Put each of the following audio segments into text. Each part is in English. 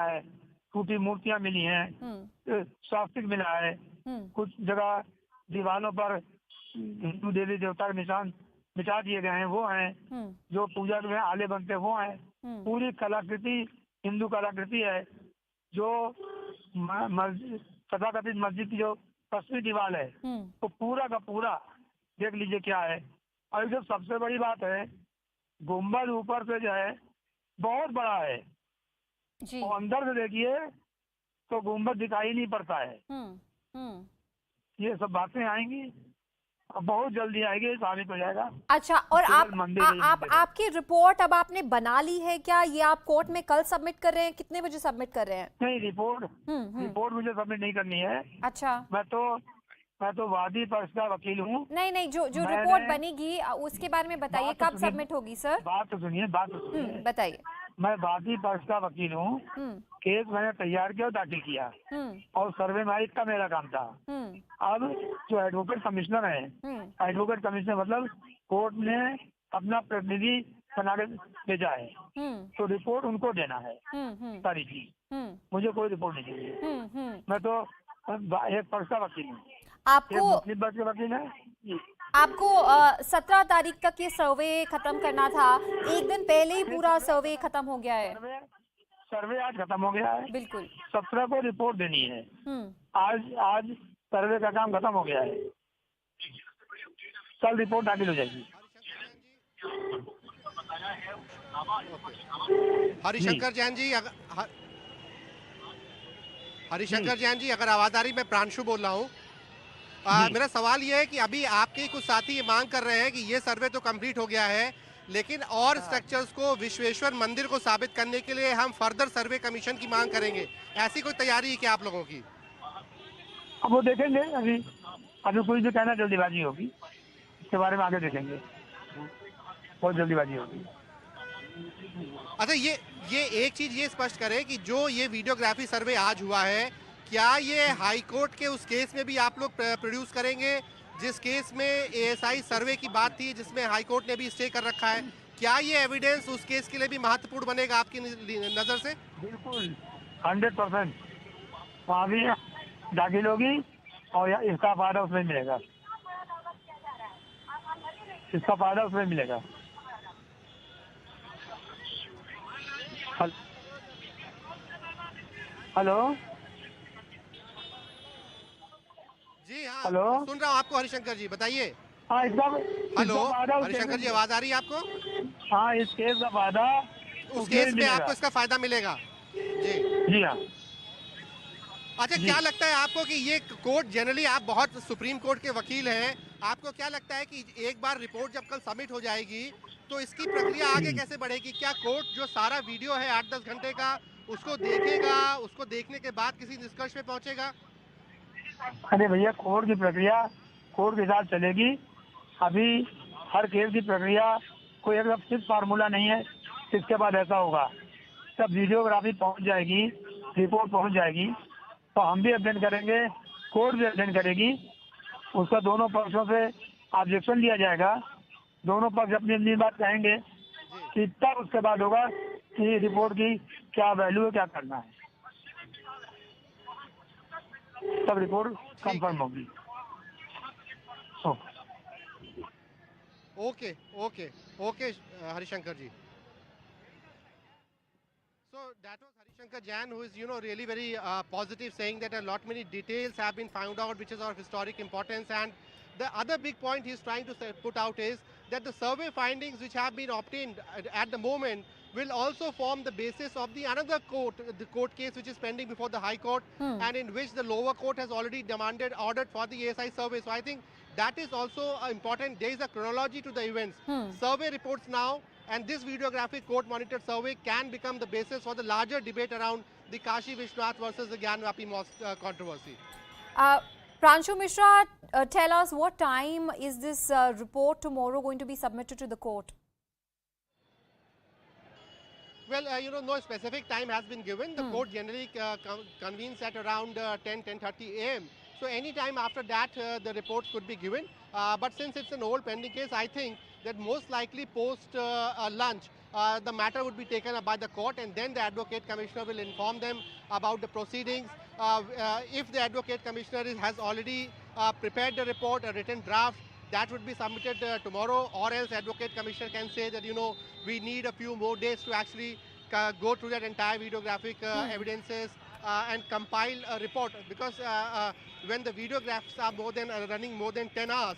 है, टूटी मूर्तियां मिली हैं, स्वास्तिक मिला है, कुछ जगह दीवारों पर हिंदू देवी देवता के निशान मिटा दिए गए हैं, वो हैं। जो पूजा में आले बनते वो हैं। पूरी कलाकृति हिंदू कलाकृति है। जो तथाकथित मस्जिद की जो पश्चिमी दीवार है वो पूरा का पूरा देख लीजिए क्या है। और जो सबसे बड़ी बात है, गुम्बद ऊपर से जो है बहुत बड़ा है, और अंदर से देखिए तो गुम्बद दिखाई नहीं पड़ता है। ये सब बातें आएंगी और बहुत जल्दी आएगी, साबित हो जाएगा। अच्छा, और आपकी रिपोर्ट अब आपने बना ली है क्या? ये आप कोर्ट में कल सबमिट कर रहे हैं? कितने बजे सबमिट कर रहे हैं? नहीं, रिपोर्ट मुझे सबमिट नहीं करनी है। अच्छा, मैं तो वादी पक्ष का वकील हूँ। नहीं, जो रिपोर्ट बनेगी उसके बारे में बताइए, कब सबमिट होगी सर? बात तो सुनिए। बताइए। मैं वादी पक्ष का वकील हूँ। केस मैंने तैयार किया और दाखिल किया, और सर्वे माइक का मेरा काम था। अब जो एडवोकेट कमिश्नर है, एडवोकेट कमिश्नर मतलब कोर्ट ने अपना प्रतिनिधि बना के भेजा है, तो रिपोर्ट उनको देना है सारी चीज। मुझे कोई रिपोर्ट नहीं चाहिए। मैं तो एक पक्ष का वकील हूँ, आपको पक्ष का वकील है। आपको 17 तारीख तक ये सर्वे खत्म करना था, एक दिन पहले ही पूरा सर्वे खत्म हो गया है। सर्वे आज खत्म हो गया है, बिल्कुल। 17 को रिपोर्ट देनी है। आज सर्वे का काम खत्म हो गया है, कल रिपोर्ट दाखिल हो जाएगी। हरिशंकर जैन जी, अगर आवाज आ रही, मैं प्रांशु बोल रहा हूँ। मेरा सवाल ये है कि अभी आपके कुछ साथी ये मांग कर रहे हैं कि ये सर्वे तो कंप्लीट हो गया है, लेकिन और स्ट्रक्चर्स को विश्वेश्वर मंदिर को साबित करने के लिए हम फर्दर सर्वे कमीशन की मांग करेंगे। ऐसी कोई तैयारी है क्या आप लोगों की? अब वो देखेंगे। अभी कोई जो कहना जल्दीबाजी होगी, इसके बारे में आगे देखेंगे। बहुत जल्दीबाजी होगी। अच्छा, ये एक चीज ये स्पष्ट करें कि जो ये वीडियोग्राफी सर्वे आज हुआ है, क्या ये हाई कोर्ट के उस केस में भी आप लोग प्रोड्यूस करेंगे जिस केस में एएसआई सर्वे की बात थी, जिसमें हाई कोर्ट ने भी स्टे कर रखा है? क्या ये एविडेंस उस केस के लिए भी महत्वपूर्ण बनेगा आपकी नजर से? बिल्कुल 100% वहाँ भी दाखिल होगी, और इसका फायदा उसमें मिलेगा। हेलो जी हाँ, हेलो, सुन रहा हूँ आपको हरिशंकर जी, बताइए। हाँ, हेलो हरिशंकर जी, आवाज आ रही है आपको? हाँ, इस केस का फायदा उस केस में आपको इसका फायदा मिलेगा। जी हाँ। अच्छा, क्या लगता है आपको कि ये कोर्ट, जनरली आप बहुत सुप्रीम कोर्ट के वकील हैं, आपको क्या लगता है कि एक बार रिपोर्ट जब कल सबमिट हो जाएगी तो इसकी प्रक्रिया आगे कैसे बढ़ेगी? क्या कोर्ट जो सारा वीडियो है 8-10 घंटे का, उसको देखेगा, उसको देखने के बाद किसी निष्कर्ष पे पहुंचेगा? अरे भैया, कोर्ट की प्रक्रिया कोर्ट के साथ चलेगी। अभी हर केस की प्रक्रिया कोई एकदम फिक्स फार्मूला नहीं है इसके बाद ऐसा होगा। जब वीडियोग्राफी पहुंच जाएगी, रिपोर्ट पहुंच जाएगी, तो हम भी अध्ययन करेंगे, कोर्ट भी अध्ययन करेगी। उसका दोनों पक्षों से ऑब्जेक्शन लिया जाएगा, दोनों पक्ष अपनी अपनी बात कहेंगे, कि तब उसके बाद होगा कि रिपोर्ट की क्या वैल्यू है, क्या करना है, तब रिपोर्ट कंफर्म होगी। Okay Harishankar ji. So that was Harishankar Jain, who is, really very positive, saying that a lot many details have been found out, which is of historic importance. And the other big point he's trying to put out is that the survey findings which have been obtained at the moment will also form the basis of the court case which is pending before the High Court, and in which the lower court has already ordered for the ASI survey. So I think that is also important. There is a chronology to the events. Survey reports now, and this videographic court-monitored survey can become the basis for the larger debate around the Kashi Vishwanath versus the Gyanvapi mosque controversy. Pranshu Mishra, tell us, what time is this report tomorrow going to be submitted to the court? Well, no specific time has been given. The court generally convenes at around 10:30 a.m. So any time after that, the reports could be given. But since it's an old pending case, I think that most likely post lunch, the matter would be taken up by the court, and then the Advocate Commissioner will inform them about the proceedings. If the Advocate Commissioner has already prepared the report, a written draft, that would be submitted tomorrow, or else Advocate Commissioner can say that, we need a few more days to actually go through that entire videographic evidences and compile a report, because when the videographs are running more than 10 hours,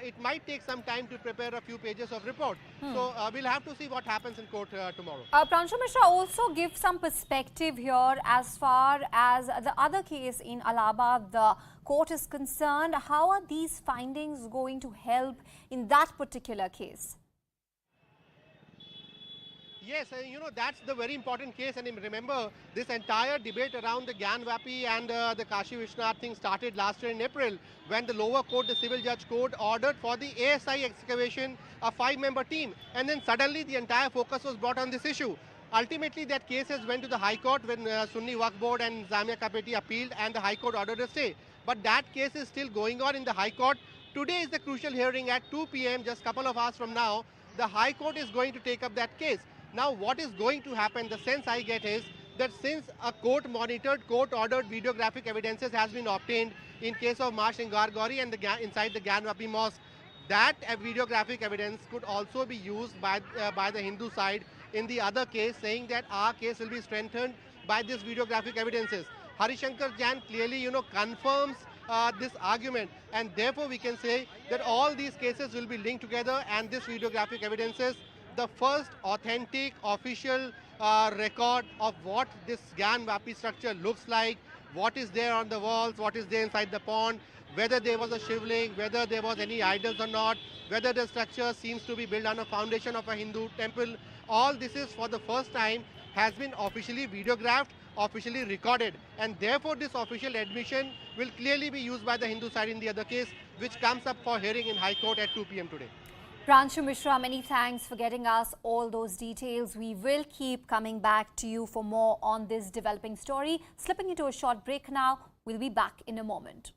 it might take some time to prepare a few pages of report. So we'll have to see what happens in court tomorrow. Pranshu Mishra also give some perspective here as far as the other case in Allahabad, the court is concerned. How are these findings going to help in that particular case? Yes, that's the very important case. And remember, this entire debate around the Gyanvapi and the Kashi Vishwanath thing started last year in April, when the lower court, the civil judge court, ordered for the ASI excavation, a 5-member team. And then suddenly the entire focus was brought on this issue. Ultimately, that case has went to the High Court when Sunni Waqf Board and Zamia Kapeti appealed, and the High Court ordered a stay. But that case is still going on in the High Court. Today is the crucial hearing at 2 p.m., just a couple of hours from now. The High Court is going to take up that case. Now, what is going to happen, the sense I get is that since a court-monitored, court-ordered videographic evidences has been obtained in case of Ma Shingar Gauri and inside the Gyanvapi mosque, that videographic evidence could also be used by the Hindu side in the other case, saying that our case will be strengthened by this videographic evidences. Harishankar Jain clearly, confirms this argument, and therefore we can say that all these cases will be linked together, and this videographic evidences, the first authentic official record of what this Gyanvapi structure looks like, what is there on the walls, what is there inside the pond, whether there was a shivling, whether there was any idols or not, whether the structure seems to be built on a foundation of a Hindu temple. All this is for the first time has been officially videographed, officially recorded, and therefore this official admission will clearly be used by the Hindu side in the other case, which comes up for hearing in High Court at 2 p.m. today. Pranshu Mishra, many thanks for getting us all those details. We will keep coming back to you for more on this developing story. Slipping into a short break now. We'll be back in a moment.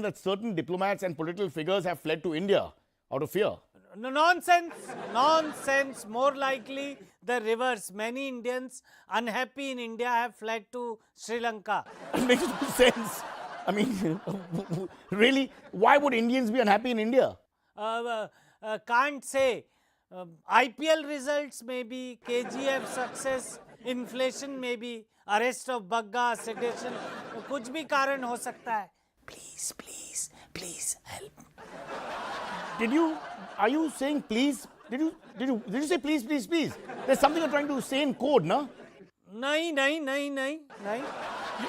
That certain diplomats and political figures have fled to India out of fear. No, nonsense, nonsense. More likely the reverse. Many Indians unhappy in India have fled to Sri Lanka. It makes no sense. I mean, really, why would Indians be unhappy in India? Can't say. IPL results maybe, KGF success, inflation maybe, arrest of Bagga, sedition, कुछ भी कारण हो सकता है. Please, please, please help. Are you saying please? Did you say please, please, please? There's something you're trying to say in code, no? No.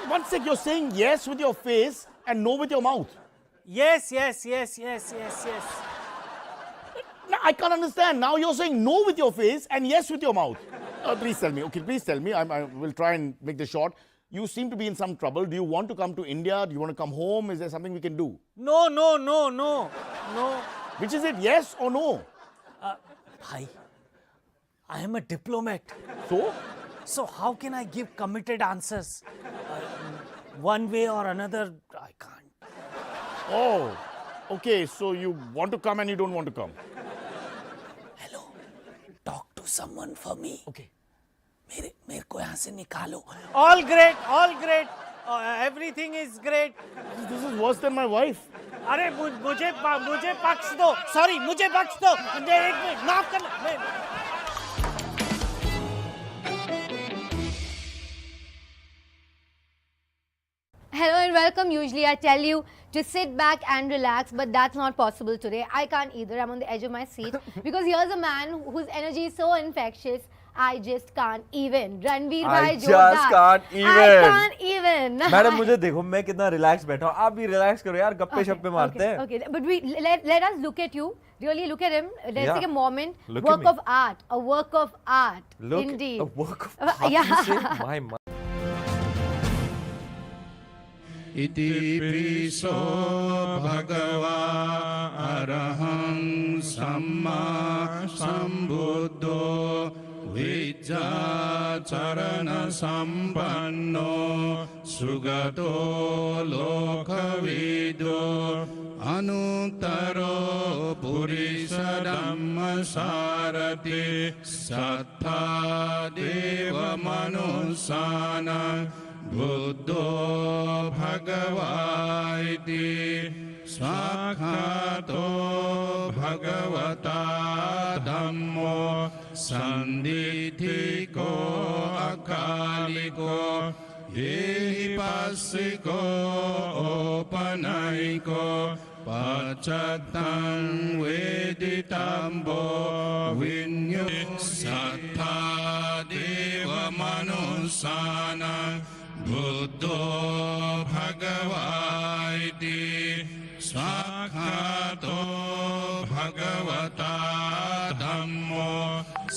One sec, you're saying yes with your face and no with your mouth. Yes. No, I can't understand. Now you're saying no with your face and yes with your mouth. Please tell me. Okay, please tell me. I will try and make this short. You seem to be in some trouble. Do you want to come to India? Do you want to come home? Is there something we can do? No. Which is it, yes or no? Bhai, I am a diplomat. So? So how can I give committed answers? One way or another, I can't. Oh, okay. So you want to come and you don't want to come. Hello, talk to someone for me. Okay. मेरे को यहाँ से निकालो. All great. Everything is great. This is worse than my wife. अरे मुझे बख्श दो. Sorry, मुझे बख्श दो. एक मिनट माफ करना. Hello and welcome. Usually I tell you to sit back and relax, but that's not possible today. I can't either. I'm on the edge of my seat because here's a man whose energy is so infectious. I just can't even. Ranveer I bhai just जोरदार. can't I even. can't even. Madam मुझे देखो मैं कितना relax बैठा हूँ, आप भी relax करो यार, गप्पे शप्पे मारते हैं. Okay, but let us look at you. Really look at him. Let's Yeah. take a moment. Look at Work me. of art. A work of art. Look, Indeed. a work of art. Yeah. You say, my mind. Iti piso bhagava arahang samma sambuddho vijja charana sampanno sugato lokavido anuttaro purisa dhamma sarati sattha deva manusana Buddho Bhagavaiti Swakhato Bhagavata Dhammo Sandithiko Akaliko Yehi Passiko Opanaiko Pachatang Veditambo Vinyo Sattha Deva Manusana Buddho Bhagavaiti Swakhato Bhagavata Dhammo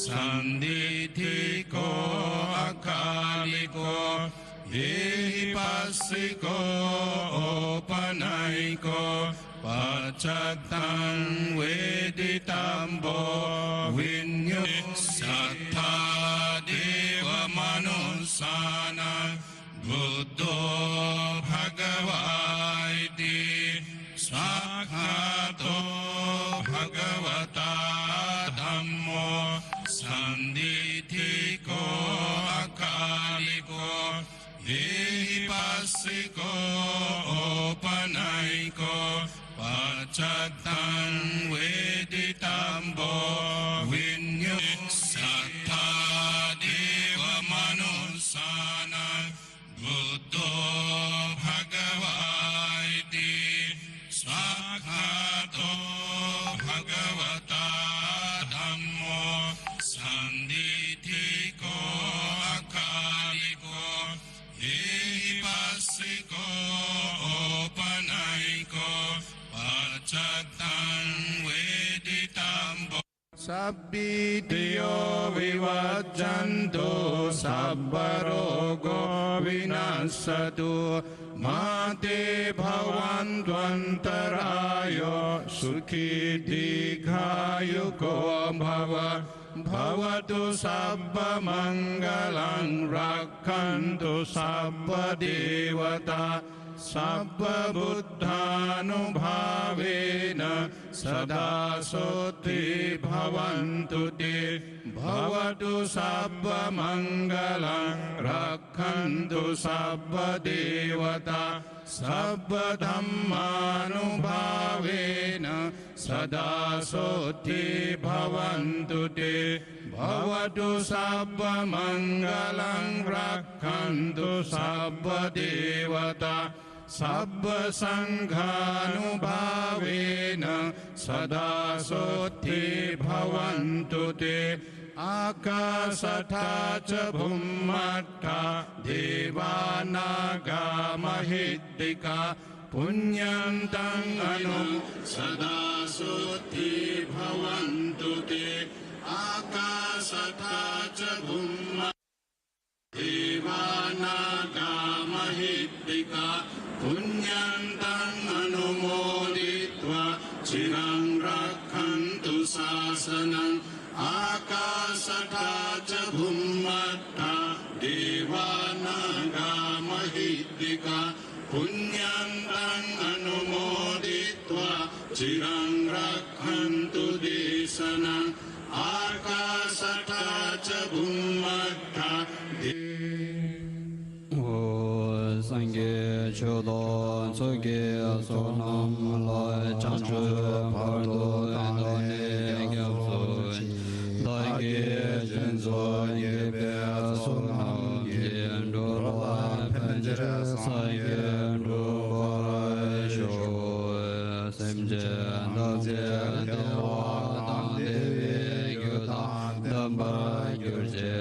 Sandithiko Akaliko Yehi Passiko Opanaiko Pachatang Veditambo Vinyo Sattha Deva Manusana Buddho Bhagavaiti Swakhato Bhagavata Dhammo Sandithiko Akaliko Yehi Passiko Opanaiko Pachatang Veditambo Vinyo Sattha Deva Manusana Buddho Bhagavaiti Swakhato Bhagavata Dhammo Sandithiko Akaliko Yehi Passiko Opanaiko Pachatang Veditambo Sabbitiyo vivajjanto sabbarogo vinasatu mate bhavantvantarayo sukhi dikayuko bhava bhavatu sabba mangalang rakhantu sabba devata Sabba buddhanubhavena sada soti bhavantu te bhavatu sabba mangalang rakhantu sabba devata sabba dhammanubhavena sada soti bhavantu te Bhavatu sabba mangalang rakhantu sabba devata sabba sanghanubhavena sada sotti bhavantu te akasatha ca bhummattha devanaga mahiddika punyantang anum sada sotti bhavantu te Akasatha ca bhumma devanaga mahiddika punyantang anumoditva chirang rakhantu sasanang Akasatha ca bhummattha devanaga mahiddika punyantang anumoditva chirang rakhantu desanang Akasatha ca bhummattha O Sangye Chodo Tsoge Sonam Lai Chanchu Pardo Kandane Gyapso Dage Jinzo Yebe Sonam Yendo Lai Penjere Sangye Ndo Sho Semje Daze Dewa Dang Devi Gyudan Damba Gyurje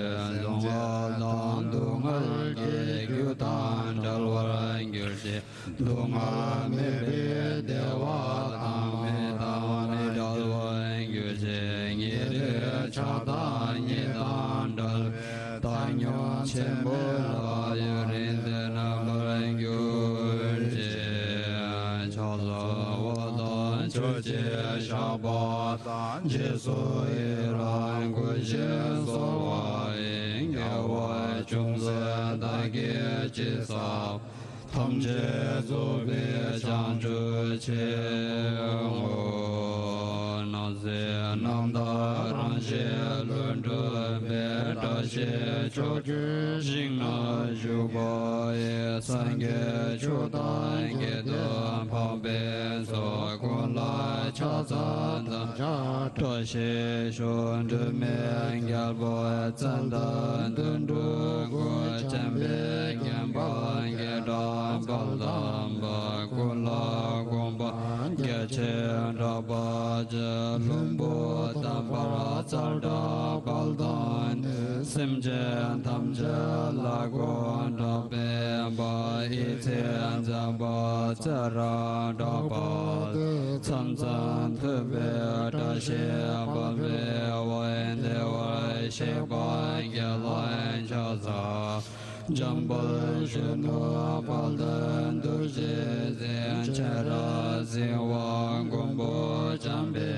Simbola Yurindana Barangurje Chaza Wada Choche Shabata Jesu Iran Guje Sowa Ingawa Chumza Dage Chisa Tamche Zobe Chanchu Che Naze Namda Ranshe Lundu Beta She Chochu Shingna Juba Sange Chodan Gedo Pambe So Kunla Chazan Toshe Shun Dume Gyalbo Zanda Dundu Go Chambe Gyamba Gedan Baldamba Kula Gomba Geche Raba Lumbo Tambara Zarda Baldan Simje Tamje Lagon Rabeba Ite Zamba Zara Daba Samzan Tube Dashe Balbe Wende Wai Sheba Gelain Chaza Jambal Shino Baldan Durje Zen Chera Ziwa Gombo Jambe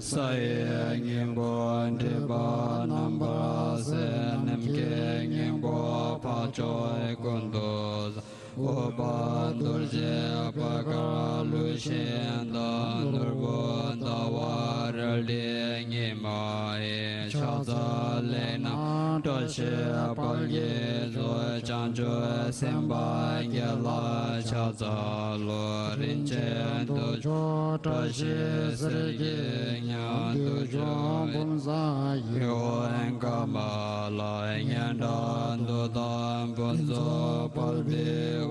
Saye Ngimbo Ndiba Namba Senemke Ngimbo Pachoy Kondoz Oba Durje Pakara Lushenda Nurbo Dawar Ngima Chaza Lena Toshe Palye Zo Chanjo Semba Ngela Chaza Lorinche Dojo Toshe Serge Nyan Dojo Bonza Yo Enkama La Nyanda Dodan Bonzo Palbe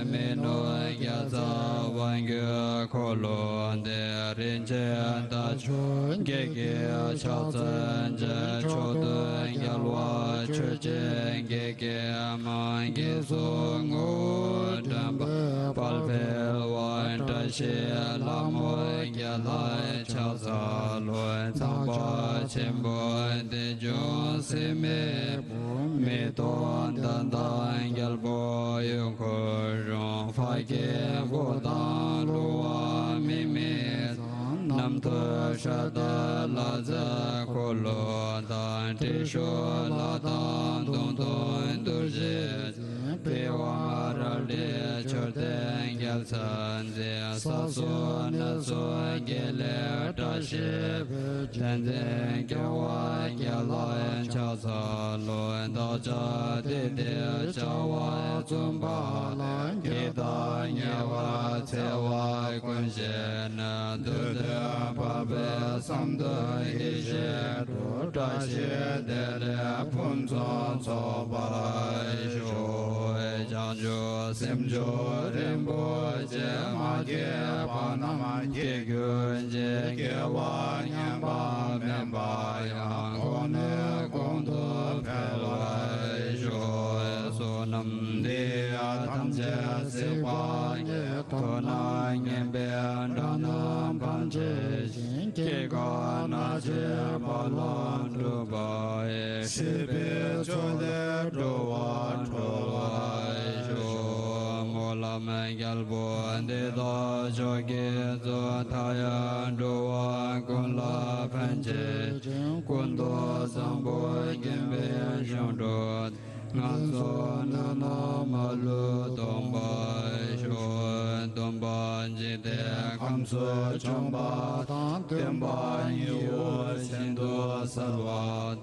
Meno Yaza Wangyo Kolo De Rinche Dacho Gege Chazan Chodon Yalwa Churchen Gege Mangi Zongo Damba Palpel Wan Tashe Lamo Yalai Chaza Loy Tamba Chimbo De Jo Sime Meton Dandan Yalbo Yunko Fage Vodan Lua Mime Namto Shada Laza Kolo Dan Tisho Ladan Dondon Durje Pewa Marale Chorten Gelsan Ze Saso Naso Gele Tashe Tenden Gyawa Gyalayan Chaza Loen Daja Dede Chawa Zumba Gita Nyewa Tewa Kunshen Dude Pabe Samda Ishe Tashe Dede Punzon Sobarai Sho Janjo Simjo Rimbo Jema Ge Panama Ge Gunje Gewa Nyamba Memba Yang Kone Kondo Pelai Sho Sonam De Atamje Sepa Kona Nyembe Danam Panche Kega Naje Balon Dubai Shibe Chode Doa Toa Sho Mola Mengalbo De Do Joge Zo Taya Doa Kunla Panche Kundo Sambo Gimbe Shondot Nganso Nana Malu Domba Sho Domba Jide Kamso Chomba Temba Yu Sendo Salwa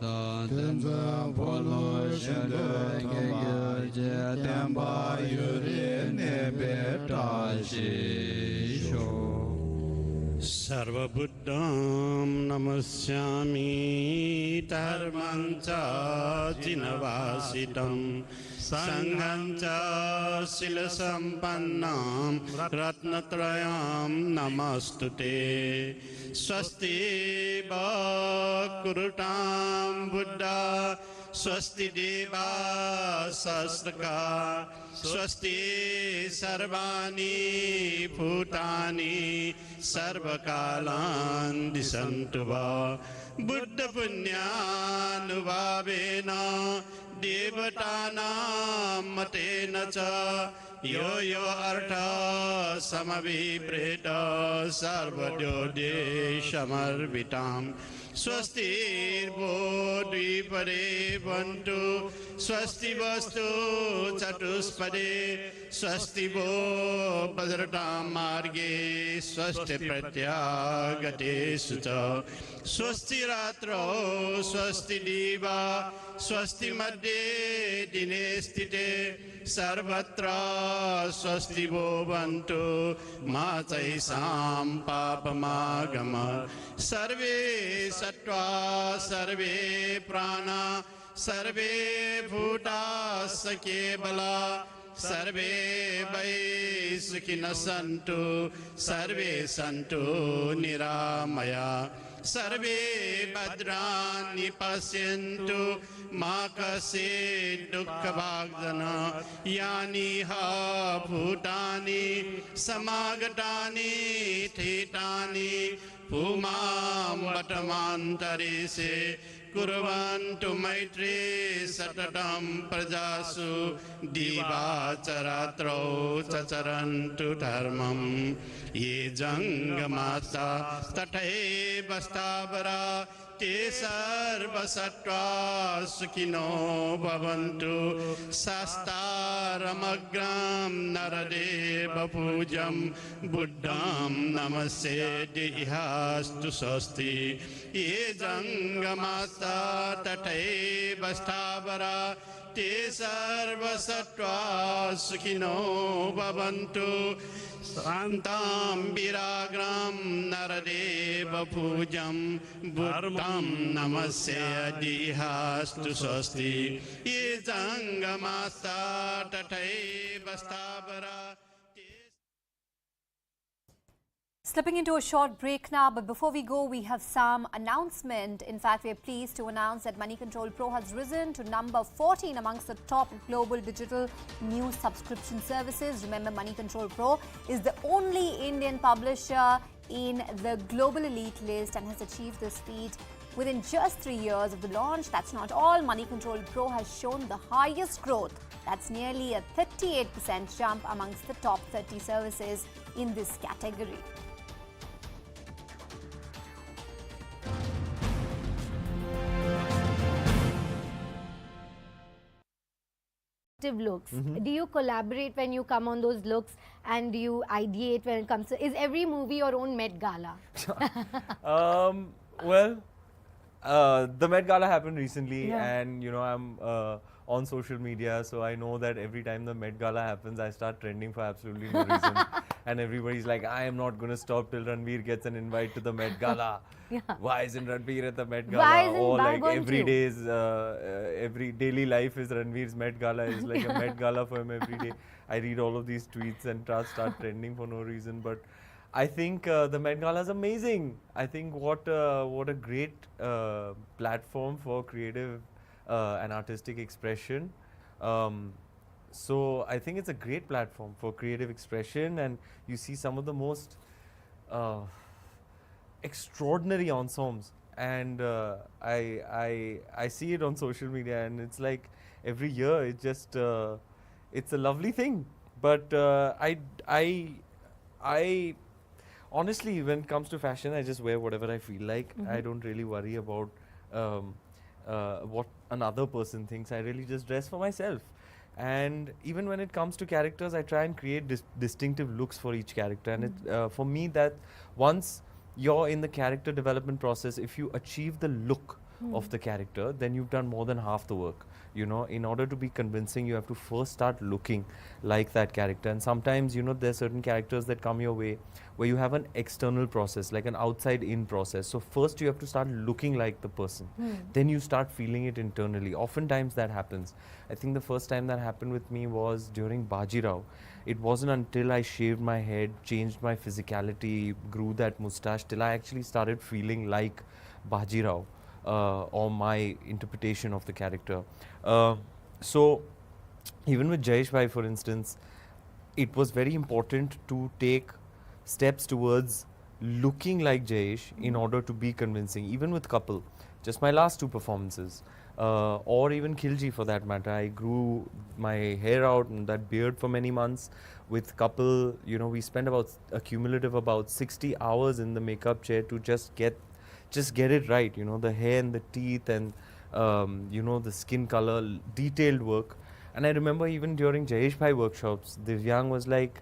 Tenza Polo Shendo Gege Temba Yuri Nebe Tashi Sho Sarvabhuddham namasyami dharmancha jinavasitam sanghancha silasampannam ratnatrayam namastute swasti bhakurutam buddha swasti deva sastraka swasti sarvani bhutani sarvakalan disantu va buddha punyanubhavena देवतानां मतेन च यो यो अर्थ समभिप्रेत सर्वदोदेशमर्पिताम् स्वस्तिर्भो द्विपदे वन्तु स्वस्ति वस्तु चतुष्पदे स्वस्ति वो भद्रतां मार्गे स्वस्ति प्रत्यागतेषु च स्वस्ति रात्रौ स्वस्ति दिवा स्वस्ति मध्ये दिने स्थिते सर्वत्र स्वस्ति वो भवन्तु मा चैषां पापमागम सर्वे सत्त्वा सर्वे प्राणा सर्वे भूता केवला सर्वे वै सुखिनः सन्तु सर्वे सन्तु निरामया सर्वे भद्राणि पश्यन्तु मा कश्चित् दुःखभाग् यानि हा भूतानि समागतानि स्थितानि पुमां वटमान्तरिषे कुर्वन्तु मैत्री सततं प्रजासु दिवाचरात्रौ चरन्तु धर्मं ये जङ्गमास्ता तथैव स्थावरा ते सर्वसत्त्वा सुखिनो भवन्तु शास्तारमग्रं नरदेव पूज्यं बुद्धं नमस्ये देहास्तु स्वस्ति ये जङ्गमास्ता तथैव स्थावरा ते सर्वसत्त्वा सुखिनो भवन्तु शान्तां विराग्रं नरदेव पूज्यं बुद्धं नमस्ये देहास्तु स्वस्ति ये जङ्गमास्ता तथैव स्थावरा. Slipping into a short break now, but before we go, we have some announcement. In fact, we are pleased to announce that Money Control Pro has risen to number 14 amongst the top global digital news subscription services. Remember, Money Control Pro is the only Indian publisher in the global elite list and has achieved this feat within just 3 years of the launch. That's not all. Money Control Pro has shown the highest growth. That's nearly a 38% jump amongst the top 30 services in this category. Looks. Do you collaborate when you come on those looks, and do you ideate when it comes to, is every movie your own Met Gala? Well, the Met Gala happened recently, Yeah. and you know, I'm on social media, so I know that every time the Met Gala happens, I start trending for absolutely no reason. And everybody's like, I am not going to stop till Ranveer gets an invite to the Met Gala. Yeah. Why isn't Ranveer at the Met Why Gala? isn't Or Bar like going every to? day's, every daily life is Ranveer's Met Gala. Is like a Met Gala for him every day. I read all of these tweets and start trending for no reason. But I think the Met Gala is amazing. I think what a great platform for creative and artistic expression. So I think it's a great platform for creative expression, and you see some of the most extraordinary ensembles, and I see it on social media, and it's like every year it just it's a lovely thing. But I honestly, when it comes to fashion, I just wear whatever I feel like. I don't really worry about what another person thinks. I really just dress for myself. And even when it comes to characters, I try and create distinctive looks for each character. And it, for me, that once you're in the character development process, if you achieve the look of the character, then you've done more than half the work. You know, in order to be convincing, you have to first start looking like that character. And sometimes, you know, there's certain characters that come your way where you have an external process, like an outside-in process. So first you have to start looking like the person. Then you start feeling it internally. Oftentimes that happens. I think the first time that happened with me was during Bajirao. It wasn't until I shaved my head, changed my physicality, grew that moustache, till I actually started feeling like Bajirao. Or my interpretation of the character. So even with Jayesh Bhai, for instance, it was very important to take steps towards looking like Jayesh in order to be convincing. Even with Kapil, just my last two performances, or even Khilji for that matter. I grew my hair out and that beard for many months. With couple, you know, we spent about a cumulative about 60 hours in the makeup chair to just get it right. You know, the hair and the teeth and you know, the skin color, detailed work. And I remember even during Jayesh Bhai workshops, Divyang was like,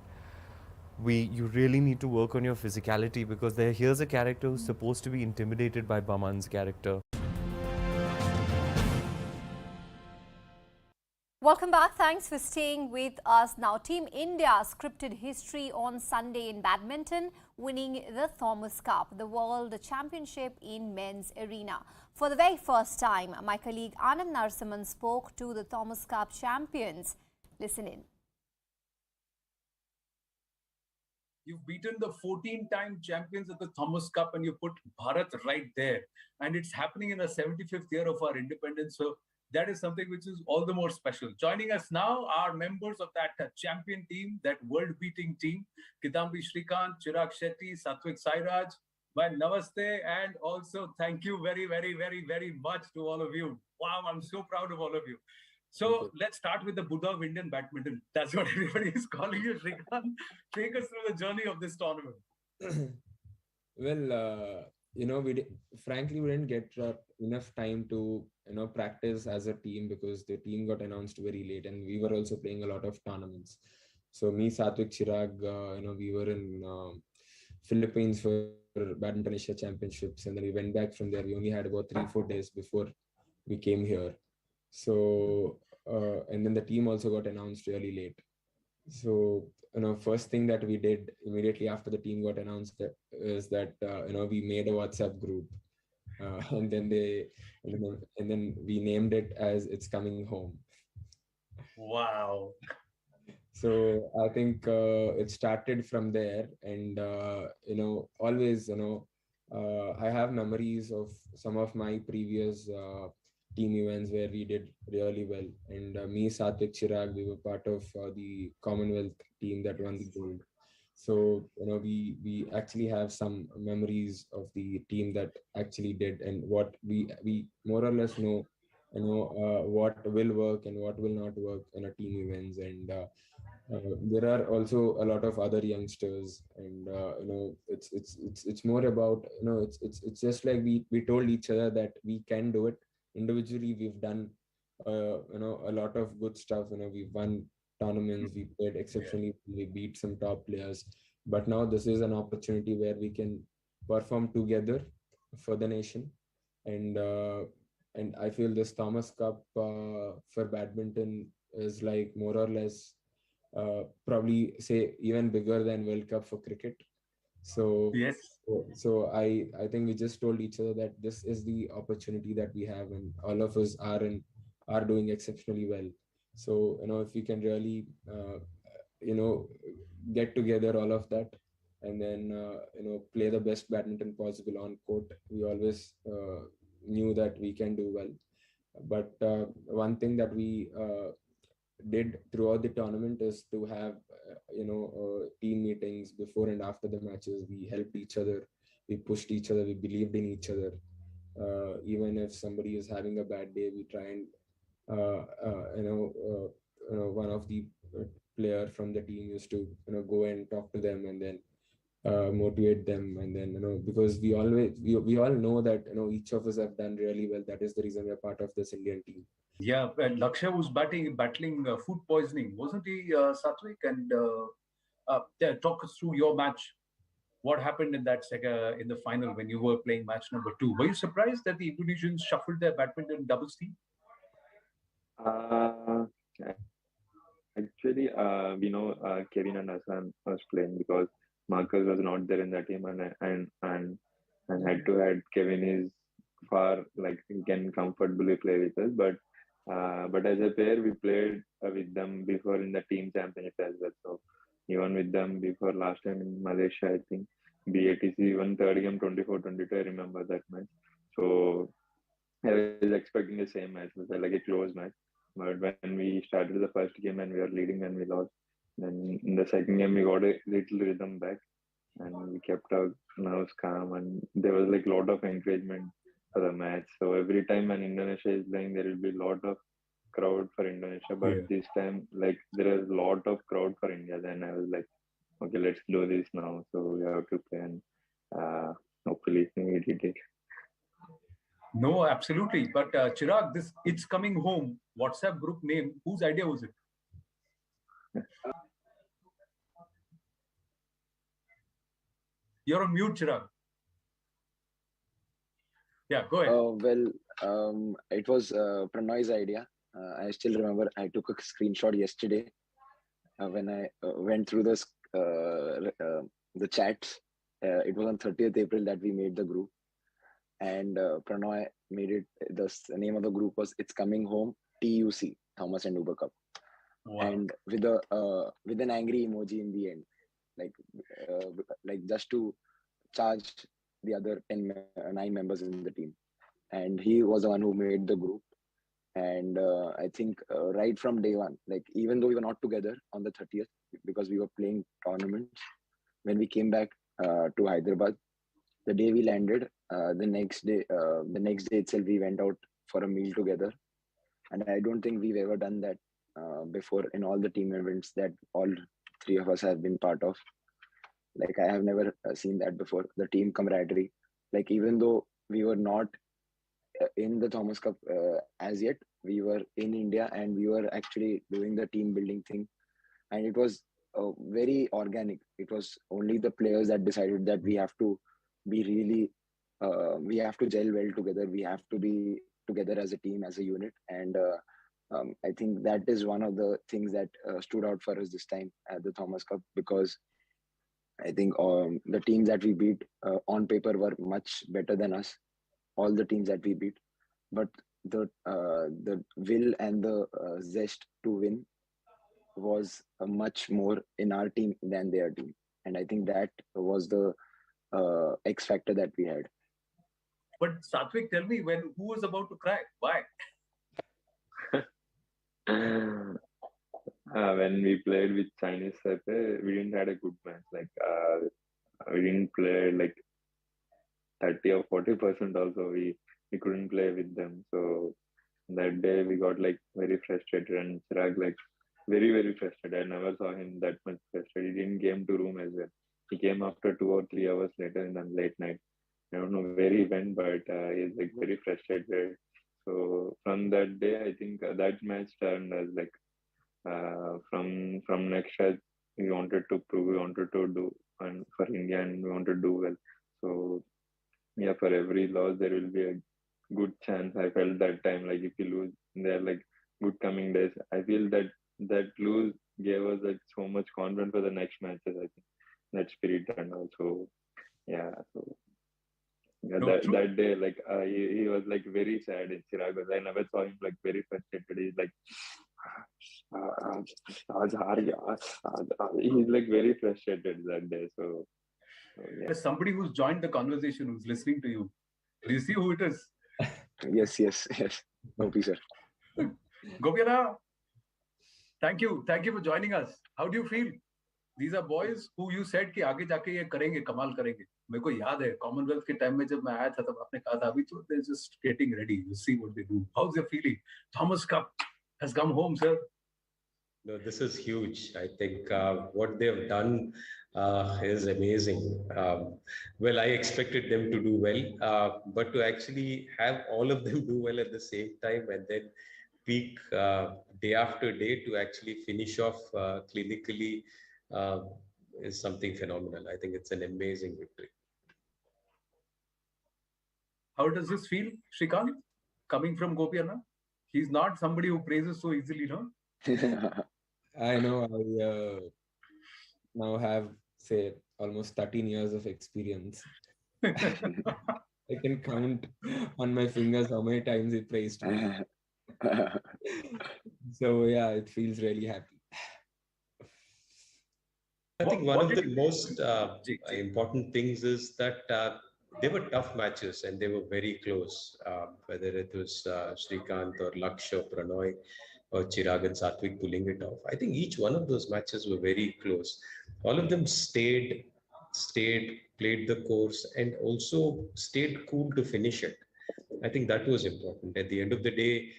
you really need to work on your physicality, because here's a character who's supposed to be intimidated by Baman's character. Welcome back. Thanks for staying with us. Now, Team India scripted history on Sunday in badminton, winning the Thomas Cup, the World Championship in men's arena. For the very first time, my colleague Anand Narasimhan spoke to the Thomas Cup champions. Listen in. You've beaten the 14-time champions at the Thomas Cup and you put Bharat right there. And it's happening in the 75th year of our independence. So that is something which is all the more special. Joining us now are members of that champion team, that world-beating team, Kidambi Shrikant, Chirag Shetty, Satwik Sairaj. My namaste, and also thank you very, very, very, very much to all of you. Wow, I'm so proud of all of you. So let's start with the Buddha of Indian badminton. That's what everybody is calling you, Shrikant. Take us through the journey of this tournament. Well, you know, frankly, we didn't get enough time to, you know, practice as a team because the team got announced very late and we were also playing a lot of tournaments. So me, Satwik, Chirag, you know, we were in Philippines for Badminton Asia Championships, and then we went back from there. We only had about 3-4 days before we came here. So, and then the team also got announced really late. So, you know, first thing that we did immediately after the team got announced is that you know, we made a WhatsApp group, and then we named it as "It's Coming Home." Wow. So I think it started from there, and you know, always, you know, I have memories of some of my previous team events where we did really well, and me, Satvik, Chirag, we were part of the Commonwealth team that won the gold. So, you know, we actually have some memories of the team that actually did, and what we more or less know, you know, what will work and what will not work in a team events. And there are also a lot of other youngsters, and you know, it's more about, you know, it's just like we told each other that we can do it. Individually, we've done you know, a lot of good stuff. You know, we've won tournaments, we played exceptionally, we beat some top players, but now this is an opportunity where we can perform together for the nation. And I feel this Thomas Cup for badminton is like more or less probably say even bigger than World Cup for cricket. So yes, so I think we just told each other that this is the opportunity that we have, and all of us are doing exceptionally well. So, you know, if we can really you know, get together all of that, and then you know, play the best badminton possible on court, we always knew that we can do well. But one thing that we did throughout the tournament is to have you know, team meetings before and after the matches. We helped each other, we pushed each other, we believed in each other. Even if somebody is having a bad day, we try and you know, one of the player from the team used to, you know, go and talk to them and then motivate them. And then, you know, because we all know that, you know, each of us have done really well. That is the reason we're part of this Indian team. Yeah, and Lakshya was battling food poisoning, wasn't he, Satwik? And talk us through your match. What happened in that in the final when you were playing match number 2? Were you surprised that the Indonesians shuffled their badminton doubles team? Actually, we know Kevin and Hassan was playing because Marcus was not there in that team, and head to head, Kevin is far, like, he can comfortably play with us. But as a pair, we played with them before in the team championship as well. So even with them before last time in Malaysia, I think BATC even third game 24-22. I remember that match. So I was expecting the same match, it was like a close match. But when we started the first game and we were leading and we lost, then in the second game we got a little rhythm back and we kept our nerves calm, and there was like a lot of encouragement for the match. So every time when Indonesia is playing, there will be a lot of crowd for Indonesia. But Yeah. this time, like there is a lot of crowd for India. Then I was like, okay, let's do this now. So we have to play, and hopefully we did it. No, absolutely. But Chirag, this It's Coming Home WhatsApp group name, whose idea was it? You're on mute, Chirag. Yeah, go ahead. It was Pranoy's idea. I still remember I took a screenshot yesterday when I went through the chats. It was on 30th April that we made the group, and Pranoy made it. The name of the group was "It's Coming Home TUC Thomas and Uber Cup," and with an angry emoji in the end, like just to charge the other 9 members in the team. And he was the one who made the group. And I think right from day one, like even though we were not together on the 30th because we were playing tournaments, when we came back to Hyderabad, the day we landed, the next day itself, we went out for a meal together. And I don't think we've ever done that before in all the team events that all 3 of us have been part of. Like I have never seen that before. The team camaraderie, like even though we were not in the Thomas Cup as yet, we were in India and we were actually doing the team building thing, and it was very organic. It was only the players that decided that we have to be really, we have to gel well together. We have to be together as a team, as a unit, and I think that is one of the things that stood out for us this time at the Thomas Cup, because I think the teams that we beat on paper were much better than us. All the teams that we beat, but the will and the zest to win was much more in our team than their team, and I think that was the X factor that we had. But Satvik, tell me, who was about to cry? Why? When we played with Chinese Taipei, we didn't had a good match. Like we didn't play like 30 or 40% also. We couldn't play with them. So that day we got like very frustrated, and Chirag like very, very frustrated. I never saw him that much frustrated. He didn't came to room as well. He came after 2 or 3 hours later in the late night. I don't know where he went, but he's like very frustrated. So from that day, I think that match turned as like from next match we wanted to prove, we wanted to do and for India, and we wanted to do well. So yeah, for every loss there will be a good chance. I felt that time, like if you lose, there are like good coming days. I feel that lose gave us like so much confidence for the next matches. I think that spirit, and also yeah. So yeah, that day, like he was like very sad in Chirag. I never saw him like very frustrated. He's like he's like very frustrated that day. So yeah. As somebody who's joined the conversation, who's listening to you, do you see who it is? Yes. Gopi sir. Gopiana, thank you for joining us. How do you feel? These are boys who you said कि आगे जाके ये करेंगे, कमाल करेंगे. मेरे को याद है कॉमनवेल्थ के टाइम में जब मैं आया था तब आपने कहा था अभी तो they're just getting ready. You see what they do. How's your feeling? Thomas Cup has come home, sir. No, this is huge. I think what they've done is amazing. Well, I expected them to do well, but to actually have all of them do well at the same time and then peak day after day to actually finish off clinically is something phenomenal. I think it's an amazing victory. How does this feel, Shrikant, coming from Gopiana? He's not somebody who praises so easily, no? I know. I now have, say, almost 13 years of experience. I can count on my fingers how many times he praised me. So yeah, it feels really happy. I think one of the most important things is that they were tough matches and they were very close, whether it was Shrikant or Laksh or Pranoy or Chirag and Satvik pulling it off. I think each one of those matches were very close. All of them stayed, played the course, and also stayed cool to finish it. I think that was important. At the end of the day,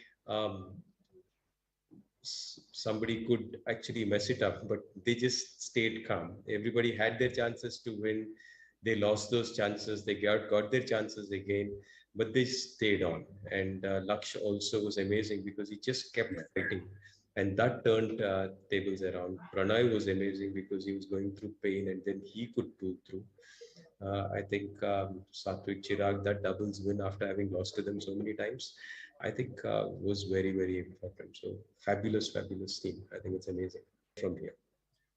somebody could actually mess it up, but they just stayed calm. Everybody had their chances to win. They lost those chances. They got their chances again, but they stayed on. And Laksh also was amazing because he just kept fighting. And that turned tables around. Pranay was amazing because he was going through pain and then he could pull through. I think Satwik Chirag, that doubles win after having lost to them so many times, I think was very, very important. So fabulous, fabulous team. I think it's amazing from here.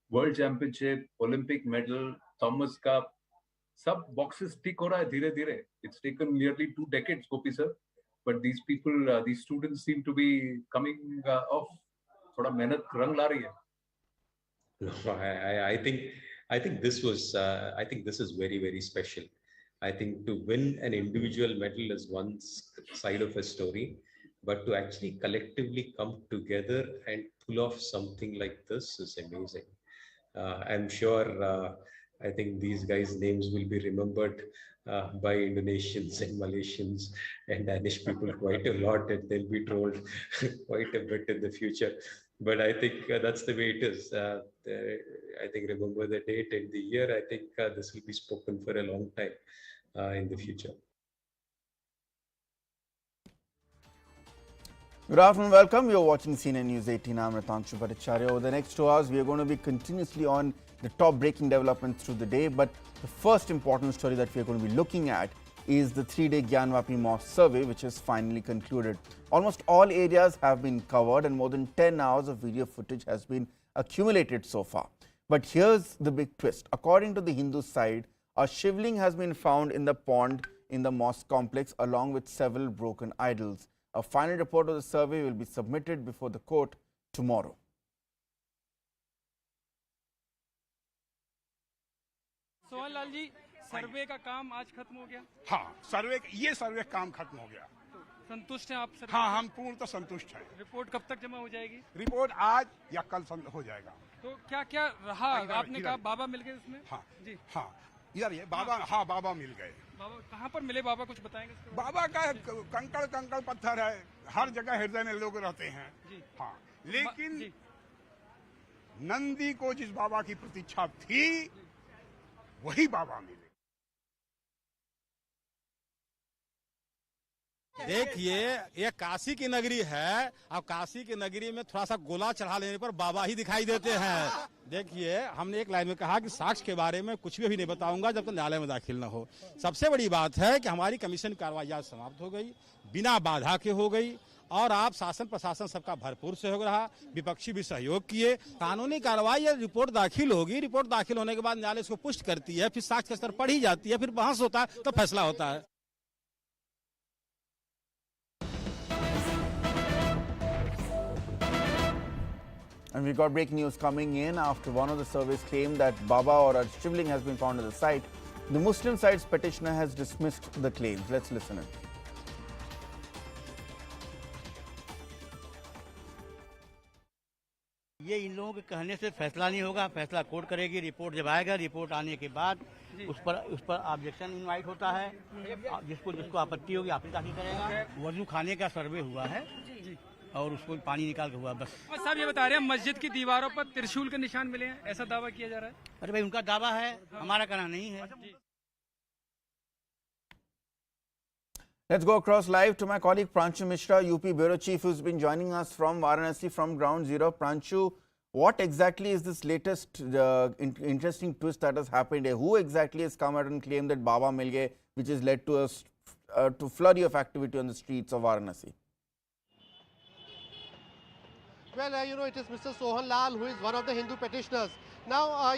World Championship, Olympic medal, Thomas Cup, सब boxes tick हो रहा है धीरे धीरे. It's taken nearly 2 decades, Gopi sir, but these people, these students seem to be coming off. थोड़ा मेहनत रंग ला रही है. No, I think this was I think this is very, very special. I think to win an individual medal is one side of a story, but to actually collectively come together and pull off something like this is amazing. I'm sure I think these guys' names will be remembered by Indonesians and Malaysians and Danish people quite a lot, and they'll be trolled quite a bit in the future. But I think that's the way it is. I think remember the date and the year. I think this will be spoken for a long time in the future. Good afternoon, welcome. You're watching CNN News 18. I'm Ratanshu Bhattacharya. Over the next 2 hours, we are going to be continuously on the top breaking developments through the day. But the first important story that we are going to be looking at is the 3-day Gyanvapi Mosque survey, which is finally concluded. Almost all areas have been covered and more than 10 hours of video footage has been accumulated so far. But here's the big twist. According to the Hindu side, a shivling has been found in the pond in the mosque complex along with several broken idols. A final report of the survey will be submitted before the court tomorrow. Sohan Lal ji, सर्वे का काम आज खत्म हो गया? हाँ, ये सर्वे काम खत्म हो गया. संतुष्ट हैं आप सर? हाँ, हम पूर्णतः संतुष्ट हैं. रिपोर्ट कब तक जमा हो जाएगी? रिपोर्ट आज या कल हो जाएगा. तो क्या क्या रहा? आपने कहा बाबा मिल गए उसमें? हाँ जी. हाँ, इधर ये बाबा, हाँ बाबा मिल गए. बाबा कहाँ पर मिले? बाबा कुछ बताएंगे? बाबा का कंकड़ पत्थर है, हर जगह हृदय में लोग रहते हैं. जी. हाँ, लेकिन नंदी को जिस बाबा की प्रतीक्षा थी वही बाबा मिले. देखिए, ये काशी की नगरी है. अब काशी की नगरी में थोड़ा सा गोला चढ़ा लेने पर बाबा ही दिखाई देते हैं. देखिए, हमने एक लाइन में कहा कि साक्ष्य के बारे में कुछ भी नहीं बताऊंगा जब तक न्यायालय में दाखिल न हो. सबसे बड़ी बात है कि हमारी कमीशन की कार्रवाई आज समाप्त हो गई, बिना बाधा के हो गई और आप शासन प्रशासन सबका भरपूर सहयोग रहा, विपक्षी भी सहयोग किए. कानूनी कार्रवाई या रिपोर्ट दाखिल होगी, रिपोर्ट दाखिल होने के बाद न्यायालय इसको पुष्ट करती है, फिर साक्ष्य स्तर पढ़ी जाती है, फिर बहस होता है, तो फैसला होता है. And we got breaking news coming in after one of the surveys claimed that Baba or a shivling has been found at the site. The Muslim side's petitioner has dismissed the claims. Let's listen in. ये इन लोगों के कहने से फैसला नहीं होगा. फैसला court करेगी. रिपोर्ट जब आएगा, रिपोर्ट आने के बाद उस पर ऑब्जेक्शन इनवाइट होता है. जिसको आपत्ति होगी आपत्ति दाखिल करेगा. वजू खाने का सर्वे हुआ है और उसको पानी निकाल के हुआ बस. और साहब ये बता रहे हैं मस्जिद की दीवारों पर त्रिशूल के निशान मिले हैं, ऐसा दावा किया जा रहा है. अरे भाई, उनका दावा है, हमारा कहना नहीं है. Let's go across live to my colleague Pranshu Mishra, UP Bureau Chief, who's been joining us from Varanasi from Ground Zero. Pranshu, what exactly is this latest interesting twist that has happened here? Who exactly has come out and claimed that Baba Mil Gaye, which has led to a flurry of activity on the streets of Varanasi? Well, it is Mr. Sohan Lal who is one of the Hindu petitioners. Now,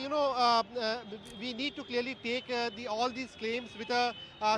we need to clearly take all these claims with a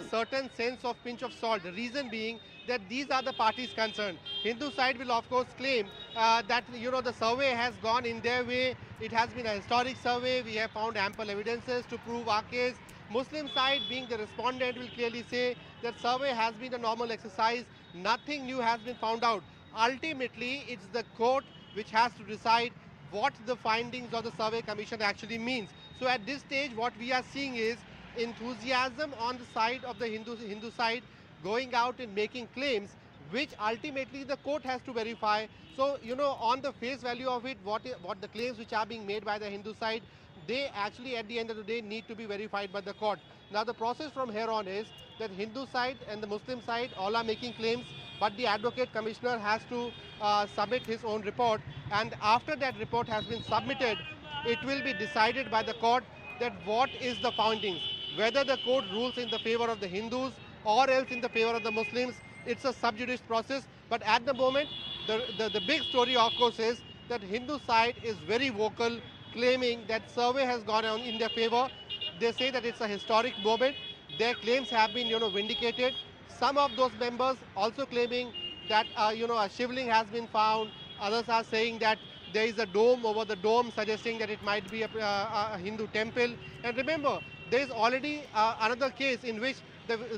certain sense of pinch of salt. The reason being that these are the parties concerned. Hindu side will of course claim that, the survey has gone in their way. It has been a historic survey. We have found ample evidences to prove our case. Muslim side, being the respondent, will clearly say that survey has been a normal exercise. Nothing new has been found out. Ultimately, it's the court which has to decide what the findings of the survey commission actually means. So at this stage, what we are seeing is enthusiasm on the side of the Hindu side, going out and making claims which ultimately the court has to verify. So, on the face value of it, what the claims which are being made by the Hindu side, they actually at the end of the day need to be verified by the court. Now the process from here on is that Hindu side and the Muslim side all are making claims, but the advocate commissioner has to submit his own report, and after that report has been submitted, it will be decided by the court that what is the findings, whether the court rules in the favor of the Hindus or else in the favor of the Muslims. It's a sub judice process, but at the moment, the big story, of course, is that Hindu side is very vocal, claiming that survey has gone on in their favor. They say that it's a historic moment. Their claims have been, vindicated. Some of those members also claiming that, a shivling has been found. Others are saying that there is a dome over the dome, suggesting that it might be a Hindu temple. And remember, there is already another case in which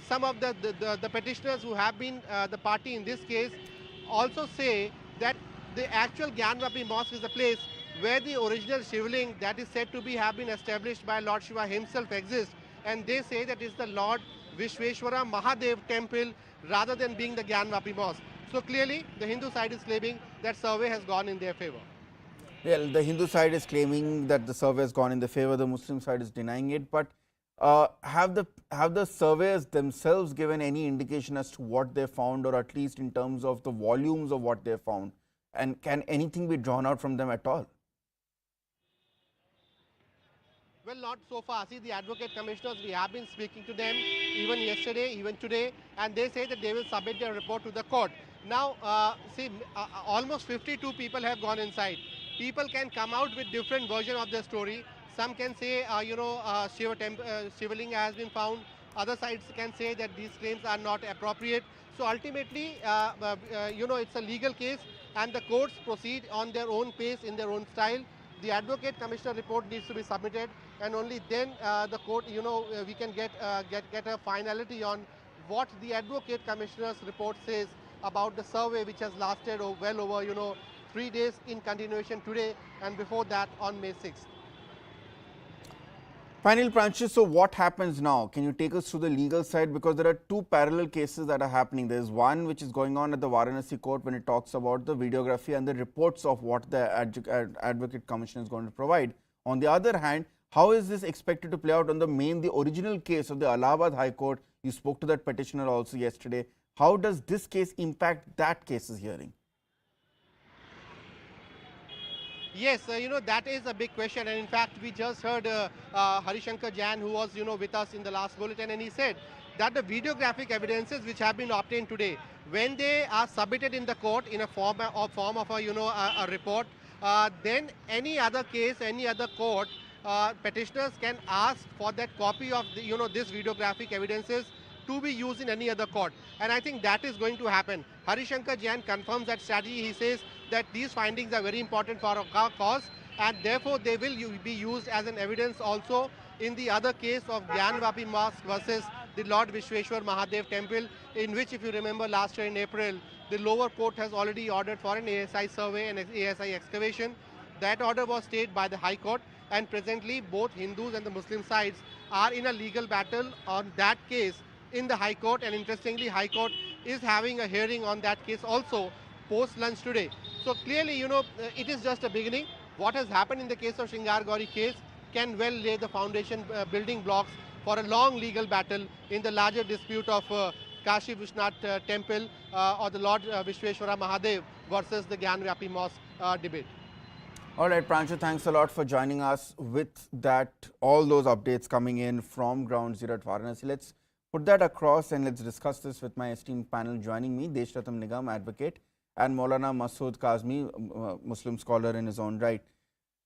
some of the petitioners who have been the party in this case also say that the actual Gyanvapi mosque is the place where the original shivling that is said to have been established by Lord Shiva himself exists, and they say that it's the Lord Vishweshwara Mahadev temple rather than being the Gyanvapi mosque. So clearly the Hindu side is claiming that survey has gone in their favor. Well, the Hindu side is claiming that the survey has gone in their favor, the Muslim side is denying it, but have the surveyors themselves given any indication as to what they found, or at least in terms of the volumes of what they found, and can anything be drawn out from them at all? Well, not so far. See, the advocate commissioners, we have been speaking to them even yesterday, even today, and they say that they will submit their report to the court. Now, almost 52 people have gone inside. People can come out with different version of the story. Some can say, Shivalinga has been found. Other sides can say that these claims are not appropriate. So ultimately, it's a legal case, and the courts proceed on their own pace, in their own style. The advocate commissioner report needs to be submitted, and only then the court, we can get a finality on what the advocate commissioner's report says about the survey, which has lasted well over 3 days in continuation today, and before that on May 6th. Finally, Pranchit, so what happens now? Can you take us through the legal side? Because there are two parallel cases that are happening. There is one which is going on at the Varanasi court when it talks about the videography and the reports of what the advocate commission is going to provide. On the other hand, how is this expected to play out on the original case of the Allahabad High Court? You spoke to that petitioner also yesterday. How does this case impact that case's hearing? Yes, that is a big question, and in fact, we just heard Harishankar Jain, who was, with us in the last bulletin, and he said that the videographic evidences which have been obtained today, when they are submitted in the court in a form of a report, then any other case, any other court, petitioners can ask for that copy of this videographic evidences to be used in any other court, and I think that is going to happen. Harishankar Jain confirms that strategy. He says that these findings are very important for our cause, and therefore they will be used as an evidence also in the other case of Gyanvapi Mosque versus the Lord Vishweshwar Mahadev temple, in which, if you remember, last year in April, the lower court has already ordered for an ASI survey and ASI excavation. That order was stayed by the High Court, and presently both Hindus and the Muslim sides are in a legal battle on that case in the High Court, and interestingly, High Court is having a hearing on that case also post-lunch today. So clearly, it is just a beginning. What has happened in the case of Shingar Gauri case can well lay the foundation building blocks for a long legal battle in the larger dispute of Kashi Vishwanath temple or the Lord Vishweshwara Mahadev versus the Gyanvapi Mosque debate. All right, Pranchit, thanks a lot for joining us with that, all those updates coming in from Ground Zero at Varanasi. Let's put that across and let's discuss this with my esteemed panel. Joining me, Deshratam Nigam, advocate, and Maulana Masood Kazmi, Muslim scholar in his own right.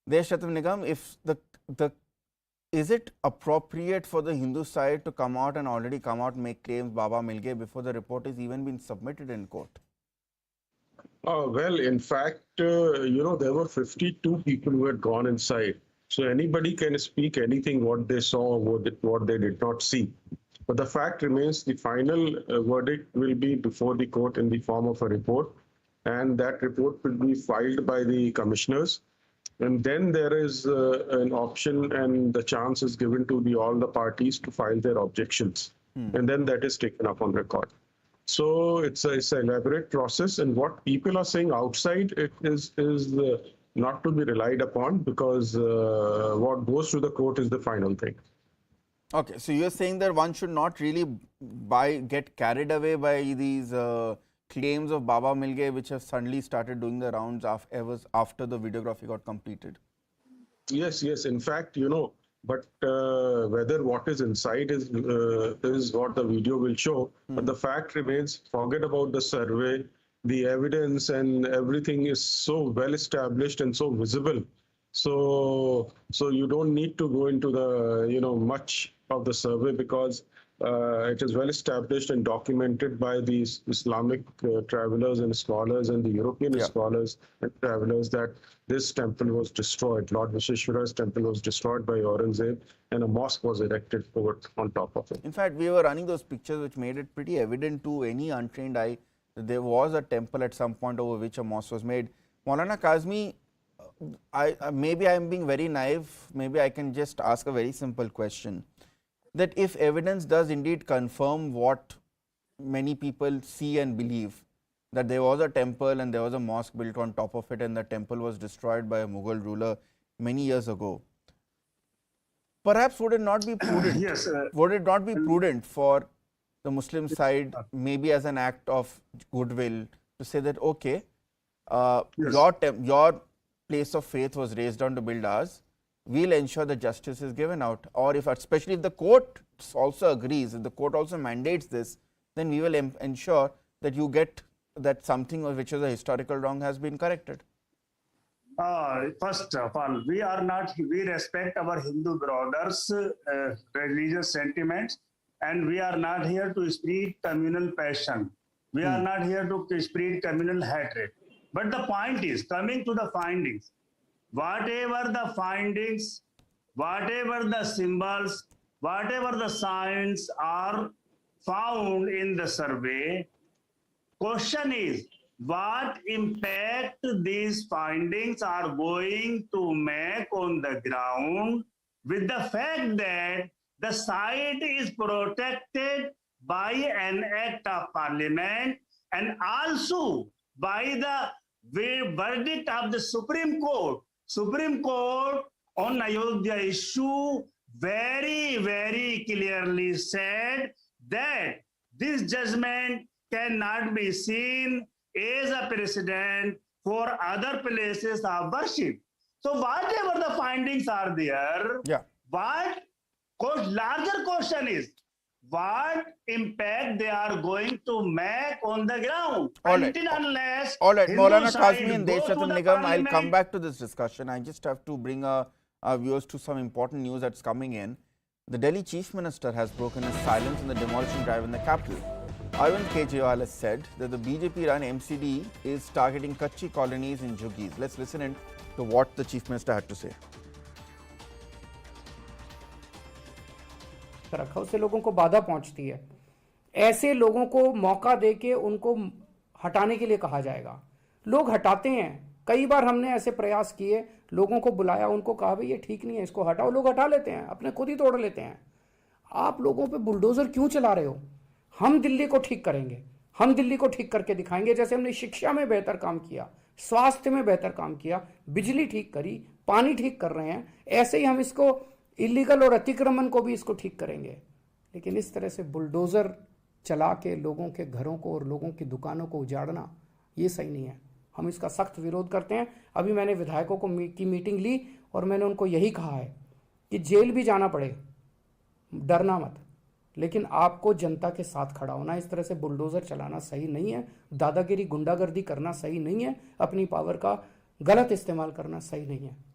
Deshratam Nigam, is it appropriate for the Hindu side to come out and make claims Baba Mil Gaye before the report has even been submitted in court? Well, in fact, there were 52 people who had gone inside. So anybody can speak anything what they saw, what they did not see. But the fact remains, the final verdict will be before the court in the form of a report, and that report will be filed by the commissioners. And then there is an option, and the chance is given to all the parties to file their objections. And then that is taken up on record. So it's an elaborate process, and what people are saying outside it is not to be relied upon, because what goes to the court is the final thing. Okay, so you're saying that one should not really get carried away by these claims of Baba Milge, which have suddenly started doing the rounds after the videography got completed. Yes, yes. In fact, but whether what is inside is what the video will show. But the fact remains, forget about the survey, the evidence and everything is so well established and so visible. So you don't need to go into the much of the survey, because it is well established and documented by these Islamic travelers and scholars and the European scholars and travelers that this temple was destroyed. Lord Visheshwara's temple was destroyed by Aurangzeb, and a mosque was erected on top of it. In fact, we were running those pictures which made it pretty evident to any untrained eye that there was a temple at some point over which a mosque was made. Maulana Kazmi, maybe I am being very naive, maybe I can just ask a very simple question, that if evidence does indeed confirm what many people see and believe, that there was a temple and there was a mosque built on top of it, and the temple was destroyed by a Mughal ruler many years ago, perhaps would it not be prudent? Yes, would it not be prudent for the Muslim side, maybe as an act of goodwill, to say that okay, your place of faith was raised on to build ours, we'll ensure that justice is given out, or if especially if the court also agrees, if the court also mandates this, then we will ensure that you get that something which is a historical wrong has been corrected. First of all, we respect our Hindu brothers' religious sentiments, and we are not here to spread communal passion. We are not here to spread communal hatred. But the point is, coming to the findings, whatever the findings, whatever the symbols, whatever the signs are found in the survey, question is, what impact these findings are going to make on the ground, with the fact that the site is protected by an act of parliament and also by the verdict of the Supreme Court. Supreme Court on Ayodhya issue very, very clearly said that this judgment cannot be seen as a precedent for other places of worship. So whatever the findings are there, what larger question is, what impact they are going to make on the ground. All right, Maulana Kazmi and Deshratan Nigam, I'll come back to this discussion. I just have to bring our viewers to some important news that's coming in. The Delhi Chief Minister has broken his silence on the demolition drive in the capital. Arvind Kejriwal has said that the BJP-run MCD is targeting Kachi colonies in Jugis. Let's listen in to what the Chief Minister had to say. रखा उससे लोगों को बाधा पहुंचती है, ऐसे लोगों को मौका देके उनको हटाने के लिए कहा जाएगा। लोग हटाते हैं, कई बार हमने ऐसे प्रयास किए, लोगों को बुलाया, उनको कहा भाई ये ठीक नहीं है, इसको हटाओ, लोग हटा लेते हैं, अपने खुद ही तोड़ लेते हैं। आप लोगों पे बुलडोजर क्यों चला रहे हो? हम दिल्ली को ठीक करेंगे, हम दिल्ली को ठीक करके दिखाएंगे। जैसे हमने शिक्षा में बेहतर काम किया, स्वास्थ्य में बेहतर काम किया, बिजली ठीक करी, पानी ठीक कर रहे हैं, ऐसे ही हम इसको इलीगल और अतिक्रमण को भी इसको ठीक करेंगे। लेकिन इस तरह से बुलडोजर चला के लोगों के घरों को और लोगों की दुकानों को उजाड़ना ये सही नहीं है। हम इसका सख्त विरोध करते हैं। अभी मैंने विधायकों की मीटिंग ली और मैंने उनको यही कहा है कि जेल भी जाना पड़े, डरना मत, लेकिन आपको जनता के साथ खड़ा होना। इस तरह से बुलडोजर चलाना सही नहीं है, दादागिरी गुंडागर्दी करना सही नहीं है, अपनी पावर का गलत इस्तेमाल करना सही नहीं है।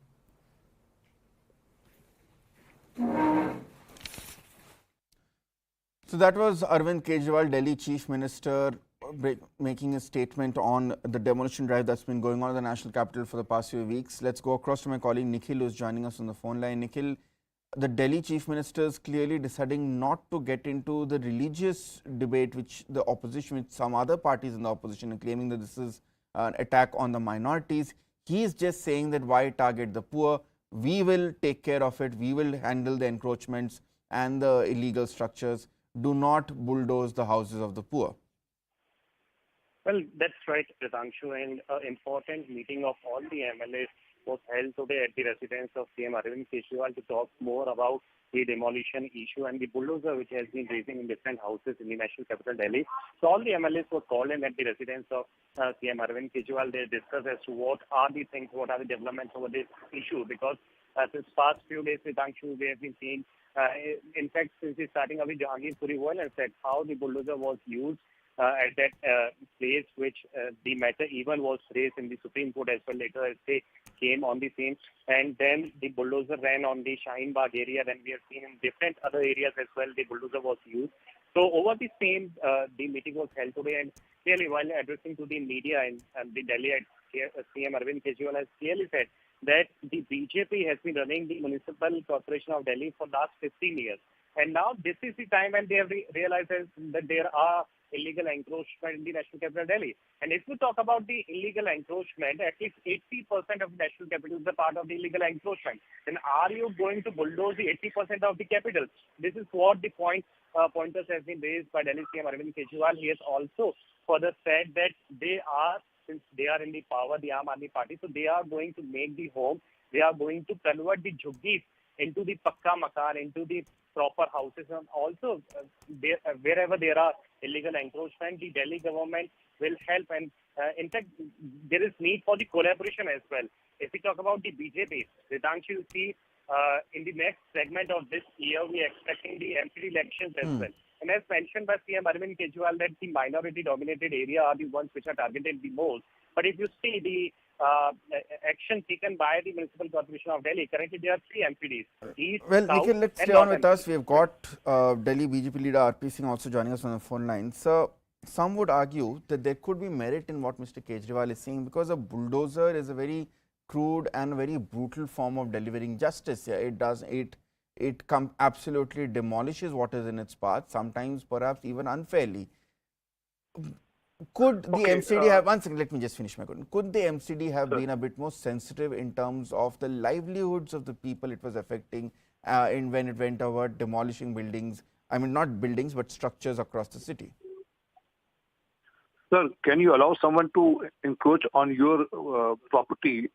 So that was Arvind Kejriwal, Delhi Chief Minister, making a statement on the demolition drive that's been going on in the national capital for the past few weeks. Let's go across to my colleague Nikhil, who is joining us on the phone line. Nikhil, the Delhi Chief Minister is clearly deciding not to get into the religious debate which the opposition, with some other parties in the opposition, are claiming that this is an attack on the minorities. He is just saying that why target the poor? We will take care of it. We will handle the encroachments and the illegal structures. Do not bulldoze the houses of the poor. Well, that's right, Pridanshu, and an important meeting of all the MLAs was held today at the residence of CM Arvind Kejriwal to talk more about the demolition issue and the bulldozer which has been raising in different houses in the national capital Delhi. So all the MLAs were called in at the residence of CM Arvind Kejriwal. They discussed as to what are the things, what are the developments over this issue, because since past few days, Pridanshu, we have been seeing, in fact, since the starting of the Jahangir Puri violence, that how the bulldozer was used at that place, which the matter even was raised in the Supreme Court as well later as they came on the same. And then the bulldozer ran on the Shaheen Bagh area. Then we have seen in different other areas as well, the bulldozer was used. So over the same, the meeting was held today, and clearly while addressing to the media and the Delhi, CM Arvind Kejriwal has clearly said that the BJP has been running the Municipal Corporation of Delhi for last 15 years. And now this is the time when they have realized that there are illegal encroachment in the national capital Delhi. And if we talk about the illegal encroachment, at least 80% of the national capital is a part of the illegal encroachment. Then are you going to bulldoze the 80% of the capital? This is what the pointers have been raised by Delhi CM Arvind Kejriwal. He has also further said that since they are in the power, the Aam Aadmi Party, so they are going to make the home, they are going to convert the jhuggis into the pakka makan, into the proper houses, and also wherever there are illegal encroachment, the Delhi government will help. And in fact, there is need for the collaboration as well. If we talk about the BJP, Pridanshu, you see, in the next segment of this year, we are expecting the MP elections as well. And as mentioned by CM Arvind Kejriwal, that the minority-dominated area are the ones which are targeted the most. But if you see the action taken by the Municipal Corporation of Delhi, currently there are 3 MPDs. East, Well, South, Nikhil, let's and stay on North with us. We've got Delhi BJP leader RP Singh also joining us on the phone line. So, some would argue that there could be merit in what Mr. Kejriwal is saying, because a bulldozer is a very crude and very brutal form of delivering justice. Yeah, it absolutely demolishes what is in its path, sometimes perhaps even unfairly. Could the MCD have, one second, let me just finish my question. Could the MCD have been a bit more sensitive in terms of the livelihoods of the people it was affecting when it went over demolishing buildings, I mean not buildings but structures across the city? Sir, can you allow someone to encroach on your property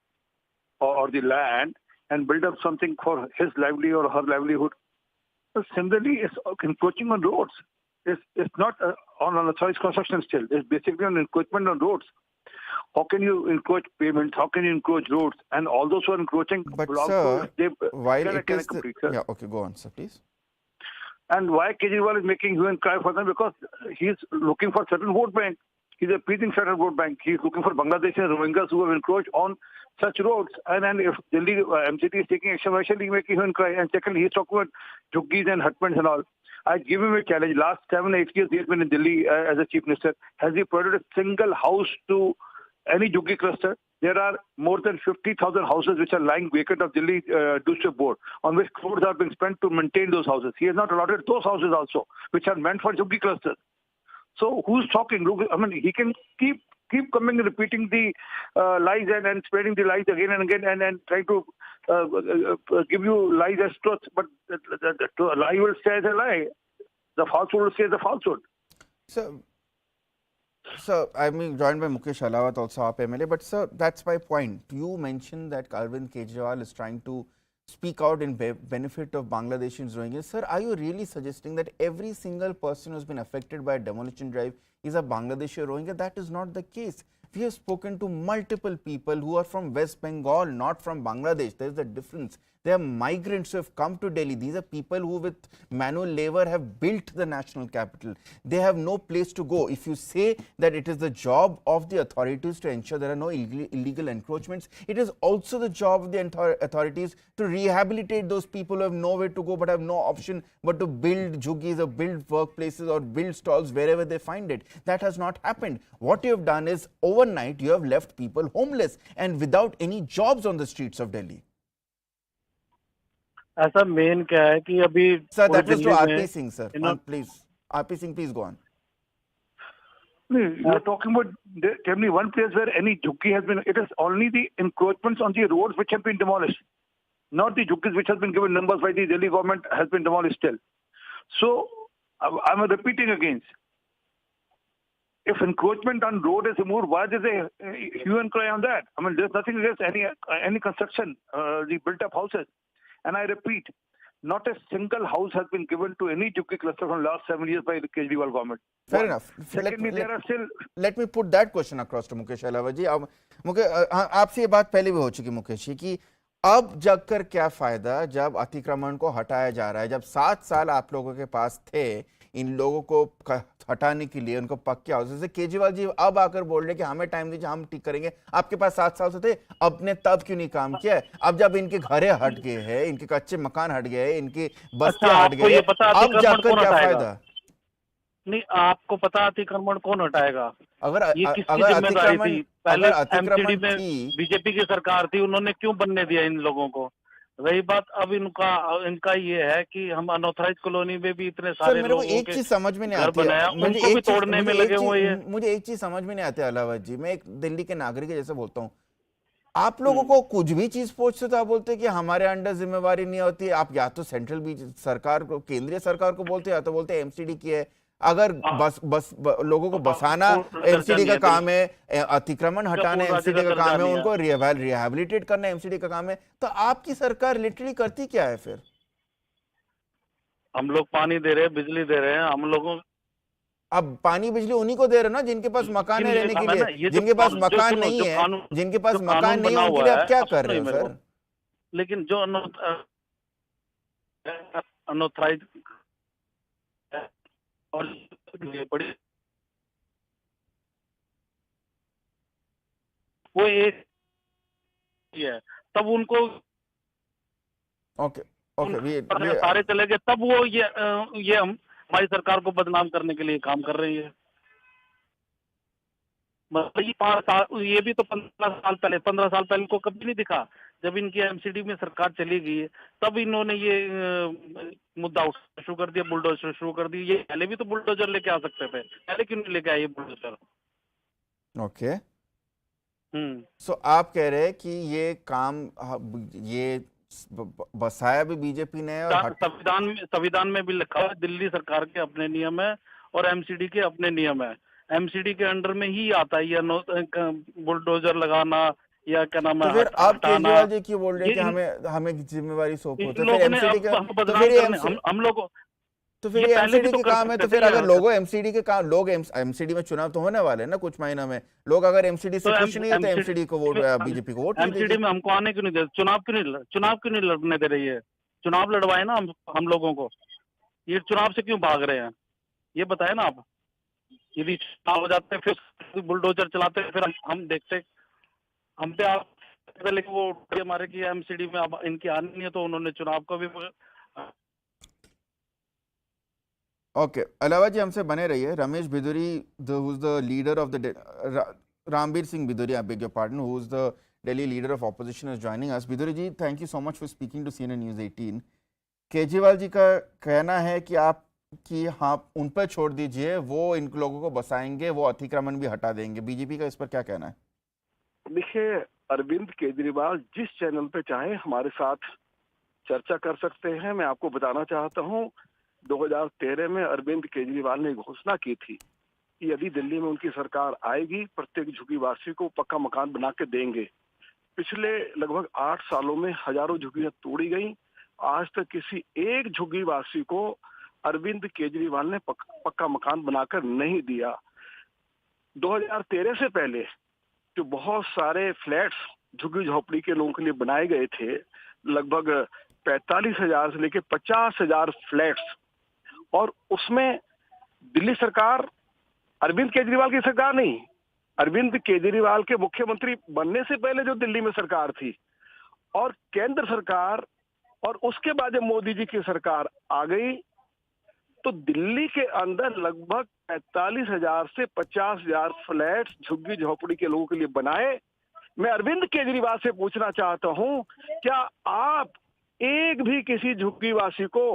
or the land and build up something for his livelihood or her livelihood? Similarly, it's encroaching on roads. It's not on unauthorized construction still. It's basically an encroachment on roads. How can you encroach pavements? How can you encroach roads? And all those who are encroaching... But sir, while it is... Yeah, okay, go on, sir, please. And why Kejriwal is making hue and cry for them? Because he's looking for certain vote bank. He's appeasing certain vote bank. He's looking for Bangladeshi and Rohingyas who have encroached on such roads. And then if Delhi MCT is taking action, why shall he make hue and cry? And secondly, he's talking about juggies and hutments and all. I give him a challenge. Last 7-8 years he has been in Delhi as a chief minister. Has he provided a single house to any juggi cluster? There are more than 50,000 houses which are lying vacant of Delhi district board, on which crores are being spent to maintain those houses. He has not allotted those houses also, which are meant for juggi clusters. So who's talking? Look, I mean, he can keep coming and repeating the lies and spreading the lies again and again and trying to give you lies as truth. But the lie will stay as a lie. The falsehood will stay as a falsehood. So, I'm joined by Mukesh Alawat, also AAP MLA. But sir, that's my point. You mentioned that Arvind Kejriwal is trying to speak out in benefit of Bangladeshis Rohingyas. Sir, are you really suggesting that every single person who has been affected by a demolition drive is a Bangladeshi or Rohingya? That is not the case. We have spoken to multiple people who are from West Bengal, not from Bangladesh. There is a difference. They are migrants who have come to Delhi. These are people who with manual labor have built the national capital. They have no place to go. If you say that it is the job of the authorities to ensure there are no illegal encroachments, it is also the job of the authorities to rehabilitate those people who have nowhere to go but have no option but to build juggies or build workplaces or build stalls wherever they find it. That has not happened. What you have done is overnight you have left people homeless and without any jobs on the streets of Delhi. ऐसा main क्या है कि अभी Sir, that was to RP Singh, sir. Please, RP Singh, please go on. You're talking about, tell me one place where any juggi has been, it is only the encroachments on the roads which have been demolished. Not the juggis which has been given numbers by the Delhi government has been demolished still. So, I'm repeating again. if encroachment on road is removed, why there's a hue and cry on that? I mean, there's nothing against any construction, the built-up houses. And I repeat, not a single house has been given to any Jhuggi cluster from last 7 years by the Kejriwal government. Fair enough. Secondly, there are still. Let me put that question across to Mukesh Alawa ji. अब आपसे ये बात पहले भी हो चुकी मुकेश जी कि अब जगकर क्या फायदा जब अतिक्रमण को हटाया जा रहा है, जब 7 साल आप लोगों के पास थे इन लोगों को हटाने के लिए, उनको पक्के हाउस से। केजरीवाल जी अब आकर बोल रहे कि हमें टाइम दीजिए, हम ठीक करेंगे। आपके पास 7 साल से थे, आपने तब क्यों नहीं काम किया? अब जब इनके घरे हट गए हैं, इनके कच्चे मकान हट गए, इनकी बस्तियां हट गई, अब जाकर क्या फायदा? नहीं, आपको पता अतिक्रमण कौन हटाएगा? अगर अतिक्रमण पहले एमसीडी में बीजेपी की सरकार थी, उन्होंने क्यों बनने दिया इन लोगों को? रही बात अब इनका ये है कि हम अनऑथराइज कॉलोनी में भी इतने सारे लोगों के एक चीज समझ में नहीं आती है, उनको भी तोड़ने में लगे हुए हैं। मुझे एक चीज समझ में नहीं आती अलावा जी, मैं एक दिल्ली के नागरिक जैसे बोलता हूँ, आप लोगों को कुछ भी चीज पूछते तो आप बोलते कि हमारे अंडर जिम्मेवारी नहीं होती। आप या तो सेंट्रल सरकार को, केंद्रीय सरकार को बोलते, या तो बोलते एमसीडी की है। अगर बस लोगों को बसाना एमसीडी का काम है, अतिक्रमण हटाना एमसीडी का काम है, उनको रिहैबिलिटेट करना एमसीडी का काम है, तो आपकी सरकार लिटरली करती क्या है फिर? हम लोग पानी दे रहे हैं, बिजली दे रहे हैं, हम लोगों अब पानी बिजली उन्हीं को दे रहे ना जिनके पास मकान है रहने के लिए। जिनके पास मकान नहीं है, जिनके पास मकान नहीं है, उनके लिए आप क्या कर रहे हो सर? लेकिन जो अनऑथराइज और बड़ी वो एक है, तब उनको ओके सारे चले गए, तब वो ये हम हमारी सरकार को बदनाम करने के लिए काम कर रही है। मतलब ये 5 साल, ये भी तो 15 साल पहले को कभी नहीं दिखा। जब इनकी एमसीडी में सरकार चली गई है, तब इन्होंने ये मुद्दा उठाना शुरू कर दिया, बुलडोजर शुरू कर दी। ये पहले भी तो बुलडोजर लेके आ सकते थे, पहले क्यों नहीं लेके आए ये बुलडोजर? ओके, सो आप कह रहे हैं कि ये काम ये बसाया भी बीजेपी ने, और संविधान में भी लिखा है दिल्ली सरकार के अपने नियम है और एमसीडी के अपने नियम है। एमसीडी के अंडर में ही आता है ये बुलडोजर लगाना या क्या नाम है। तो फिर आप केजरीवाल जी क्यों बोल रहे हैं कि हमें जिम्मेवारी सौंपो? तो फिर एमसीडी का हम लोग तो फिर एमसीडी के काम है। तो फिर अगर लोगों एमसीडी के काम, लोग एमसीडी में चुनाव तो होने वाले हैं ना कुछ महीना में, लोग अगर एमसीडी से खुश नहीं है तो एमसीडी को वोट, बीजेपी को वोट। एमसीडी में हमको आने क्यों नहीं दे? चुनाव क्यों नहीं लड़ने दे रही है? चुनाव लड़वाए ना हम लोगों को। ये चुनाव से क्यों भाग रहे हैं, ये बताए ना आप। यदि चुनाव हो जाते हैं फिर बुलडोजर चलाते हैं, फिर हम देखते हम पे आप पहले वो हमारे की एमसीडी में अब इनकी आनी नहीं है, तो उन्होंने चुनाव को भी। ओके, अलावा जी हमसे बने रहिए। Ramesh बिदुरी, who is the leader of the Rambir Singh Biduri, I beg your pardon, who is the Delhi leader of opposition, is joining us. Biduri ji, thank you so much for speaking to CNN News 18. Kejriwal ji का कहना है कि आप हाँ उन पर छोड़ दीजिए, वो इन लोगों को बसाएंगे, वो अतिक्रमण भी हटा देंगे। बीजेपी का इस पर क्या कहना है? देखिए, अरविंद केजरीवाल जिस चैनल पे चाहे हमारे साथ चर्चा कर सकते हैं। मैं आपको बताना चाहता हूँ, 2013 में अरविंद केजरीवाल ने घोषणा की थी कि यदि दिल्ली में उनकी सरकार आएगी, प्रत्येक झुग्गीवासी को पक्का मकान बना के देंगे। पिछले लगभग 8 सालों में हजारों झुग्गियां तोड़ी गई। आज तक किसी एक झुग्गीवासी को अरविंद केजरीवाल ने पक्का मकान बनाकर नहीं दिया। 2013 से पहले जो बहुत सारे फ्लैट्स झुग्गी झोपड़ी के लोगों के लिए बनाए गए थे, लगभग 45,000 से लेकर 50,000 फ्लैट्स, और उसमें दिल्ली सरकार, अरविंद केजरीवाल की सरकार नहीं, अरविंद केजरीवाल के मुख्यमंत्री बनने से पहले जो दिल्ली में सरकार थी, और केंद्र सरकार, और उसके बाद जब मोदी जी की सरकार आ गई तो दिल्ली के अंदर लगभग 45,000 से 50,000 फ्लैट्स झुग्गी झोपड़ी के लोगों के लिए बनाए। मैं अरविंद केजरीवाल से पूछना चाहता हूं, क्या आप एक भी किसी झुग्गीवासी को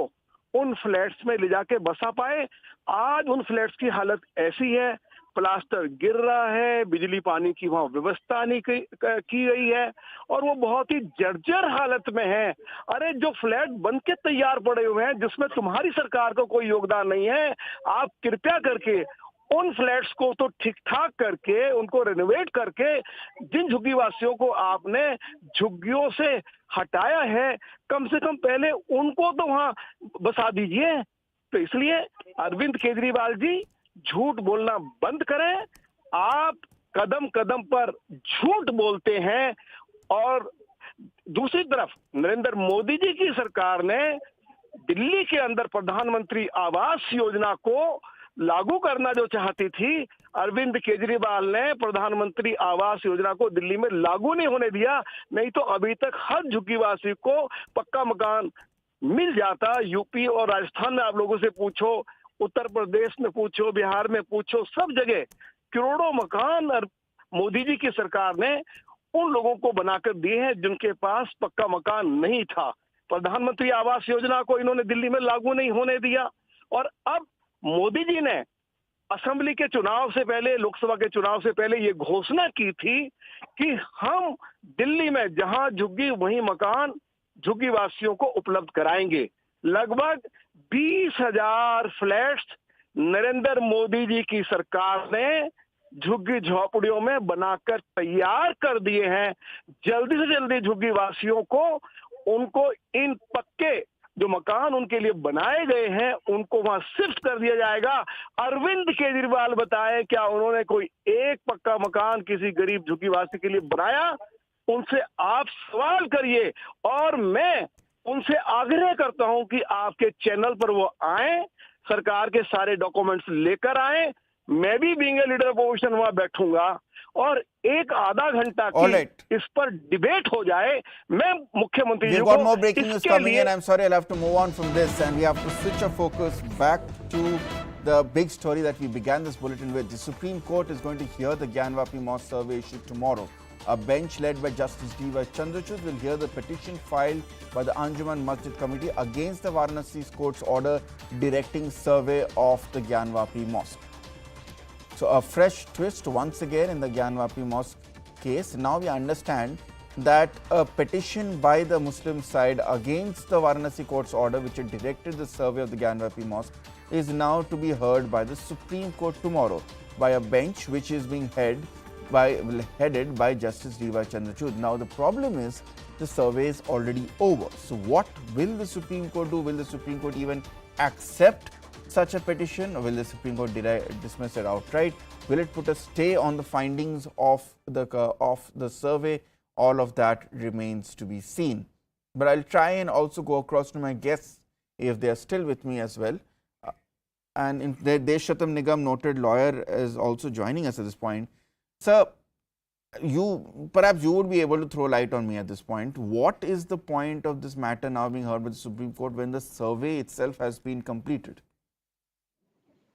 उन फ्लैट्स में ले जाके बसा पाए? आज उन फ्लैट्स की हालत ऐसी है, प्लास्टर गिर रहा है, बिजली पानी की वहां व्यवस्था नहीं की गई है, और वो बहुत ही जर्जर हालत में है। अरे जो फ्लैट बन के तैयार पड़े हुए हैं, जिसमें तुम्हारी सरकार को कोई योगदान नहीं है, आप कृपया करके उन फ्लैट्स को तो ठीक ठाक करके, उनको रेनोवेट करके, जिन झुग्गीवासियों को आपने झुग्गियों से हटाया है, कम से कम पहले उनको तो वहां बसा दीजिए। तो इसलिए अरविंद केजरीवाल जी, झूठ बोलना बंद करें। आप कदम कदम पर झूठ बोलते हैं। और दूसरी तरफ नरेंद्र मोदी जी की सरकार ने दिल्ली के अंदर प्रधानमंत्री आवास योजना को लागू करना जो चाहती थी, अरविंद केजरीवाल ने प्रधानमंत्री आवास योजना को दिल्ली में लागू नहीं होने दिया। नहीं तो अभी तक हर झुग्गीवासी को पक्का मकान मिल जाता। यूपी और राजस्थान में आप लोगों से पूछो, उत्तर प्रदेश में पूछो, बिहार में पूछो, सब जगह करोड़ों मकान मोदी जी की सरकार ने उन लोगों को बनाकर दिए हैं जिनके पास पक्का मकान नहीं था। प्रधानमंत्री आवास योजना को इन्होंने दिल्ली में लागू नहीं होने दिया। और अब मोदी जी ने असेंबली के चुनाव से पहले, लोकसभा के चुनाव से पहले ये घोषणा की थी कि हम दिल्ली में जहां झुग्गी वहीं मकान झुग्गी वासियों को उपलब्ध कराएंगे। लगभग 20,000 फ्लैट्स नरेंद्र मोदी जी की सरकार ने झुग्गी झोपड़ियों में बनाकर तैयार कर दिए हैं। जल्दी से जल्दी झुग्गी वासियों को, उनको इन पक्के जो मकान उनके लिए बनाए गए हैं उनको वहां शिफ्ट कर दिया जाएगा। अरविंद केजरीवाल बताए, क्या उन्होंने कोई एक पक्का मकान किसी गरीब झुग्गीवासी के लिए बनाया? उनसे आप सवाल करिए और मैं उनसे आग्रह करता हूं कि आपके चैनल पर वो आए, सरकार के सारे डॉक्यूमेंट्स लेकर आए। मैं भी बीइंग ए लीडर अपोजिशन वहां बैठूंगा और एक आधा घंटा की इस पर डिबेट हो जाए। मैं मुख्यमंत्री जी को got more breaking news इसके coming लिए in. I'm sorry, I'll have to move on from this, and we have to switch our focus back to the big story that we began this bulletin with. The Supreme Court is going to hear the Gyanvapi Mosque survey issue tomorrow. A bench led by Justice D.Y. Chandrachud will hear the petition filed by the Anjuman Masjid Committee against the Varanasi court's order directing survey of the Gyanvapi Mosque. So a fresh twist once again in the Gyanvapi Mosque case. Now we understand that a petition by the Muslim side against the Varanasi court's order, which had directed the survey of the Gyanvapi Mosque, is now to be heard by the Supreme Court tomorrow by a bench which is being headed by Justice D.Y. Chandrachud. Now the problem is the survey is already over. So what will the Supreme Court do? Will the Supreme Court even accept such a petition, or will the Supreme Court dismiss it outright? Will it put a stay on the findings of the survey? All of that remains to be seen. But I'll try and also go across to my guests if they are still with me as well. And Deshatam Nigam, noted lawyer, is also joining us at this point. Sir, perhaps you would be able to throw light on me at this point. What is the point of this matter now being heard by the Supreme Court when the survey itself has been completed?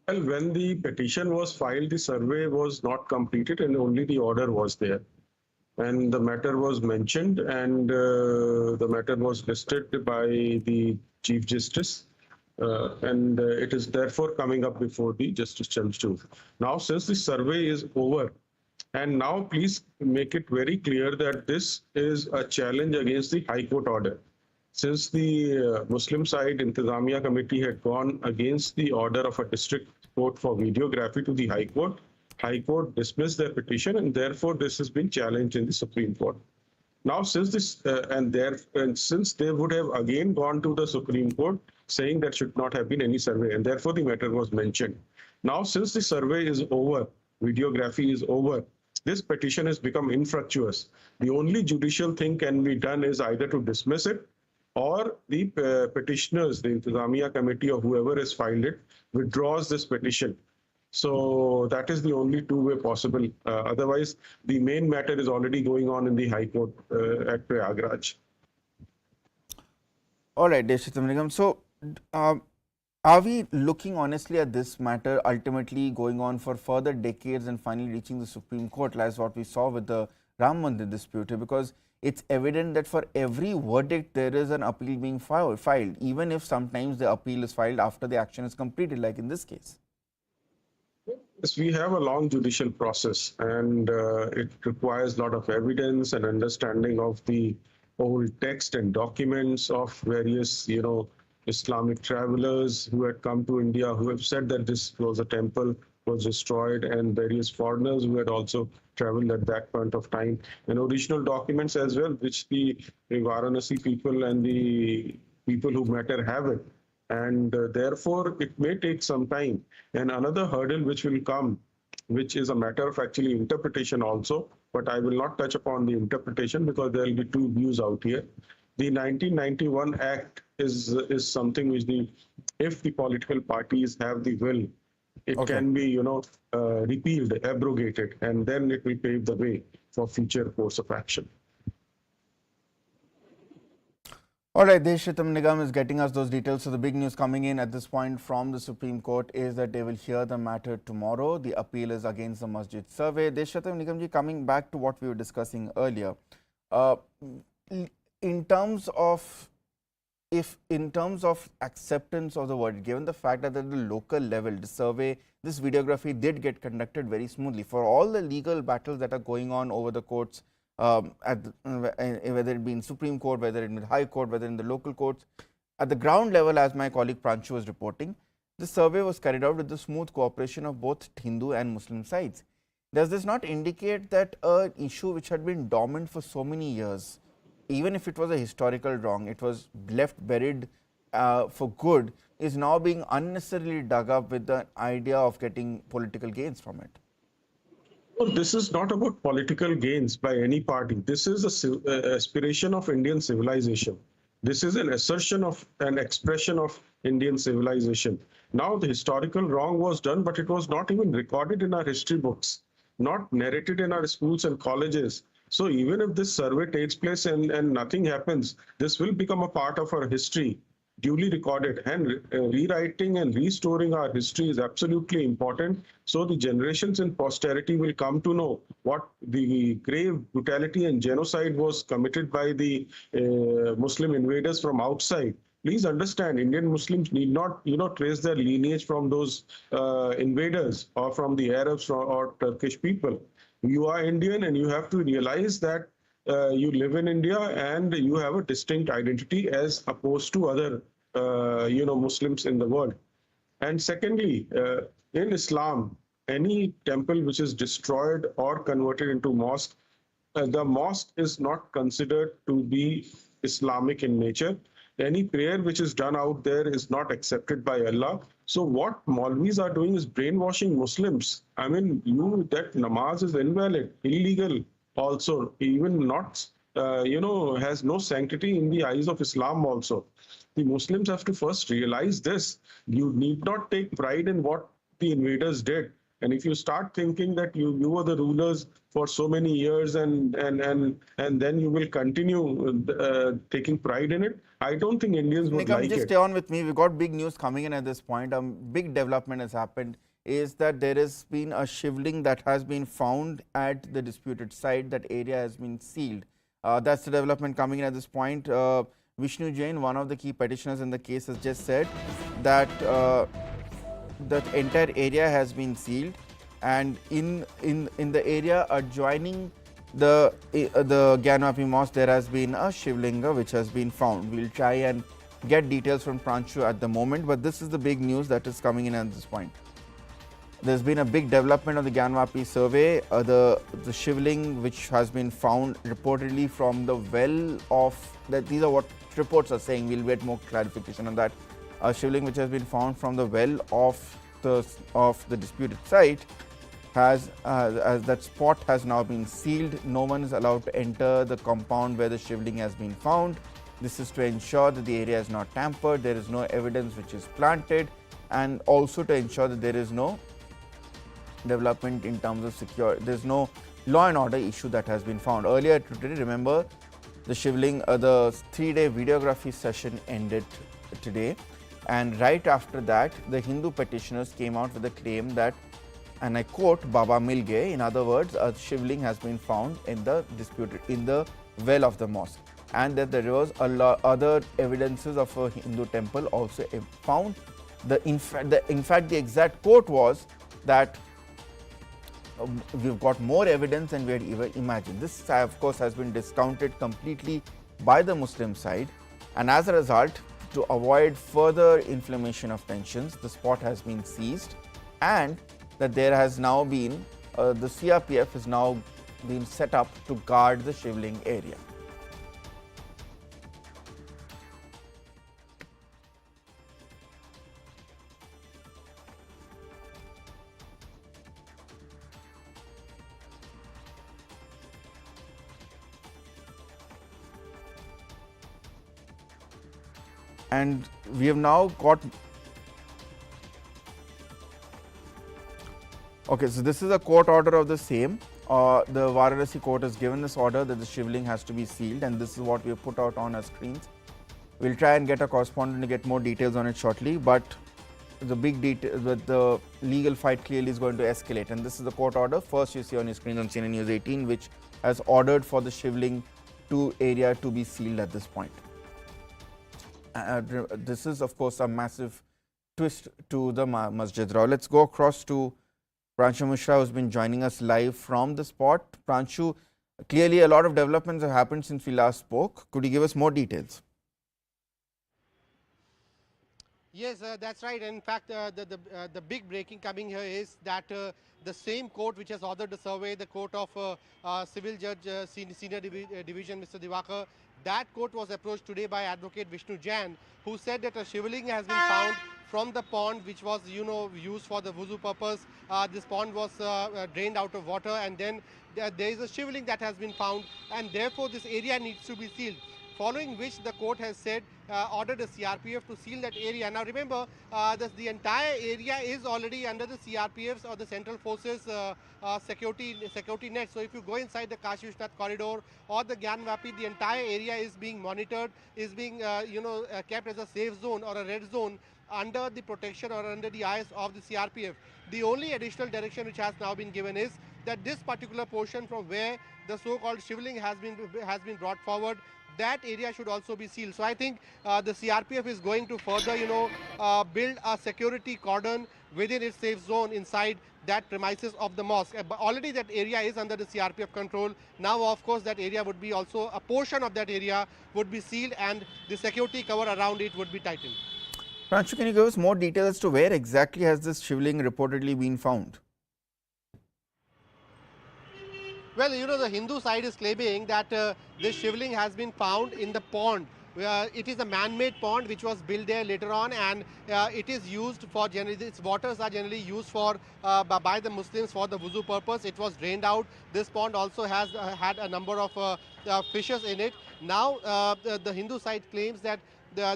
Well, when the petition was filed, the survey was not completed and only the order was there. And the matter was mentioned and the matter was listed by the Chief Justice. And it is therefore coming up before the Justice Chandrachud. Now, since the survey is over, and now please make it very clear that this is a challenge against the High Court order. Since the Muslim side Intizamiya Committee had gone against the order of a district court for videography to the High Court dismissed their petition, and therefore this has been challenged in the Supreme Court. Now, since this since they would have again gone to the Supreme Court saying that should not have been any survey, and therefore the matter was mentioned. Now, since the survey is over, videography is over, this petition has become infructuous. The only judicial thing can be done is either to dismiss it, or the petitioners, the Intizamiya Committee or whoever has filed it, withdraws this petition. So that is the only two-way possible. Otherwise, the main matter is already going on in the High Court at Prayagraj. All right, Deshitam. So are we looking honestly at this matter ultimately going on for further decades and finally reaching the Supreme Court, as what we saw with the Ram Mandir dispute? Because it's evident that for every verdict there is an appeal being filed, even if sometimes the appeal is filed after the action is completed, like in this case. Yes, we have a long judicial process, and it requires a lot of evidence and understanding of the old text and documents of various, Islamic travelers who had come to India, who have said that this was a temple was destroyed, and various foreigners who had also traveled at that point of time, and original documents as well, which the Varanasi people and the people who matter have it. And therefore, it may take some time. And another hurdle which will come, which is a matter of actually interpretation also, but I will not touch upon the interpretation because there will be two views out here. The 1991 Act is something which if the political parties have the will, it can be, repealed, abrogated, and then it will pave the way for future course of action. All right, Deshitam Nigam is getting us those details. So the big news coming in at this point from the Supreme Court is that they will hear the matter tomorrow. The appeal is against the Masjid survey. Deshitam Nigam ji, coming back to what we were discussing earlier, in terms of acceptance of the verdict, given the fact that at the local level, the survey, this videography did get conducted very smoothly. For all the legal battles that are going on over the courts, whether it be in Supreme Court, whether in the High Court, whether in the local courts, at the ground level, as my colleague Pranchu was reporting, the survey was carried out with the smooth cooperation of both Hindu and Muslim sides. Does this not indicate that an issue which had been dormant for so many years, even if it was a historical wrong, it was left buried for good, is now being unnecessarily dug up with the idea of getting political gains from it? Well, this is not about political gains by any party. This is an aspiration of Indian civilization. This is an assertion of an expression of Indian civilization. Now, the historical wrong was done, but it was not even recorded in our history books, not narrated in our schools and colleges. So even if this survey takes place and nothing happens, this will become a part of our history, duly recorded, and rewriting and restoring our history is absolutely important. So the generations in posterity will come to know what the grave brutality and genocide was committed by the Muslim invaders from outside. Please understand, Indian Muslims need not, trace their lineage from those invaders or from the Arabs or Turkish people. You are Indian, and you have to realize that you live in India and you have a distinct identity as opposed to other, Muslims in the world. And secondly, in Islam, any temple which is destroyed or converted into mosque, the mosque is not considered to be Islamic in nature. Any prayer which is done out there is not accepted by Allah. So what Maulvis are doing is brainwashing Muslims. I mean, that namaz is invalid, illegal also, even not, has no sanctity in the eyes of Islam also. The Muslims have to first realize this. You need not take pride in what the invaders did. And if you start thinking that you were the rulers for so many years and then you will continue taking pride in it, I don't think Indians would like just it. Stay on with me. We've got big news coming in at this point. Big development has happened, is that there has been a shivling that has been found at the disputed site. That area has been sealed. That's the development coming in at this point. Vishnu Jain, one of the key petitioners in the case, has just said that the entire area has been sealed, and in the area adjoining the Gyanvapi mosque, there has been a shivlinga which has been found. We'll try and get details from Pranchu at the moment, but this is the big news that is coming in at this point. There's been a big development on the Gyanvapi survey. The shivling which has been found reportedly from the well of that. These are what reports are saying. We'll get more clarification on that. A shivling which has been found from the well of the disputed site has that spot has now been sealed. No one is allowed to enter the compound where the shivling has been found. This is to ensure that the area is not tampered, there is no evidence which is planted, and also to ensure that there is no development in terms of security. There is no law and order issue that has been found. Earlier today, remember, the shivling, the 3-day videography session ended today, and right after that, the Hindu petitioners came out with a claim that, and I quote, "Baba mil gaye." In other words, a shivling has been found in the well of the mosque, and that there was other evidences of a Hindu temple also found. In fact, the exact quote was that we've got more evidence than we had even imagined. This, of course, has been discounted completely by the Muslim side, and as a result, to avoid further inflammation of tensions, the spot has been seized, and that there has now been, the CRPF has now been set up to guard the shivling area. And we have now got, okay, so this is a court order of the same. The Varanasi court has given this order that the shivling has to be sealed, and this is what we have put out on our screens. We'll try and get a correspondent to get more details on it shortly, but the big detail, the legal fight clearly is going to escalate, and this is the court order. First you see on your screen on CNN News 18, which has ordered for the shivling area to be sealed at this point. This is, of course, a massive twist to the Masjid Rao. Let's go across to Pranshu Mishra, who's been joining us live from the spot. Pranshu, clearly a lot of developments have happened since we last spoke. Could you give us more details? Yes, that's right. In fact, the big breaking coming here is that the same court which has ordered the survey, the court of civil judge senior division, Mr. Diwakar, that court was approached today by Advocate Vishnu Jain, who said that a shivling has been found from the pond which was, used for the wuzu purpose. This pond was drained out of water, and then there is a shivling that has been found, and therefore this area needs to be sealed. Following which the court has said, ordered the CRPF to seal that area. Now remember, the entire area is already under the CRPF's or the Central Forces security net. So if you go inside the Kashi Vishwanath corridor or the Gyanvapi, the entire area is being monitored, is being kept as a safe zone or a red zone under the protection or under the eyes of the CRPF. The only additional direction which has now been given is that this particular portion from where the so-called shivling has been brought forward, that area should also be sealed. So I think the CRPF is going to further, build a security cordon within its safe zone inside that premises of the mosque. But already that area is under the CRPF control. Now, of course, that area would be also, a portion of that area would be sealed, and the security cover around it would be tightened. Pranshu, can you give us more details as to where exactly has this shivling reportedly been found? Well, the Hindu side is claiming that this shivling has been found in the pond. It is a man-made pond which was built there later on, and it is used for generally, its waters are generally used for by the Muslims for the wuzu purpose. It was drained out. This pond also has had a number of fishes in it. Now the Hindu side claims that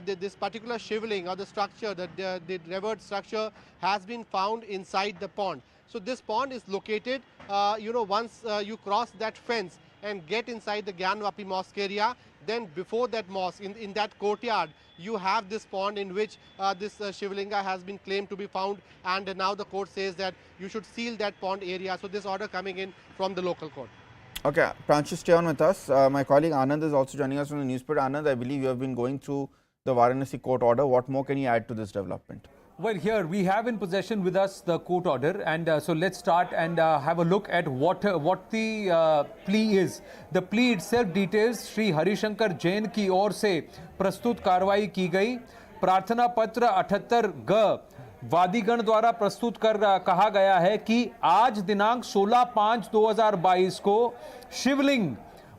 this particular shivling or the structure, the revered structure, has been found inside the pond. So this pond is located, once you cross that fence and get inside the Gyanvapi mosque area, then before that mosque, in that courtyard, you have this pond in which this shivlinga has been claimed to be found, and now the court says that you should seal that pond area. So this order coming in from the local court. Okay, Pranshu, stay on with us. My colleague Anand is also joining us from the newspaper. Anand, I believe you have been going through the Varanasi court order. What more can you add to this development? Well, here we have in possession with us the court order, and so let's start and have a look at what the plea is. The plea itself details Shri Harishankar Jain की ओर से प्रस्तुत कार्रवाई की गई। प्रार्थना पत्र 78 ग वादीगण द्वारा प्रस्तुत कर कहा गया है कि आज दिनांक 16/5/2022 को शिवलिंग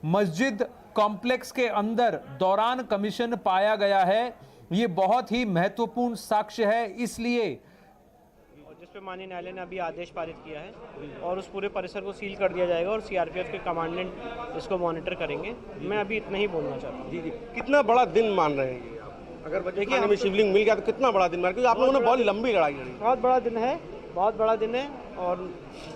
मस्जिद कॉम्प्लेक्स के अंदर दौरान कमीशन पाया गया है। ये बहुत ही महत्वपूर्ण साक्ष्य है, इसलिए जिस पे माननीय न्यायालय ने अभी आदेश पारित किया है और उस पूरे परिसर को सील कर दिया जाएगा और सीआरपीएफ के कमांडेंट इसको मॉनिटर करेंगे। मैं अभी इतना ही बोलना चाहता हूँ। जी कितना बड़ा दिन मान रहे हैं अगर देखिए हमें शिवलिंग मिल गया तो कितना बड़ा दिन मान, क्योंकि आप लोगों ने बहुत लंबी लड़ाई लड़ी। बहुत बड़ा दिन है, बहुत बड़ा दिन है, और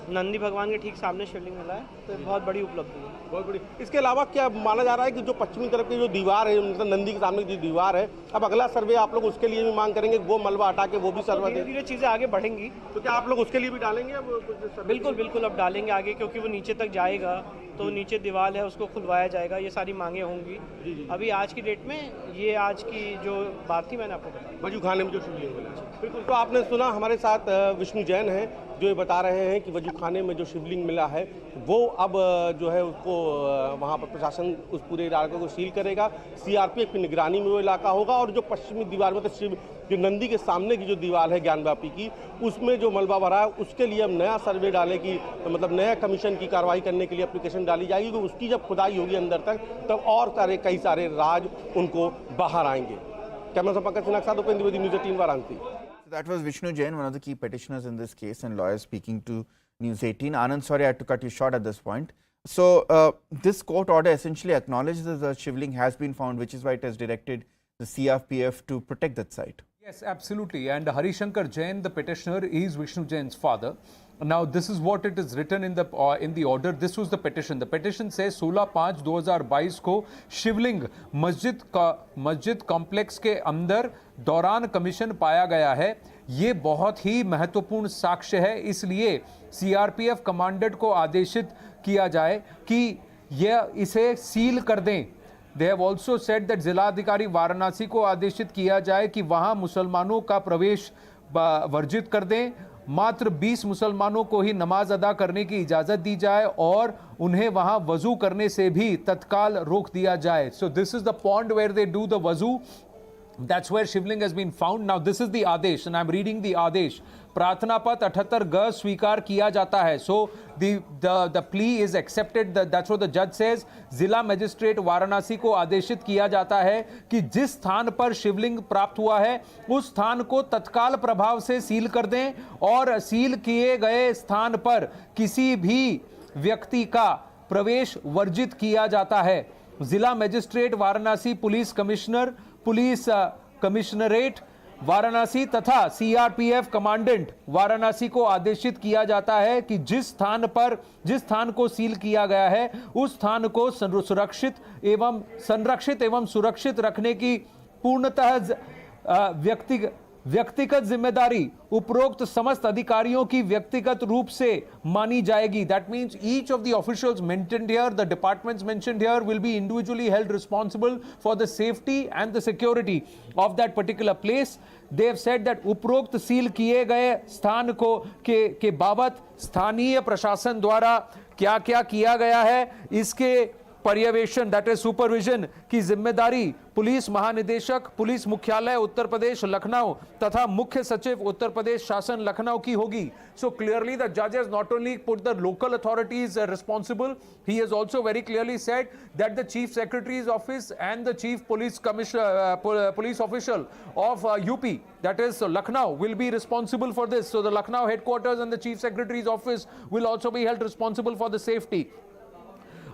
नंदी भगवान के ठीक सामने शिवलिंग मिला है, तो बहुत बड़ी उपलब्धि है, बहुत बड़ी। इसके अलावा क्या माना जा रहा है कि जो पश्चिमी तरफ की जो दीवार है, मतलब नंदी के सामने की जो दीवार है, अब अगला सर्वे आप लोग उसके लिए भी मांग करेंगे, वो मलबा हटा के वो भी सर्वे धीरे धीरे चीज़ें आगे बढ़ेंगी। तो क्या आप लोग उसके लिए भी डालेंगे अब? बिल्कुल बिल्कुल, अब डालेंगे आगे, क्योंकि वो नीचे तक जाएगा तो नीचे दीवार है उसको खुलवाया जाएगा, ये सारी मांगे होंगी। अभी आज की डेट में ये आज की जो बात थी मैंने आपको बताया, वजू खाने में जो शिवलिंग मिला। बिल्कुल, तो आपने सुना हमारे साथ विष्णु जैन हैं, जो ये बता रहे हैं कि वजू खाने में जो शिवलिंग मिला है वो अब जो है उसको वहाँ पर प्रशासन उस पूरे इलाके को सील करेगा। सीआरपीएफ की निगरानी में वो इलाका होगा और जो पश्चिमी दीवार में जो नंदी के सामने की जो दीवार है ज्ञानव्यापी की, उसमें जो मलबा भरा है उसके लिए अब नया सर्वे डाले की मतलब नया कमीशन की कार्रवाई करने के लिए एप्लीकेशन डाली जाएगी। तो उसकी जब खुदाई होगी अंदर तक तब और कई सारे राज उनको बाहर आएंगे। कैमरा पंकज सिन्हा के साथ Upendra Dwivedi, news 18 Varanasi. That was Vishnu Jain, one of the key petitioners in this case and lawyer speaking to News 18. Anand, sorry I had to cut you short at this point. So this court order essentially acknowledges that the shivling has been found, which is why it has directed the CRPF to protect that site. Yes, absolutely. And Harishankar Jain, the petitioner, is Vishnu Jain's father. Now, this is what it is written in the order. This was the petition. The petition says 16/5/2022 को शिवलिंग मस्जिद complex के अंदर दौरान commission पाया गया है। ये बहुत ही महत्वपूर्ण साक्ष्य है, इसलिए सीआरपीएफ कमांडेंट को आदेशित किया जाए कि यह इसे सील कर दें। They have also said that जिलाधिकारी वाराणसी को आदेशित किया जाए कि वहां मुसलमानों का प्रवेश वर्जित कर दें। मात्र 20 मुसलमानों को ही नमाज अदा करने की इजाजत दी जाए और उन्हें वहां वजू करने से भी तत्काल रोक दिया जाए। So this is the pond where they do the wuzu. That's where shivling has been found. Now this is the Adesh and I'm reading the आदेश। प्रार्थना पत्र 78 ग स्वीकार किया जाता है। So the plea is accepted. That's what the judge says. जिला magistrate Varanasi को आदेशित किया जाता है कि जिस स्थान पर शिवलिंग प्राप्त हुआ है उस स्थान को तत्काल प्रभाव से सील कर दें और सील किए गए स्थान पर किसी भी व्यक्ति का प्रवेश वर्जित किया जाता है। जिला magistrate Varanasi, police commissioner, police commissionerate Varanasi तथा सीआरपीएफ कमांडेंट वाराणसी को आदेशित किया जाता है कि जिस स्थान को सील किया गया है उस स्थान को संरक्षित एवं सुरक्षित रखने की पूर्णतः व्यक्तिगत जिम्मेदारी उपरोक्त समस्त अधिकारियों की व्यक्तिगत रूप से मानी जाएगी। That means each of the officials mentioned here, the departments mentioned here, will be individually held responsible for the safety and the security of that particular place. They have said that उपरोक्त seal किए गए स्थान के बाबत स्थानीय प्रशासन द्वारा क्या क्या किया गया है इसके पर्यवेक्षण, दैट इज सुपरविजन की जिम्मेदारी पुलिस महानिदेशक, पुलिस मुख्यालय उत्तर प्रदेश लखनऊ तथा मुख्य सचिव उत्तर प्रदेश शासन लखनऊ की होगी। So clearly the judge has not only put the local authorities responsible, he has also very clearly said that the chief secretary's office and the chief police official of UP, that is Lucknow, will be responsible for this. So the Lucknow headquarters and the chief secretary's office will also be held responsible for the safety.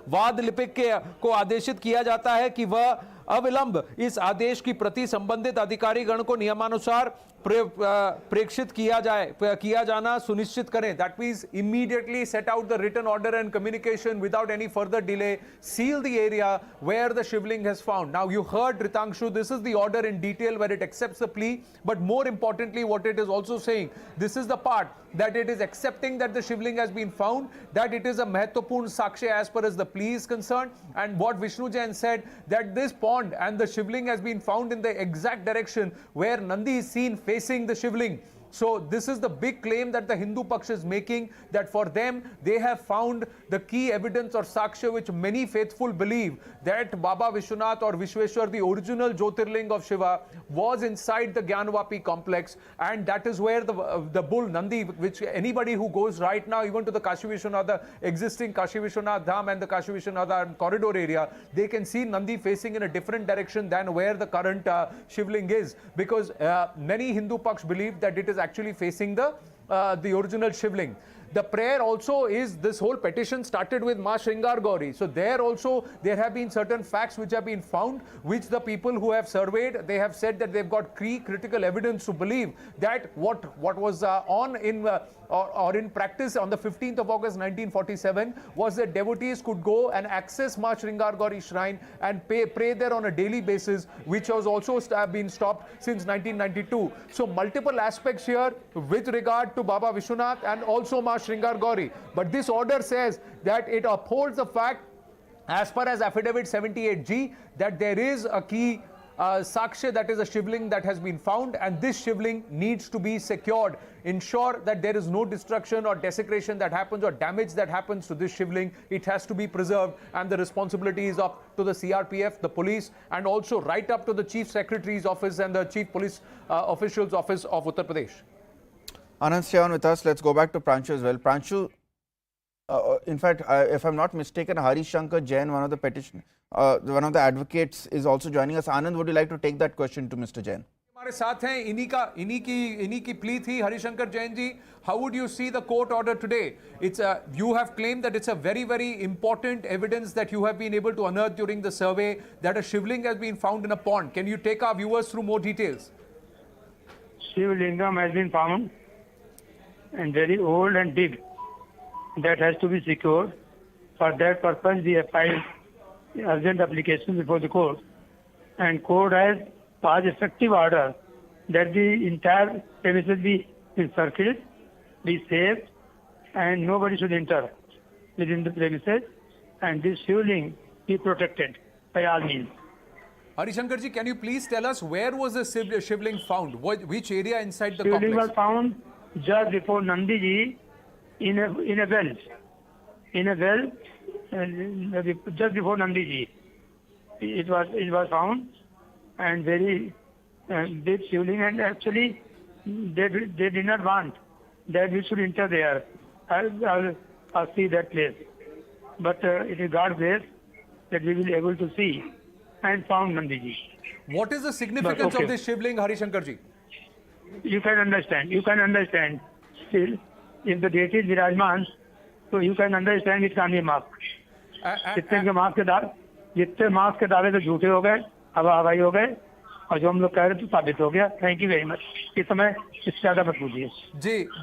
वाद लिपिक को आदेशित किया जाता है कि वह अविलंब इस आदेश की प्रति संबंधित अधिकारीगण को नियमानुसार प्रेषित किया जाना सुनिश्चित करें। That means immediately set out the written order and communication without any further delay, seal the area where the shivling has found. Now you heard Ritangshu, this is the order in detail where it accepts the plea, but more importantly what it is also saying, this is the part that it is accepting that the shivling has been found, that it is a महत्वपूर्ण साक्ष्य as far as the plea is concerned, and what Vishnu Jain said, that this pond and the shivling has been found in the exact direction where Nandi is seen facing the shivling. So this is the big claim that the Hindu Paksh is making, that for them they have found the key evidence or saksha which many faithful believe that Baba Vishwanath or Vishweshwar, the original Jyotirling of Shiva, was inside the Gyanvapi complex, and that is where the bull Nandi, which anybody who goes right now even to the Kashi Vishwanath, the existing Kashi Vishwanath Dham and the Kashi Vishwanath corridor area, they can see Nandi facing in a different direction than where the current shivling is, because many Hindu Paksh believe that it is actually facing the original shivling. The prayer also is, this whole petition started with Ma Shringar Gauri. So there also there have been certain facts which have been found, which the people who have surveyed, they have said that they've got critical evidence to believe that what was in practice on the 15th of August 1947 was that devotees could go and access Ma Shringar Gauri shrine and pray there on a daily basis, which has also been stopped since 1992. So multiple aspects here with regard to Baba Vishwanath and also Ma Shringar Gauri. But this order says that it upholds the fact, as per as affidavit 78G, that there is a key Sakshi, that is a shivling that has been found, and this shivling needs to be secured. Ensure that there is no destruction or desecration that happens or damage that happens to this shivling. It has to be preserved, and the responsibility is up to the CRPF, the police, and also right up to the Chief Secretary's office and the Chief Police Official's office of Uttar Pradesh. Anand, stay on with us. Let's go back to Pranshu as well. Pranshu, in fact, if I'm not mistaken, Hari Shankar Jain, one of the advocates, is also joining us. Anand, would you like to take that question to Mr. Jain? हमारे साथ हैं, इन्हीं की plea थी Harishankar Jain ji. How would you see the court order today? You have claimed that it's a very, very important evidence that you have been able to unearth during the survey, that a shivling has been found in a pond. Can you take our viewers through more details? Shivlingam has been found and very old and big. That has to be secured. For that purpose, we have filed urgent application before the court, and court has passed effective order that the entire premises be encircled, be safe, and nobody should enter within the premises, and this shivling be protected by all means. Harishankar ji, can you please tell us where was the shivling found? Which area inside the Shivling complex? was found just before Nandi ji in a well. In a well, just before Nandi ji. It was found, and very big shivling, and actually they did not want that we should enter there. I'll see that place. But it is God's grace that we will be able to see and found Nandi ji. What is the significance of this shivling, Harishankar ji? You can understand. Still, if the deity is Virajman, so you can understand it can be mask. जितने mask के दावे तो झूठे हो गए, हवाई हो गए, और जो हम लोग कह रहे थे साबित हो गया. Thank you very much. इस समय इससे ज्यादा मत पूछिए.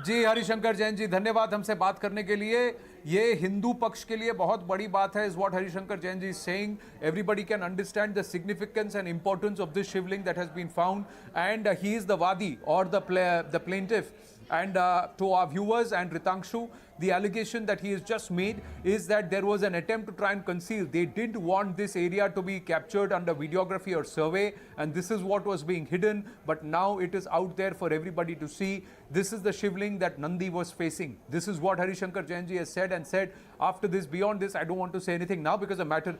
जी हरिशंकर जैन जी, धन्यवाद हमसे बात करने के लिए. ये हिंदू पक्ष के लिए बहुत बड़ी बात है, is what Harishankar Jain ji is saying. Everybody can understand the significance and importance of this shivling that has been found, and he is the wadi or the plaintiff. And to our viewers and Ritangshu, the allegation that he has just made is that there was an attempt to try and conceal. They didn't want this area to be captured under videography or survey, and this is what was being hidden, but now it is out there for everybody to see. This is the shivling that Nandi was facing. This is what Harishankar Jain ji has said, and said after this, beyond this, I don't want to say anything now because the matter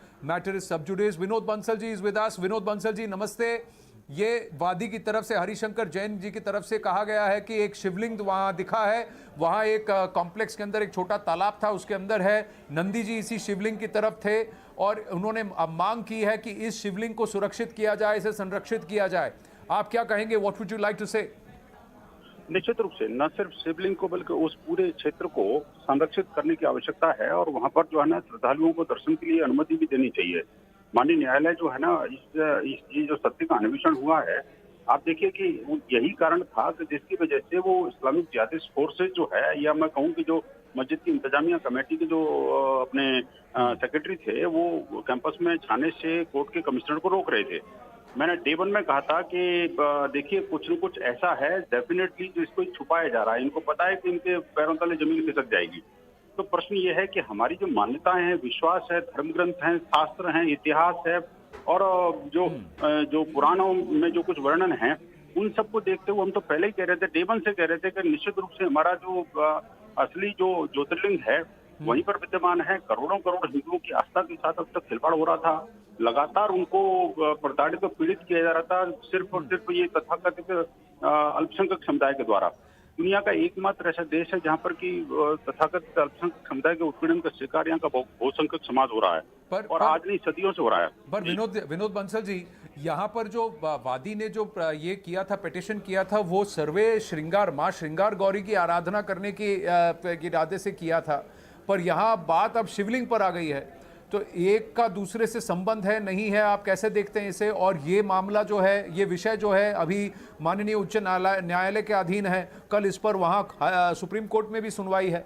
is sub judice. Vinod Bansal ji is with us. Vinod Bansal ji, namaste. ये वादी की तरफ से, हरिशंकर जैन जी की तरफ से कहा गया है कि एक शिवलिंग वहाँ दिखा है, वहाँ एक कॉम्प्लेक्स के अंदर एक छोटा तालाब था, उसके अंदर है. नंदी जी इसी शिवलिंग की तरफ थे और उन्होंने मांग की है कि इस शिवलिंग को सुरक्षित किया जाए, इसे संरक्षित किया जाए. आप क्या कहेंगे? What would you like to say? निश्चित रूप से न सिर्फ शिवलिंग को बल्कि उस पूरे क्षेत्र को संरक्षित करने की आवश्यकता है, और वहाँ पर जो है ना श्रद्धालुओं को दर्शन के लिए अनुमति भी देनी चाहिए. माननीय न्यायालय जो है ना इस जो सत्य का अन्वेषण हुआ है, आप देखिए कि यही कारण था कि जिसकी वजह से वो इस्लामिक जिहादिस्ट फोर्सेज जो है, या मैं कहूँ कि जो मस्जिद की इंतजामिया कमेटी के जो अपने सेक्रेटरी थे, वो कैंपस में जाने से कोर्ट के कमिश्नर को रोक रहे थे. मैंने डे 1 में कहा था कि देखिए कुछ न कुछ ऐसा है डेफिनेटली जो इसको छुपाया जा रहा है. इनको पता है कि इनके पैरों तले जमीन खिसक जाएगी. तो प्रश्न ये है कि हमारी जो मान्यताएं हैं, विश्वास है, धर्म ग्रंथ हैं, शास्त्र हैं, इतिहास है, और जो पुराणों में जो कुछ वर्णन है, उन सबको देखते हुए हम तो पहले ही कह रहे थे, डे 1 से कह रहे थे कि निश्चित रूप से हमारा जो असली जो ज्योतिर्लिंग है वहीं पर विद्यमान है. करोड़ों हिंदुओं की आस्था के साथ अब तक खिलवाड़ हो रहा था. लगातार उनको प्रताड़ित और पीड़ित किया जा रहा था, सिर्फ और सिर्फ ये तथाकथित अल्पसंख्यक समुदाय के द्वारा. दुनिया का एकमात्र ऐसा देश है जहां पर कि तथाकथित अल्पसंख्यक समुदाय के उत्पीड़न का शिकार यहाँ का बहुसंख्यक समाज हो रहा है, और आज नहीं सदियों से हो रहा है. पर विनोद बंसल जी, यहाँ पर जो वादी ने जो ये किया था, पिटिशन किया था, वो सर्वे श्रृंगार माँ श्रृंगार गौरी की आराधना करने की इरादे से किया था, पर यहाँ बात अब शिवलिंग पर आ गई है. तो एक का दूसरे से संबंध है नहीं है, आप कैसे देखते हैं इसे? और ये मामला जो है, ये विषय जो है, अभी माननीय उच्च न्यायालय के अधीन है. कल इस पर वहाँ सुप्रीम कोर्ट में भी सुनवाई है.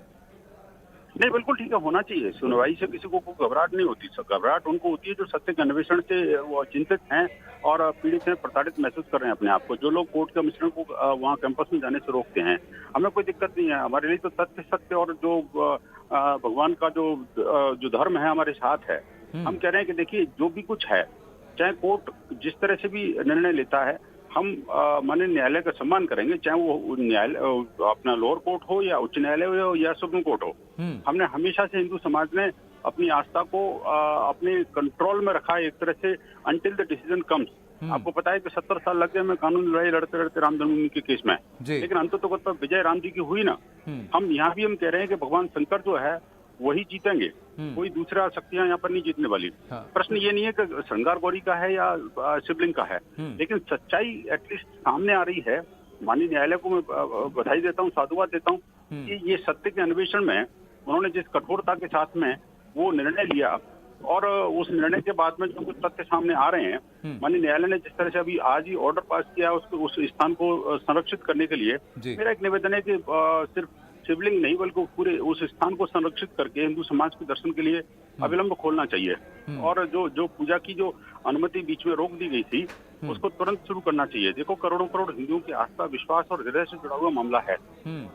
नहीं, बिल्कुल ठीक है, होना चाहिए. सुनवाई से किसी को घबराहट नहीं होती. घबराहट उनको होती है जो सत्य के अन्वेषण से वो चिंतित हैं और पीड़ित हैं, प्रताड़ित महसूस कर रहे हैं अपने आप को. जो लोग कोर्ट कमिश्नर को वहाँ कैंपस में जाने से रोकते हैं, हमें कोई दिक्कत नहीं है. हमारे लिए तो तथ्य सत्य और जो भगवान का जो धर्म है हमारे साथ है. हम कह रहे हैं कि देखिए जो भी कुछ है चाहे कोर्ट जिस तरह से भी निर्णय लेता है, हम माननीय न्यायालय का सम्मान करेंगे, चाहे वो न्यायालय अपना लोअर कोर्ट हो या उच्च न्यायालय हो या सुप्रीम कोर्ट हो। हमने हमेशा से हिंदू समाज ने अपनी आस्था को अपने कंट्रोल में रखा है एक तरह से, अंटिल द डिसीजन कम्स। आपको पता है कि 70 साल लग गए हमें कानूनी लड़ाई लड़ते लड़ते राम जन्मभूमि के केस में, लेकिन अंततः विजय राम जी की हुई ना। हम यहाँ भी हम कह रहे हैं कि भगवान शंकर जो है वही जीतेंगे, कोई दूसरा शक्तियां यहाँ पर नहीं जीतने वाली। प्रश्न ये नहीं है कि श्रृंगार गौरी का है या शिवलिंग का है, लेकिन सच्चाई एटलीस्ट सामने आ रही है। माननीय न्यायालय को मैं बधाई देता हूँ, साधुवाद देता हूँ कि ये सत्य के अन्वेषण में उन्होंने जिस कठोरता के साथ में वो निर्णय लिया, और उस निर्णय के बाद में जो कुछ तथ्य सामने आ रहे हैं, माननीय न्यायालय ने जिस तरह से अभी आज ही ऑर्डर पास किया उसको उस स्थान को संरक्षित करने के लिए, मेरा एक निवेदन है कि सिर्फ शिवलिंग नहीं बल्कि पूरे उस स्थान को संरक्षित करके हिंदू समाज के दर्शन के लिए अविलंब खोलना चाहिए, और जो पूजा की जो अनुमति बीच में रोक दी गई थी उसको तुरंत शुरू करना चाहिए। देखो, करोड़ों करोड़ हिंदुओं की आस्था, विश्वास और हृदय से जुड़ा हुआ मामला है।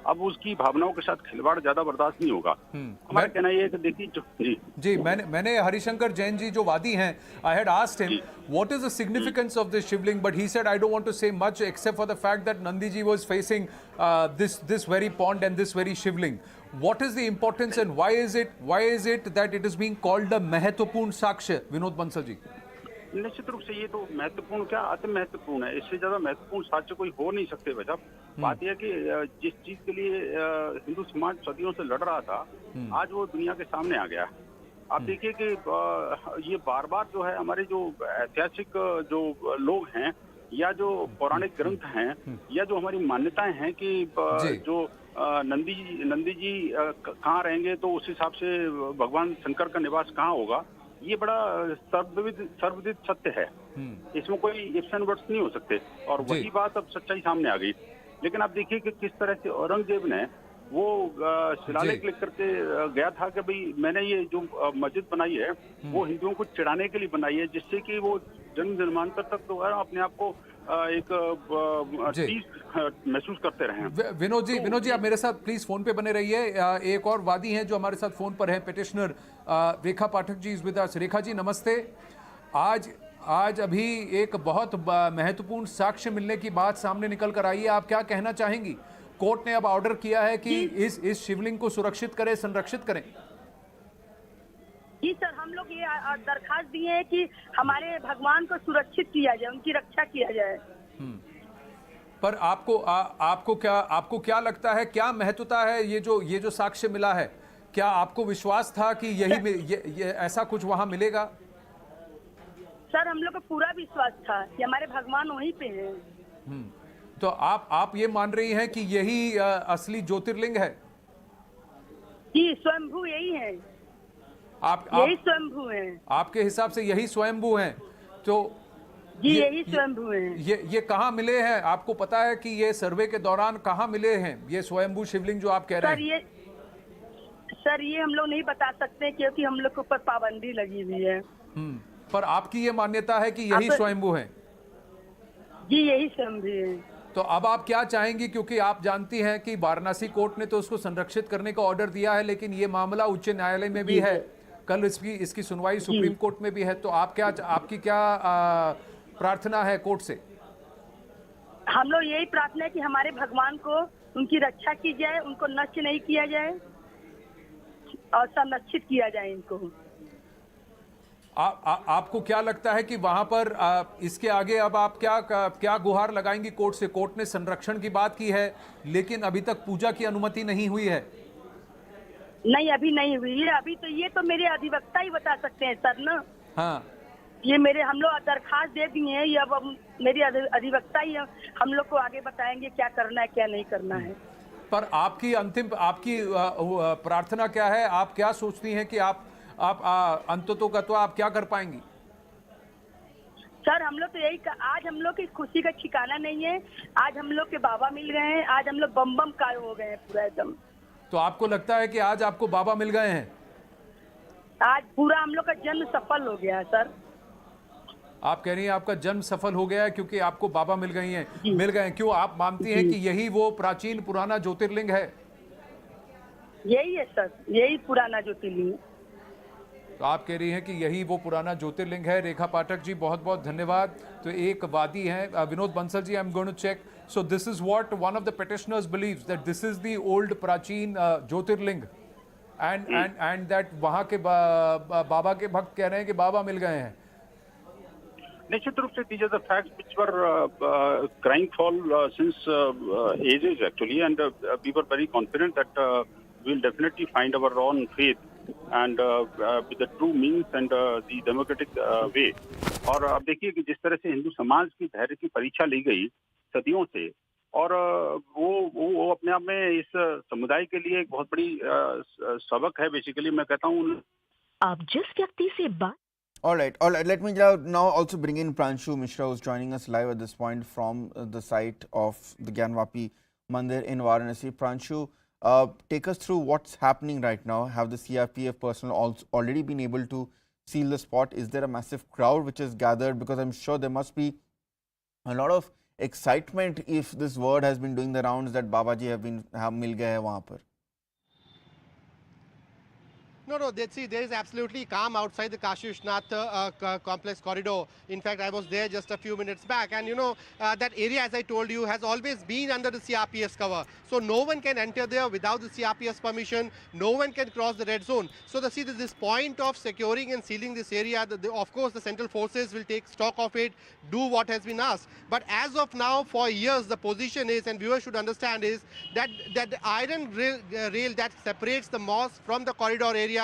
अब उसकी भावनाओं के साथ खिलवाड़ ज्यादा बर्दाश्त नहीं होगा। हमारा कहना यह है कि देखिए जी मैंने हरिशंकर जैन जी जो वादी हैं, I had asked him what is the significance of this Shivling, but he said I don't want to say much except for the fact that Nandi ji was facing this very pond and this very Shivling. What is the importance and why is it that it is being called the महत्वपूर्ण साक्ष्य, विनोद बंसल जी? निश्चित रूप से ये तो महत्वपूर्ण क्या, अति महत्वपूर्ण है। इससे ज्यादा महत्वपूर्ण साक्ष्य कोई हो नहीं सकते भाई साहब। बात यह कि जिस चीज के लिए हिंदू समाज सदियों से लड़ रहा था, आज वो दुनिया के सामने आ गया। आप देखिए कि ये बार बार जो है हमारे जो ऐतिहासिक जो लोग हैं या जो पौराणिक ग्रंथ हैं या जो हमारी मान्यताएं हैं कि जो नंदी जी कहाँ रहेंगे तो उस हिसाब से भगवान शंकर का निवास कहाँ होगा, ये बड़ा सर्वविदित सत्य है। इसमें कोई इफ्स एंड बट्स नहीं हो सकते, और वही बात अब सच्चाई सामने आ गई। लेकिन आप देखिए कि किस तरह से औरंगजेब ने वो शिलालेख लिख करके गया था कि भाई मैंने ये जो मस्जिद बनाई है वो हिंदुओं को चिढ़ाने के लिए बनाई है, जिससे कि वो जन्म जन्मांतर तक तो अपने आप को एक महसूस करते रहे। विनोद जी आप मेरे साथ प्लीज फोन पे बने रहिए। एक और वादी हैं जो हमारे साथ फोन पर है, petitioner Rekha Pathak ji is with us. Rekha ji नमस्ते। आज अभी एक बहुत महत्वपूर्ण साक्ष्य मिलने की बात सामने निकल कर आई है, आप क्या कहना चाहेंगी? कोर्ट ने अब ऑर्डर किया है कि इस शिवलिंग को सुरक्षित करें, संरक्षित करें। जी सर, हम लोग ये दरखास्त दिए हैं कि हमारे भगवान को सुरक्षित किया जाए, उनकी रक्षा किया जाए। पर आपको क्या लगता है, क्या महत्वता है ये जो साक्ष्य मिला है? क्या आपको विश्वास था कि ये ऐसा कुछ वहां मिलेगा? सर, हम लोग को पूरा विश्वास था कि हमारे भगवान वहीं पे हैं। तो आप ये मान रही हैं कि यही असली ज्योतिर्लिंग है? जी, स्वयंभू यही है। यही स्वयंभू है। आपके हिसाब से यही स्वयंभू हैं? तो जी यही स्वयंभू हैं। ये कहाँ मिले हैं? आपको पता है कि ये सर्वे के दौरान कहाँ मिले हैं ये स्वयंभू शिवलिंग जो आप कह रहे हैं? सर ये हम लोग नहीं बता सकते क्योंकि हम लोग के ऊपर पाबंदी लगी हुई है। पर आपकी ये मान्यता है कि यही स्वयंभू हैं? जी यही स्वयंभू है। तो अब आप क्या चाहेंगी, क्योंकि आप जानती हैं कि वाराणसी कोर्ट ने तो उसको संरक्षित करने का ऑर्डर दिया है, लेकिन ये मामला उच्च न्यायालय में भी है, कल इसकी सुनवाई सुप्रीम कोर्ट में भी है। तो आपकी क्या प्रार्थना है कोर्ट से? हम लोग यही प्रार्थना है कि हमारे भगवान को उनकी रक्षा की जाए, उनको नष्ट नहीं किया जाए और संरक्षित किया जाए इनको। आपको क्या लगता है कि वहां पर इसके आगे अब आप क्या गुहार लगाएंगी कोर्ट से? कोर्ट ने संरक्षण की बात की है, लेकिन अभी तक पूजा की अनुमति नहीं हुई है। नहीं, अभी नहीं हुई है। अभी तो ये तो मेरे अधिवक्ता ही बता सकते हैं सर ना। हाँ, ये हम लोग दरखास्त दे दिए हैं, ये अब मेरे अधिवक्ता ही हम लोग को आगे बताएंगे क्या करना है क्या नहीं करना है। पर आपकी प्रार्थना क्या है? आप क्या सोचती हैं कि आप अंततोगत्वा आप क्या कर पाएंगी? सर हम लोग तो यही आज हम लोग की खुशी का ठिकाना नहीं है। आज हम लोग के बाबा मिल गए हैं, आज हम लोग बम काय हो गए हैं पूरा एकदम। तो आपको लगता है कि आज आपको बाबा मिल गए हैं? आज पूरा हम लोग का जन्म सफल हो गया है सर। आप कह रही हैं आपका जन्म सफल हो गया है क्योंकि आपको बाबा मिल गए हैं। क्यों आप मानती हैं कि यही वो प्राचीन पुराना ज्योतिर्लिंग है? यही है सर, यही पुराना ज्योतिर्लिंग। तो आप कह रही हैं कि यही वो पुराना ज्योतिर्लिंग है। रेखा पाठक जी बहुत बहुत धन्यवाद। तो एक वादी हैं Vinod Bansal ji, I am going to check. So this is what one of the petitioners believes, that this is the old प्राचीन ज्योतिर्लिंग एंड दैट वहाँ के बाबा के भक्त कह रहे हैं कि बाबा मिल गए हैं। निश्चित रूप से these are the facts which were crying foul since ages actually, and we were very confident that we'll definitely find our own faith and with the true means and the democratic way. और अब देखिए कि जिस तरह से हिंदू समाज की धैर्य की परीक्षा ली गई सदियों से, और वो अपने आप में इस समुदाय के लिए एक बहुत बड़ी सबक है। बेसिकली मैं कहता हूँ आप जिस व्यक्ति से बात All right. Let me now also bring in Pranshu Mishra, who's joining us live at this point from the site of the Gyanvapi Mandir in Varanasi. Pranshu, take us through what's happening right now. Have the CRPF personnel already been able to seal the spot? Is there a massive crowd which is gathered? Because I'm sure there must be a lot of excitement if this word has been doing the rounds that Babaji have mil gaye hai wahan par. No, there is absolutely calm outside the Kashi Vishwanath complex corridor. In fact, I was there just a few minutes back, and that area, as I told you, has always been under the CRPS cover. So no one can enter there without the CRPS permission. No one can cross the red zone. So this point of securing and sealing this area, of course, the central forces will take stock of it, do what has been asked. But as of now, for years, the position is, and viewers should understand, is that the iron rail that separates the mosque from the corridor area,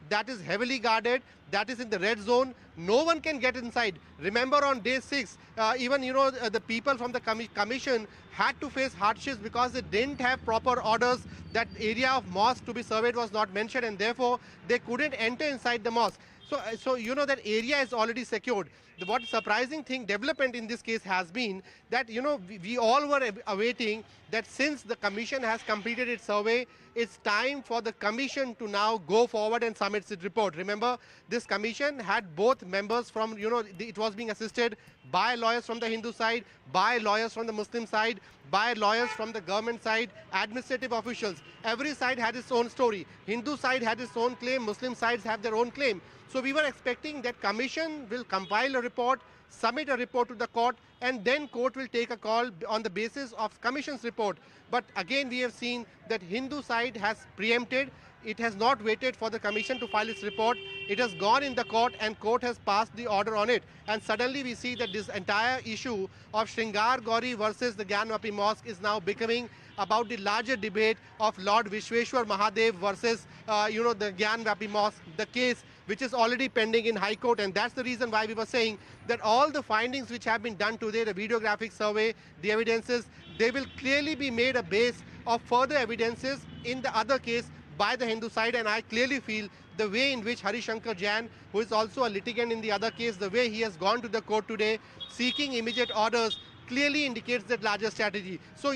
that is heavily guarded, that is in the red zone. No one can get inside. Remember on day 6, even the people from the commission had to face hardships because they didn't have proper orders. That area of mosque to be surveyed was not mentioned, and therefore they couldn't enter inside the mosque. So that area is already secured. What surprising development in this case has been that we all were awaiting that since the commission has completed its survey, it's time for the commission to now go forward and submit its report. Remember, this commission had both members from, it was being assisted by lawyers from the Hindu side, by lawyers from the Muslim side, by lawyers from the government side, administrative officials. Every side had its own story. Hindu side had its own claim, Muslim sides have their own claim. So we were expecting that commission will compile a report, submit a report to the court, and then court will take a call on the basis of commission's report. But again, we have seen that Hindu side has preempted. It has not waited for the commission to file its report. It has gone in the court, and court has passed the order on it. And suddenly we see that this entire issue of Shringar Gauri versus the Gyanvapi Mosque is now becoming about the larger debate of Lord Vishweshwar Mahadev versus, the Gyanvapi Mosque, the case which is already pending in High Court. And that's the reason why we were saying that all the findings which have been done today, the videographic survey, the evidences, they will clearly be made a base of further evidences in the other case by the Hindu side. And I clearly feel the way in which Harishankar Jain, who is also a litigant in the other case, the way he has gone to the court today seeking immediate orders, clearly indicates that larger strategy. So,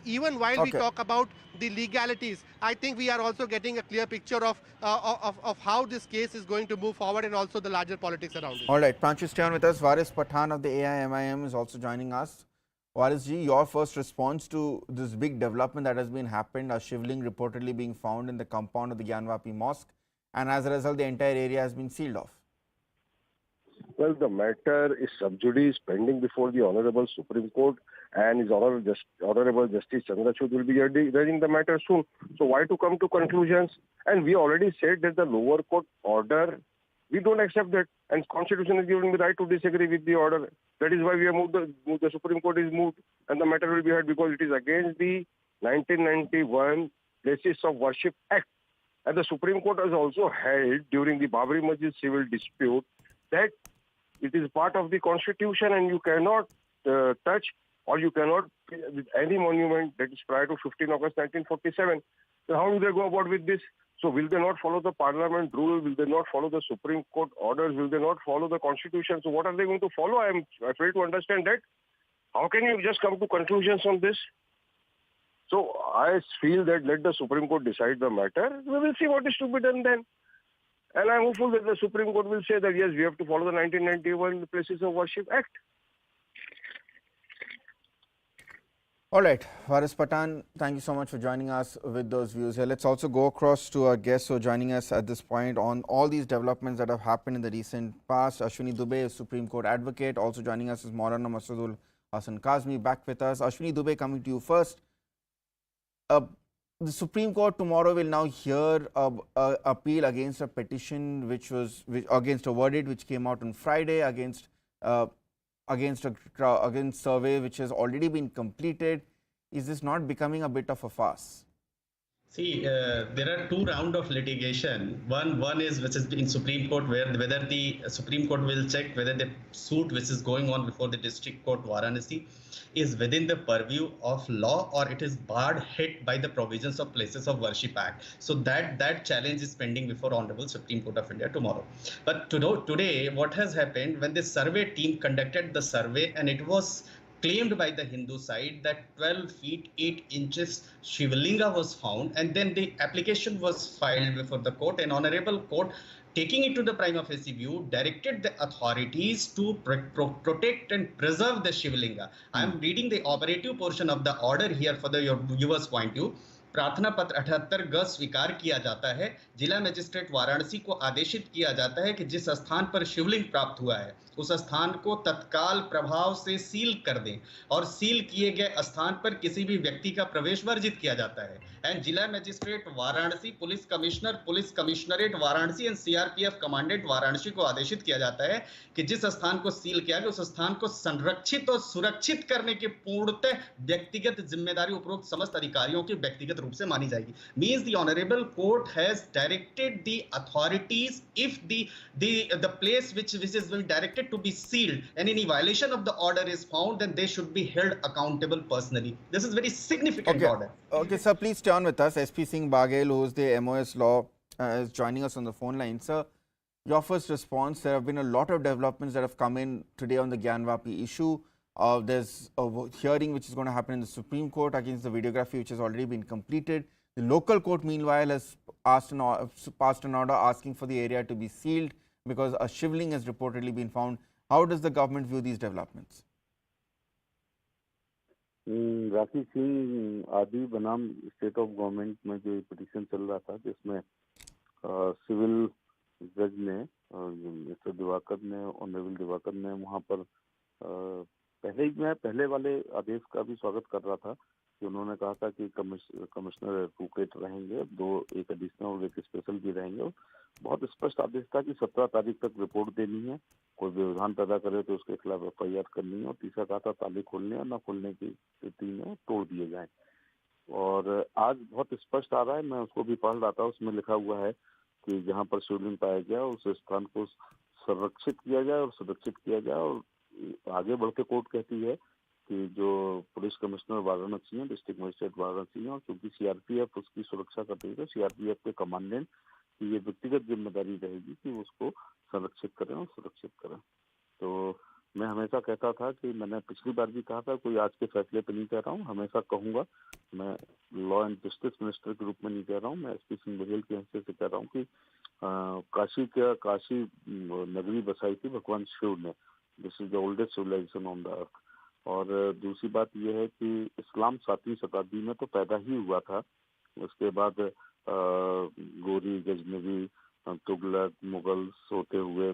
even while we talk about the legalities, I think we are also getting a clear picture of how this case is going to move forward, and also the larger politics around it. All right, Pranshu, stay on with us. Waris Pathan of the AIMIM is also joining us. Waris ji, your first response to this big development that has been happened, a shivling reportedly being found in the compound of the Gyanvapi Mosque, and as a result, the entire area has been sealed off. Well, the matter is sub judice pending before the Honorable Supreme Court, and His Honorable Justice Chandrachud will be hearing the matter soon. So why to come to conclusions? And we already said that the lower court order, we don't accept that, and Constitution is giving the right to disagree with the order. That is why we have moved the Supreme Court is moved, and the matter will be heard because it is against the 1991 Places of Worship Act. And the Supreme Court has also held during the Babri Masjid civil dispute that it is part of the Constitution, and you cannot touch, or you cannot with any monument that is prior to 15 August 1947. So how do they go about with this? So will they not follow the Parliament rule? Will they not follow the Supreme Court orders? Will they not follow the Constitution? So what are they going to follow? I fail to understand that. How can you just come to conclusions on this? So I feel that let the Supreme Court decide the matter. We will see what is to be done then. And I'm hopeful that the Supreme Court will say that, yes, we have to follow the 1991 Places of Worship Act. All right, Faris Patan, thank you so much for joining us with those views here. Let's also go across to our guests who are joining us at this point on all these developments that have happened in the recent past. Ashwini Dubey, a Supreme Court advocate. Also joining us is Maulana Masoodul Hassan Kazmi, back with us. Ashwini Dubey, coming to you first. The Supreme Court tomorrow will now hear a appeal against a petition against a verdict which came out on Friday against survey which has already been completed. Is this not becoming a bit of a farce? See, there are two rounds of litigation. One is which is in Supreme Court, whether the Supreme Court will check whether the suit which is going on before the District Court Varanasi is within the purview of law or it is barred hit by the provisions of Places of Worship Act. So that challenge is pending before Honorable Supreme Court of India tomorrow. But today, what has happened when the survey team conducted the survey and it was claimed by the Hindu side that 12 feet 8 inches Shivlinga was found, and then the application was filed before the court, and Honorable Court, taking it to the prima facie view, directed the authorities to protect and preserve the Shivlinga. I am reading the operative portion of the order here for your viewers' point of view. प्रार्थना पत्र 78 ग स्वीकार किया जाता है। जिला magistrate Varanasi को आदेशित किया जाता है कि जिस स्थान पर शिवलिंग प्राप्त हुआ है उस स्थान को तत्काल प्रभाव से सील कर दें और सील किए गए स्थान पर किसी भी व्यक्ति का प्रवेश वर्जित किया जाता है। एंड जिला magistrate Varanasi, police commissioner, police commissionerate Varanasi and CRPF commandant Varanasi को आदेशित किया जाता है कि जिस स्थान को सील किया गया उस स्थान को संरक्षित और सुरक्षित करने की पूर्णतः व्यक्तिगत जिम्मेदारी उपरोक्त समस्त अधिकारियों की व्यक्तिगत रूप से मानी जाएगी। Means the honorable court has directed the authorities, if the place which is being directed to be sealed and any violation of the order is found, then they should be held accountable personally. This is very significant order. Okay, sir, please stay on with us. SP Singh Baghel, who is the MOS law, is joining us on the phone line. Sir, your first response. There have been a lot of developments that have come in today on the Gyanvapi issue. There's a hearing which is going to happen in the Supreme Court against the videography which has already been completed. The local court meanwhile has passed an order asking for the area to be sealed because a shivling has reportedly been found. How does the government view these developments? राखी सिंह आदि बनाम state of government में जो petition चल रहा था जिसमें civil जज ने मिस्टर दिवाकर ने, ऑनरेबल दिवाकर ने वहाँ पर पहले वाले आदेश का भी स्वागत कर रहा था कि उन्होंने कहा था कि कमिश्नर एडवोकेट रहेंगे, एक एडिशनल और एक स्पेशल भी रहेंगे। बहुत स्पष्ट आदेश था कि 17 तारीख तक रिपोर्ट देनी है, कोई व्यवधान पैदा करे तो उसके खिलाफ FIR करनी है, और तीसरा कहा था ताले खोलने या न खोलने की स्थिति में तोड़ दिए जाए। और आज बहुत स्पष्ट आ रहा है, मैं उसको भी पढ़ रहा था, उसमें लिखा हुआ है कि जहाँ पर शिवलिंग पाया गया उस स्थान को संरक्षित किया जाए और सुरक्षित किया जाए। और आगे बढ़ के कोर्ट कहती है कि जो पुलिस कमिश्नर वाराणसी है, डिस्ट्रिक्ट मजिस्ट्रेट वाराणसी है, और क्योंकि सीआरपीएफ उसकी सुरक्षा कर रही है, सीआरपीएफ के कमांडेंट की ये व्यक्तिगत जिम्मेदारी रहेगी कि उसको संरक्षित करें और सुरक्षित करें। तो मैं हमेशा कहता था कि मैंने पिछली बार भी कहा था, कोई आज के फैसले पे नहीं कह रहा हूँ, हमेशा कहूँगा, मैं लॉ एंड जस्टिस मिनिस्टर के रूप में नहीं कह रहा हूँ, मैं SP सिंह बघेल की हैसियत से कह रहा हूँ कि काशी नगरी बसाई थी भगवान शिव ने। This is the oldest civilization on the earth. और दूसरी बात यह है कि इस्लाम 7वीं शताब्दी में तो पैदा ही हुआ था, उसके बाद गोरी, गजनवी, तुगलक, मुगल्स होते हुए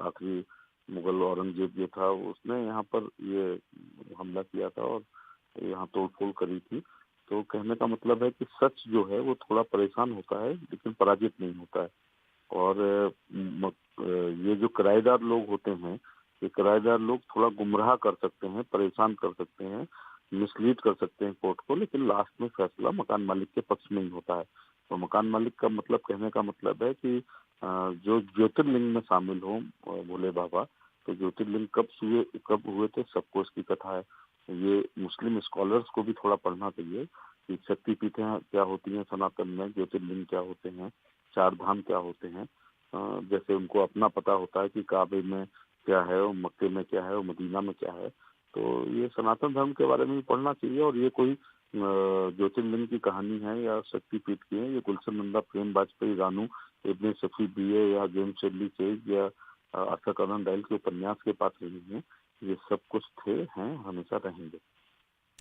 आखिरी मुगल औरंगजेब जो था उसने यहाँ पर ये हमला किया था और यहाँ तोड़फोड़ करी थी। तो कहने का मतलब है कि सच जो है वो थोड़ा परेशान होता है लेकिन पराजित नहीं होता है। और ये जो किराएदार लोग होते हैं, ये किराएदार लोग थोड़ा गुमराह कर सकते हैं, परेशान कर सकते हैं, मिसलीड कर सकते हैं कोर्ट को, लेकिन लास्ट में फैसला मकान मालिक के पक्ष में ही होता है। तो मकान मालिक का मतलब, कहने का मतलब है कि जो ज्योतिर्लिंग में शामिल हो भोले बाबा, तो ज्योतिर्लिंग कब हुए थे, सबको इसकी कथा है। ये मुस्लिम स्कॉलर्स को भी थोड़ा पढ़ना चाहिए कि शक्तिपीठें क्या होती हैं सनातन में, ज्योतिर्लिंग क्या होते हैं, 4 धाम क्या होते हैं। जैसे उनको अपना पता होता है कि काबे में क्या है और मक्के में क्या है और मदीना में क्या है, तो ये सनातन धर्म के बारे में भी पढ़ना चाहिए। और ये कोई ज्योतिर्लिंग की कहानी है या शक्तिपीठ की है, ये गुलशन नंदा, प्रेम वाजपेयी, रानू, इब्ने सफी BA या जेम्स शेरली चेज या आर्थर कॉनन डायल के उपन्यास के पात्र नहीं है। ये सब कुछ थे, हैं, हमेशा रहेंगे।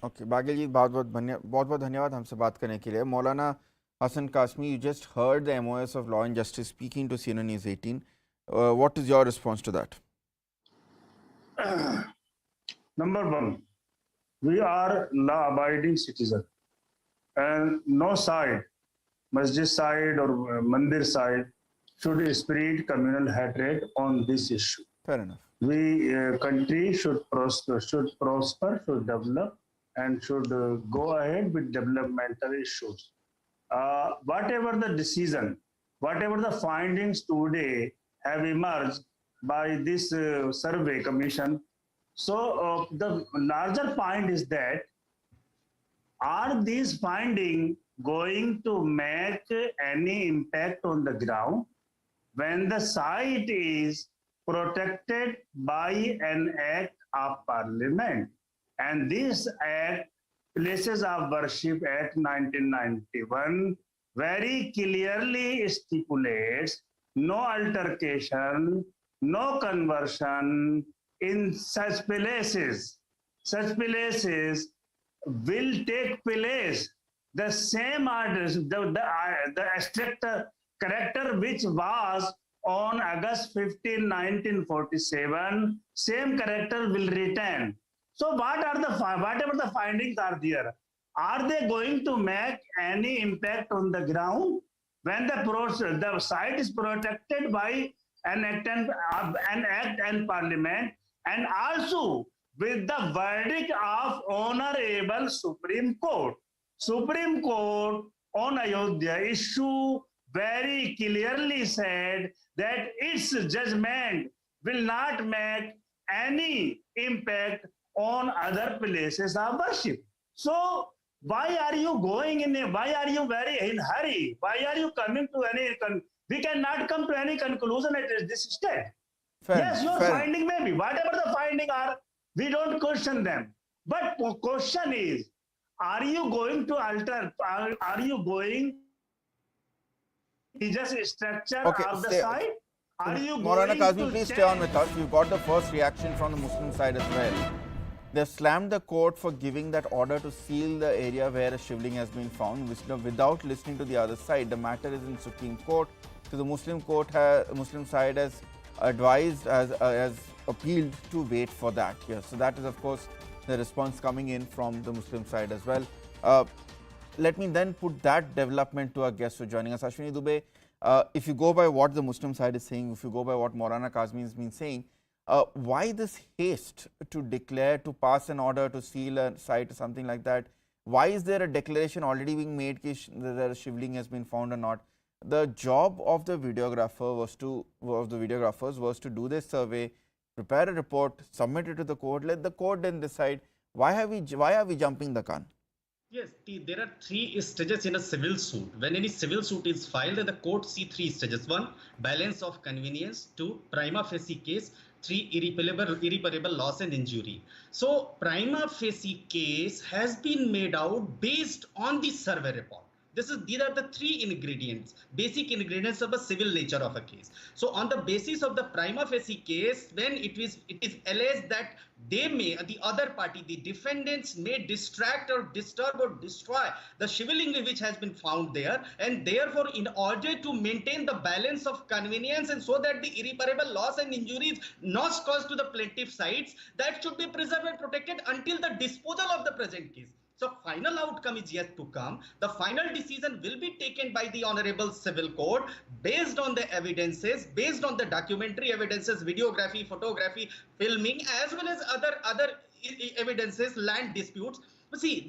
ओके बागेल जी, बहुत बहुत धन्यवाद हमसे बात करने के लिए. मौलाना Hassan Kasmi, you just heard the MOS of Law and Justice speaking to CNN News 18. What is your response to that? Number one, we are law-abiding citizens, and no side, masjid side or mandir side, should spread communal hatred on this issue. Fair enough. We country should prosper, should develop, and should go ahead with developmental issues. Whatever the decision, whatever the findings today have emerged by this survey commission, so the larger point is that are these findings going to make any impact on the ground when the site is protected by an act of parliament? And this act, Places of Worship Act 1991, very clearly stipulates no altercation, no conversion in such places. Such places will take place the same the strict character which was on August 15, 1947, same character will return. So whatever the findings are there, are they going to make any impact on the ground when the site is protected by an act and parliament, and also with the verdict of Honorable Supreme Court? Supreme Court on Ayodhya issue very clearly said that its judgment will not make any impact on other places of worship. So why are you why are you very in hurry? Why are you coming to we cannot come to any conclusion at this stage. Yes, your finding may be, whatever the finding are, we don't question them. But question is, are you going to alter, are you going to just structure of the site? Are you Maulana going Kazmi, to please stay on with us. We've got the first reaction from the Muslim side as well. They've slammed the court for giving that order to seal the area where a shivling has been found without listening to the other side. The matter is in Supreme Court. So the Muslim side has advised, has appealed to wait for that. Yes, so that is of course the response coming in from the Muslim side as well. Let me then put that development to our guests for joining us. Ashwini Dubey, if you go by what the Muslim side is saying, if you go by what Maulana Kazmi has been saying, why this haste to declare, to pass an order to seal a site or something like that? Why is there a declaration already being made that a shivling has been found or not? The job of the videographers was to do this survey, prepare a report, submit it to the court, let the court then decide. Why are we jumping the gun? Yes, there are 3 stages in a civil suit. When any civil suit is filed, the court see 3 stages. 1, balance of convenience. 2, prima facie case. 3, irreparable loss and injury. So, prima facie case has been made out based on the survey report. These are the 3 ingredients, basic ingredients of a civil nature of a case. So on the basis of the prima facie case, when it is alleged that the other party, the defendants may distract or disturb or destroy the shivling which has been found there, and therefore in order to maintain the balance of convenience and so that the irreparable loss and injuries not caused to the plaintiff sides, that should be preserved and protected until the disposal of the present case. So final outcome is yet to come. The final decision will be taken by the Honorable Civil Court based on the evidences, based on the documentary evidences, videography, photography, filming, as well as other evidences, land disputes. But see,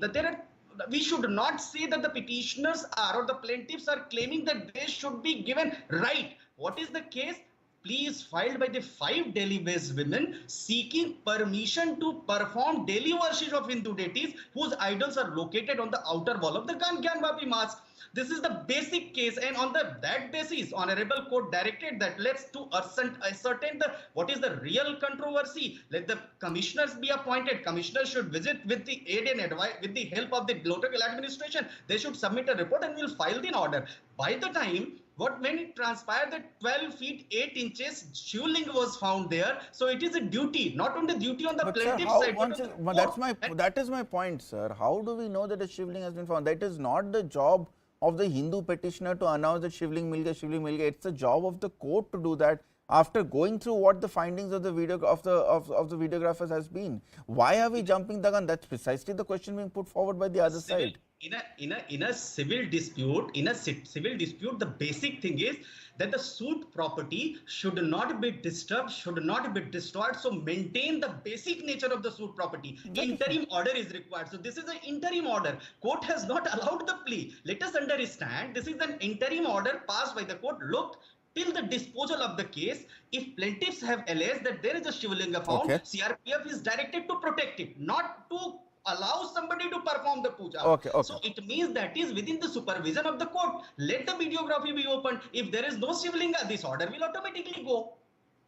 we should not say that the petitioners or the plaintiffs are claiming that they should be given right. What is the case? Pleas filed by the 5 Delhi-based women seeking permission to perform daily worship of Hindu deities whose idols are located on the outer wall of the Gyanvapi Mosque. This is the basic case, and on that basis, Honorable Court directed that let's to ascertain what is the real controversy. Let the commissioners be appointed. Commissioners should visit with the aid and advice, with the help of the local administration. They should submit a report and we'll file the order. By the time What when it transpired that 12 feet 8 inches shivling was found there, so it is a duty, not only duty on the But sir, plaintiff how side, but once on is, the but court. that is my point, sir. How do we know that a shivling has been found? That is not the job of the Hindu petitioner to announce that shivling mil gaya, shivling mil gaya. It's the job of the court to do that after going through what the findings of the video of the videographers has been. Why are we jumping the gun? That's precisely the question being put forward by the other side. In a civil dispute, the basic thing is that the suit property should not be disturbed, should not be destroyed. So maintain the basic nature of the suit property. Interim order is required. So this is an interim order. Court has not allowed the plea. Let us understand, this is an interim order passed by the court. Look, till the disposal of the case, if plaintiffs have alleged that there is a Shivalinga found, CRPF is directed to protect it, not to allow somebody to perform the puja. So it means that is within the supervision of the court. Let the videography be opened. If there is no Shivalinga, this order will automatically go.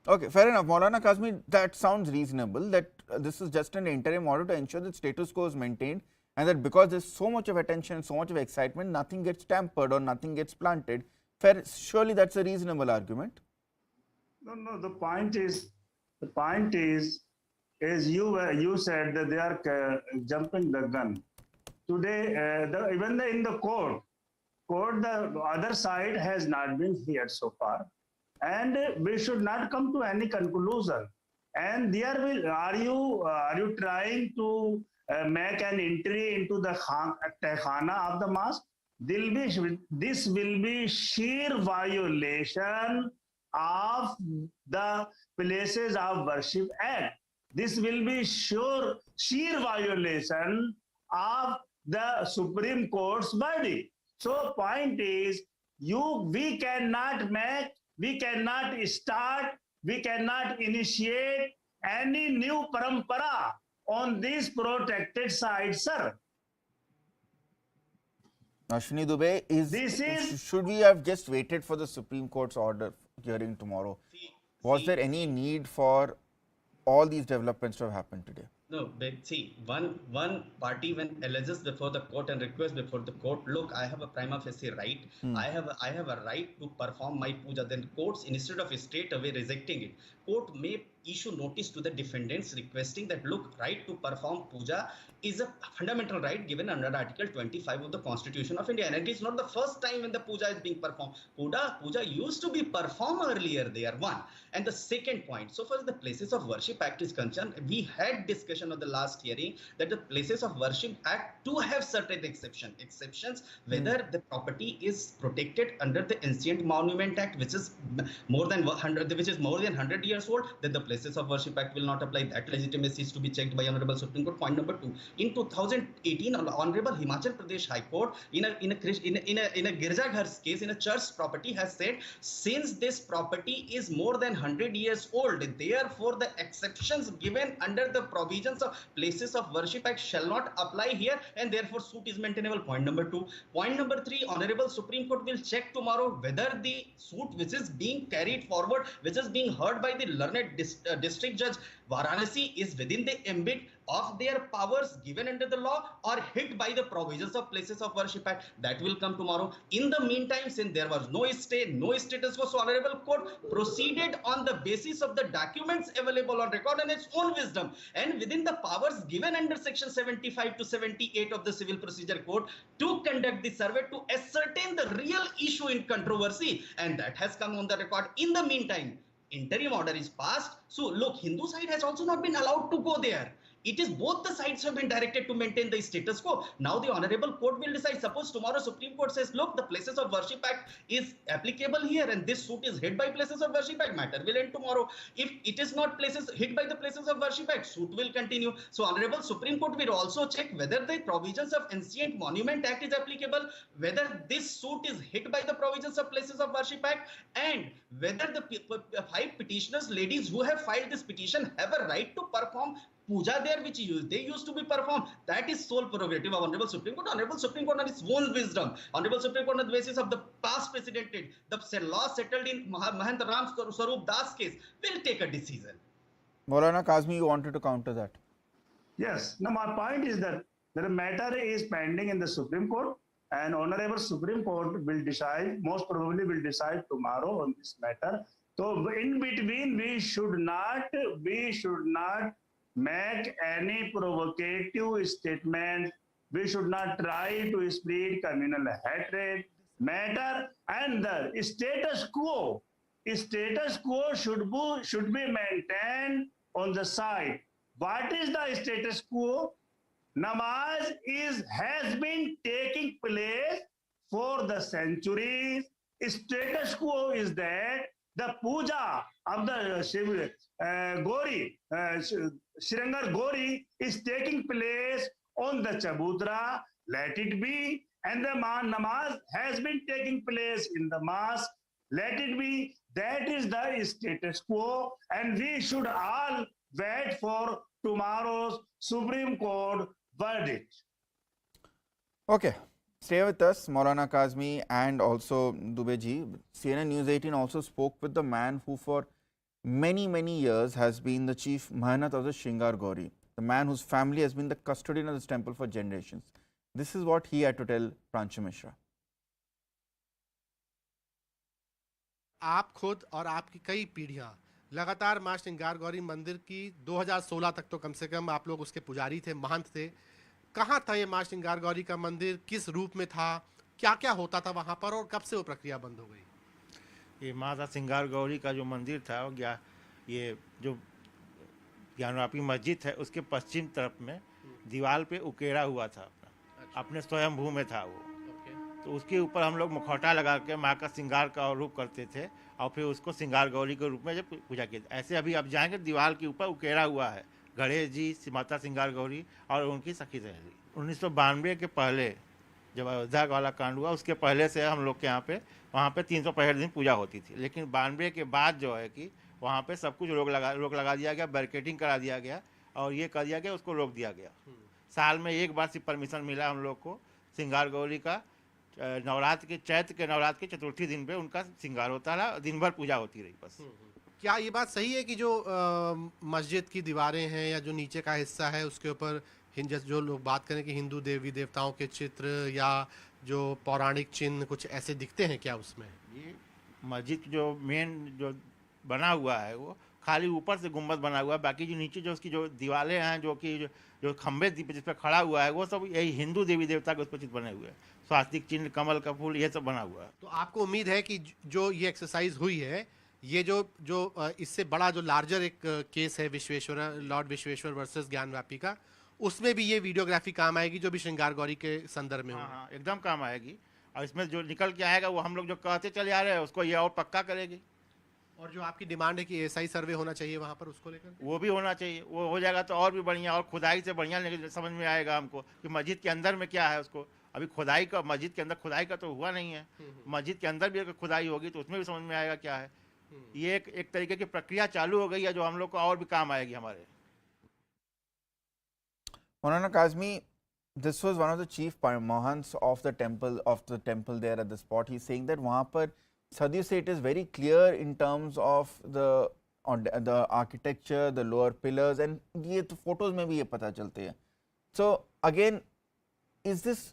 Okay, fair enough. Maulana Kazmi, that sounds reasonable, that this is just an interim order to ensure that status quo is maintained, and that because there's so much of attention, so much of excitement, nothing gets tampered or nothing gets planted. Fair, surely that's a reasonable argument. No, the point is, as you said that they are jumping the gun. Today, even in the court, the other side has not been heard so far, and we should not come to any conclusion. And there are you trying to make an entry into the khana of the mosque? This will be sheer violation of the Places of Worship Act. This will be sheer violation of the Supreme Court's verdict. So point is, we cannot initiate any new parampara on this protected site, sir. Ashwini Dubey, should we have just waited for the Supreme Court's order hearing tomorrow? Was there any need for all these developments to have happened today? No, but see, one party when alleges before the court and requests before the court, look, I have a prima facie right. I have a right to perform my puja. Then courts, instead of straight away rejecting it, court may issue notice to the defendants requesting that, look, right to perform puja is a fundamental right given under Article 25 of the Constitution of India. And it is not the first time when the puja is being performed. Puja used to be performed earlier there, one. And the second point, so far as the Places of Worship Act is concerned, we had discussion of the last hearing that the Places of Worship Act do have certain exceptions, whether the property is protected under the Ancient Monument Act, which is more than 100 years old, then the Places of Worship Act will not apply. That legitimacy is to be checked by Honorable Supreme Court. Point number 2. In 2018, Honorable Himachal Pradesh High Court, in a Girjaghar's case, in a church property, has said, since this property is more than 100 years old, therefore the exceptions given under the provisions of Places of Worship Act shall not apply here, and therefore suit is maintainable. Point number 2. Point number 3, Honorable Supreme Court will check tomorrow whether the suit which is being carried forward, which is being heard by the learned district judge Varanasi, is within the ambit of their powers given under the law or hit by the provisions of Places of Worship Act. That will come tomorrow. In the meantime, since there was no stay, no status quo, so Honorable Court proceeded on the basis of the documents available on record and its own wisdom, and within the powers given under section 75 to 78 of the Civil Procedure Code to conduct the survey to ascertain the real issue in controversy, and that has come on the record. In the meantime, interim order is passed. So look, Hindu side has also not been allowed to go there. It is both the sides have been directed to maintain the status quo. Now the Honorable Court will decide. Suppose tomorrow Supreme Court says, look, the Places of Worship Act is applicable here and this suit is hit by Places of Worship Act, matter will end tomorrow. If it is not hit by the Places of Worship Act, suit will continue. So Honorable Supreme Court will also check whether the provisions of Ancient Monument Act is applicable, whether this suit is hit by the provisions of Places of Worship Act, and whether the 5 petitioners, ladies who have filed this petition, have a right to perform puja there, which they used to be performed. That is sole prerogative of Honorable Supreme Court. Honorable Supreme Court on its own wisdom, Honorable Supreme Court on the basis of the past precedented, the law settled in Mahant Ram Swarup Das case, will take a decision. Maulana Kazmi, you wanted to counter that? Yes. Now my point is that the matter is pending in the Supreme Court, and Honorable Supreme Court will decide, most probably will decide tomorrow on this matter. So in between, we should not make any provocative statement. We should not try to spread communal hatred matter, and the status quo should be maintained on the side. What is the status quo? Namaz has been taking place for the centuries. Status quo is that the puja of the Gori, Shringar Gori is taking place on the Chabudra. Let it be. And the namaz has been taking place in the mosque. Let it be. That is the status quo. And we should all wait for tomorrow's Supreme Court verdict. Okay, stay with us, Maulana Kazmi and also Dubey ji. CNN News 18 also spoke with the man who for many years has been the chief Mahanat of the Shringar Gauri, the man whose family has been the custodian of this temple for generations. This is what he had to tell Pranchu Mishra. आप खुद और आपकी कई पीढ़ियां लगातार मां श्रृंगार गौरी मंदिर की 2016 तक तो कम से कम आप लोग उसके पुजारी थे, महंत थे। कहाँ था ये मां श्रृंगार गौरी का मंदिर, किस रूप में था, क्या क्या होता था वहां पर और कब से वो प्रक्रिया बंद हो गई? ये माता श्रृंगार गौरी का जो मंदिर था ये जो ज्ञानवापी मस्जिद है उसके पश्चिम तरफ में दीवार पे उकेरा हुआ था, अपने स्वयंभू में था वो। तो उसके ऊपर हम लोग मुखौटा लगा के माँ का श्रृंगार का रूप करते थे और फिर उसको श्रृंगार गौरी के रूप में जब पूजा की। ऐसे अभी आप जाएंगे दीवार के ऊपर उकेरा हुआ है गणेश जी, माता श्रृंगार गौरी और उनकी सखी सहेली। 1992 के पहले जब अयोध्या वाला कांड हुआ उसके पहले से हम लोग के यहाँ पे वहाँ पे 365 दिन पूजा होती थी, लेकिन 92 के बाद जो है कि वहाँ पे सब कुछ रोक लगा दिया गया, बैरिकेडिंग करा दिया गया और ये कर दिया गया, उसको रोक दिया गया। साल में एक बार सिर्फ परमिशन मिला हम लोग को श्रृंगार गौरी का, चैत्र के नवरात्र के चतुर्थी दिन पे उनका श्रृंगार होता रहा, दिन भर पूजा होती रही बस। क्या ये बात सही है कि जो मस्जिद की दीवारें हैं या जो नीचे का हिस्सा है उसके ऊपर जो लोग बात करें कि हिंदू देवी देवताओं के चित्र या जो पौराणिक चिन्ह कुछ ऐसे दिखते हैं क्या उसमें? ये मस्जिद जो मेन जो बना हुआ है वो खाली ऊपर से गुम्बद बना हुआ है, बाकी जो नीचे जो उसकी जो दीवारें हैं जो खंभे जिस पर खड़ा हुआ है वो सब यही हिंदू देवी देवता के उस पर चित्र बने हुए हैं, स्वास्तिक चिन्ह, कमल का फूल, ये सब बना हुआ है। तो आपको उम्मीद है कि जो ये एक्सरसाइज हुई है, ये जो इससे बड़ा जो लार्जर एक केस है लॉर्ड विश्वेश्वर वर्सेस ज्ञानवापी का, उसमें भी ये वीडियोग्राफी काम आएगी जो भी श्रृंगार गौरी के संदर्भ में हो? हाँ, एकदम काम आएगी और इसमें जो निकल के आएगा वो हम लोग जो कहते चले आ रहे हैं उसको ये और पक्का करेगी। और जो आपकी डिमांड है कि एसआई सर्वे होना चाहिए वहाँ पर, उसको लेकर वो भी होना चाहिए, वो हो जाएगा तो और भी बढ़िया और खुदाई से बढ़िया समझ में आएगा हमको कि मस्जिद के अंदर में क्या है। उसको अभी खुदाई का मस्जिद के अंदर खुदाई का तो हुआ नहीं है, मस्जिद के अंदर भी अगर खुदाई होगी तो उसमें भी समझ में आएगा क्या है। ये एक तरीके की प्रक्रिया चालू हो गई है जो हम लोग को और भी काम आएगी हमारे। Maulana Kazmi, this was one of the chief mahants of the temple there at the spot. He's saying that वहाँ पर Sadhu say it is very clear in terms of the architecture, the lower pillars, and ये तो photos में भी ये पता चलते हैं. So again, is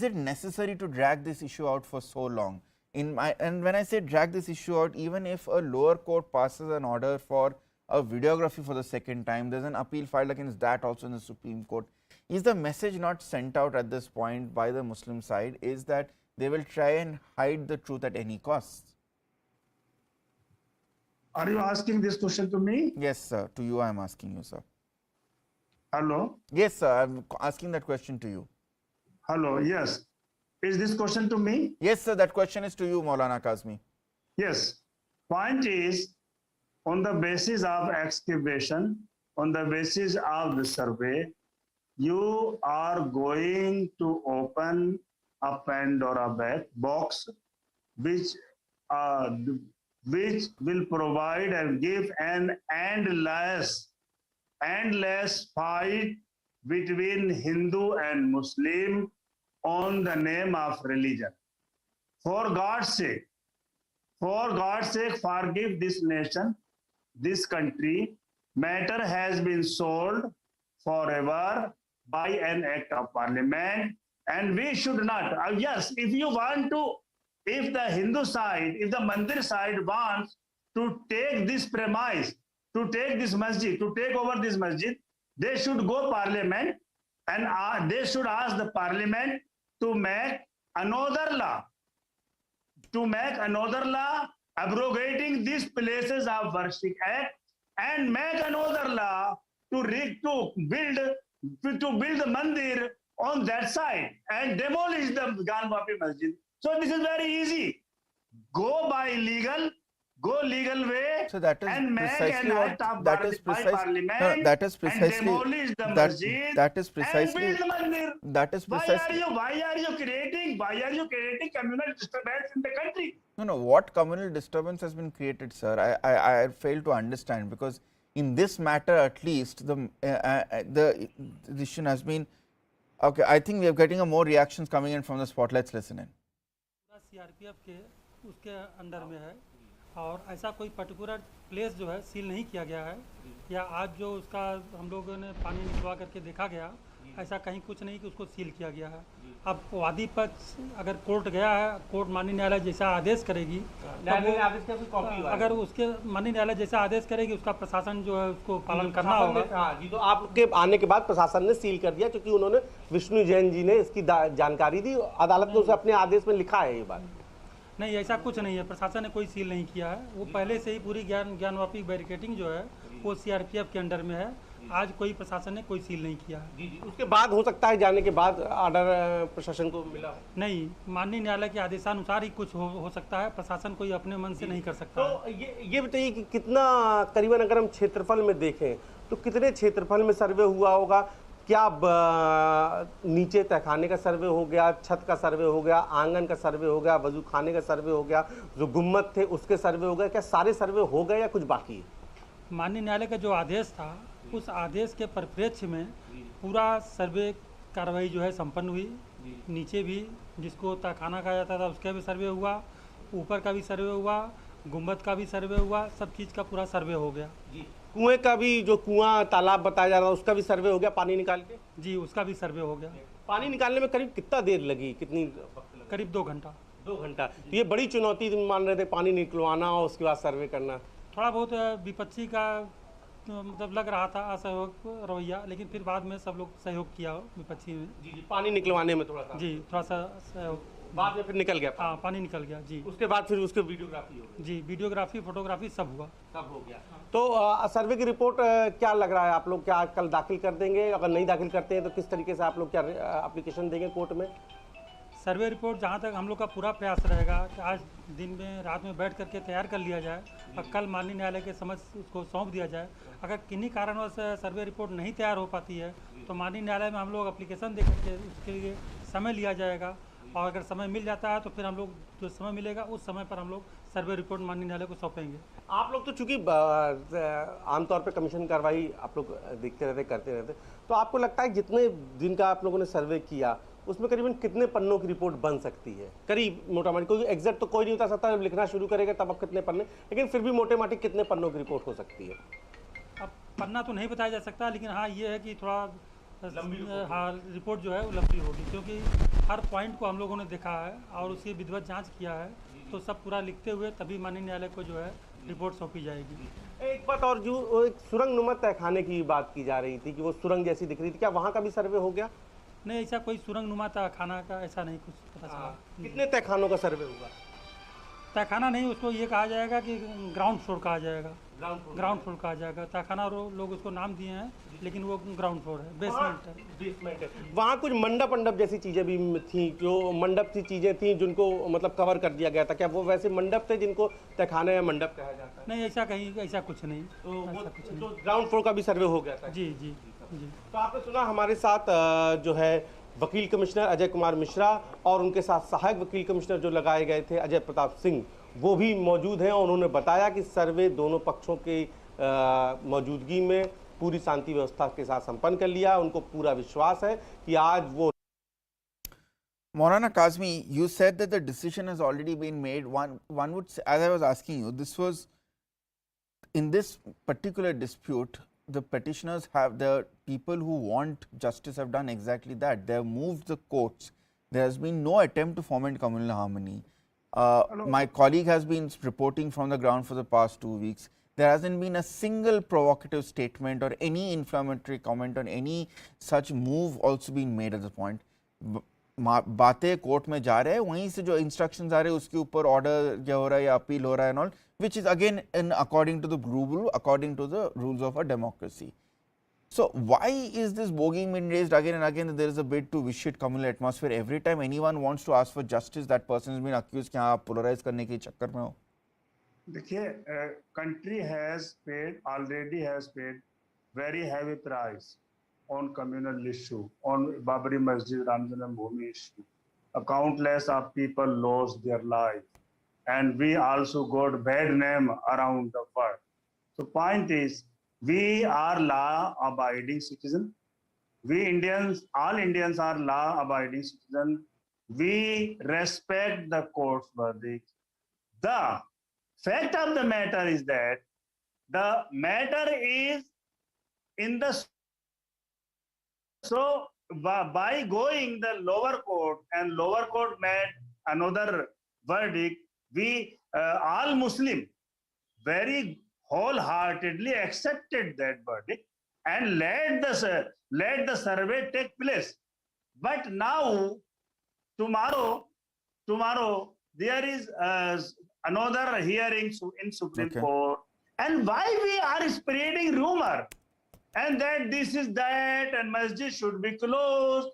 it necessary to drag this issue out for so long? And when I say drag this issue out, even if a lower court passes an order for a videography for the second time, there's an appeal filed against that also in the Supreme Court. Is the message not sent out at this point by the Muslim side is that they will try and hide the truth at any cost? Are you asking this question to me? Yes, sir. To you I am asking you, sir. Hello? Yes, sir. I am asking that question to you. Hello, yes. Is this question to me? Yes, sir. That question is to you, Maulana Kazmi. Yes. Point is, on the basis of excavation, on the basis of the survey, you are going to open a Pandora box which will provide and give an endless fight between Hindu and Muslim on the name of religion. For God's sake, forgive this nation, this country. Matter has been solved forever by an act of parliament. and we should not. Yes, if you want to, if the Hindu side, if the Mandir side wants to take this premise, to take this masjid, to take over this masjid, they should go parliament and they should ask the parliament to make another law, abrogating these places of worship act, and make another law to build the mandir on that side and demolish the Ganwapi Masjid. So this is very easy. Go legal way, So that is and make precisely an what act of that is parliament, that is and precisely demolish the that masjid that is precisely and build the mandir. that is precisely Why are you creating communal disturbance in the country? no, what communal disturbance has been created, sir? I fail to understand, because in this matter at least the decision has been okay. I think we are getting more reactions coming in from the spot. Let's listen in. CRPF के उसके under में है और ऐसा कोई particular place जो है seal नहीं किया गया है, या आज जो उसका हम लोगों ने पानी निकलवा करके देखा गया, ऐसा कहीं कुछ नहीं कि उसको सील किया गया है। अब वादी पक्ष अगर कोर्ट गया है, कोर्ट माननीय न्यायालय जैसा आदेश करेगी, अगर उसके माननीय न्यायालय जैसा आदेश करेगी, उसका प्रशासन जो है उसको पालन करना होगा। जी, तो आपके आने के बाद प्रशासन ने सील कर दिया, क्योंकि उन्होंने विष्णु जैन जी ने इसकी जानकारी दी, अदालत ने उसे अपने आदेश में लिखा है ये बात। नहीं, ऐसा कुछ नहीं है, प्रशासन ने कोई सील नहीं किया है। वो पहले से ही पूरी ज्ञानवापी बैरिकेटिंग जो है वो सीआरपीएफ के अंडर में है। आज कोई प्रशासन ने कोई सील नहीं किया है। जी, उसके बाद हो सकता है जाने के बाद ऑर्डर प्रशासन को मिला नहीं, माननीय न्यायालय के आदेशानुसार ही कुछ हो सकता है, प्रशासन कोई अपने मन से नहीं कर सकता। तो ये बताइए कि कितना करीबन अगर हम क्षेत्रफल में देखें तो कितने क्षेत्रफल में सर्वे हुआ होगा? क्या नीचे तहखाने का सर्वे हो गया, छत का सर्वे हो गया, आंगन का सर्वे हो गया, वजू खाने का सर्वे हो गया, जो गुम्मत थे उसके सर्वे हो गए? क्या सारे सर्वे हो गए या कुछ बाकी है? माननीय न्यायालय का जो आदेश था, उस आदेश के परिप्रेक्ष्य में पूरा सर्वे कार्रवाई जो है संपन्न हुई। नीचे भी जिसको तहखाना कहा जाता था उसका भी सर्वे हुआ, ऊपर का भी सर्वे हुआ, गुम्बद का भी सर्वे हुआ, सब चीज़ का पूरा सर्वे हो गया। कुएं का भी, जो कुआं तालाब बताया जा रहा है उसका भी सर्वे हो गया पानी निकाल के? जी, उसका भी सर्वे हो गया। पानी निकालने में करीब कितना देर लगी, कितनी? करीब 2 घंटा। 2 घंटा। तो ये बड़ी चुनौती मान रहे थे, पानी निकलवाना और उसके बाद सर्वे करना। थोड़ा बहुत विपक्षी का मतलब लग रहा था असहयोग रवैया, लेकिन फिर बाद में सब लोग सहयोग किया विपक्षी में। जी, पानी निकलवाने में थोड़ा सा। जी, थोड़ा सा सहयोग। बाद में फिर निकल गया? हाँ, पानी निकल गया। जी, उसके बाद फिर उसके वीडियोग्राफी हो गई? जी, वीडियोग्राफी, फोटोग्राफी सब हुआ। सब हो गया। तो सर्वे की रिपोर्ट क्या लग रहा है, आप लोग क्या कल दाखिल कर देंगे? अगर नहीं दाखिल करते हैं तो किस तरीके से आप लोग क्या एप्लीकेशन देंगे कोर्ट में? सर्वे रिपोर्ट जहाँ तक हम लोग का पूरा प्रयास रहेगा कि आज दिन में रात में बैठ करके तैयार कर लिया जाए और कल माननीय न्यायालय के समक्ष उसको सौंप दिया जाए। अगर किन्हीं कारणवश सर्वे रिपोर्ट नहीं तैयार हो पाती है तो माननीय न्यायालय में हम लोग एप्लीकेशन दे करके उसके लिए समय लिया जाएगा, और अगर समय मिल जाता है तो फिर हम लोग जो समय मिलेगा उस समय पर हम लोग सर्वे रिपोर्ट माननीय न्यायालय को सौंपेंगे। आप लोग तो चूंकि आमतौर पे कमीशन कार्रवाई आप लोग देखते रहते, करते रहते, तो आपको लगता है जितने दिन का आप लोगों ने सर्वे किया उसमें करीबन कितने पन्नों की रिपोर्ट बन सकती है? करीब मोटा मोटी, कोई एग्जैक्ट तो कोई नहीं बता सकता, जब लिखना शुरू करेगा तब अब कितने पन्ने, लेकिन फिर भी मोटे माटी कितने पन्नों की रिपोर्ट हो सकती है? अब पन्ना तो नहीं बताया जा सकता, लेकिन हाँ ये है कि थोड़ा हाँ रिपोर्ट जो है वो लंबी होगी, क्योंकि हर पॉइंट को हम लोगों ने देखा है और उसकी विधिवत जांच किया है, तो सब पूरा लिखते हुए तभी माननीय न्यायालय को जो है रिपोर्ट सौंपी जाएगी। एक बात और, जो एक सुरंग नुमा तहखाने की बात की जा रही थी कि वो सुरंग जैसी दिख रही थी, क्या वहाँ का भी सर्वे हो गया? नहीं, ऐसा कोई सुरंग नुमा तहखाना का ऐसा नहीं कुछ पता चला। कितने तहखानों का सर्वे होगा? तहखाना नहीं, उसको ये कहा जाएगा कि ग्राउंड फ्लोर कहा जाएगा। ग्राउंड फ्लोर कहा जाएगा। तहखाना लोग उसको नाम दिए हैं, लेकिन वो ग्राउंड फ्लोर है, बेसमेंट है। वहाँ कुछ मंडप जैसी चीजें भी थी, जो मंडप की चीजें थी जिनको मतलब कवर कर दिया गया था, क्या वो वैसे मंडप थे जिनको तहखाना या मंडप कहा जाता है? नहीं, ऐसा कहीं ऐसा कुछ नहीं। तो ग्राउंड फ्लोर का भी सर्वे हो गया था? जी जी जी। तो आपने सुना, हमारे साथ जो है वकील कमिश्नर अजय कुमार मिश्रा और उनके साथ सहायक वकील कमिश्नर जो लगाए गए थे अजय प्रताप सिंह, वो भी मौजूद हैं और उन्होंने बताया कि सर्वे दोनों पक्षों की मौजूदगी में पूरी शांति व्यवस्था के साथ संपन्न कर लिया। उनको पूरा विश्वास है कि आज वो Maulana Kazmi, you said that the decision has already been made. One would say, as I was asking you, this was in this particular dispute, the petitioners have, the people who want justice have done exactly that. They have moved the courts. There has been no attempt to foment communal harmony. My colleague has been reporting from the ground for the past 2 weeks. There hasn't been a single provocative statement or any inflammatory comment on any such move also been made at this point. बातें court में जा रहे हैं, वहीं से जो instructions आ रहे हैं उसके ऊपर ऑर्डर क्या हो रहा है या अपील हो रहा है, and all, which is again according to the rule, according to the rules of a democracy. So why is this bogey being raised again and again that there is a bid to vitiate communal atmosphere? Every time anyone wants to ask for justice, that person has been accused कि आप polarize करने के चक्कर में हो. देखिए, country already has paid very heavy price on communal issue, on Babri Masjid, Ram Janambhoomi issue. Countless of people lost their life, and we also got bad name around the world. So point is, we are law-abiding citizens. We Indians, all Indians are law-abiding citizens. We respect the court's verdict. The fact of the matter is that the matter is in the... So by going the lower court, and lower court made another verdict, we all Muslim very wholeheartedly accepted that verdict and let the survey take place. But now, tomorrow there is another hearing in Supreme Court, and why we are spreading rumor and that this is that and masjid should be closed?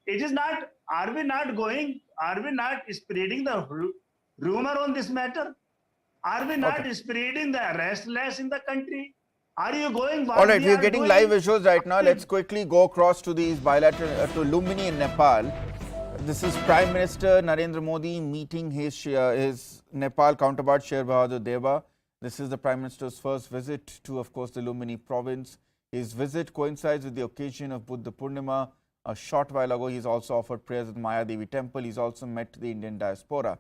It is not. Are we not spreading the rumor on this matter? Are we not spreading the restlessness in the country? Are you going? All right, we are getting live visuals right now. Let's quickly go across to these bilateral to Lumbini in Nepal. This is Prime Minister Narendra Modi meeting his Nepal counterpart Sher Bahadur Deva. This is the Prime Minister's first visit to, of course, the Lumbini province. His visit coincides with the occasion of Buddha Purnima. A short while ago, he's also offered prayers at Maya Devi temple. He's also met the Indian diaspora.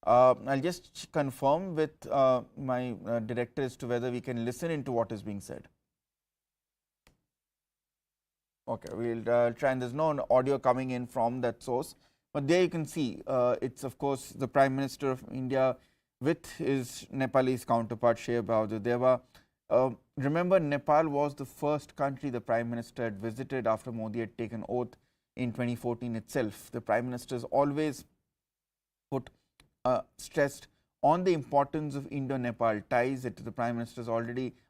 I'll just confirm with my director as to whether we can listen into what is being said. Okay, we'll try, and there's no audio coming in from that source. But there you can see, it's of course the Prime Minister of India with his Nepalese counterpart Sher Bahadur Deva. Remember, Nepal was the first country the Prime Minister had visited after Modi had taken oath in 2014 itself. The Prime Minister has always put stressed on the importance of Indo-Nepal ties. The Prime Minister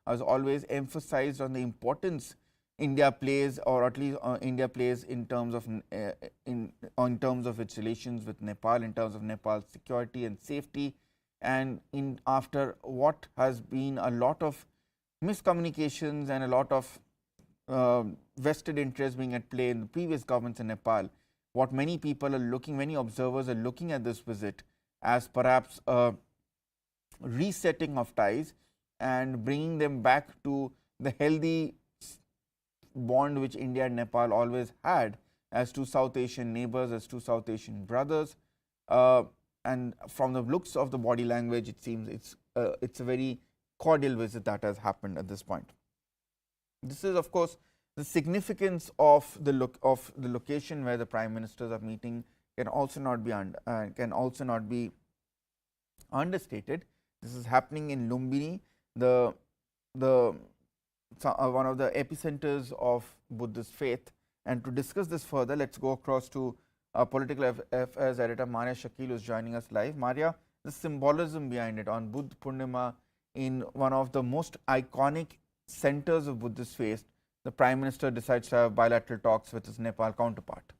has always emphasized on the importance India plays, or at least India plays in terms of its relations with Nepal, in terms of Nepal's security and safety, and after what has been a lot of miscommunications and a lot of vested interests being at play in the previous governments in Nepal, what many people are looking, many observers are looking at this visit as perhaps a resetting of ties and bringing them back to the healthy bond which India and Nepal always had as two South Asian neighbors, as two South Asian brothers. And from the looks of the body language, it seems it's a very cordial visit that has happened at this point. This is, of course, the significance of the location where the Prime Ministers are meeting can also not be understated. This is happening in Lumbini, one of the epicenters of Buddhist faith. And to discuss this further, let's go across to Political Affairs Editor Maria Shakil, who is joining us live. Maria, the symbolism behind it on Buddha Purnima, in one of the most iconic centers of Buddhist faith, the Prime Minister decides to have bilateral talks with his Nepal counterpart.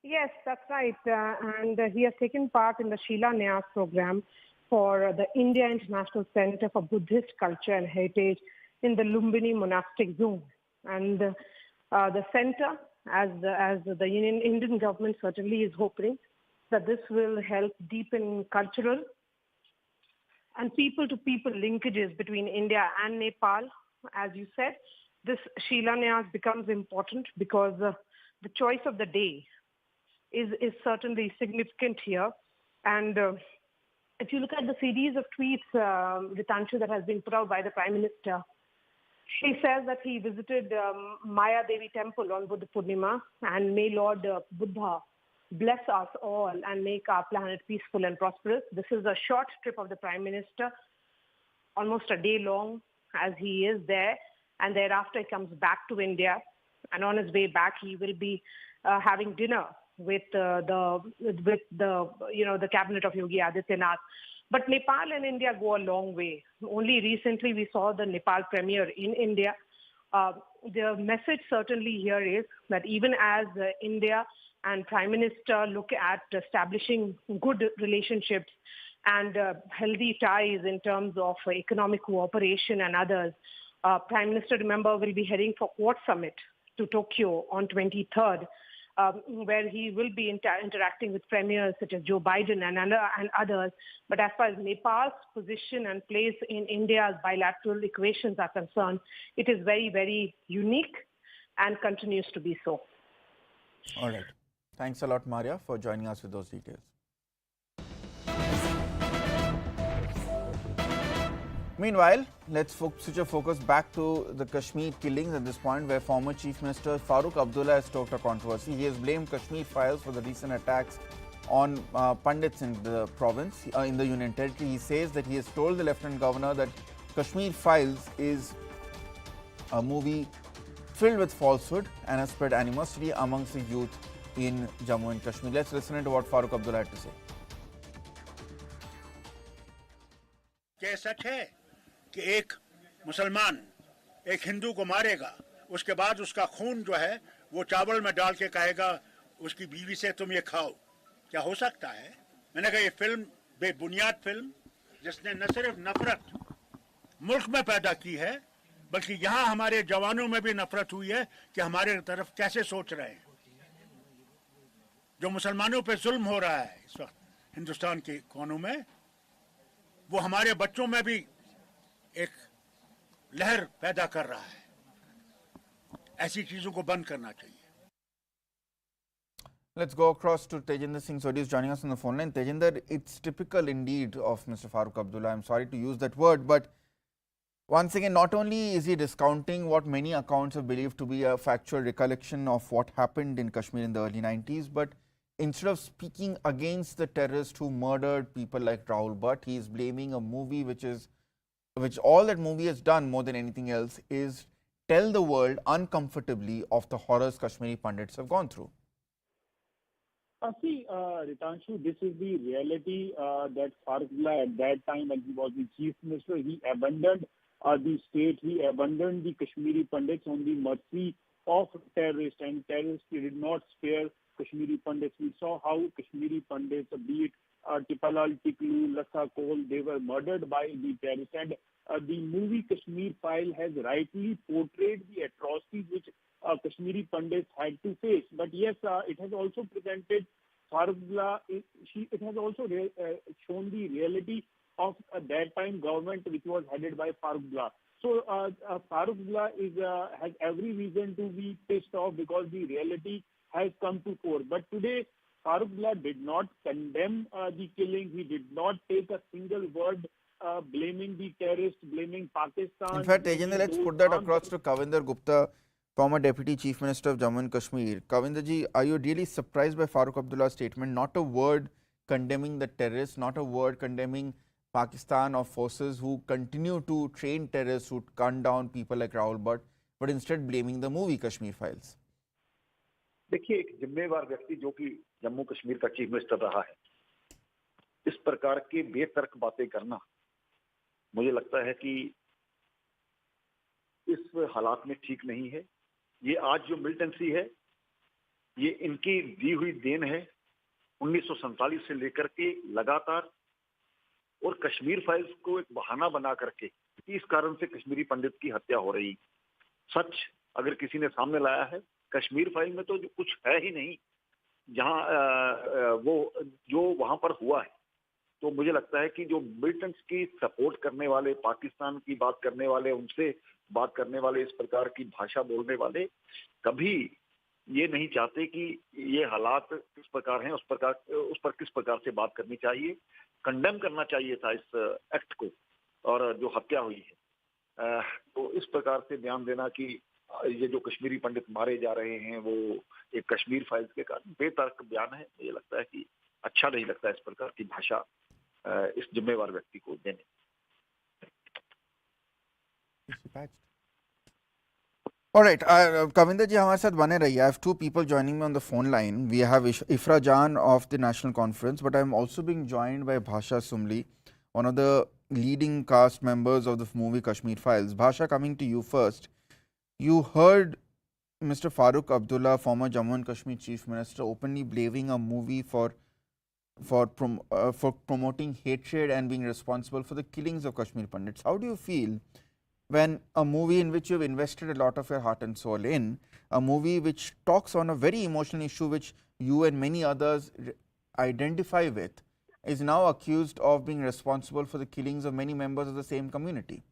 Yes, that's right. And he has taken part in the Shila Nyas program for the India International Center for Buddhist Culture and Heritage in the Lumbini Monastic Zone. And the center, as the Indian government certainly is hoping, that this will help deepen cultural and people-to-people linkages between India and Nepal. As you said, this Shila Nyas becomes important because the choice of the day is certainly significant here. And if you look at the series of tweets, Ritanshu, that has been put out by the Prime Minister, He says that he visited Maya Devi temple on Buddha Purnima, and may Lord Buddha bless us all and make our planet peaceful and prosperous. This is a short trip of the Prime Minister, almost a day long, as he is there, and thereafter he comes back to India. And on his way back, he will be having dinner with the cabinet of Yogi Adityanath. But Nepal and India go a long way. Only recently we saw the Nepal premier in India. The message certainly here is that even as India and Prime Minister look at establishing good relationships and healthy ties in terms of economic cooperation and others, Prime Minister, remember, will be heading for Quad Summit to Tokyo on 23rd. Where he will be interacting with premiers such as Joe Biden and others. But as far as Nepal's position and place in India's bilateral equations are concerned, it is very, very unique and continues to be so. All right. Thanks a lot, Maria, for joining us with those details. Meanwhile, let's switch our focus back to the Kashmir killings at this point, where former Chief Minister Farooq Abdullah has stoked a controversy. He has blamed Kashmir files for the recent attacks on Pandits in the province, in the Union Territory. He says that he has told the Lieutenant Governor that Kashmir Files is a movie filled with falsehood and has spread animosity amongst the youth in Jammu and Kashmir. Let's listen to what Farooq Abdullah had to say. क्या सच है कि एक मुसलमान एक हिंदू को मारेगा, उसके बाद उसका खून जो है वो चावल में डाल के कहेगा उसकी बीवी से तुम ये खाओ? क्या हो सकता है? मैंने कहा ये फिल्म बेबुनियाद फिल्म जिसने न सिर्फ नफरत मुल्क में पैदा की है बल्कि यहाँ हमारे जवानों में भी नफरत हुई है कि हमारे तरफ कैसे सोच रहे हैं। जो मुसलमानों पे जुल्म हो रहा है इस वक्त हिंदुस्तान के कोनों में, वो हमारे बच्चों में भी एक लहर पैदा कर रहा है। ऐसी चीजों को बंद करना चाहिए। Let's go across to Tejinder Singh Sodhi is joining us on the phone line. Tejinder, it's typical indeed of Mr. Farooq Abdullah. I'm sorry to use that word, but once again, not only is he discounting what many accounts have believed to be a factual recollection of what happened in Kashmir in the early 90s, but instead of speaking against the terrorists who murdered people like Rahul Bhatt, he is blaming a movie which all that movie has done more than anything else is tell the world uncomfortably of the horrors Kashmiri Pandits have gone through. See, Ritanshu, this is the reality that Farooq Abdullah at that time when he was the Chief Minister, he abandoned the state, he abandoned the Kashmiri Pandits on the mercy of terrorists, and terrorists did not spare Kashmiri Pandits. We saw how Kashmiri Pandits, be it Tipalal Tiklu, Lassa Kol, they were murdered by the terrorists. And the movie Kashmir File has rightly portrayed the atrocities which Kashmiri Pandits had to face. But yes, it has also presented Farooq Abdullah, it has also shown the reality of that time government which was headed by Farooq Abdullah. So Farooq Abdullah has every reason to be pissed off because the reality has come to fore. But today, Farooq Abdullah did not condemn the killing. He did not take a single word blaming the terrorists, blaming Pakistan. In fact, Tejinder, let's put that across to Kavinder Gupta, former Deputy Chief Minister of Jammu and Kashmir. Kavinderji, are you really surprised by Farooq Abdullah's statement? Not a word condemning the terrorists, not a word condemning Pakistan or forces who continue to train terrorists who gun down people like Rahul Bhatt, but instead blaming the movie Kashmir Files. देखिए, एक जिम्मेवार व्यक्ति जो कि जम्मू कश्मीर का chief minister रहा है, इस प्रकार के बेतर्क बातें करना मुझे लगता है कि इस हालात में ठीक नहीं है। ये आज जो मिलिटेंसी है, ये इनकी दी हुई देन है 1947 से लेकर के लगातार, और कश्मीर फाइल्स को एक बहाना बना करके इस कारण से कश्मीरी पंडित की हत्या हो रही। सच अगर किसी ने सामने लाया है, कश्मीर फाइल में तो कुछ है ही नहीं जहां वो जो वहां पर हुआ है। तो मुझे लगता है कि जो मिलिटेंट्स की सपोर्ट करने वाले, पाकिस्तान की बात करने वाले, उनसे बात करने वाले, इस प्रकार की भाषा बोलने वाले कभी ये नहीं चाहते कि ये हालात किस प्रकार हैं, उस पर किस प्रकार से बात करनी चाहिए। कंडेम करना चाहिए था इस एक्ट को और जो हत्या हुई है। तो इस प्रकार से ध्यान देना कि ये जो कश्मीरी पंडित मारे जा रहे हैं वो एक कश्मीर फाइल्स के कारण बेतर्क बयान है। मुझे लगता है कि अच्छा नहीं लगता इस प्रकार की भाषा इस जिम्मेवार व्यक्ति को देने। All right, Kavinder ji हमारे साथ बने रहिए. I have two people joining me on the phone line. We have Ifra Jan of the National Conference, but I am also being joined by Bhasha Sumli, one of the leading cast members of the movie Kashmir Files. Bhasha, coming to you first. You heard Mr. Farooq Abdullah, former Jammu and Kashmir Chief Minister, openly blaming a movie for promoting hatred and being responsible for the killings of Kashmir Pandits. How do you feel when a movie in which you've invested a lot of your heart and soul in, a movie which talks on a very emotional issue which you and many others identify with, is now accused of being responsible for the killings of many members of the same community?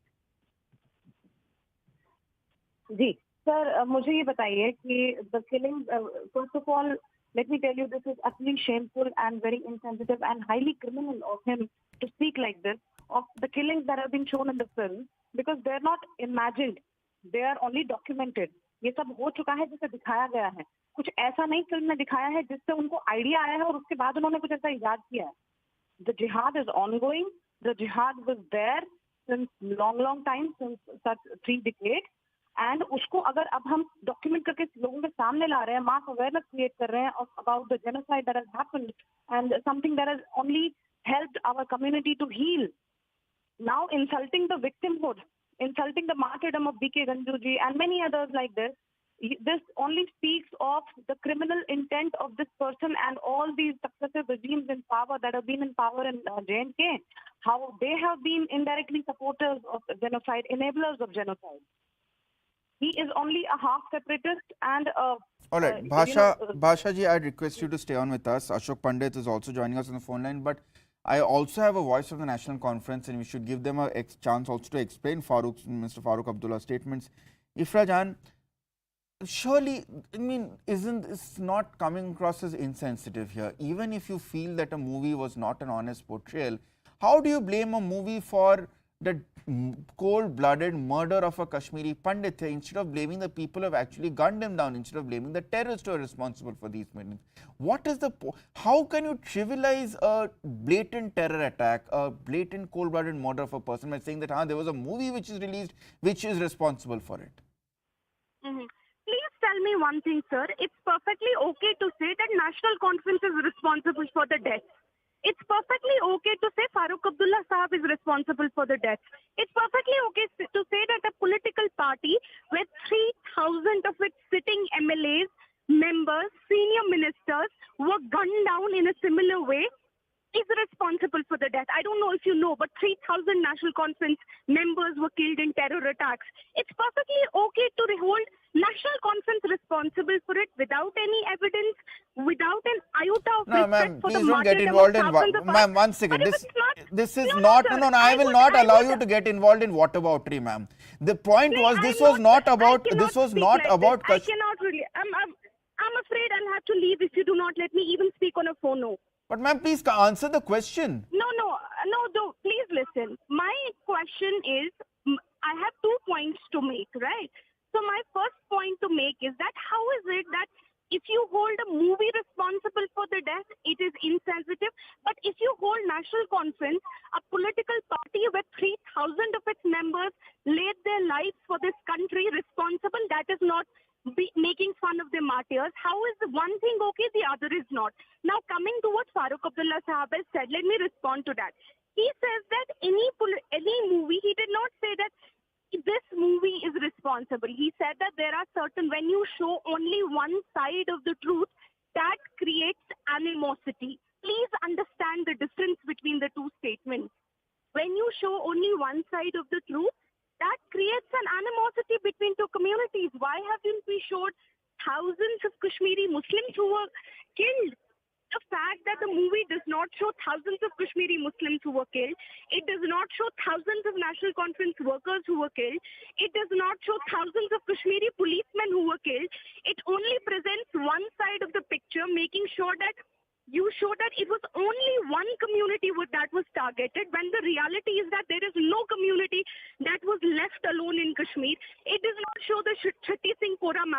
जी sir, मुझे ये बताइए कि the killing, first of all, let me tell you, this is utterly shameful and very insensitive and highly criminal of him to speak like this of the killings that have been shown in the film, because they're not imagined, they are only documented. ये सब हो चुका है जिसे दिखाया गया है. कुछ ऐसा नहीं फिल्म में दिखाया है जिससे उनको आइडिया आया है और उसके बाद उन्होंने कुछ ऐसा इजाद किया है. The jihad is ongoing. The jihad was there since long time, since such 3 decades. And उसको अगर अब हम डॉक्यूमेंट करके लोगों के सामने ला रहे हैं, मास अवेयरनेस क्रिएट कर रहे हैं about the genocide that has happened and something that has only helped our community to heal, now insulting the victimhood, insulting the martyrdom of B.K. Ganjuji and many others like this, this only speaks of the criminal intent of this person and all these successive regimes in power that have been in power in J&K, how they have been indirectly supporters of genocide, enablers of genocide. He is only a half separatist and all right, Bhasha ji, I'd request you to stay on with us. Ashok Pandit is also joining us on the phone line, but I also have a voice of the National Conference and we should give them a chance also to explain Mr. Farooq Abdullah's statements. Ifra Jan, surely, I mean, isn't this not coming across as insensitive here? Even if you feel that a movie was not an honest portrayal, how do you blame a movie for the cold-blooded murder of a Kashmiri Pandit instead of blaming the people who have actually gunned him down, instead of blaming the terrorists who are responsible for these murders? What is the how can you trivialize a blatant terror attack, a blatant cold-blooded murder of a person by saying that there was a movie which is released which is responsible for it? Please tell me one thing, sir. It's perfectly okay to say that National Conference is responsible for the death. It's perfectly okay to say Farooq Abdullah Sahab is responsible for the death. It's perfectly okay to say that a political party with 3,000 of its sitting MLAs, members, senior ministers were gunned down in a similar way is responsible for the death. I don't know if you know, but 3,000 National Conference members were killed in terror attacks. It's perfectly okay to hold National Conference responsible for it without any evidence, without an iota of respect for the please don't get involved in ma'am, one second. This is not, no, I will not allow you to get involved in whataboutery, ma'am. The point was, this was not about I cannot really, I'm afraid I'll have to leave if you do not let me even speak on a phone. No. But ma'am, please answer the question. No, please listen. My question is, I have 2 points to make, right? So my first point to make is that how is it that if you hold a movie responsible for the death, it is insensitive, but if you hold National Conference, a political party with 3,000 of its members laid their lives for this country responsible, that is not making fun of the martyrs. How is the one thing okay, the other is not? Now coming to what Farooq Abdullah Sahab has said, let me respond to that. He says that any movie, he did not say that this movie is responsible. He said that there are certain, when you show only one side of the truth, that creates animosity. Please understand the difference between the two statements. When you show only one side of the truth, that creates an animosity between two communities. Why haven't we showed thousands of Kashmiri Muslims who were killed? The fact that the movie does not show thousands of Kashmiri Muslims who were killed, it does not show thousands of National Conference workers who were killed, it does not show thousands of Kashmiri policemen who were killed, it only presents one side of the picture, making sure that you show that it was only one community that was targeted, when the reality is that there is no community that was left alone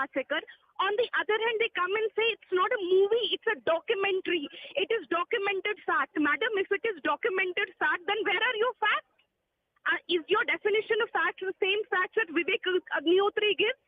massacre. On the other hand, they come and say it's not a movie, it's a documentary. It is documented fact. Madam, if it is documented fact, then where are your facts? Is your definition of facts the same facts that Vivek Agnihotri gives?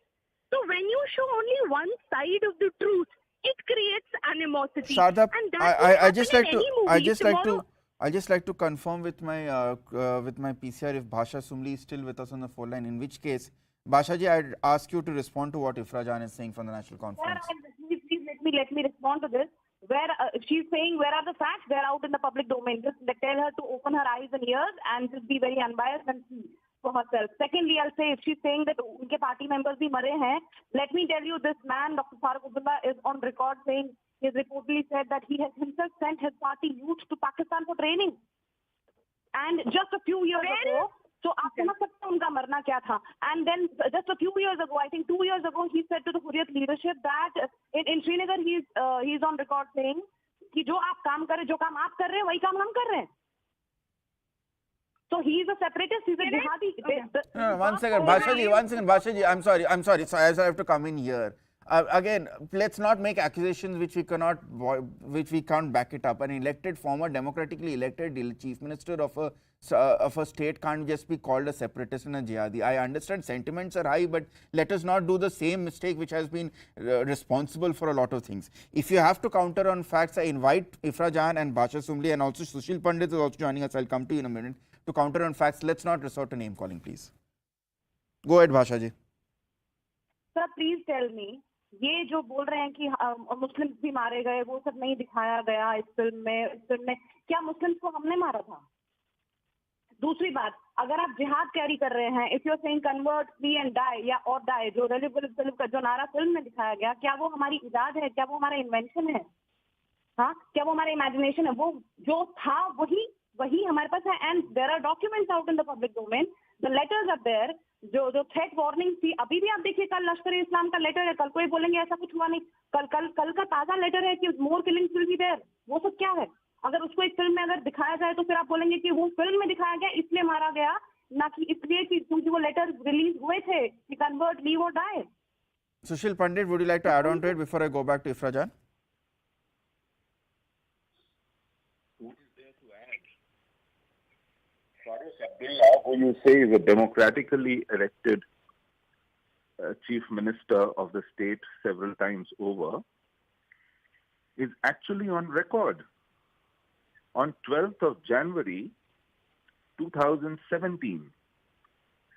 So when you show only one side of the truth, it creates animosity. Shardha, And that I just like to, Tomorrow, I just like to confirm with my PCR if Bhasha Sumli is still with us on the phone line. In which case, Bhasha ji, I'd ask you to respond to what Ifra Jan is saying from the National Conference. Please let me respond to this. Where she's saying, where are the facts? They're out in the public domain. Just tell her to open her eyes and ears and just be very unbiased and see for herself. Secondly, I'll say if she's saying that unke party members bhi mare hain, let me tell you, this man, Dr. Farooq Abdullah, is on record saying he has reportedly said that he has himself sent his party youth to Pakistan for training. And just a few years ago, so आप समझ सकते हैं उनका मरना क्या था. And then just a few years ago, I think 2 years ago, he said to the Hurriyat leadership that in Srinagar he's on record saying कि जो आप काम कर रहे, जो काम आप कर रहे हैं, वही काम हम कर रहे हैं. So he is a separatist. He's a jihadi. No, one second, Bhasha ji. I'm sorry. So as I have to come in here. Again, let's not make accusations which we can't back it up. An elected, former democratically elected chief minister of a state can't just be called a separatist and a jihadi. I understand sentiments are high, but let us not do the same mistake which has been responsible for a lot of things. If you have to counter on facts, I invite Ifra Jan and Bhasha Sumli, and also Sushil Pandit is also joining us. I'll come to you in a minute to counter on facts. Let's not resort to name calling, please. Go ahead, Bhasha ji. Sir, please tell me. ये जो बोल रहे हैं कि Muslims भी मारे गए, वो सब नहीं दिखाया गया इस फिल्म में क्या मुस्लिम्स को हमने मारा था? दूसरी बात, अगर आप जिहाद कैरी कर रहे हैं, if you are saying convert, flee and die या और डाई, जो फिल्म का जो नारा फिल्म में दिखाया गया, क्या वो हमारी इजाद है? क्या वो हमारा इन्वेंशन है? हाँ, क्या वो हमारा इमेजिनेशन है? वो जो था वही हमारे पास है. And there are documents out in the public domain. The letters are there. जो थ्रेट वार्निंग थी, अभी भी आप देखिए, कल लश्कर-ए-इस्लाम का लेटर है, कल कोई बोलेंगे ऐसा कुछ हुआ नहीं, कल का ताजा लेटर है कि मोर किलिंग्स विल बी देयर. वो सब क्या है? अगर उसको एक फिल्म में अगर दिखाया जाए तो फिर आप बोलेंगे कि वो फिल्म में दिखाया गया इसलिए मारा गया, ना कि इसलिए कि क्योंकि वो लेटर रिलीज हुए थे कि कन्वर्ट, लीव और die. Sushil Pandit, would you like to add on to it before I go back to Ifra Jan? Farooq Abdullah, who you say is a democratically elected chief minister of the state several times over, is actually on record. On 12th of January 2017,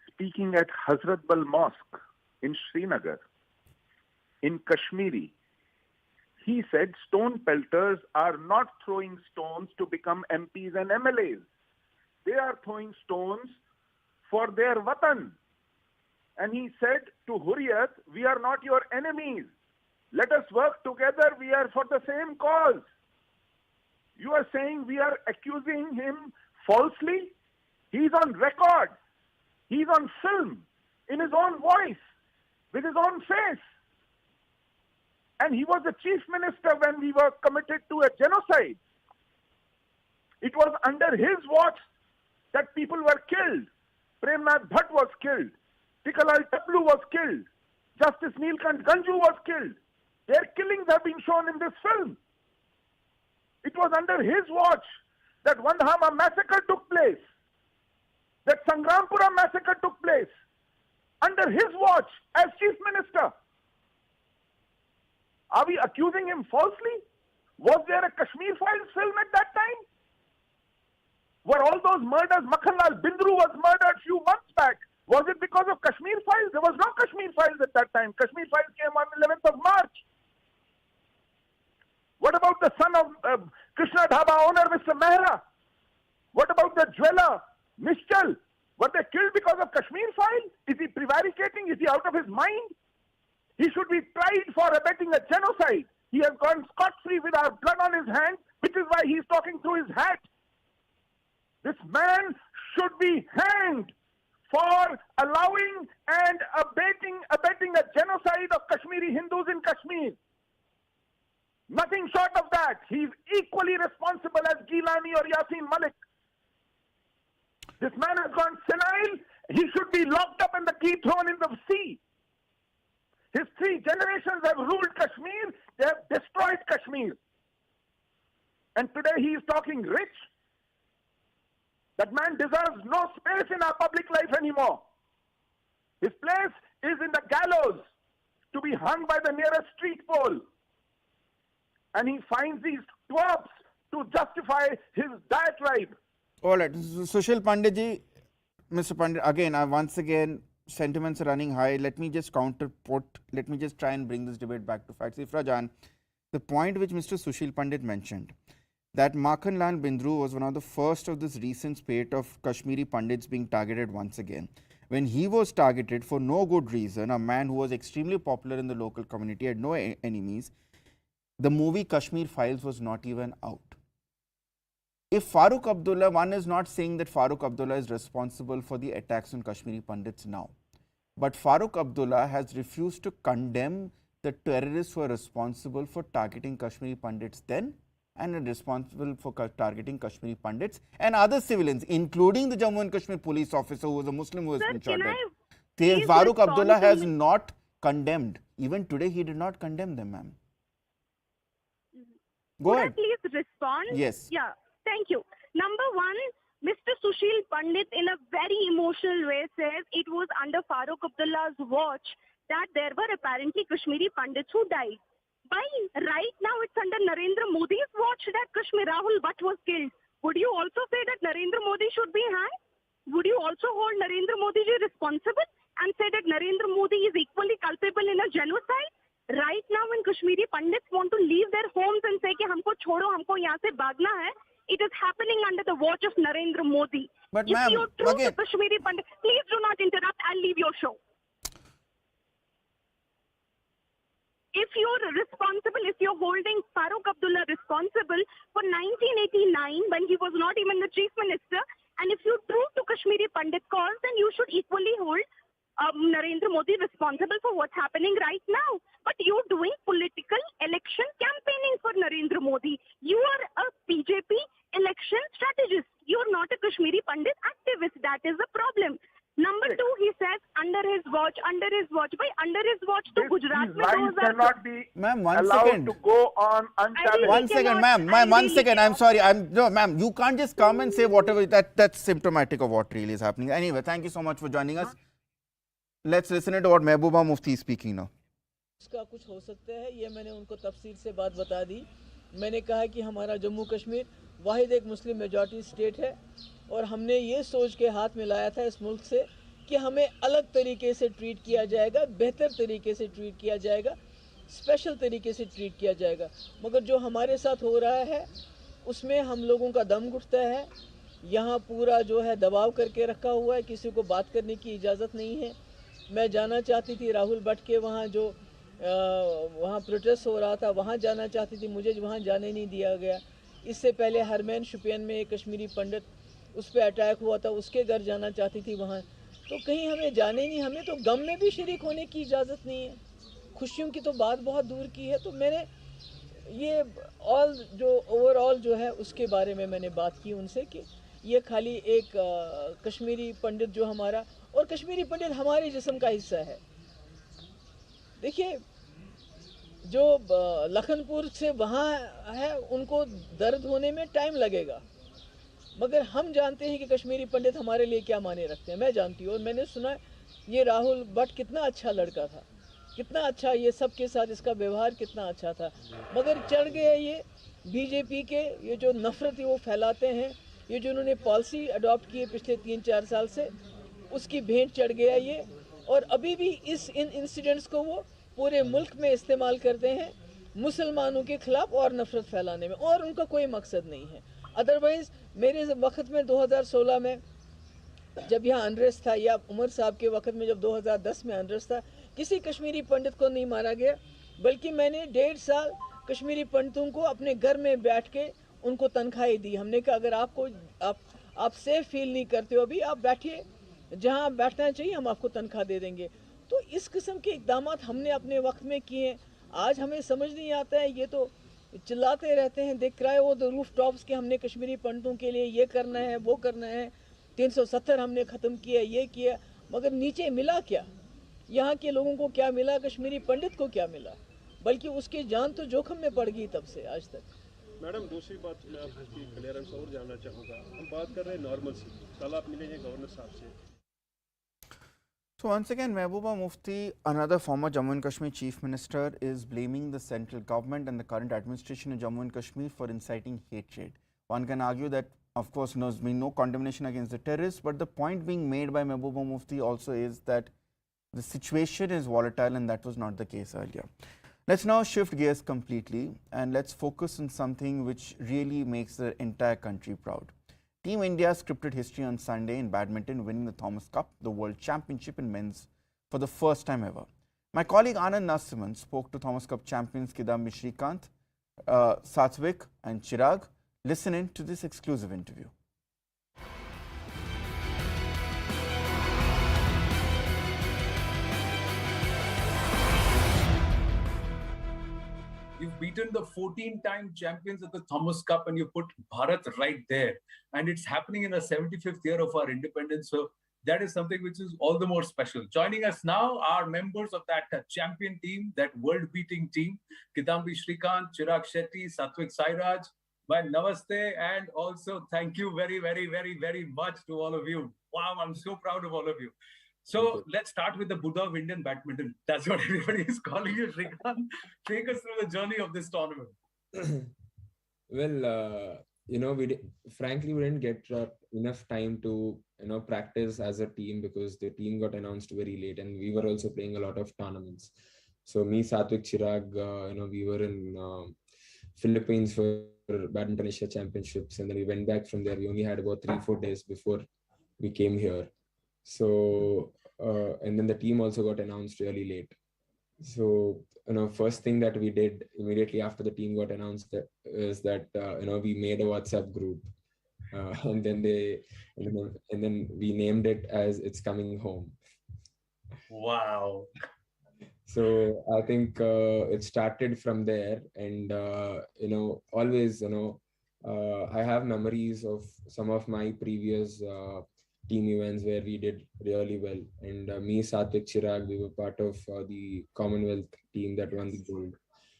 speaking at Hazrat Bal Mosque in Srinagar, in Kashmiri, he said stone pelters are not throwing stones to become MPs and MLAs. They are throwing stones for their watan. And he said to Hurriyat, we are not your enemies. Let us work together. We are for the same cause. You are saying we are accusing him falsely? He's on record. He's on film, in his own voice, with his own face. And he was the chief minister when we were committed to a genocide. It was under his watch that people were killed. Premnath Bhatt was killed. Tikalal Tablu was killed. Justice Neelkant Ganju was killed. Their killings have been shown in this film. It was under his watch that Vandhama massacre took place. That Sangrampura massacre took place. Under his watch as chief minister. Are we accusing him falsely? Was there a Kashmir Files film at that time? Were all those murders, Makhanlal Bindru was murdered a few months back. Was it because of Kashmir Files? There was no Kashmir Files at that time. Kashmir Files came on 11th of March. What about the son of Krishna Dhaba owner, Mr. Mehra? What about the jeweler, Nischal? Were they killed because of Kashmir Files? Is he prevaricating? Is he out of his mind? He should be tried for abetting a genocide. He has gone scot-free with our blood on his hands, which is why he's talking through his hat. This man should be hanged for allowing and abetting a genocide of Kashmiri Hindus in Kashmir. Nothing short of that. He's equally responsible as Gilani or Yasin Malik. This man has gone senile. He should be locked up and the key thrown in the sea. His 3 generations have ruled Kashmir. They have destroyed Kashmir. And today he is talking rich. That man deserves no space in our public life anymore. His place is in the gallows to be hung by the nearest street pole. And he finds these twerps to justify his diatribe. All right, Sushil Pandit ji, Mr. Pandit, again, once again, sentiments are running high. Let me just let me just try and bring this debate back to facts. Ifra Jan, the point which Mr. Sushil Pandit mentioned, that Makhanlal Bindru was one of the first of this recent spate of Kashmiri Pandits being targeted once again. When he was targeted for no good reason, a man who was extremely popular in the local community, had no enemies, the movie Kashmir Files was not even out. If Farooq Abdullah, one is not saying that Farooq Abdullah is responsible for the attacks on Kashmiri Pandits now, but Farooq Abdullah has refused to condemn the terrorists who are responsible for targeting Kashmiri Pandits then, and are responsible for targeting Kashmiri Pandits and other civilians, including the Jammu and Kashmir police officer who was a Muslim who has been shot dead. Farooq Abdullah has not condemned. Even today, he did not condemn them, ma'am. Go ahead. Could I please respond? Yes. Yeah, thank you. Number one, Mr. Sushil Pandit in a very emotional way says it was under Farooq Abdullah's watch that there were apparently Kashmiri Pandits who died. Right now it's under Narendra Modi's watch that Kashmir Rahul Bhatt was killed. Would you also say that Narendra Modi should be hanged? Would you also hold Narendra Modi ji responsible and say that Narendra Modi is equally culpable in a genocide? Right now when Kashmiri Pandits want to leave their homes and say कि हमको छोड़ो, हमको यहाँ से भागना है, it is happening under the watch of Narendra Modi. But if ma'am, you're true to Kashmiri Pandits, please do not interrupt. I'll leave your show. If you're responsible, if you're holding Farooq Abdullah responsible for 1989 when he was not even the chief minister, and if you're true to Kashmiri Pandit cause, then you should equally hold Narendra Modi responsible for what's happening right now. But you're doing political election campaigning for Narendra Modi. You are a BJP election strategist. You're not a Kashmiri Pandit activist. That is the problem. Number two, he says under his watch. By under his watch, to Gujarat mein Lies cannot be allowed to go on unchallenged. One second, ma'am. 1 second. I'm sorry. No, ma'am. You can't just come and say whatever. That's symptomatic of what really is happening. Anyway, thank you so much for joining us. Let's listen to what Mehbooba Mufti is speaking now. उसका कुछ हो सकता है, ये मैंने उनको तफसील से बात बता दी. मैंने कहा कि हमारा जम्मू कश्मीर वाहिद एक मुस्लिम मेजॉरिटी स्टेट है और हमने ये सोच के हाथ मिलाया था इस मुल्क से कि हमें अलग तरीके से ट्रीट किया जाएगा, बेहतर तरीके से ट्रीट किया जाएगा, स्पेशल तरीके से ट्रीट किया जाएगा. मगर जो हमारे साथ हो रहा है उसमें हम लोगों का दम घुटता है. यहाँ पूरा जो है दबाव करके रखा हुआ है, किसी को बात करने की इजाज़त नहीं है. मैं जाना चाहती थी राहुल भट्ट के वहाँ जो वहाँ प्रोटेस्ट हो रहा था, वहाँ जाना चाहती थी, मुझे वहाँ जाने नहीं दिया गया. इससे पहले हरमैन शुपियन में एक कश्मीरी पंडित उस पर अटैक हुआ था, उसके घर जाना चाहती थी वहाँ. तो कहीं हमें जाने नहीं, हमें तो गम में भी शरीक होने की इजाज़त नहीं है. खुशियों की तो बात बहुत दूर की है. तो मैंने ये ओवरऑल जो है उसके बारे में मैंने बात की उनसे कि ये खाली एक कश्मीरी पंडित जो हमारा, और कश्मीरी पंडित हमारे जिस्म का हिस्सा है. देखिए जो लखनपुर से वहाँ है उनको दर्द होने में टाइम लगेगा, मगर हम जानते हैं कि कश्मीरी पंडित हमारे लिए क्या माने रखते हैं. मैं जानती हूँ और मैंने सुना ये राहुल भट्ट कितना अच्छा लड़का था, कितना अच्छा ये सबके साथ इसका व्यवहार कितना अच्छा था. मगर चढ़ गए ये बीजेपी के, ये जो नफ़रत वो फैलाते हैं, ये जो उन्होंने पॉलिसी अडॉप्ट की है पिछले 3-4 साल से, उसकी भेंट चढ़ गया ये. और अभी भी इन इंसिडेंट्स को वो पूरे मुल्क में इस्तेमाल करते हैं मुसलमानों के खिलाफ और नफरत फैलाने में, और उनका कोई मकसद नहीं है. अदरवाइज़ मेरे वक्त में 2016 में जब यहाँ अनरेस्ट था, या उमर साहब के वक्त में जब 2010 में अनरेस्ट था, किसी कश्मीरी पंडित को नहीं मारा गया, बल्कि मैंने 1.5 साल कश्मीरी पंडितों को अपने घर में बैठ के उनको तनख्वाही दी. हमने कहा अगर आप सेफ फील नहीं करते हो, अभी आप बैठिए, जहाँ आप बैठना चाहिए हम आपको तनख्वाह दे देंगे. तो इस किस्म के इक़दाम हमने अपने वक्त में किए. आज हमें समझ नहीं आता है, ये तो चिल्लाते रहते हैं, देख रहा है वो द रूफ टॉप्स के हमने कश्मीरी पंडितों के लिए ये करना है, वो करना है, 370 हमने ख़त्म किया, ये किया, मगर नीचे मिला क्या? यहाँ के लोगों को क्या मिला, कश्मीरी पंडित को क्या मिला, बल्कि उसकी जान तो जोखिम में पड़ गई तब से आज तक। मैडम दूसरी बात मैं आपकी क्लियरेंस और जानना चाहूँगा, हम बात कर रहे हैं नॉर्मल सी, कल आप मिलेंगे गवर्नर साहब से। So once again, Mehbooba Mufti, another former Jammu and Kashmir Chief Minister, is blaming the central government and the current administration in Jammu and Kashmir for inciting hatred. One can argue that, of course, there's been no condemnation against the terrorists, but the point being made by Mehbooba Mufti also is that the situation is volatile, and that was not the case earlier. Let's now shift gears completely and let's focus on something which really makes the entire country proud. Team India scripted history on Sunday in badminton, winning the Thomas Cup, the World Championship in men's, for the first time ever. My colleague Anand Nasiman spoke to Thomas Cup champions Kidambi Shrikant, Satvik and Chirag. Listen in to this exclusive interview. You've beaten the 14-time champions of the Thomas Cup and you put Bharat right there. And it's happening in the 75th year of our independence. So that is something which is all the more special. Joining us now are members of that champion team, that world-beating team, Kidambi Shrikant, Chirag Shetty, Satvik Sairaj. My namaste, and also thank you very, very, very, very much to all of you. Wow, I'm so proud of all of you. So let's start with the Buddha of Indian badminton. That's what everybody is calling you, Shrikant. Take us through the journey of this tournament. Well, frankly, we didn't get enough time to, practice as a team because the team got announced very late, and we were also playing a lot of tournaments. So me, Satvik, Chirag, we were in Philippines for Badminton Asia Championships, and then we went back from there. We only had about 3-4 days before we came here. So, and then the team also got announced really late. So, first thing that we did immediately after the team got announced is that, we made a WhatsApp group. And then we named it as It's Coming Home. Wow. So I think it started from there, and always I have memories of some of my previous team events where we did really well, and me, Satvik, Chirag, we were part of the Commonwealth team that won the gold.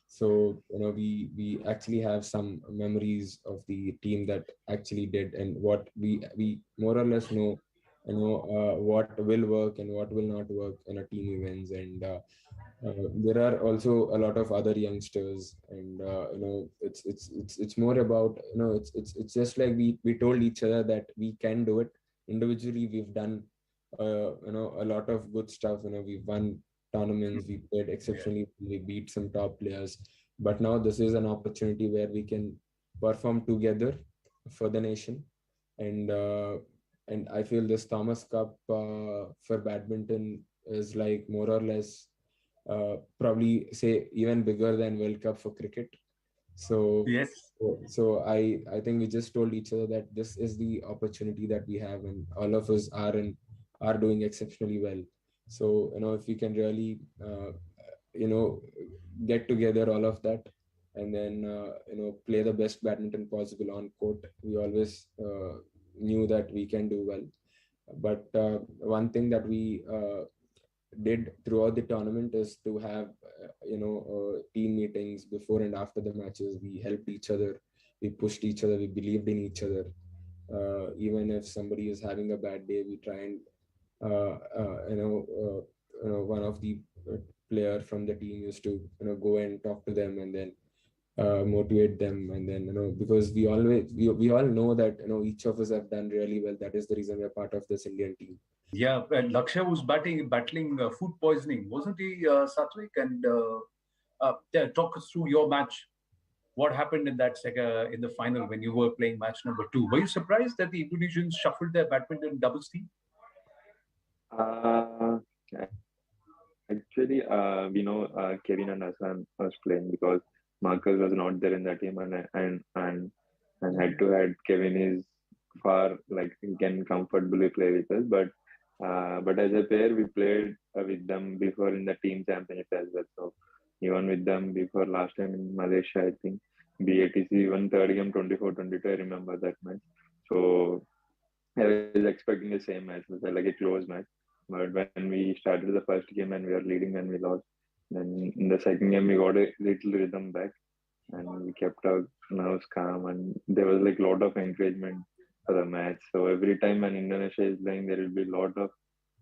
So we actually have some memories of the team that actually did, and what we more or less know what will work and what will not work in a team events. And there are also a lot of other youngsters, and it's more about it's just like we told each other that we can do it. Individually, we've done a lot of good stuff. We've won tournaments, we played exceptionally, we beat some top players, but now this is an opportunity where we can perform together for the nation. And I feel this Thomas Cup for badminton is like more or less probably say even bigger than World Cup for cricket. So yes, so I think we just told each other that this is the opportunity that we have, and all of us are doing exceptionally well. So if we can really get together all of that, and then play the best badminton possible on court, we always knew that we can do well. But one thing that we did throughout the tournament is to have team meetings before and after the matches. We helped each other, we pushed each other, we believed in each other. Even if somebody is having a bad day, we try and one of the player from the team used to go and talk to them and then motivate them. And then because we all know that each of us have done really well. That is the reason we're part of this Indian team. Yeah, and Lakshya was battling food poisoning, wasn't he, Satvik? And talk us through your match. What happened in that in the final when you were playing match number 2? Were you surprised that the Indonesians shuffled their badminton doubles team? Actually, we know Kevin and Hassan was playing because Marcus was not there in the team, and head-to-head, Kevin is far like he can comfortably play with us. But as a pair, we played with them before in the team championship as well. So even with them before last time in Malaysia, I think BATC won third game 24-22. I remember that match. So I was expecting the same match, like a close match. But when we started the first game and we were leading and we lost, then in the second game we got a little rhythm back and we kept our nerves calm and there was like a lot of encouragement for the match. So every time when Indonesia is playing, there will be a lot of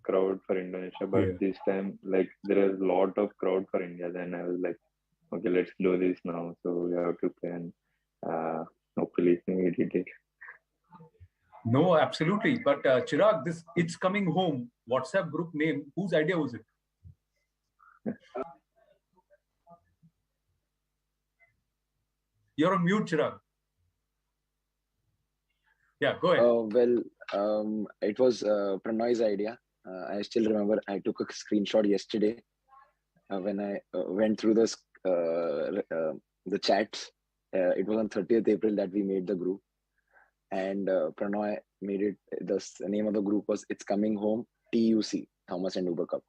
crowd for Indonesia. But this time, like there is a lot of crowd for India. Then I was like, okay, let's do this now. So we have to play and hopefully we did it. No, absolutely. But Chirag, this It's Coming Home WhatsApp group name, whose idea was it? You're on mute, Chirag. Yeah, go ahead. It was Pranoy's idea. I still remember I took a screenshot yesterday when I went through the chats. It was on 30th April that we made the group. And Pranoy made it, the name of the group was It's Coming Home TUC, Thomas and Uber Cup.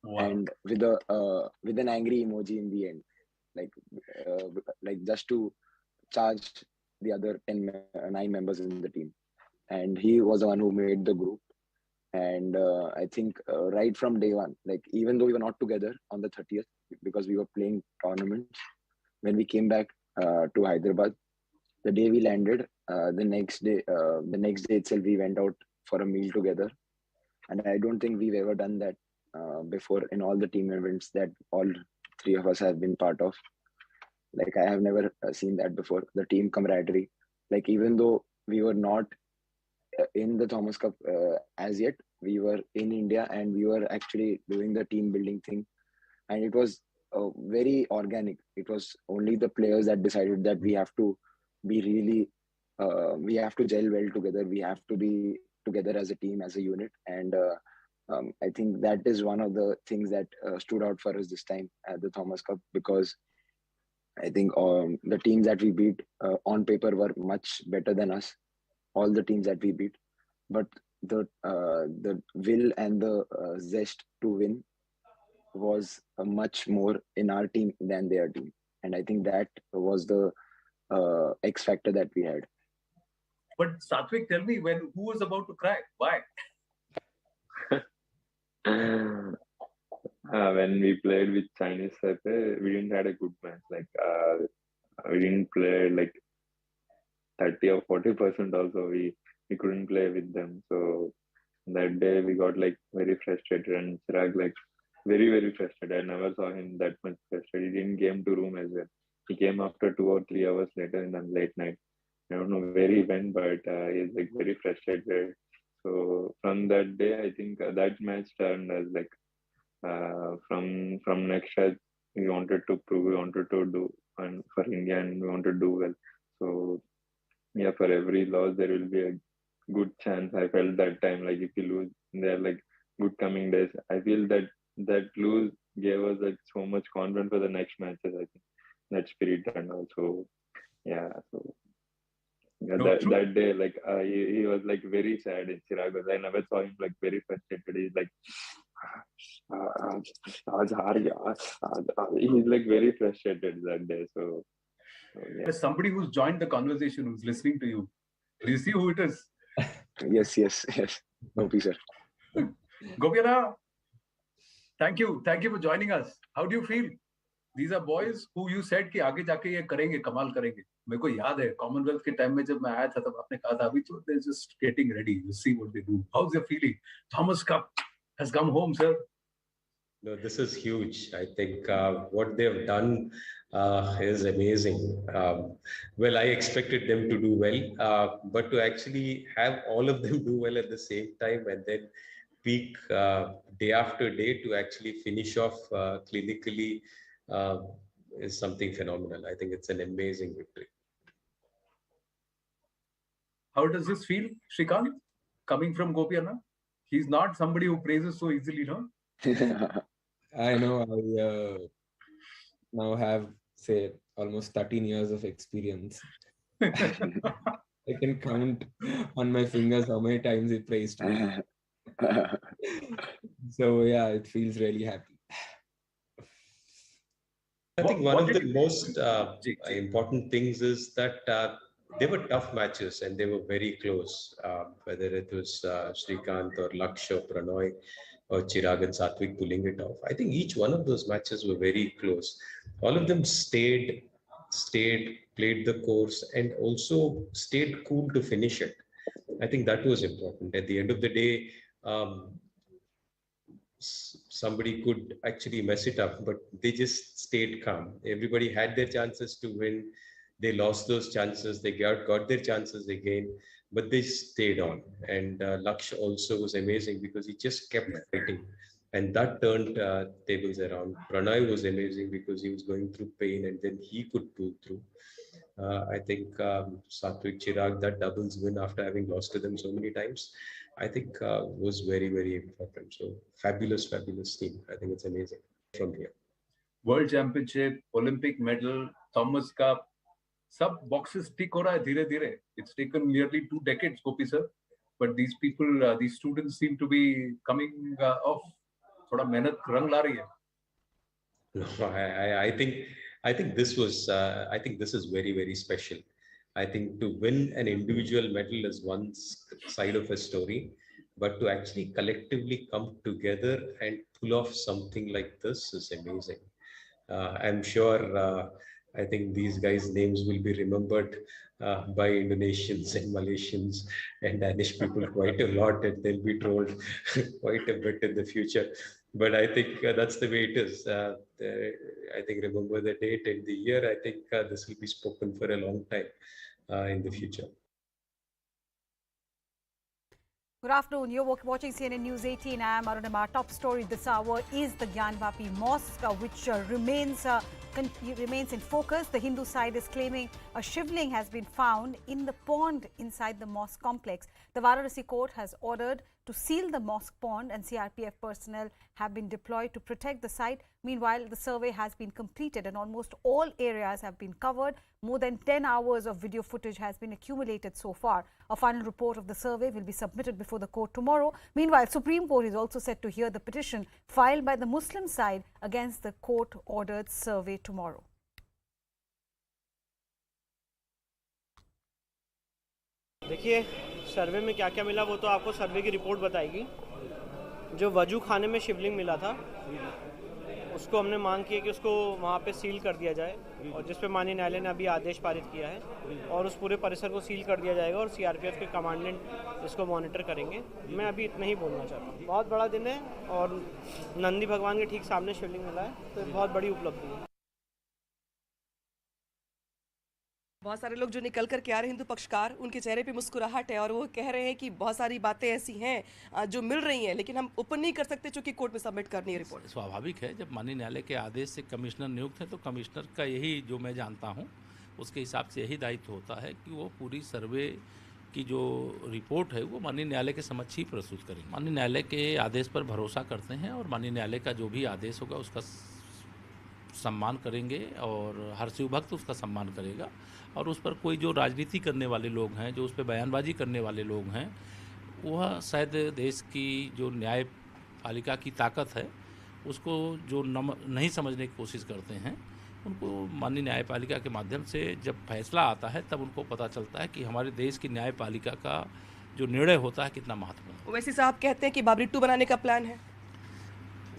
Wow. And with an angry emoji in the end, like just to charge the other 9 members in the team. And he was the one who made the group. And I think right from day one, like even though we were not together on the 30th because we were playing tournaments, when we came back to Hyderabad, the day we landed, the next day itself, we went out for a meal together. And I don't think we've ever done that before in all the team events that all 3 of us have been part of. Like I have never seen that before. The team camaraderie, like even though we were not in the Thomas Cup as yet, we were in India and we were actually doing the team building thing. And it was very organic. It was only the players that decided that we have to be really, we have to gel well together. We have to be together as a team, as a unit. And I think that is one of the things that stood out for us this time at the Thomas Cup, because I think the teams that we beat on paper were much better than us, all the teams that we beat. But the will and the zest to win was much more in our team than their team. And I think that was the X factor that we had. But Satvik, tell me, who was about to cry? Why? When we played with Chinese Taipei, we didn't had a good match. Like we didn't play like 30 or 40% also. We couldn't play with them. So that day we got like very frustrated, and Chirag like very, very frustrated. I never saw him that much frustrated. He didn't came to room as well. He came after 2 or 3 hours later in the late night. I don't know where he went, but he's like very frustrated. So from that day, I think that match turned as like from next match, we wanted to prove, we wanted to do, and for India, and we wanted to do well. So yeah, for every loss there will be a good chance. I felt that time, like if you lose, there are like good coming days. I feel that lose gave us like so much confidence for the next matches. I think that spirit, and also yeah. So yeah, that day, like he was like very sad in Chirag. I never saw him like very frustrated. He's like, he's like very frustrated that day. So yeah. There's somebody who's joined the conversation, who's listening to you. Do you see who it is? Yes. Gopi sir. Gopiana, thank you for joining us. How do you feel? These are boys who you said कि आगे जाके ये करेंगे, कमाल करेंगे. मेरे को याद है कॉमनवेल्थ के टाइम में जब मैं आया था तब आपने कहा था अभी तो they're just getting ready. You see what they do. How's your feeling? Thomas Cup has come home, sir. No, this is huge. I think what they've done is amazing. Well, I expected them to do well, but to actually have all of them do well at the same time and then peak day after day to actually finish off clinically is something phenomenal. I think it's an amazing victory. How does this feel, Shrikant, coming from Gopiana? He's not somebody who praises so easily, no? I know. I now have, say, almost 13 years of experience. I can count on my fingers how many times he praised me. So yeah, it feels really happy. I think one of the most important things is that they were tough matches and they were very close, whether it was Shrikant or Laksh or Pranoy. or Chirag and Satvik pulling it off. I think each one of those matches were very close. All of them stayed, played the course, and also stayed cool to finish it. I think that was important. At the end of the day, somebody could actually mess it up, but they just stayed calm. Everybody had their chances to win. They lost those chances. They got their chances again, but they stayed on. And Laksh also was amazing because he just kept fighting. And that turned tables around. Pranay was amazing because he was going through pain and then he could pull through. I think Satvik Chirag, that doubles win after having lost to them so many times, I think was very, very important. So fabulous, fabulous team. I think it's amazing from here. World Championship, Olympic medal, Thomas Cup, सब boxes tick हो रहा है धीरे धीरे. It's taken nearly 2 decades, Gopi sir, but these people, these students seem to be coming off. थोड़ा मेहनत रंग ला रही है. No, I think this is very, very special. I think to win an individual medal is one side of a story, but to actually collectively come together and pull off something like this is amazing. I'm sure, I think these guys' names will be remembered by Indonesians and Malaysians and Danish people quite a lot, and they'll be told quite a bit in the future. But I think that's the way it is. I think remember the date and the year. I think this will be spoken for a long time in the future. Good afternoon. You're watching CNN News 18. I am Purnima. Top story this hour is the Gyanvapi Mosque, which remains in focus. The Hindu side is claiming a shivling has been found in the pond inside the mosque complex. The Varanasi court has ordered to seal the mosque pond, and CRPF personnel have been deployed to protect the site. Meanwhile, the survey has been completed and almost all areas have been covered. More than 10 hours of video footage has been accumulated so far. A final report of the survey will be submitted before the court tomorrow. Meanwhile, Supreme Court is also set to hear the petition filed by the Muslim side against the court-ordered survey tomorrow. देखिए सर्वे में क्या क्या मिला वो तो आपको सर्वे की report बताएगी. जो वजू खाने में शिवलिंग मिला था उसको हमने मांग की है कि उसको वहाँ पे सील कर दिया जाए, और जिस पे माननीय न्यायालय ने अभी आदेश पारित किया है, और उस पूरे परिसर को सील कर दिया जाएगा और सीआरपीएफ के कमांडेंट इसको मॉनिटर करेंगे. मैं अभी इतना ही बोलना चाहता हूँ. बहुत बड़ा दिन है और नंदी भगवान के ठीक सामने शिवलिंग मिला है, तो बहुत बड़ी उपलब्धि है. बहुत सारे लोग जो निकल कर के आ रहे हिंदू पक्षकार, उनके चेहरे पे मुस्कुराहट है और वो कह रहे हैं कि बहुत सारी बातें ऐसी हैं जो मिल रही हैं लेकिन हम ओपन नहीं कर सकते क्योंकि कोर्ट में सबमिट करनी है रिपोर्ट. स्वाभाविक है, जब माननीय न्यायालय के आदेश से कमिश्नर नियुक्त है तो कमिश्नर का यही, जो मैं जानता हूँ उसके हिसाब से यही दायित्व होता है कि वो पूरी सर्वे की जो रिपोर्ट है वो माननीय न्यायालय के समक्ष ही प्रस्तुत करेंगे. माननीय न्यायालय के आदेश पर भरोसा करते हैं और माननीय न्यायालय का जो भी आदेश होगा उसका सम्मान करेंगे और हर शिव भक्त उसका सम्मान करेगा. और उस पर कोई जो राजनीति करने वाले लोग हैं, जो उस पर बयानबाजी करने वाले लोग हैं, वह शायद देश की जो न्यायपालिका की ताकत है उसको जो नहीं समझने की कोशिश करते हैं, उनको माननीय न्यायपालिका के माध्यम से जब फैसला आता है तब उनको पता चलता है कि हमारे देश की न्यायपालिका का जो निर्णय होता है कितना महत्वपूर्ण है. वैसे साहब कहते हैं कि बाबरी 2 बनाने का प्लान है.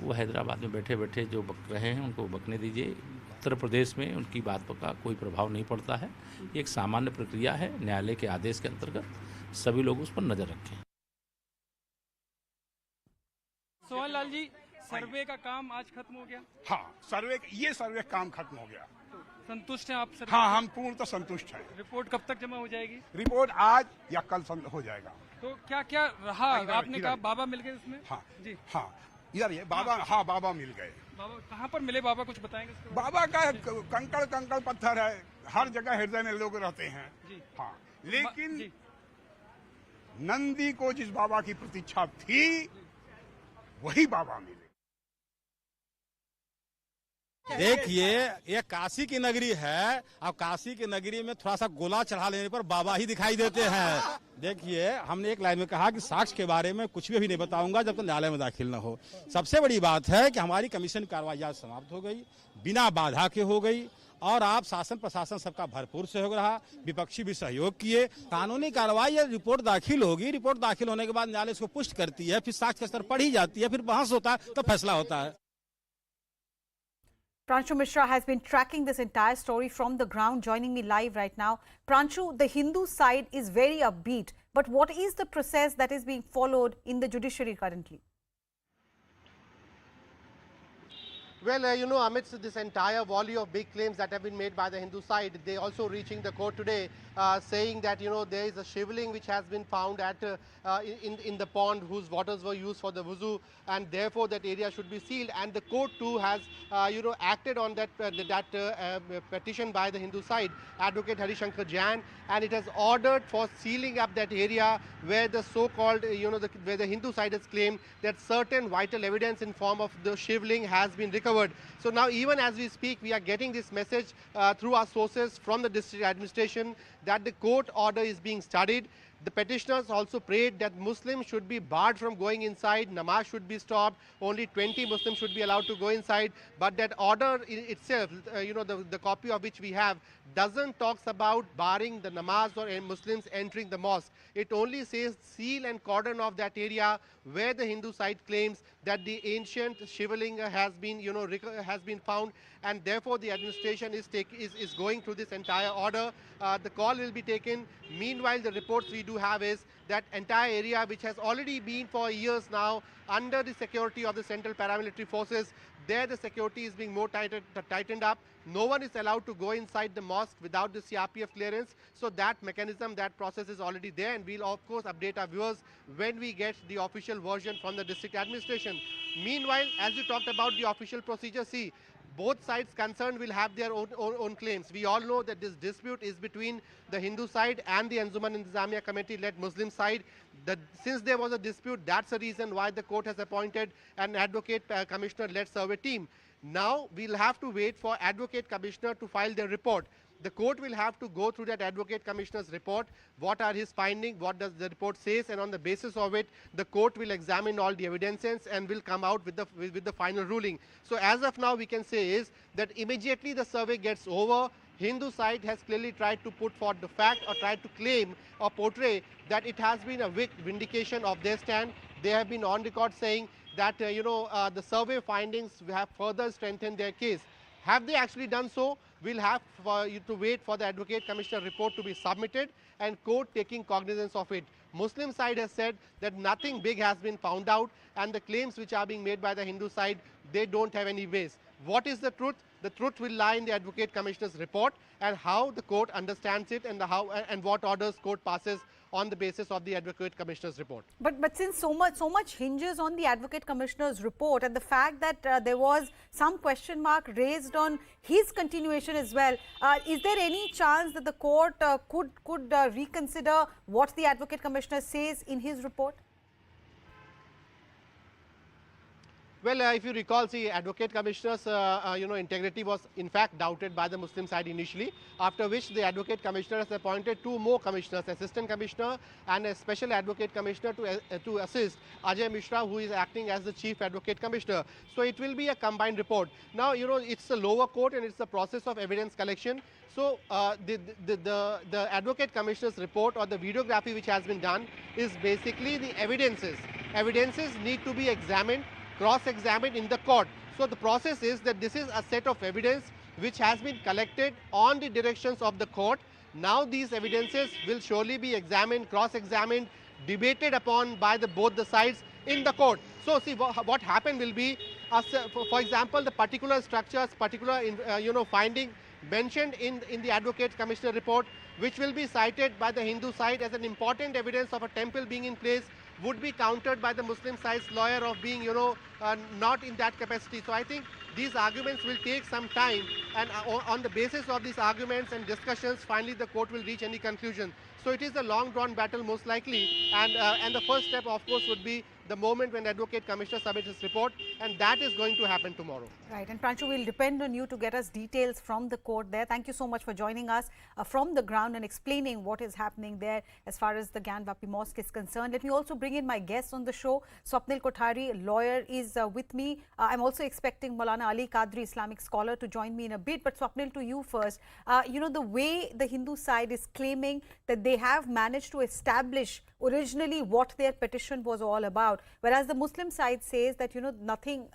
वो हैदराबाद में बैठे बैठे जो बक रहे हैं उनको बकने दीजिए. उत्तर प्रदेश में उनकी बात का कोई प्रभाव नहीं पड़ता है. ये एक सामान्य प्रक्रिया है. न्यायालय के आदेश के अंतर्गत सभी लोग उस पर नजर रखें. सोहन लाल जी, सर्वे का काम आज खत्म हो गया? हाँ, ये सर्वे काम खत्म हो गया. संतुष्ट हैं आप सर? हाँ, हम पूर्ण तो संतुष्ट हैं. रिपोर्ट कब तक जमा हो जाएगी? रिपोर्ट आज या कल हो जाएगा. तो क्या क्या रहा? आपने कहा बाबा मिल गए उसमें? हाँ जी, हाँ, इधर ये बाबा. हाँ, बाबा मिल गए. बाबा कहाँ पर मिले? बाबा कुछ बताएंगे? बाबा का कंकड़ पत्थर है, हर जगह हृदय में लोग रहते हैं. हाँ, लेकिन नंदी को जिस बाबा की प्रतीक्षा थी वही बाबा मिले. देखिए, ये काशी की नगरी है. अब काशी की नगरी में थोड़ा सा गोला चढ़ा लेने पर बाबा ही दिखाई देते हैं. देखिए, हमने एक लाइन में कहा कि साक्ष्य के बारे में कुछ भी नहीं बताऊंगा जब तक न्यायालय में दाखिल न हो. सबसे बड़ी बात है कि हमारी कमीशन की कार्रवाई आज समाप्त हो गई, बिना बाधा के हो गई, और आप शासन प्रशासन सबका भरपूर सहयोग रहा, विपक्षी भी सहयोग किए। कानूनी कार्रवाई या रिपोर्ट दाखिल होगी, रिपोर्ट दाखिल होने के बाद न्यायालय इसको पुष्ट करती है, फिर साक्ष्य स्तर पढ़ी जाती है, फिर बहस होता है, तो फैसला होता है। Pranshu Mishra has been tracking this entire story from the ground, joining me live right now. Pranshu, the Hindu side is very upbeat, but what is the process that is being followed in the judiciary currently? Well, amidst this entire volley of big claims that have been made by the Hindu side, they also reaching the court today, saying that, there is a shivling which has been found at in the pond whose waters were used for the wuzu, and therefore that area should be sealed. And the court too has, acted on that petition by the Hindu side, Advocate Harishankar Jain, and it has ordered for sealing up that area where the so-called, where the Hindu side has claimed that certain vital evidence in form of the shivling has been recovered. So now, even as we speak, we are getting this message through our sources from the district administration that the court order is being studied. The petitioners also prayed that Muslims should be barred from going inside, namaz should be stopped, only 20 Muslims should be allowed to go inside. But that order itself, the copy of which we have, doesn't talks about barring the namaz or Muslims entering the mosque. It only says seal and cordon off that area where the Hindu side claims that the ancient shivling has been, has been found, and therefore the administration is going through this entire order. The call will be taken. Meanwhile, the reports we do have is that entire area, which has already been for years now under the security of the Central Paramilitary Forces, there the security is being more tightened up. No one is allowed to go inside the mosque without the CRPF clearance. So that mechanism, that process is already there, and we'll of course update our viewers when we get the official version from the district administration. Meanwhile, as you talked about the official procedure, see, both sides concerned will have their own claims. We all know that this dispute is between the Hindu side and the Anjuman Intizamiya Committee-led Muslim side. Since there was a dispute, that's the reason why the court has appointed an advocate commissioner-led survey team. Now we'll have to wait for advocate commissioner to file their report. The court will have to go through that advocate commissioner's report. What are his findings? What does the report says? And on the basis of it, the court will examine all the evidences and will come out with the final ruling. So as of now, we can say is that immediately the survey gets over, Hindu side has clearly tried to put forth the fact or tried to claim or portray that it has been a vindication of their stand. They have been on record saying that the survey findings have further strengthened their case. Have they actually done so? We'll have to wait for the Advocate Commissioner report to be submitted and court taking cognizance of it. Muslim side has said that nothing big has been found out, and the claims which are being made by the Hindu side, they don't have any base. What is the truth? The truth will lie in the Advocate Commissioner's report and how the court understands it and what orders court passes on the basis of the Advocate Commissioner's report. But since so much hinges on the Advocate Commissioner's report and the fact that there was some question mark raised on his continuation as well, is there any chance that the court could reconsider what the Advocate Commissioner says in his report? Well, if you recall, see, Advocate Commissioner's integrity was in fact doubted by the Muslim side initially, after which the Advocate Commissioner has appointed two more commissioners, Assistant Commissioner and a Special Advocate Commissioner to assist Ajay Mishra, who is acting as the Chief Advocate Commissioner. So it will be a combined report. Now, it's a lower court and it's the process of evidence collection. So the Advocate Commissioner's report or the videography which has been done is basically the evidences. Evidences need to be examined, cross-examined in the court. So the process is that this is a set of evidence which has been collected on the directions of the court. Now these evidences will surely be examined, cross-examined, debated upon by both the sides in the court. So see, what happened will be, for example, the particular structures, particular finding mentioned in the Advocate Commissioner report, which will be cited by the Hindu side as an important evidence of a temple being in place, would be countered by the Muslim side's lawyer of being, not in that capacity. So I think these arguments will take some time, and on the basis of these arguments and discussions, finally the court will reach any conclusion. So it is a long drawn battle most likely, and the first step of course would be the moment when Advocate Commissioner submits his report, and that is going to happen tomorrow. Right, and Pranchu, we'll depend on you to get us details from the court there. Thank you so much for joining us from the ground and explaining what is happening there as far as the Gyanvapi Mosque is concerned. Let me also bring in my guest on the show. Swapnil Kothari, a lawyer, is with me. I'm also expecting Maulana Ali Qadri, Islamic scholar, to join me in a bit. But Swapnil, to you first. You know, the way the Hindu side is claiming that they have managed to establish originally what their petition was all about, whereas the Muslim side says that, you know, nothing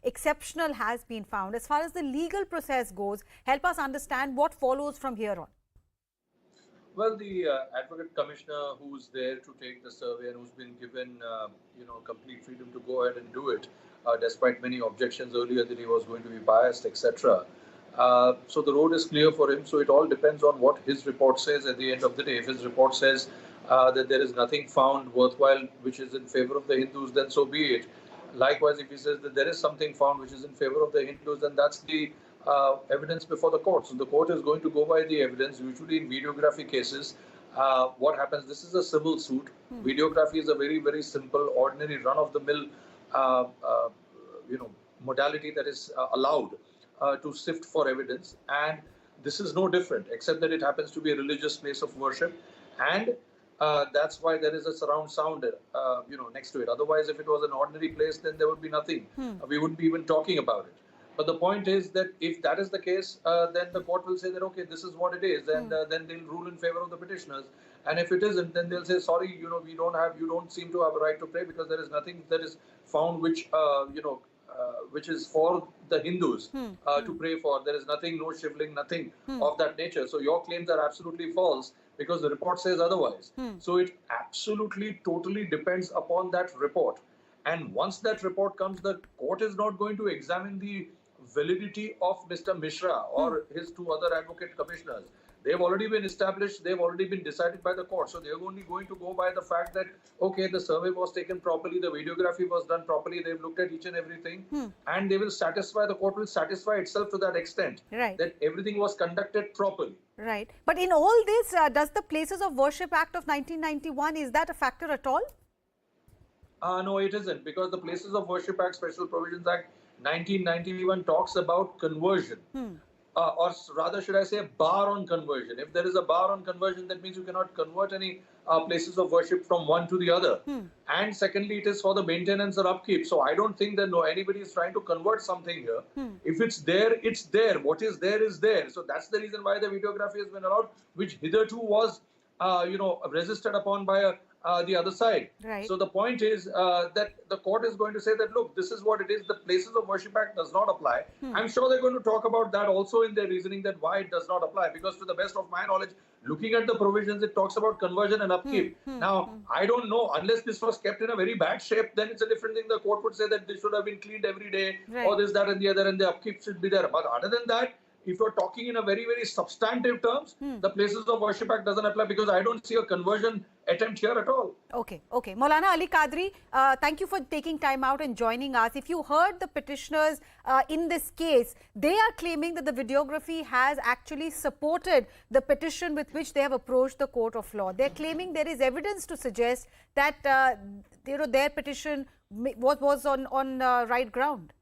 exceptional has been found. As far as the legal process goes, help us understand what follows from here on. Well, the Advocate Commissioner who's there to take the survey and who's been given, complete freedom to go ahead and do it, despite many objections earlier that he was going to be biased, etc. So the road is clear for him. So it all depends on what his report says at the end of the day. If his report says that there is nothing found worthwhile which is in favor of the Hindus, then so be it. Likewise, if he says that there is something found which is in favor of the Hindus, then that's the evidence before the court. So the court is going to go by the evidence. Usually in videography cases, what happens, this is a civil suit. Videography is a very, very simple, ordinary, run-of-the-mill modality that is allowed to sift for evidence. And this is no different, except that it happens to be a religious place of worship. And that's why there is a surround sound, next to it. Otherwise, if it was an ordinary place, then there would be nothing. We wouldn't be even talking about it. But the point is that if that is the case, then the court will say that, okay, this is what it is, and then they'll rule in favor of the petitioners. And if it isn't, then they'll say, sorry, you don't seem to have a right to pray because there is nothing that is found which is for the Hindus to pray for. There is nothing, no shivling, nothing of that nature. So your claims are absolutely false because the report says otherwise. So it absolutely, totally depends upon that report. And once that report comes, the court is not going to examine the validity of Mr. Mishra or his two other advocate commissioners. They've already been established, they've already been decided by the court. So they're only going to go by the fact that, okay, the survey was taken properly, the videography was done properly, they've looked at each and everything, and they will satisfy, the court will satisfy itself to that extent, that everything was conducted properly. Right. But in all this, does the Places of Worship Act of 1991, is that a factor at all? No, it isn't, because the Places of Worship Act, Special Provisions Act 1991 talks about conversion. Or rather, should I say, a bar on conversion. If there is a bar on conversion, that means you cannot convert any places of worship from one to the other. And secondly, it is for the maintenance or upkeep. So I don't think that anybody is trying to convert something here. If it's there, it's there. What is there is there. So that's the reason why the videography has been allowed, which hitherto was, resisted upon by the other side. So the point is that the court is going to say that, look, this is what it is. The Places of Worship Act does not apply. I'm sure they're going to talk about that also in their reasoning, that why it does not apply. Because to the best of my knowledge, looking at the provisions, it talks about conversion and upkeep. Now, I don't know, unless this was kept in a very bad shape, then it's a different thing. The court would say that this should have been cleaned every day, or this, that, and the other, and the upkeep should be there. But other than that, if you're talking in a very, very substantive terms, the Places of Worship Act doesn't apply, because I don't see a conversion attempt here at all. Okay. Maulana Ali Qadri, thank you for taking time out and joining us. If you heard the petitioners in this case, they are claiming that the videography has actually supported the petition with which they have approached the court of law. They're claiming there is evidence to suggest that their petition was on right ground.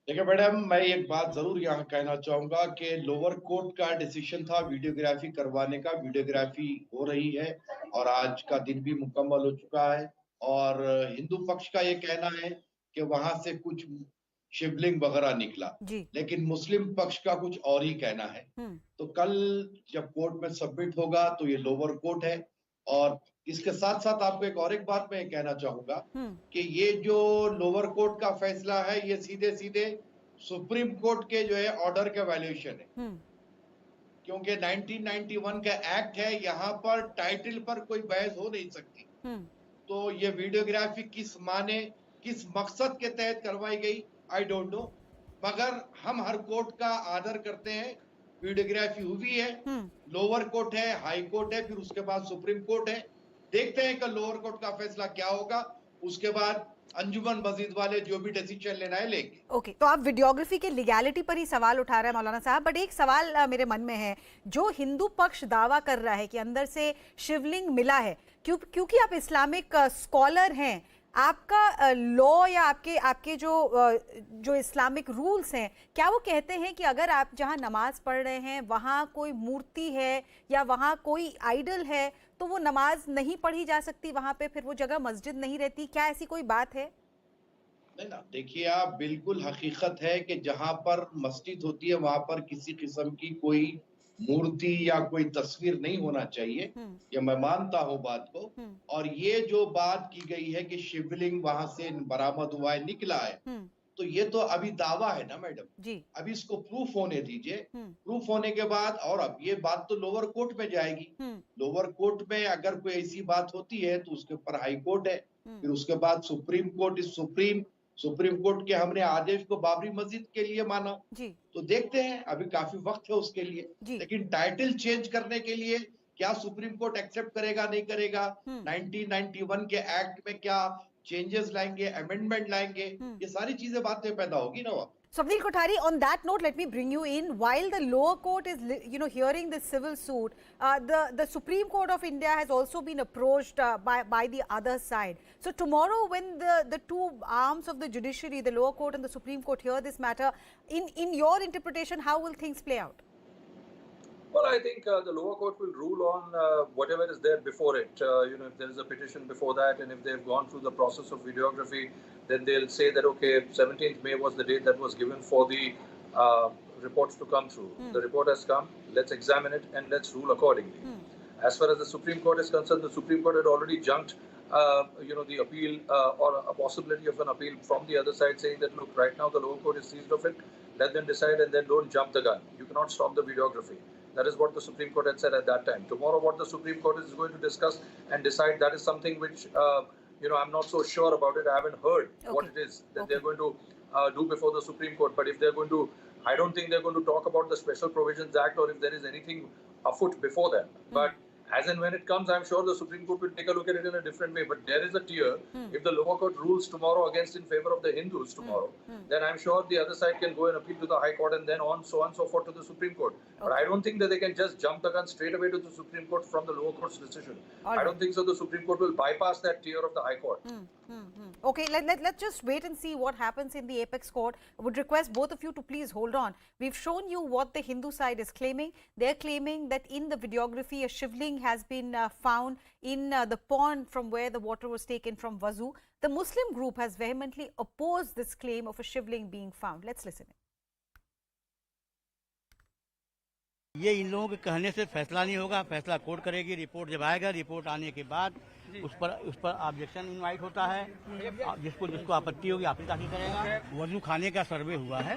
देखिए madam, मैं एक बात जरूर यहाँ कहना चाहूंगा कि lower court का डिसीजन था वीडियोग्राफी करवाने का। वीडियोग्राफी हो रही है और आज का दिन भी मुकम्मल हो चुका है, और हिंदू पक्ष का ये कहना है कि वहां से कुछ शिवलिंग वगैरह निकला, लेकिन मुस्लिम पक्ष का कुछ और ही कहना है। तो कल जब कोर्ट में सबमिट होगा तो ये लोअर कोर्ट है, और इसके साथ साथ आपको एक बात मैं कहना चाहूंगा कि ये जो लोअर कोर्ट का फैसला है, ये सीधे सीधे सुप्रीम कोर्ट के जो है ऑर्डर का वैल्यूएशन है, क्योंकि 1991 का एक्ट है, यहाँ पर टाइटल पर कोई बहस हो नहीं सकती। तो ये वीडियोग्राफी किस माने, किस मकसद के तहत करवाई गई, आई डोंट नो, मगर हम हर कोर्ट का आदर करते हैं। वीडियोग्राफी हुई है, लोअर कोर्ट है, हाई कोर्ट है, फिर उसके बाद सुप्रीम कोर्ट है। देखते हैं कि लोअर कोर्ट का फैसला क्या होगा, उसके बाद अंजुमन मस्जिद वाले जो भी डिसीजन लेना है लेंगे। ओके, तो आप वीडियोग्राफी के लीगैलिटी पर ही सवाल उठा रहे हैं मौलाना साहब, बट एक सवाल मेरे मन में है। जो हिंदू पक्ष दावा कर रहा है कि अंदर से शिवलिंग मिला है, क्योंकि आप इस्लामिक स्कॉलर हैं, आपका लॉ या आपके जो इस्लामिक रूल्स हैं, क्या वो कहते हैं कि अगर आप जहां नमाज पढ़ रहे हैं वहां कोई मूर्ति है या वहां कोई आइडल है तो वो नमाज नहीं पढ़ी जा सकती, वहां पे फिर वो जगह मस्जिद नहीं रहती? क्या ऐसी कोई बात है? नहीं ना, देखिए आप, बिल्कुल हकीकत है कि जहां पर मस्जिद होती है वहां पर किसी किस्म की कोई मूर्ति या कोई तस्वीर नहीं होना चाहिए, ये मैं मानता हूं बात को। और ये जो बात की गई है कि शिवलिंग वहां से बरामद हुआ है, निकला है, तो ये तो अभी दावा है ना मैडम जी। अभी इसको प्रूफ होने दीजिए। प्रूफ होने के बाद, और अब ये बात तो लोअर कोर्ट में जाएगी। लोअर कोर्ट में अगर कोई ऐसी बात होती है तो उसके ऊपर हाई कोर्ट है, फिर उसके बाद सुप्रीम कोर्ट। इस सुप्रीम कोर्ट के हमने आदेश को बाबरी मस्जिद के लिए माना, तो देखते हैं, अभी काफी वक्त है उसके लिए। लेकिन टाइटल चेंज करने के लिए क्या सुप्रीम कोर्ट एक्सेप्ट करेगा नहीं करेगा, 1991 के एक्ट में क्या चेंजेस लाएंगे, अमेंडमेंट लाएंगे, ये सारी चीजें बातें पैदा होगी ना वहाँ। Swapnil Kothari, on that note, let me bring you in. While the lower court is, hearing this civil suit, the Supreme Court of India has also been approached by the other side. So tomorrow, when the two arms of the judiciary, the lower court and the Supreme Court, hear this matter, in your interpretation, how will things play out? Well, I think the lower court will rule on whatever is there before it. If there is a petition before that, and if they've gone through the process of videography, then they'll say that, okay, 17th May was the date that was given for the reports to come through. The report has come, let's examine it and let's rule accordingly. As far as the Supreme Court is concerned, the Supreme Court had already junked the appeal or a possibility of an appeal from the other side, saying that, look, right now the lower court is seized of it, let them decide and then don't jump the gun. You cannot stop the videography. That is what the Supreme Court had said at that time. Tomorrow, what the Supreme Court is going to discuss and decide, that is something which, I'm not so sure about it. I haven't heard what it is that they're going to do before the Supreme Court. But if they're going to, I don't think they're going to talk about the Special Provisions Act or if there is anything afoot before that. But as and when it comes, I'm sure the Supreme Court will take a look at it in a different way. But there is a tier. If the lower court rules tomorrow against in favor of the Hindus tomorrow, then I'm sure the other side can go and appeal to the High Court and then on so on and so forth to the Supreme Court. But I don't think that they can just jump the gun straight away to the Supreme Court from the lower court's decision. I don't think so. The Supreme Court will bypass that tier of the High Court. Okay, let's just wait and see what happens in the apex court. I would request both of you to please hold on. We've shown you what the Hindu side is claiming. They're claiming that in the videography, a shivling has been found in the pond from where the water was taken from Vazu. The Muslim group has vehemently opposed this claim of a shivling being found. Let's listen. ये इन लोगों के कहने से फैसला नहीं होगा, फैसला court करेगी। रिपोर्ट जब आएगा, रिपोर्ट आने के बाद उस पर ऑब्जेक्शन इनवाइट होता है, जिसको आपत्ति होगी आपत्ति दाखिल करेगा। वजू खाने का सर्वे हुआ है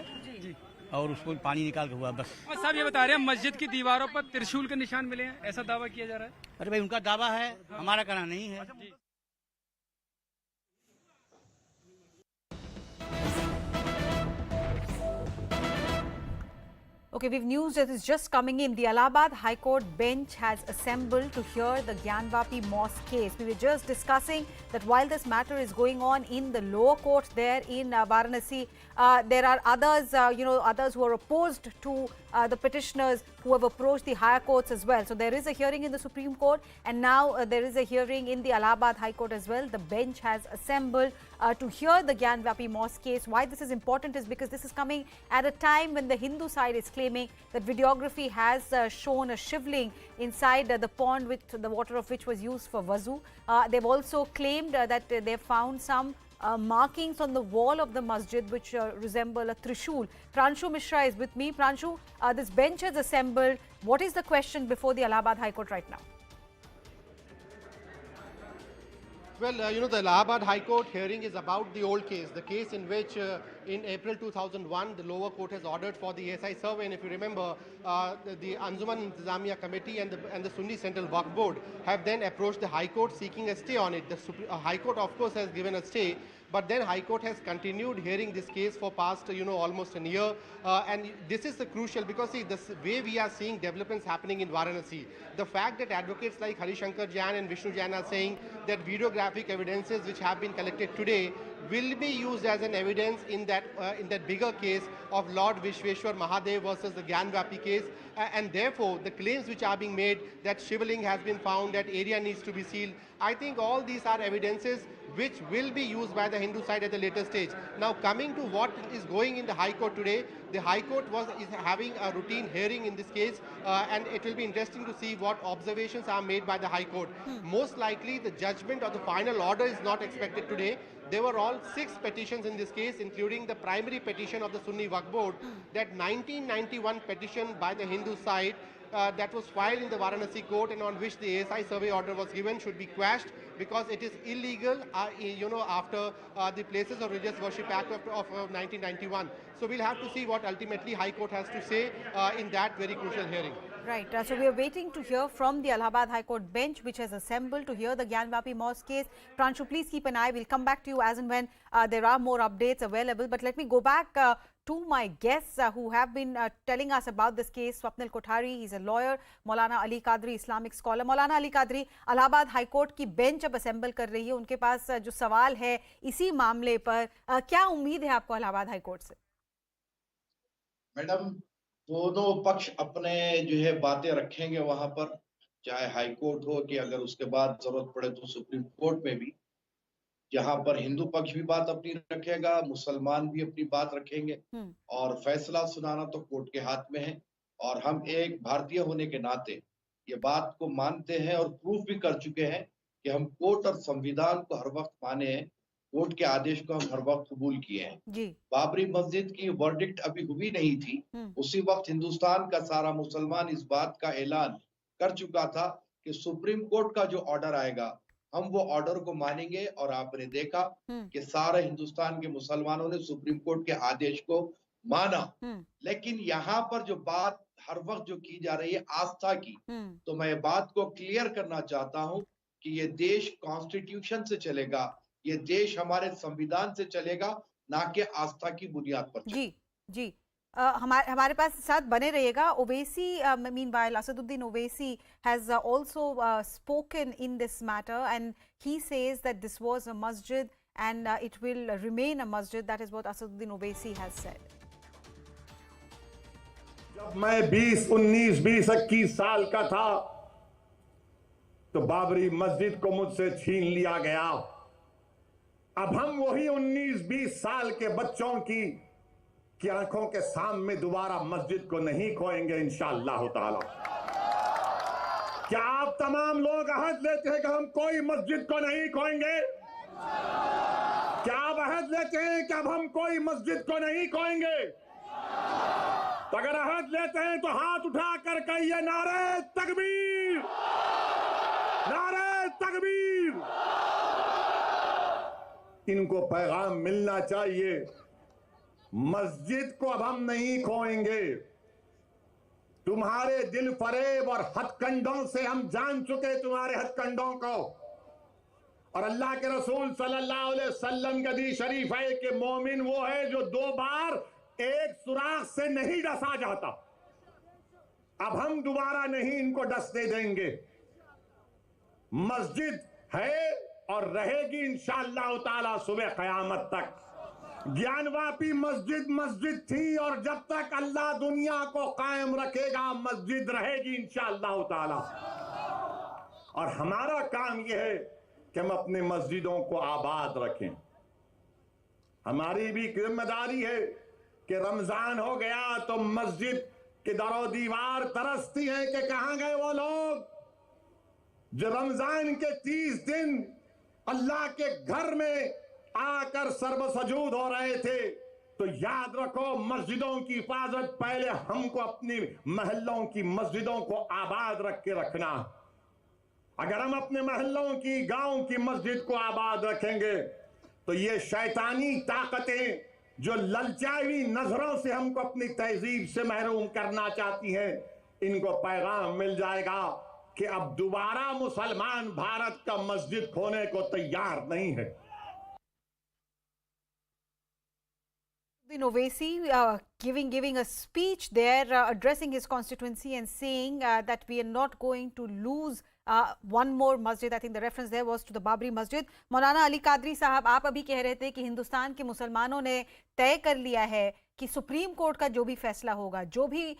और उसको पानी निकाल के हुआ बस। और साहब ये बता रहे हैं मस्जिद की दीवारों पर त्रिशूल के निशान मिले हैं, ऐसा दावा किया जा रहा है। अरे भाई उनका दावा है, हमारा कहना नहीं है। Okay, we've news that is just coming in. The Allahabad High Court bench has assembled to hear the Gyanvapi mosque case. We were just discussing that while this matter is going on in the lower court there in Varanasi, there are others, others who are opposed to the petitioners who have approached the higher courts as well. So there is a hearing in the Supreme Court and now there is a hearing in the Allahabad High Court as well. The bench has assembled to hear the Gyanvapi mosque case. Why this is important is because this is coming at a time when the Hindu side is claiming that videography has shown a shivling inside the pond with the water of which was used for Vazu. They've also claimed that they found some markings on the wall of the masjid which resemble a trishul. Pranshu Mishra is with me. Pranshu, this bench has assembled. What is the question before the Allahabad High Court right now? Well, the Allahabad High Court hearing is about the old case, the case in which in April 2001, the lower court has ordered for the SI survey. And if you remember, the Anjuman Intizamiya Committee and the Sunni Central Waqf Board have then approached the High Court seeking a stay on it. The High Court, of course, has given a stay. But then High Court has continued hearing this case for past, almost a year. And this is crucial because, see, the way we are seeing developments happening in Varanasi, the fact that advocates like Harishankar Jain and Vishnu Jain are saying that videographic evidences which have been collected today will be used as an evidence in that bigger case of Lord Vishweshwar Mahadev versus the Gyanvapi case, and therefore the claims which are being made that shivling has been found, that area needs to be sealed, I think all these are evidences which will be used by the Hindu side at the later stage. Now coming to what is going in the High Court today, the High Court is having a routine hearing in this case, and it will be interesting to see what observations are made by the High Court. Most likely the judgment or the final order is not expected today. There were all 6 petitions in this case, including the primary petition of the Sunni Waqf Board, that 1991 petition by the Hindu side that was filed in the Varanasi court and on which the ASI survey order was given should be quashed because it is illegal, after the Places of Religious Worship Act of 1991. So we'll have to see what ultimately High Court has to say in that very crucial hearing. Right. So we are waiting to hear from the Allahabad High Court bench, which has assembled to hear the Gyanvapi Mosque case. Pranshu, please keep an eye. We'll come back to you as and when there are more updates available. But let me go back to my guests who have been telling us about this case. Swapnil Kothari, he's a lawyer. Maulana Ali Qadri, Islamic scholar. Maulana Ali Qadri, Allahabad High Court की bench अब assemble कर रही है. उनके पास जो सवाल है इसी मामले पर, क्या उम्मीद है आपको इलाहाबाद हाई कोर्ट से? मैडम, दोनों पक्ष अपने जो है बातें रखेंगे वहां पर, चाहे हाई कोर्ट हो कि अगर उसके बाद जरूरत पड़े तो सुप्रीम कोर्ट में भी, जहां पर हिंदू पक्ष भी बात अपनी रखेगा, मुसलमान भी अपनी बात रखेंगे और फैसला सुनाना तो कोर्ट के हाथ में है। और हम एक भारतीय होने के नाते ये बात को मानते हैं और प्रूफ भी कर चुके हैं कि हम कोर्ट और संविधान को हर वक्त माने हैं, कोर्ट के आदेश को हम हर वक्त कबूल किए हैं। बाबरी मस्जिद की वर्डिक्ट अभी हुई नहीं थी, उसी वक्त हिंदुस्तान का सारा मुसलमान इस बात का ऐलान कर चुका था कि सुप्रीम कोर्ट का जो ऑर्डर आएगा हम वो ऑर्डर को मानेंगे। और आपने देखा कि सारे हिंदुस्तान के मुसलमानों ने सुप्रीम कोर्ट के आदेश को माना। लेकिन यहाँ पर जो बात हर वक्त जो की जा रही है आस्था की, तो मैं बात को क्लियर करना चाहता हूँ कि ये देश कॉन्स्टिट्यूशन से चलेगा, ये देश हमारे संविधान से चलेगा, ना कि आस्था की बुनियाद पर चलेगा। जी हमारे पास साथ बने रहिएगा। Owaisi, meanwhile Asaduddin Owaisi has also spoken in this matter and he says that this was a masjid and it will remain a masjid. That is what Asaduddin Owaisi has said. जब मैं 20, 19, 20, 21 साल का था तो बाबरी मस्जिद को मुझसे छीन लिया गया। अब हम वही 19, 20 साल के बच्चों की आंखों के सामने दोबारा मस्जिद को नहीं खोएंगे इंशाअल्लाह ताला। क्या आप तमाम लोग अहद लेते हैं कि हम कोई मस्जिद को नहीं खोएंगे? क्या आप अहद लेते हैं कि अब हम कोई मस्जिद को नहीं खोएंगे? तो अगर अहद लेते हैं तो हाथ उठा कर कहिए नारे तकबीर, नारे तकबीर। इनको पैगाम मिलना चाहिए, मस्जिद को अब हम नहीं खोएंगे। तुम्हारे दिल फरेब और हथकंडों से हम जान चुके तुम्हारे हथकंडों को। और अल्लाह के रसूल सल्लल्लाहु अलैहि वसल्लम का हदीस शरीफ है कि मोमिन वो है जो 2 बार एक सुराख से नहीं डसा जाता। अब हम दोबारा नहीं इनको डसने देंगे। मस्जिद है और रहेगी इंशाअल्लाह ताला सुबह क़यामत तक। ज्ञानवापी मस्जिद मस्जिद थी और जब तक अल्लाह दुनिया को कायम रखेगा मस्जिद रहेगी इंशाअल्लाह ताला। और हमारा काम यह है कि हम अपने मस्जिदों को आबाद रखें। हमारी भी जिम्मेदारी है कि रमजान हो गया तो मस्जिद के दरो दीवार तरसती हैं कि कहां गए वो लोग जो रमजान के 30 दिन अल्लाह के घर में आकर सर्वसजूद हो रहे थे। तो याद रखो मस्जिदों की हिफाजत पहले हमको अपनी महल्लों की मस्जिदों को आबाद रख के रखना। अगर हम अपने महल्लों की, गांव की मस्जिद को आबाद रखेंगे तो ये शैतानी ताकतें जो ललचाई नजरों से हमको अपनी तहजीब से महरूम करना चाहती हैं, इनको पैगाम मिल जाएगा कि अब दोबारा मुसलमान भारत का मस्जिद खोने को तैयार नहीं है। Owaisi giving a speech there, addressing his constituency and saying that we are not going to lose one more masjid. I think the reference there was to the Babri Masjid. मौलाना अली कादरी साहब, आप अभी कह रहे थे कि हिंदुस्तान के मुसलमानों ने तय कर लिया है कि सुप्रीम कोर्ट का जो भी फैसला होगा, जो भी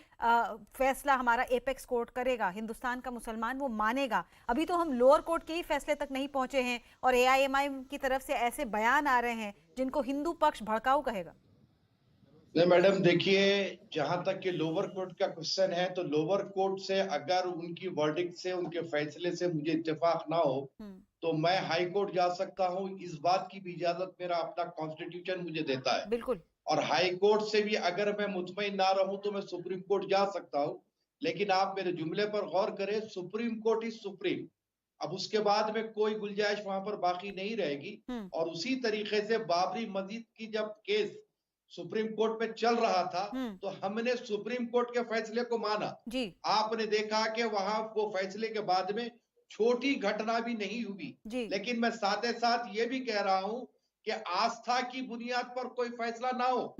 फैसला हमारा एपेक्स कोर्ट करेगा, हिंदुस्तान का मुसलमान वो मानेगा। अभी तो हम लोअर कोर्ट के ही फैसले तक नहीं पहुंचे हैं और AIMIM की तरफ से ऐसे बयान आ रहे हैं जिनको हिंदू पक्ष भड़काऊ कहेगा। नहीं मैडम, देखिए, जहां तक कि लोअर कोर्ट का क्वेश्चन है, तो लोअर कोर्ट से अगर उनकी वर्डिक्ट से, उनके फैसले से मुझे इत्तेफाक ना हो तो मैं हाई कोर्ट जा सकता हूं। इस बात की भी इजाजत मेरा अपना कॉन्स्टिट्यूशन मुझे देता है। बिल्कुल। और हाई कोर्ट से भी अगर मैं मुतमईन ना रहूं तो मैं सुप्रीम कोर्ट जा सकता हूं। लेकिन आप मेरे जुमले पर गौर करें, सुप्रीम कोर्ट इज सुप्रीम। अब उसके बाद में कोई गुंजाइश वहां पर बाकी नहीं रहेगी। और उसी तरीके से बाबरी मस्जिद की जब केस सुप्रीम कोर्ट में चल रहा था तो हमने सुप्रीम कोर्ट के फैसले को माना। जी। आपने देखा कि वहां वो फैसले के बाद में छोटी घटना भी नहीं हुई। लेकिन मैं साथ ही साथ ये भी कह रहा हूं कि आस्था की बुनियाद पर कोई फैसला ना हो।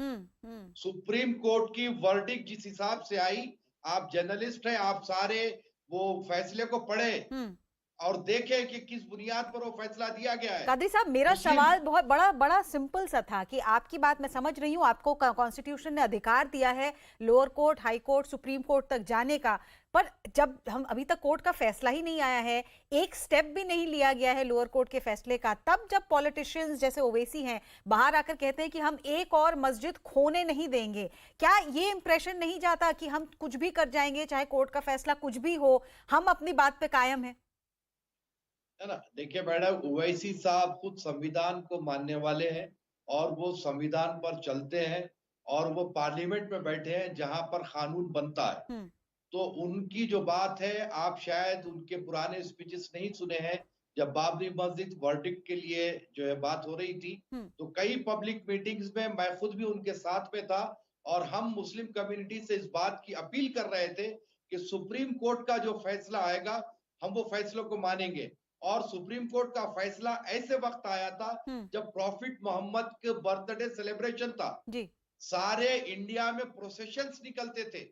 सुप्रीम कोर्ट की वर्डिक्ट जिस हिसाब से आई, आप जर्नलिस्ट हैं, आप सारे वो फैसले को पढ़े और देखें कि किस बुनियाद पर वो फैसला दिया गया है। कादरी साहब, मेरा सवाल बहुत बड़ा सिंपल सा था कि आपकी बात मैं समझ रही हूँ, आपको कॉन्स्टिट्यूशन ने अधिकार दिया है lower court, high court, supreme court तक जाने का, पर जब हम अभी तक कोर्ट का फैसला ही नहीं आया है, एक स्टेप भी नहीं लिया गया है लोअर कोर्ट के फैसले का, तब जब पॉलिटिशियंस जैसे ओवैसी हैं बाहर आकर कहते हैं कि हम एक और मस्जिद खोने नहीं देंगे, क्या ये इंप्रेशन नहीं जाता कि हम कुछ भी कर जाएंगे, चाहे कोर्ट का फैसला कुछ भी हो, हम अपनी बात पे कायम है? है ना। देखिए मैडम, ओवैसी साहब खुद संविधान को मानने वाले हैं और वो संविधान पर चलते हैं और वो पार्लियामेंट में बैठे हैं जहां पर कानून बनता है। तो उनकी जो बात है, आप शायद उनके पुराने स्पीचेस नहीं सुने हैं। जब बाबरी मस्जिद वर्डिक्ट के लिए जो है बात हो रही थी तो कई पब्लिक मीटिंग्स में मैं खुद भी उनके साथ में था और हम मुस्लिम कम्युनिटी से इस बात की अपील कर रहे थे कि सुप्रीम कोर्ट का जो फैसला आएगा हम वो फैसलों को मानेंगे। और सुप्रीम कोर्ट का फैसला ऐसे वक्त आया था जब प्रॉफिट मोहम्मद के बर्थडे सेलिब्रेशन था। सारे इंडिया में प्रोसेशंस निकलते थे,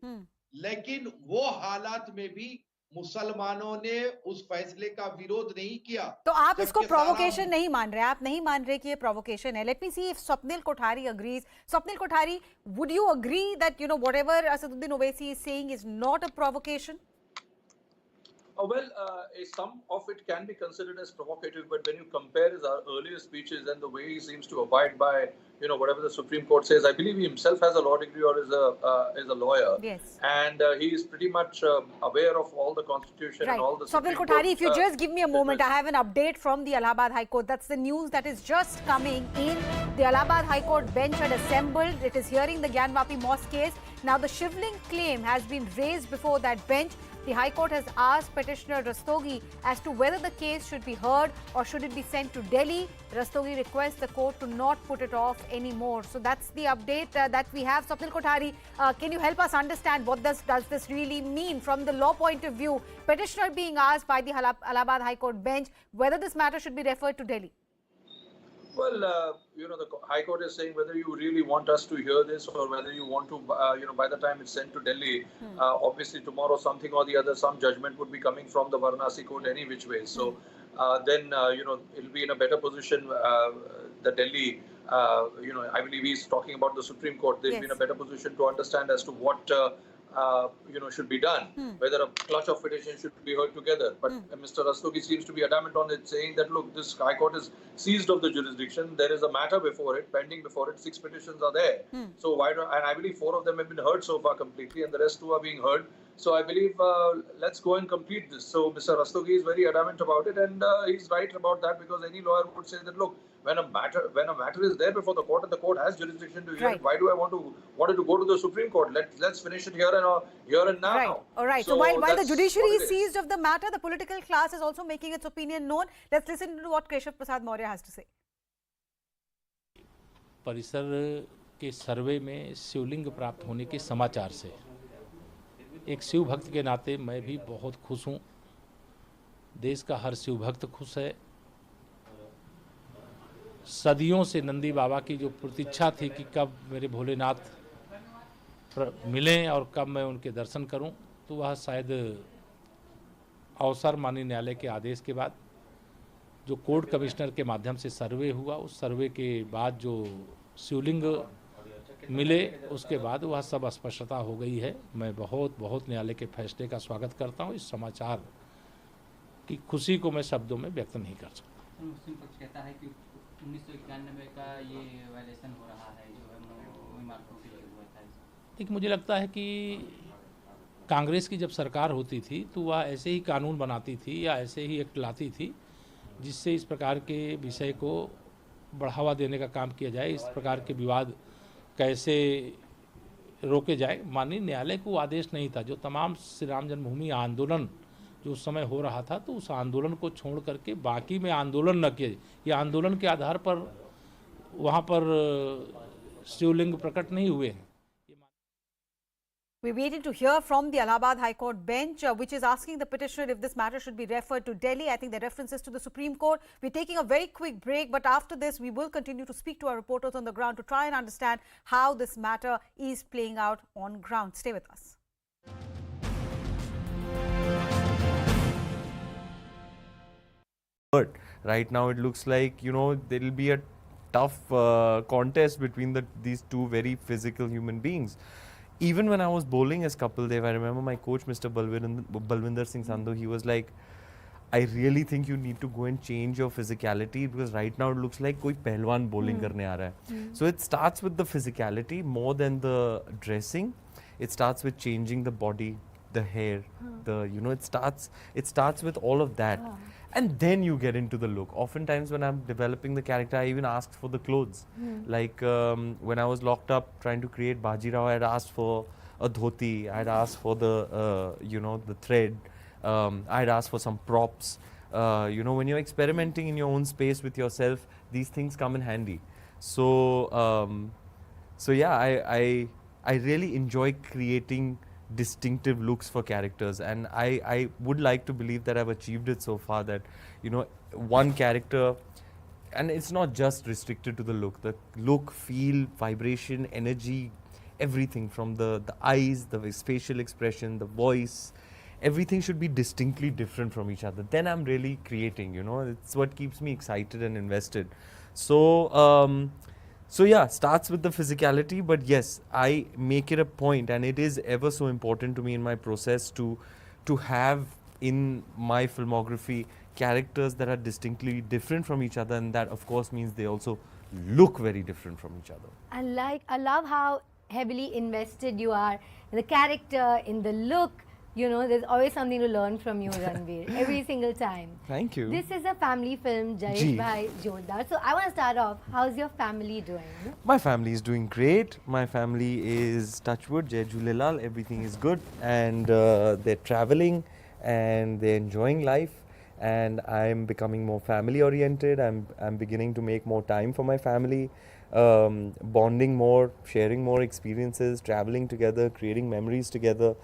लेकिन वो हालात में भी मुसलमानों ने उस फैसले का विरोध नहीं किया। तो आप इसको प्रोवोकेशन नहीं मान रहे? आप नहीं मान रहे कि ये प्रोवोकेशन है? Let me see if Swapnil Kothari agrees. Swapnil Kothari, would you agree that whatever Asaduddin Owaisi is saying is not a provocation? Some of it can be considered as provocative, but when you compare his earlier speeches and the way he seems to abide by, whatever the Supreme Court says, I believe he himself has a law degree or is a lawyer. Yes. And he is pretty much aware of all the Constitution and all the Supreme Court. Kothari, if you just give me a moment, I have an update from the Allahabad High Court. That's the news that is just coming in. The Allahabad High Court bench had assembled. It is hearing the Gyanvapi Mosque case. Now the Shivling claim has been raised before that bench. The High Court has asked petitioner Rastogi as to whether the case should be heard or should it be sent to Delhi. Rastogi requests the court to not put it off anymore. So that's the update that we have. Swapnil Kothari, can you help us understand what does this really mean from the law point of view? Petitioner being asked by the Allahabad High Court bench whether this matter should be referred to Delhi. Well, the High Court is saying whether you really want us to hear this or whether you want to, by the time it's sent to Delhi, obviously tomorrow something or the other, some judgment would be coming from the Varanasi court any which way. So then, it'll be in a better position, the Delhi, I believe he's talking about the Supreme Court. They'll be in a better position to understand as to what, should be done, whether a clutch of petitions should be heard together. But Mr. Rastogi seems to be adamant on it, saying that, look, this High Court is seized of the jurisdiction. There is a matter before it, pending before it. 6 petitions are there. So why don't, and I believe 4 of them have been heard so far completely, and the rest 2 are being heard. So I believe let's go and complete this. So Mr. Rastogi is very adamant about it, and he's right about that, because any lawyer would say that, look, when a matter is there before the court and the court has jurisdiction to hear it, why do I want it to go to the Supreme Court? Let's finish it here and now. Right. All right. So while the judiciary is seized of the matter, the political class is also making its opinion known. Let's listen to what Keshav Prasad Maurya has to say. परिसर के सर्वे में शिवलिंग प्राप्त होने के समाचार से एक शिव भक्त के नाते मैं भी बहुत खुश हूँ। देश का हर शिव भक्त खुश है। सदियों से नंदी बाबा की जो प्रतीक्षा थी कि कब मेरे भोलेनाथ मिलें और कब मैं उनके दर्शन करूं, तो वह शायद अवसर माननीय न्यायालय के आदेश के बाद जो कोर्ट कमिश्नर के माध्यम से सर्वे हुआ, उस सर्वे के बाद जो शिवलिंग मिले, उसके बाद वह सब स्पष्टता हो गई है। मैं बहुत बहुत न्यायालय के फैसले का स्वागत करता हूं। इस समाचार की खुशी को मैं शब्दों में व्यक्त नहीं कर सकता। मुस्लिम पक्ष कहता है कि 1991 का ये वायलेशन हो रहा है, जो है इमारतों के लिए हुआ था। देखिए, मुझे लगता है कि कांग्रेस की जब सरकार होती थी तो वह ऐसे ही कानून बनाती थी या ऐसे ही एक्ट लाती थी जिससे इस प्रकार के विषय को बढ़ावा देने का काम किया जाए, इस प्रकार के विवाद कैसे रोके जाए। माननीय न्यायालय को आदेश नहीं था। जो तमाम श्री राम जन्मभूमि आंदोलन जो उस समय हो रहा था, तो उस आंदोलन को छोड़ करके बाकी में आंदोलन न किए, ये आंदोलन के आधार पर वहाँ पर शिवलिंग प्रकट नहीं हुए हैं। We're waiting to hear from the Allahabad High Court bench, which is asking the petitioner if this matter should be referred to Delhi. I think the reference is to the Supreme Court. We're taking a very quick break, but after this, we will continue to speak to our reporters on the ground to try and understand how this matter is playing out on ground. Stay with us. But right now, it looks like, you know, there will be a tough contest between these two very physical human beings. Even when I was bowling as Kapil Dev, I remember my coach, Mr. Balwinder Singh Sandhu, he was like, I really think you need to go and change your physicality, because right now it looks like koi pehlwan bowling karne aa raha hai. So it starts with the physicality more than the dressing. It starts with changing the body, the hair, it starts with all of that. And then you get into the look. Oftentimes when I'm developing the character, I even asked for the clothes. Like when I was locked up trying to create Bajirao, I had asked for a dhoti, I had asked for the, the thread, I had asked for some props. When you're experimenting in your own space with yourself, these things come in handy. So yeah, I really enjoy creating distinctive looks for characters, and I would like to believe that I've achieved it so far, that one character, and it's not just restricted to the look, feel, vibration, energy, everything from the eyes, the facial expression, the voice, everything should be distinctly different from each other. Then I'm really creating, it's what keeps me excited and invested. So yeah, starts with the physicality, but yes, I make it a point, and it is ever so important to me in my process to have in my filmography characters that are distinctly different from each other, and that of course means they also look very different from each other. I love how heavily invested you are in the character, in the look. There's always something to learn from you, Ranveer, every single time. Thank you. This is a family film, Jayesh Bhai Jordar. So I want to start off, how's your family doing? My family is doing great. My family is, touch wood, Jai Jhulelal, everything is good, and they're traveling and they're enjoying life, and I'm becoming more family oriented. I'm beginning to make more time for my family, bonding more, sharing more experiences, traveling together, creating memories together.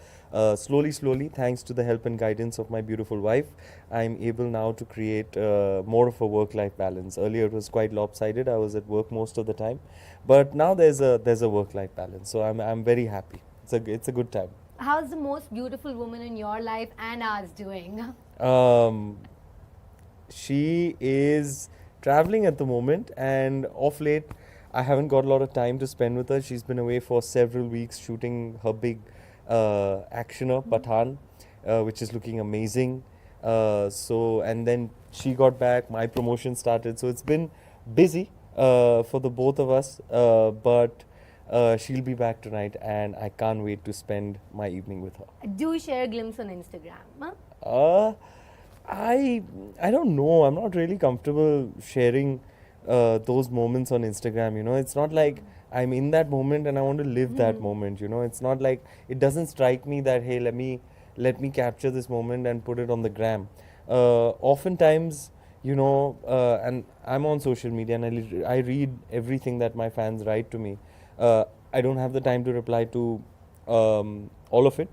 Slowly, thanks to the help and guidance of my beautiful wife, I'm able now to create more of a work-life balance. Earlier it was quite lopsided. I was at work most of the time, but now there's a work-life balance. So I'm very happy. It's a good time. How's the most beautiful woman in your life and ours doing? She is traveling at the moment, and off late I haven't got a lot of time to spend with her. She's been away for several weeks shooting her big actioner Pathan, which is looking amazing. And then she got back, my promotion started, so it's been busy for the both of us, but she'll be back tonight, and I can't wait to spend my evening with her. Do share a glimpse on Instagram. Huh? I don't know. I'm not really comfortable sharing those moments on Instagram. It's not like I'm in that moment and I want to live that moment. It's not like, it doesn't strike me that, hey, let me capture this moment and put it on the gram. Oftentimes, and I'm on social media and I read everything that my fans write to me. I don't have the time to reply to all of it.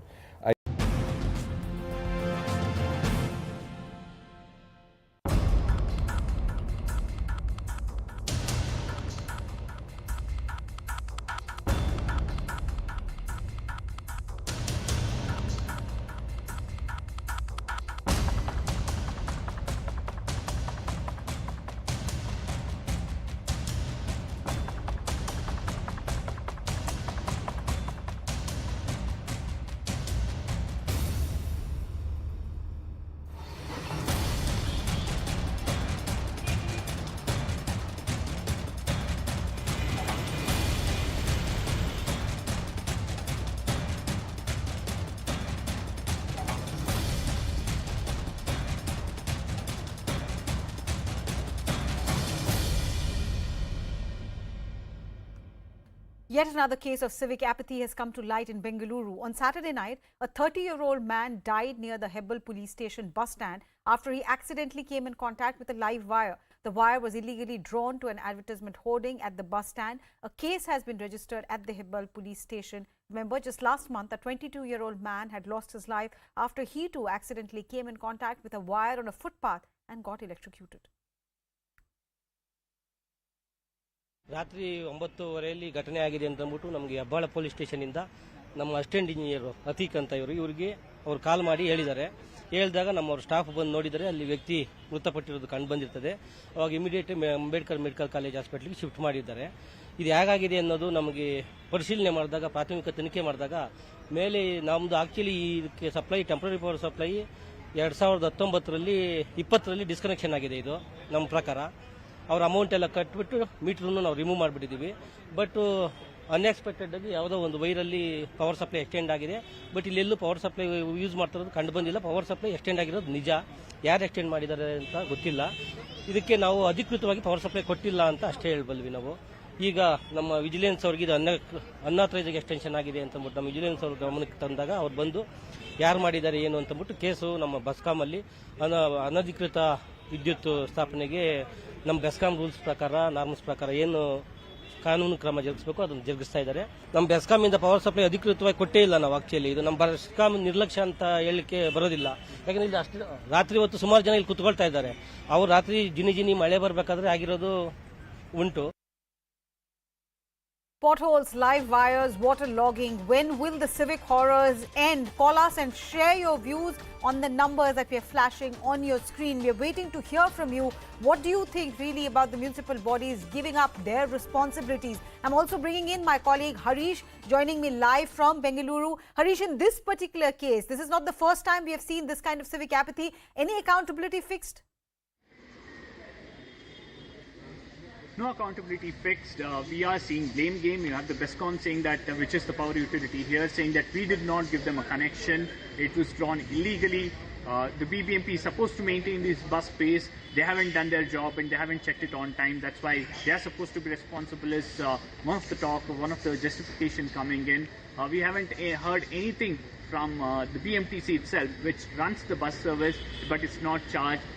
Yet another case of civic apathy has come to light in Bengaluru. On Saturday night, a 30-year-old man died near the Hebbal police station bus stand after he accidentally came in contact with a live wire. The wire was illegally drawn to an advertisement hoarding at the bus stand. A case has been registered at the Hebbal police station. Remember, just last month, a 22-year-old man had lost his life after he too accidentally came in contact with a wire on a footpath and got electrocuted. ರಾತ್ರಿ 9:30 ಘಟನೆ ಆಗಿದೆ ಅಂತ ಅಂದ್ಬಿಟ್ಟು ನಮಗೆ Hebbal police ಸ್ಟೇಷನಿಂದ ನಮ್ಮ assistant engineer Atiq ಅಂತ ಇವರಿಗೆ ಅವರು ಕಾಲ್ ಮಾಡಿ ಹೇಳಿದಾಗ ನಮ್ಮವ್ರ ಸ್ಟಾಫ್ ಬಂದು ನೋಡಿದರೆ ಅಲ್ಲಿ ವ್ಯಕ್ತಿ ಮೃತಪಟ್ಟಿರೋದು ಕಂಡು ಬಂದಿರ್ತದೆ. ಅವಾಗ ಇಮಿಡಿಯೇಟ್ ಅಂಬೇಡ್ಕರ್ ಮೆಡಿಕಲ್ ಕಾಲೇಜ್ ಹಾಸ್ಪಿಟಲ್ಗೆ ಶಿಫ್ಟ್ ಮಾಡಿದ್ದಾರೆ. ಇದು ಹೇಗಾಗಿದೆ ಅನ್ನೋದು ನಮಗೆ ಪರಿಶೀಲನೆ ಮಾಡಿದಾಗ, ಪ್ರಾಥಮಿಕ ತನಿಖೆ ಮಾಡಿದಾಗ ಮೇಲೆ ನಮ್ಮದು ಆಕ್ಚುಲಿ ಇದಕ್ಕೆ ಸಪ್ಲೈ ಟೆಂಪ್ರರಿ ಪವರ್ ಸಪ್ಲೈ 2019ರಲ್ಲಿ 20ರಲ್ಲಿ ಡಿಸ್ಕನೆಕ್ಷನ್ ಆಗಿದೆ. ಇದು ನಮ್ಮ ಪ್ರಕಾರ ಅವ್ರ ಅಮೌಂಟ್ ಎಲ್ಲ ಕಟ್ಬಿಟ್ಟು ಮೀಟ್ರನ್ನು ನಾವು ರಿಮೂವ್ ಮಾಡಿಬಿಟ್ಟಿದ್ದೀವಿ. ಬಟ್ ಅನ್ಎಕ್ಸ್ಪೆಕ್ಟೆಡ್ ಆಗಿ ಯಾವುದೋ ಒಂದು ವೈರಲ್ಲಿ ಪವರ್ ಸಪ್ಲೈ ಎಕ್ಸ್ಟೆಂಡ್ ಆಗಿದೆ. ಬಟ್ ಇಲ್ಲೆಲ್ಲೂ ಪವರ್ ಸಪ್ಲೈ ಯೂಸ್ ಮಾಡ್ತಿರೋದು ಕಂಡು ಬಂದಿಲ್ಲ. ಪವರ್ ಸಪ್ಲೈ ಎಕ್ಸ್ಟೆಂಡ್ ಆಗಿರೋದು ನಿಜ. ಯಾರು ಎಕ್ಸ್ಟೆಂಡ್ ಮಾಡಿದ್ದಾರೆ ಅಂತ ಗೊತ್ತಿಲ್ಲ. ಇದಕ್ಕೆ ನಾವು ಅಧಿಕೃತವಾಗಿ ಪವರ್ ಸಪ್ಲೈ ಕೊಟ್ಟಿಲ್ಲ ಅಂತ ಅಷ್ಟೇ ಹೇಳಬಲ್ವಿ ನಾವು. ಈಗ ನಮ್ಮ ವಿಜಿಲೆನ್ಸ್ ಅವ್ರಿಗೆ ಇದು ಅನ್ಆಥರೈಸ್ಡ್ ಎಕ್ಸ್ಟೆನ್ಷನ್ ಆಗಿದೆ ಅಂತಂದ್ಬಿಟ್ಟು ನಮ್ಮ ವಿಜಿಲೆನ್ಸ್ ಅವ್ರ ಗಮನಕ್ಕೆ ತಂದಾಗ ಅವ್ರು ಬಂದು ಯಾರು ಮಾಡಿದ್ದಾರೆ ಏನು ಅಂತಂದ್ಬಿಟ್ಟು ಕೇಸು ನಮ್ಮ ಬೆಸ್ಕಾಮಲ್ಲಿ ಅನಧಿಕೃತ ವಿದ್ಯುತ್ ಸ್ಥಾಪನೆಗೆ ನಮ್ಮ ಬೆಸ್ಕಾಂ ರೂಲ್ಸ್ ಪ್ರಕಾರ, ನಾರ್ಮ್ಸ್ ಪ್ರಕಾರ ಏನು ಕಾನೂನು ಕ್ರಮ ಜರುಗಿಸಬೇಕು ಅದನ್ನು ಜರುಗಿಸ್ತಾ ಇದ್ದಾರೆ. ನಮ್ಮ ಬೆಸ್ಕಾಮಿಂದ ಪವರ್ ಸಪ್ಲೈ ಅಧಿಕೃತವಾಗಿ ಕೊಟ್ಟೇ ಇಲ್ಲ ನಾವು. ಆಕ್ಚುಲಿ ಇದು ನಮ್ಮ ಬೆಸ್ಕಾಂ ನಿರ್ಲಕ್ಷ್ಯ ಅಂತ ಹೇಳಲಿಕ್ಕೆ ಬರೋದಿಲ್ಲ. ಯಾಕಂದ್ರೆ ಇಲ್ಲಿ ಅಷ್ಟು ರಾತ್ರಿ ಹೊತ್ತು ಸುಮಾರು ಜನ ಇಲ್ಲಿ ಕುತ್ಕೊಳ್ತಾ ಇದ್ದಾರೆ. ಅವ್ರು ರಾತ್ರಿ ಜಿನಿ ಮಳೆ ಬರಬೇಕಾದ್ರೆ ಆಗಿರೋದು ಉಂಟು. Potholes, live wires, water logging. When will the civic horrors end? Call us and share your views on the numbers that we are flashing on your screen. We are waiting to hear from you. What do you think really about the municipal bodies giving up their responsibilities? I'm also bringing in my colleague Harish, joining me live from Bengaluru. Harish, in this particular case, this is not the first time we have seen this kind of civic apathy. Any accountability fixed? No accountability fixed. We are seeing blame game. You have the BESCOM saying that, which is the power utility here, saying that we did not give them a connection. It was drawn illegally. The BBMP is supposed to maintain this bus space. They haven't done their job and they haven't checked it on time. That's why they are supposed to be responsible is one of the talk, one of the justification coming in. We haven't heard anything from the BMTC itself, which runs the bus service, but it's not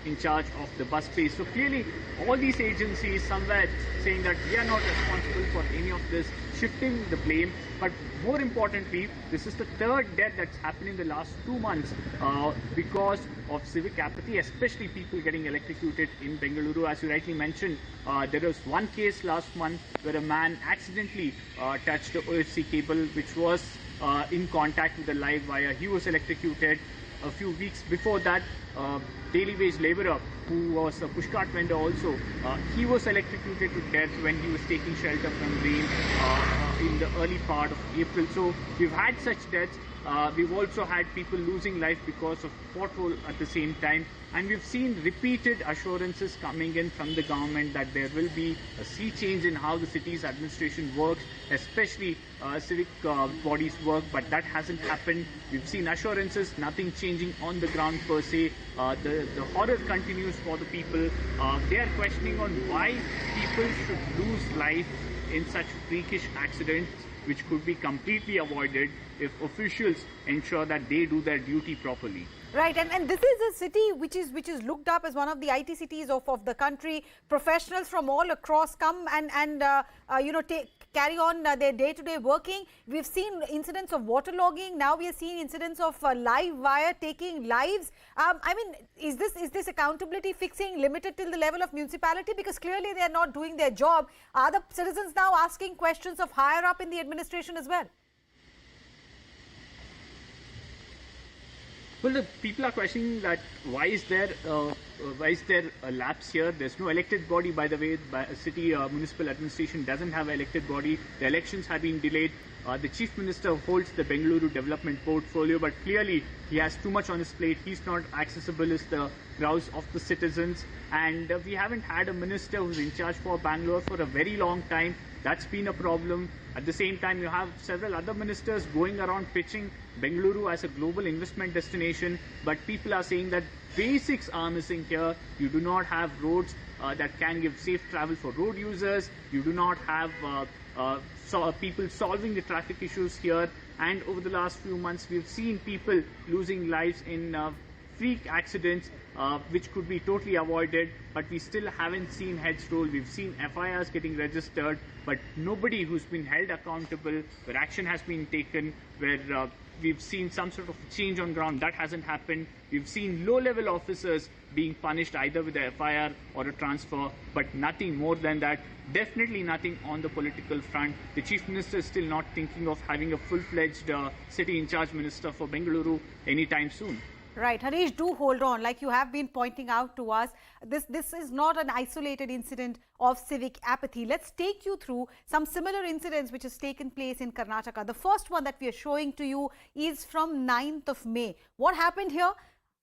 in charge of the bus space. So clearly, all these agencies somewhere saying that we are not responsible for any of this, shifting the blame. But more importantly, this is the third death that's happened in the last 2 months because of civic apathy, especially people getting electrocuted in Bengaluru. As you rightly mentioned, there was one case last month where a man accidentally touched the OFC cable, which was in contact with the live wire. He was electrocuted. A few weeks before that, daily wage laborer who was a pushcart vendor also, he was electrocuted to death when he was taking shelter from rain in the early part of April. So we've had such deaths. We've also had people losing life because of pothole at the same time. And we've seen repeated assurances coming in from the government that there will be a sea change in how the city's administration works, especially civic bodies work, but that hasn't happened. We've seen assurances, nothing changing on the ground per se. The horror continues for the people. They are questioning on why people should lose life in such freakish accidents, which could be completely avoided if officials ensure that they do their duty properly. Right, and this is a city which is looked up as one of the IT cities of the country. Professionals from all across come and carry on their day-to-day working. We've seen incidents of waterlogging. Now we are seeing incidents of live wire taking lives. I mean, is this accountability fixing limited till the level of municipality? Because clearly they are not doing their job. Are the citizens now asking questions of higher up in the administration as well? Well, the people are questioning that why is there a lapse here? There's no elected body, by the way. City municipal administration doesn't have an elected body. The elections have been delayed. The chief minister holds the Bengaluru development portfolio, but clearly he has too much on his plate. He's not accessible as the crowds of the citizens, and we haven't had a minister who's in charge for Bangalore for a very long time. That's been a problem. At the same time, you have several other ministers going around pitching Bengaluru as a global investment destination, but people are saying that basics are missing here. You do not have roads that can give safe travel for road users. You do not have people solving the traffic issues here. And over the last few months, we've seen people losing lives in freak accidents, which could be totally avoided, but we still haven't seen heads roll. We've seen FIRs getting registered, but nobody who's been held accountable, where action has been taken, where we've seen some sort of change on ground. That hasn't happened. We've seen low-level officers being punished either with a FIR or a transfer, but nothing more than that. Definitely nothing on the political front. The Chief Minister is still not thinking of having a full-fledged city-in-charge minister for Bengaluru anytime soon. Right, Harish, do hold on. Like you have been pointing out to us, this is not an isolated incident of civic apathy. Let's take you through some similar incidents which has taken place in Karnataka. The first one that we are showing to you is from 9th of May. What happened here?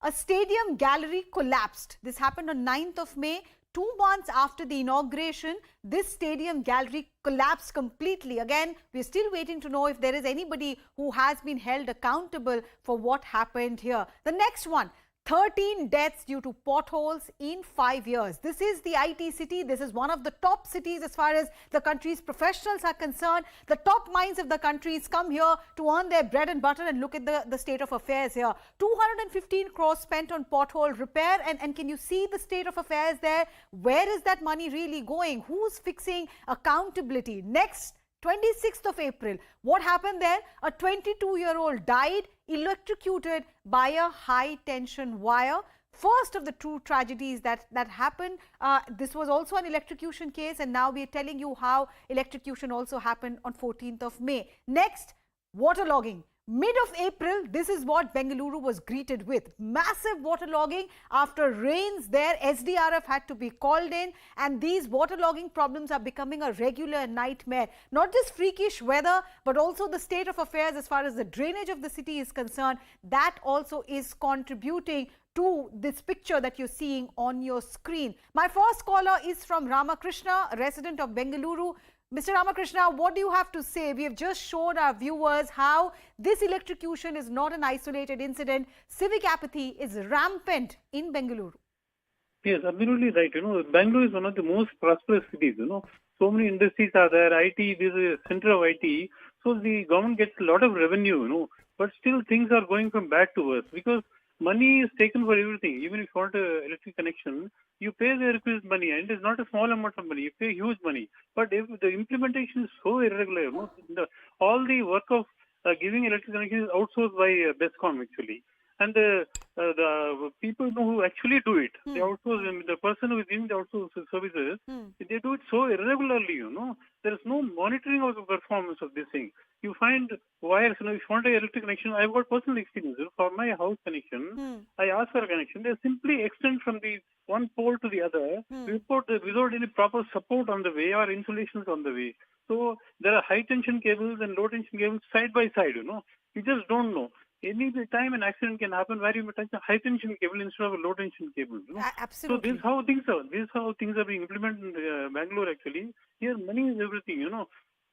A stadium gallery collapsed. This happened on 9th of May. 2 months after the inauguration, this stadium gallery collapsed completely. Again, we're still waiting to know if there is anybody who has been held accountable for what happened here. The next one, 13 deaths due to potholes in 5 years. This is the IT city. This is one of the top cities as far as the country's professionals are concerned. The top minds of the countries come here to earn their bread and butter, and look at the state of affairs here. 215 crores spent on pothole repair, and can you see the state of affairs there? Where is that money really going? Who's fixing? Accountability. Next, 26th of April, what happened there? A 22-year-old died electrocuted by a high-tension wire. First of the two tragedies that happened. This was also an electrocution case, and now we are telling you how electrocution also happened on 14th of May. Next, waterlogging. Mid of April, this is what Bengaluru was greeted with. Massive waterlogging after rains there. SDRF had to be called in, and these waterlogging problems are becoming a regular nightmare. Not just freakish weather, but also the state of affairs as far as the drainage of the city is concerned. That also is contributing to this picture that you're seeing on your screen. My first caller is from Ramakrishna, a resident of Bengaluru. Mr. Ramakrishna, what do you have to say? We have just showed our viewers how this electrocution is not an isolated incident. Civic apathy is rampant in Bengaluru. Yes, absolutely right. Bangalore is one of the most prosperous cities. So many industries are there. IT, this is a center of IT. So the government gets a lot of revenue, but still things are going from bad to worse because money is taken for everything. Even if you want an electric connection, you pay the requisite money, and it's not a small amount of money. You pay huge money. But if the implementation is so irregular, all the work of giving electric connection is outsourced by BESCOM actually. And the people who actually do it, they outsource them. The person who is giving the outsourced services, they do it so irregularly, There is no monitoring of the performance of this thing. You find wires, if you want an electric connection, I've got personal experience. For my house connection, I ask for a connection. They simply extend from the one pole to the other without any proper support on the way or insulations on the way. So there are high tension cables and low tension cables side by side, You just don't know. Any time an accident can happen where you may touch a high tension cable instead of a low tension cable. Absolutely. So this is how things are being implemented in Bangalore actually. Here money is everything,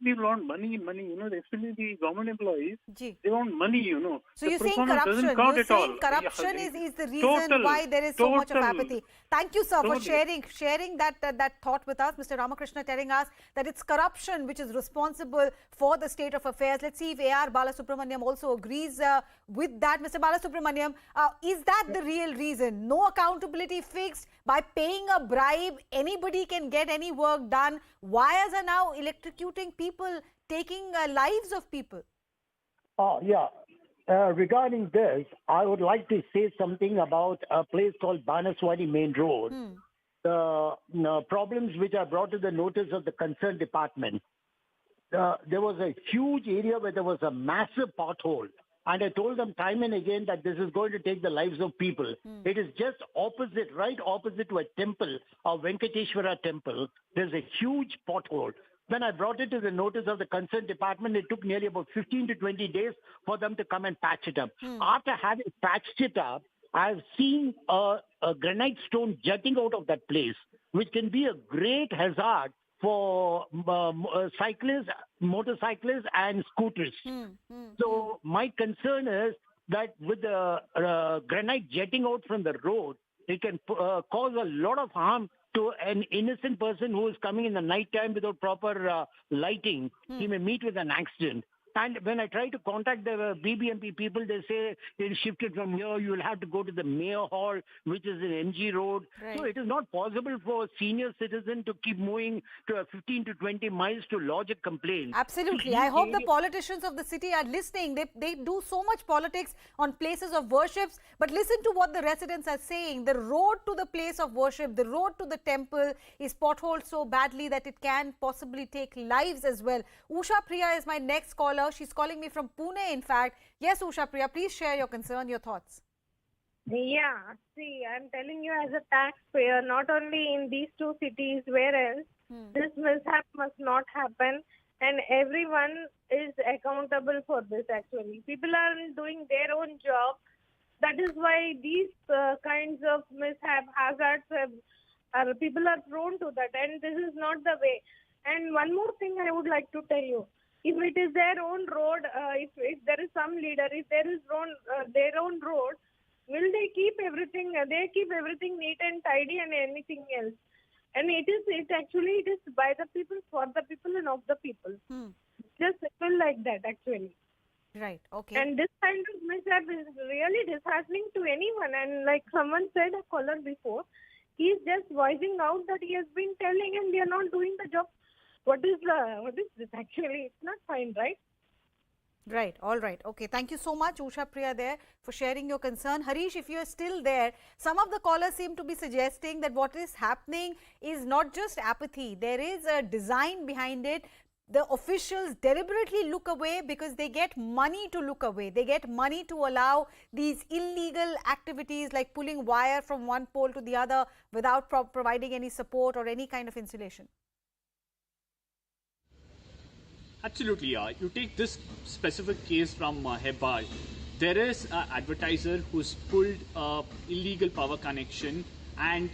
People want money, especially the government employees, they want money, So you're saying corruption. You're saying corruption is the reason why there is so much of apathy. Thank you, sir, for sharing that thought with us. Mr. Ramakrishna telling us that it's corruption which is responsible for the state of affairs. Let's see if A.R. Balasubramaniam also agrees with that. Mr. Balasubramaniam, is that the real reason? No accountability fixed. By paying a bribe, anybody can get any work done. Wires are now electrocuting people, taking lives of people. Regarding this, I would like to say something about a place called Banaswadi Main Road. The problems which are brought to the notice of the concerned department. There was a huge area where there was a massive pothole. And I told them time and again that this is going to take the lives of people. It is just right opposite to a temple, a Venkateshwara temple. There's a huge pothole. When I brought it to the notice of the concerned department, it took nearly about 15 to 20 days for them to come and patch it up. After having patched it up, I've seen a granite stone jutting out of that place, which can be a great hazard for cyclists, motorcyclists, and scooters. So my concern is that with the granite jetting out from the road, it can cause a lot of harm to an innocent person who is coming in the night time without proper lighting. He may meet with an accident. And when I try to contact the BBMP people, they say it shifted from here. You will have to go to the Mayor Hall, which is in MG Road. Right. So it is not possible for a senior citizen to keep moving to 15 to 20 miles to lodge a complaint. Absolutely. I hope the politicians of the city are listening. They do so much politics on places of worships, but listen to what the residents are saying. The road to the place of worship, the road to the temple is potholed so badly that it can possibly take lives as well. Usha Priya is my next caller. She's calling me from Pune, in fact. Yes, Usha Priya, please share your concern, your thoughts. Yeah, see, I'm telling you as a taxpayer, not only in these two cities, where else, this mishap must not happen, and everyone is accountable for this actually. People are doing their own job. That is why these kinds of mishap hazards, people are prone to that, and this is not the way. And one more thing I would like to tell you. If it is their own road, if there is some leader, if there is their own road, will they keep everything? They keep everything neat and tidy and anything else. And it is by the people, for the people, and of the people. Just simple like that, actually. Right. Okay. And this kind of mishap is really disheartening to anyone. And like someone said, a caller before, he's just voicing out that he has been telling, and they are not doing the job. What is this actually? It's not fine, right? Right. All right. Okay. Thank you so much, Usha Priya, there for sharing your concern. Harish, if you are still there, some of the callers seem to be suggesting that what is happening is not just apathy. There is a design behind it. The officials deliberately look away because they get money to look away. They get money to allow these illegal activities like pulling wire from one pole to the other without providing any support or any kind of insulation. Absolutely. You take this specific case from Nepal. There is an advertiser who's pulled illegal power connection, and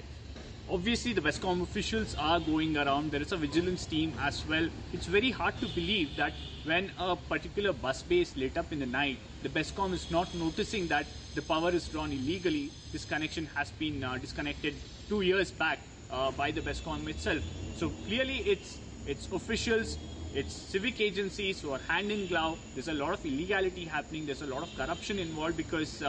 obviously the Bescom officials are going around. There is a vigilance team as well. It's very hard to believe that when a particular bus bay is lit up in the night, the Bescom is not noticing that the power is drawn illegally. This connection has been disconnected 2 years back by the Bescom itself. So clearly it's officials, it's civic agencies who are hand in glove. There's a lot of illegality happening. There's a lot of corruption involved because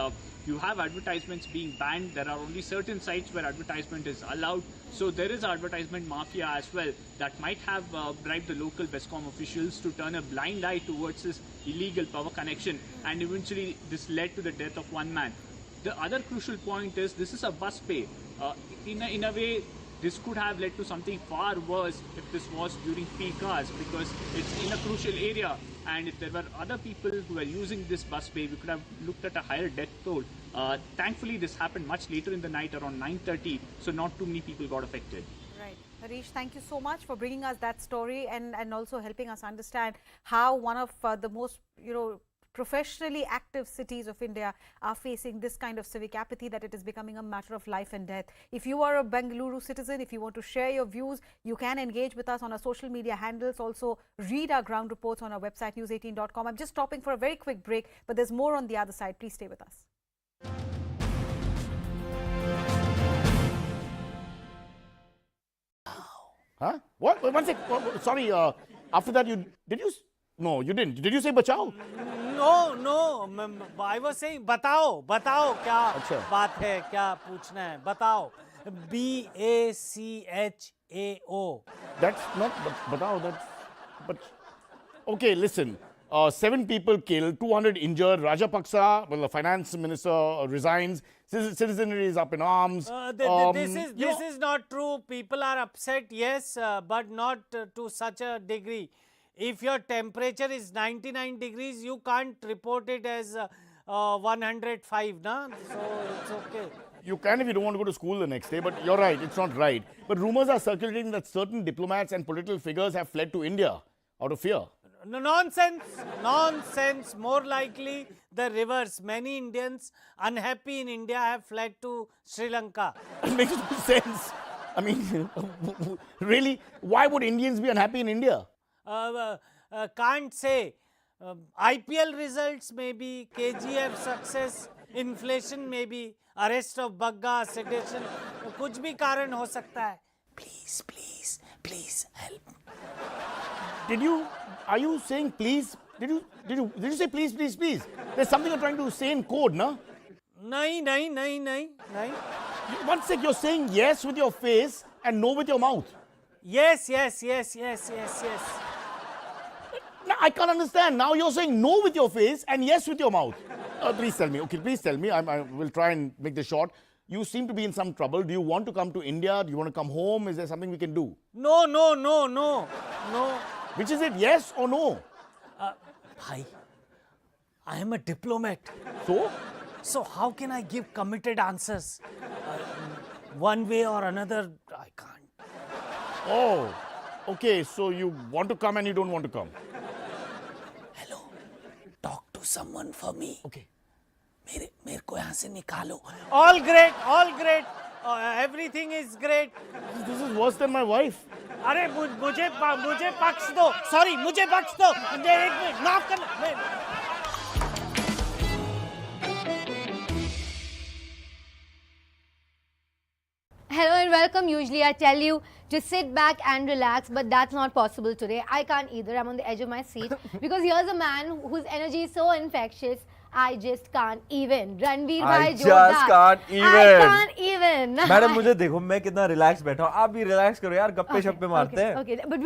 you have advertisements being banned. There are only certain sites where advertisement is allowed. So there is advertisement mafia as well that might have bribed the local Bescom officials to turn a blind eye towards this illegal power connection. And eventually this led to the death of one man. The other crucial point is this is a bus bay. In a way, this could have led to something far worse if this was during peak hours, because it's in a crucial area, and if there were other people who were using this bus bay, we could have looked at a higher death toll. Thankfully, this happened much later in the night, around 9:30, so not too many people got affected. Right. Harish, thank you so much for bringing us that story and also helping us understand how one of the most, professionally active cities of India are facing this kind of civic apathy, that it is becoming a matter of life and death. If you are a Bengaluru citizen, if you want to share your views, you can engage with us on our social media handles. Also, read our ground reports on our website, news18.com. I'm just stopping for a very quick break, but there's more on the other side. Please stay with us. Huh? What? One sec. Sorry. After that, No, you didn't. Did you say bachao? No. I was saying बताओ क्या बात है, क्या पूछना है, बताओ. BACHAO. That's not batao. But okay, listen. 7 people killed, 200 injured. Rajapaksa, the finance minister, resigns. Citizenry is up in arms. This is not true. People are upset, yes, but not to such a degree. If your temperature is 99 degrees, you can't report it as 105, na? So it's okay. You can if you don't want to go to school the next day, but you're right, it's not right. But rumors are circulating that certain diplomats and political figures have fled to India out of fear. No, nonsense. More likely the reverse. Many Indians unhappy in India have fled to Sri Lanka. It makes no sense. I mean, really, why would Indians be unhappy in India? Can't say. IPL results maybe, KGF success, inflation maybe, arrest of Bagga, sedition, कुछ भी कारण हो सकता है. Please, please, please help. Are you saying please? Did you say please, please, please? There's something you're trying to say in code, no? नहीं. One sec, you're saying yes with your face and no with your mouth. Yes. No, I can't understand. Now you're saying no with your face and yes with your mouth. Please tell me. Okay, please tell me. I will try and make this short. You seem to be in some trouble. Do you want to come to India? Do you want to come home? Is there something we can do? No. Which is it, yes or no? Bhai, I am a diplomat. So? So how can I give committed answers? One way or another, I can't. Oh, okay. So you want to come and you don't want to come. Hello, talk to someone for me. Okay. मेरे को यहाँ से निकालो. All great. Everything is great. This is worse than my wife. अरे मुझे पक्ष दो. Sorry, मुझे पक्ष दो. एक मिनट माफ करना. Hello and welcome. Usually I tell you to sit back and relax, but that's not possible today. I can't either. I'm on the edge of my seat because here's a man whose energy is so infectious. I just can't even. Ranveer bhai जोरदार. I can't even. Madam मुझे देखो मैं कितना relax बैठा हूँ. आप भी relax करो यार. गप्पे शप्पे मारते हैं. Okay, but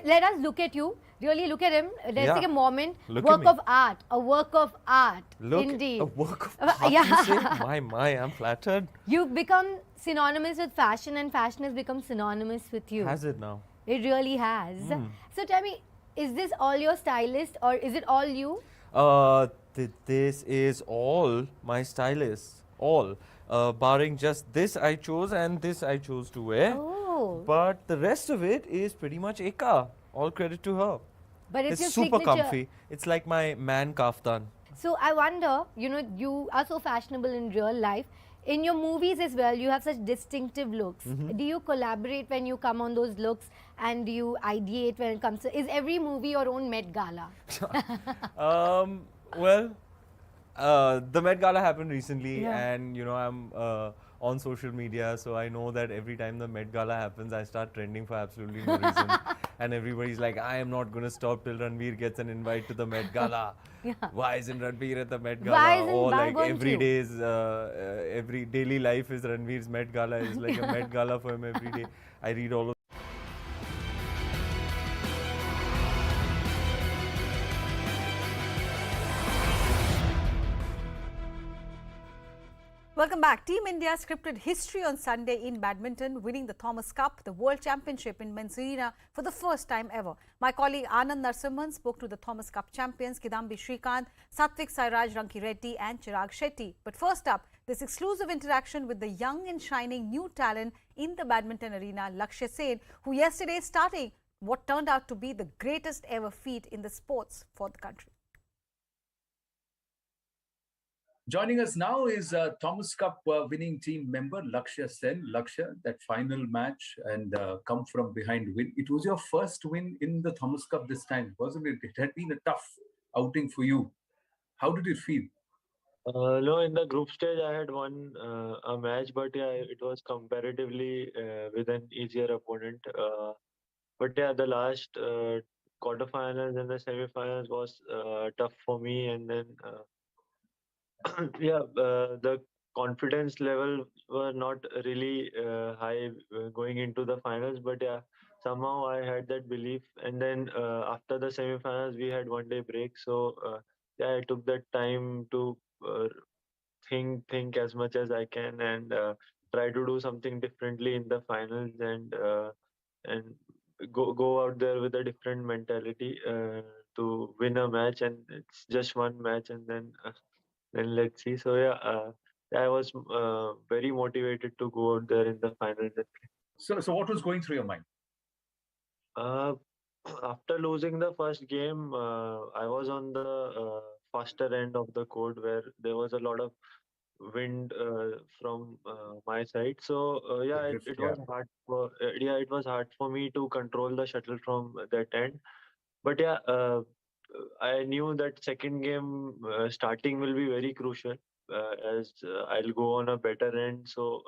let us look at you. Really look at him. Let's take a moment. Look work of art. A work of art. Look, Indeed. a work of art. Yeah. You say? My, I'm flattered. You've become synonymous with fashion, and fashion has become synonymous with you. Has it now? It really has. So tell me, is this all your stylist or is it all you? This is all my stylist. All. Barring just this I chose and this I chose to wear. Oh. But the rest of it is pretty much Eka. All credit to her. But it's your super signature. comfy. It's like my man kaftan. So I wonder, you are so fashionable in real life. In your movies as well, you have such distinctive looks. Do you collaborate when you come on those looks, and do you ideate when it comes to... Is every movie your own Met Gala? Well, the Met Gala happened recently, Yeah. and I'm on social media, so I know that every time the Met Gala happens, I start trending for absolutely no reason. And everybody's like, I am not going to stop till Ranveer gets an invite to the Met Gala. Yeah. Why isn't Ranveer at the Met Why Gala? isn't Or like Bhai every going to? day's, every daily life is Ranveer's Met Gala. It's like a Met Gala for him every day. I read all of Welcome back. Team India scripted history on Sunday in badminton, winning the Thomas Cup, the World Championship in men's arena for the first time ever. My colleague Anand Narsimhan spoke to the Thomas Cup champions Kidambi Srikanth, Satvik Sairaj Ranki Reddy and Chirag Shetty. But first up, this exclusive interaction with the young and shining new talent in the badminton arena, Lakshya Sen, who yesterday starting what turned out to be the greatest ever feat in the sports for the country. Joining us now is Thomas Cup winning team member Lakshya Sen. Lakshya, that final match and come from behind win. It was your first win in the Thomas Cup this time, wasn't it? It had been a tough outing for you. How did it feel? No, in the group stage I had won a match, but yeah, it was comparatively with an easier opponent. But yeah, the last quarterfinals and the semifinals was tough for me, and then yeah, the confidence level were not really high going into the finals, but yeah, somehow I had that belief. And then after the semifinals, we had 1 day break, so yeah, I took that time to think as much as I can and try to do something differently in the finals and go out there with a different mentality to win a match. And it's just one match, and then let's see. So yeah, I was very motivated to go out there in the finals. So what was going through your mind? After losing the first game, I was on the faster end of the court where there was a lot of wind from my side. So yeah, it was hard for it was hard for me to control the shuttle from that end. But yeah, I knew that second game starting will be very crucial as I'll go on a better end. So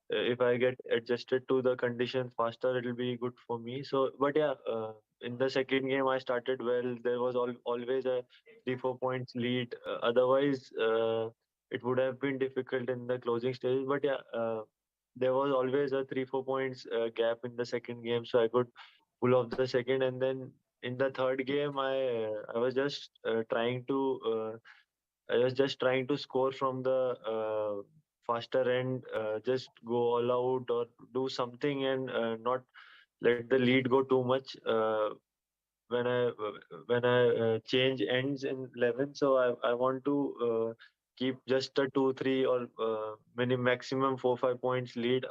if I get adjusted to the conditions faster, it'll be good for me. So, but yeah, in the second game I started well. There was always a 3-4 points lead. Otherwise, it would have been difficult in the closing stages. But yeah, there was always a 3-4 points gap in the second game, so I could pull off the second. And then in the third game, I was just trying to. I was just trying to score from the faster end, just go all out or do something and not let the lead go too much. When I change ends in 11, so I want to keep just a 2-3 or maximum 4-5 points lead.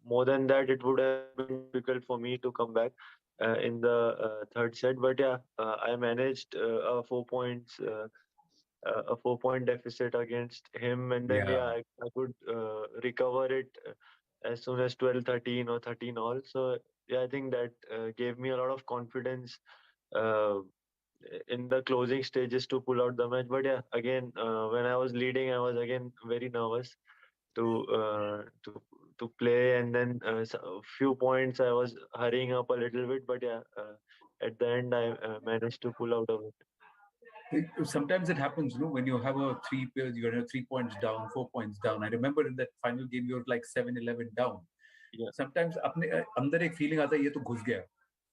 More than that, it would have been difficult for me to come back in the third set. But yeah, I managed a 4 points. A 4 point deficit against him, and then Yeah. I could recover it as soon as 12-13 or 13 all. So yeah, I think that gave me a lot of confidence uh, in the closing stages to pull out the match. But yeah, again, when I was leading, I was again very nervous to uh, to to play, and then a few points I was hurrying up a little bit. But yeah, at the end I managed to pull out of it. Sometimes it happens, when you have you're 3 points down, 4 points down. I remember in that final game, you were like 7-11 down. Yeah. Sometimes अपने अंदर एक feeling आता है ये तो घुस गया,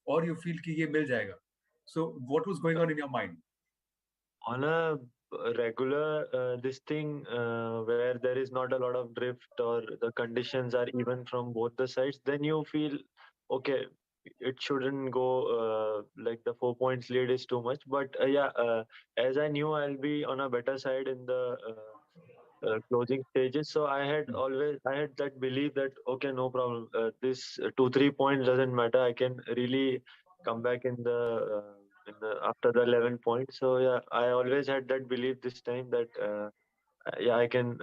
और you feel कि ये मिल जाएगा. So what was going on in your mind? On a regular this thing where there is not a lot of drift or the conditions are even from both the sides, then you feel okay, it shouldn't go like the 4 points lead is too much. But yeah, as I knew I'll be on a better side in the closing stages, so I had that belief that okay, no problem, this 2-3 points doesn't matter, I can really come back in the after the 11 points. So yeah, I always had that belief this time that yeah, I can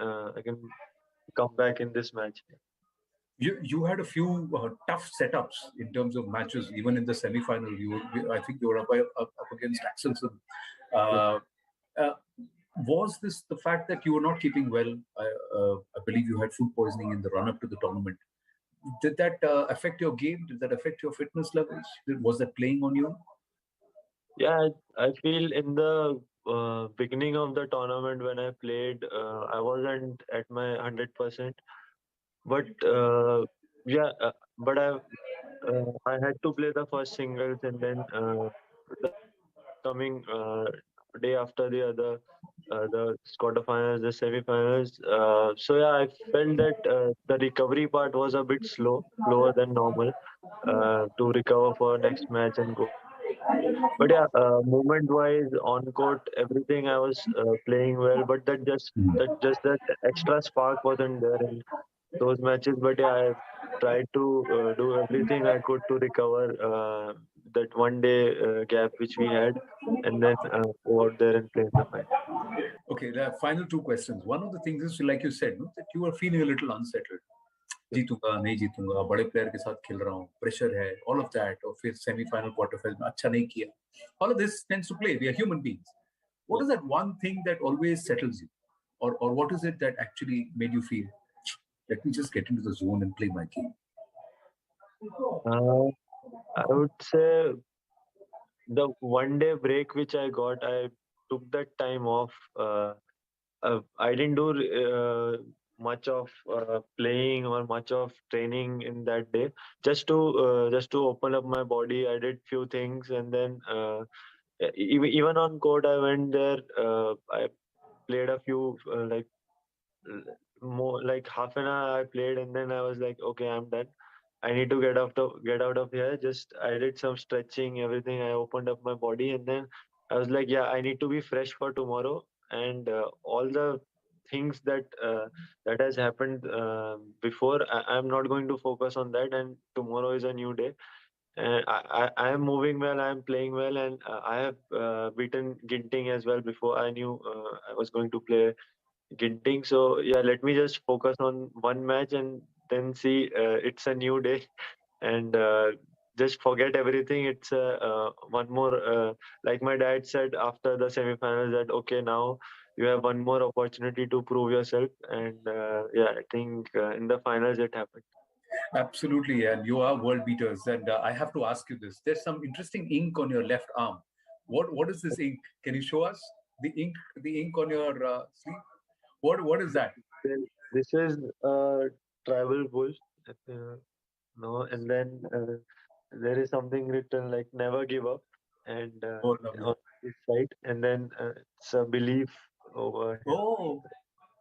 come back in this match. You had a few tough setups in terms of matches, even in the semi-final. I think you were up against Axelson. Uh, was this the fact that you were not keeping well? I believe you had food poisoning in the run-up to the tournament. Did that affect your game? Did that affect your fitness levels? Was that playing on you? Yeah, I feel in the beginning of the tournament when I played, I wasn't at my 100%. But I had to play the first singles, and then the coming day after the other, the quarterfinals, the semi-finals. So yeah, I felt that the recovery part was a bit slower than normal to recover for next match and go. But yeah, movement-wise, on court, everything I was playing well. But that extra spark wasn't there in those matches. But yeah, I tried to do everything I could to recover that one day gap which we had, and then go out there and play in the final. Okay, the final two questions. One of the things is, like you said, no, that you were feeling a little unsettled. जीतूंगा नहीं जीतूंगा, बड़े player के साथ खेल रहा हूँ, pressure है, all of that, और फिर सेमीफाइनल क्वार्टर फाइनल में अच्छा नहीं किया. All of this tends to play. We are human beings. What is that one thing that always settles you, or what is it that actually made you feel, let me just get into the zone and play my game? I would say the one day break which I got, I took that time off. I didn't do much of playing or much of training in that day. Just to open up my body, I did few things, and then even on court, I went there. I played a few more like half an hour I played, and then I was like, okay, I'm done. I need to get out of here. Just I did some stretching, everything. I opened up my body, and then I was like, yeah, I need to be fresh for tomorrow. And all the things that has happened before, I'm not going to focus on that. And tomorrow is a new day. And I am moving well. I am playing well, and I have beaten Ginting as well before. I knew I was going to play Ginting. So yeah, let me just focus on one match and then see. It's a new day, and just forget everything. It's one more. Like my dad said after the semifinals, that okay, now you have one more opportunity to prove yourself. And yeah, I think in the finals it happened. Absolutely, and you are world beaters. And I have to ask you this: there's some interesting ink on your left arm. What is this ink? Can you show us the ink on your sleeve? What is that? Then this is tribal bull, uh, no, and then there is something written like "never give up," and Oh, lovely. on this side, and then it's a belief over here.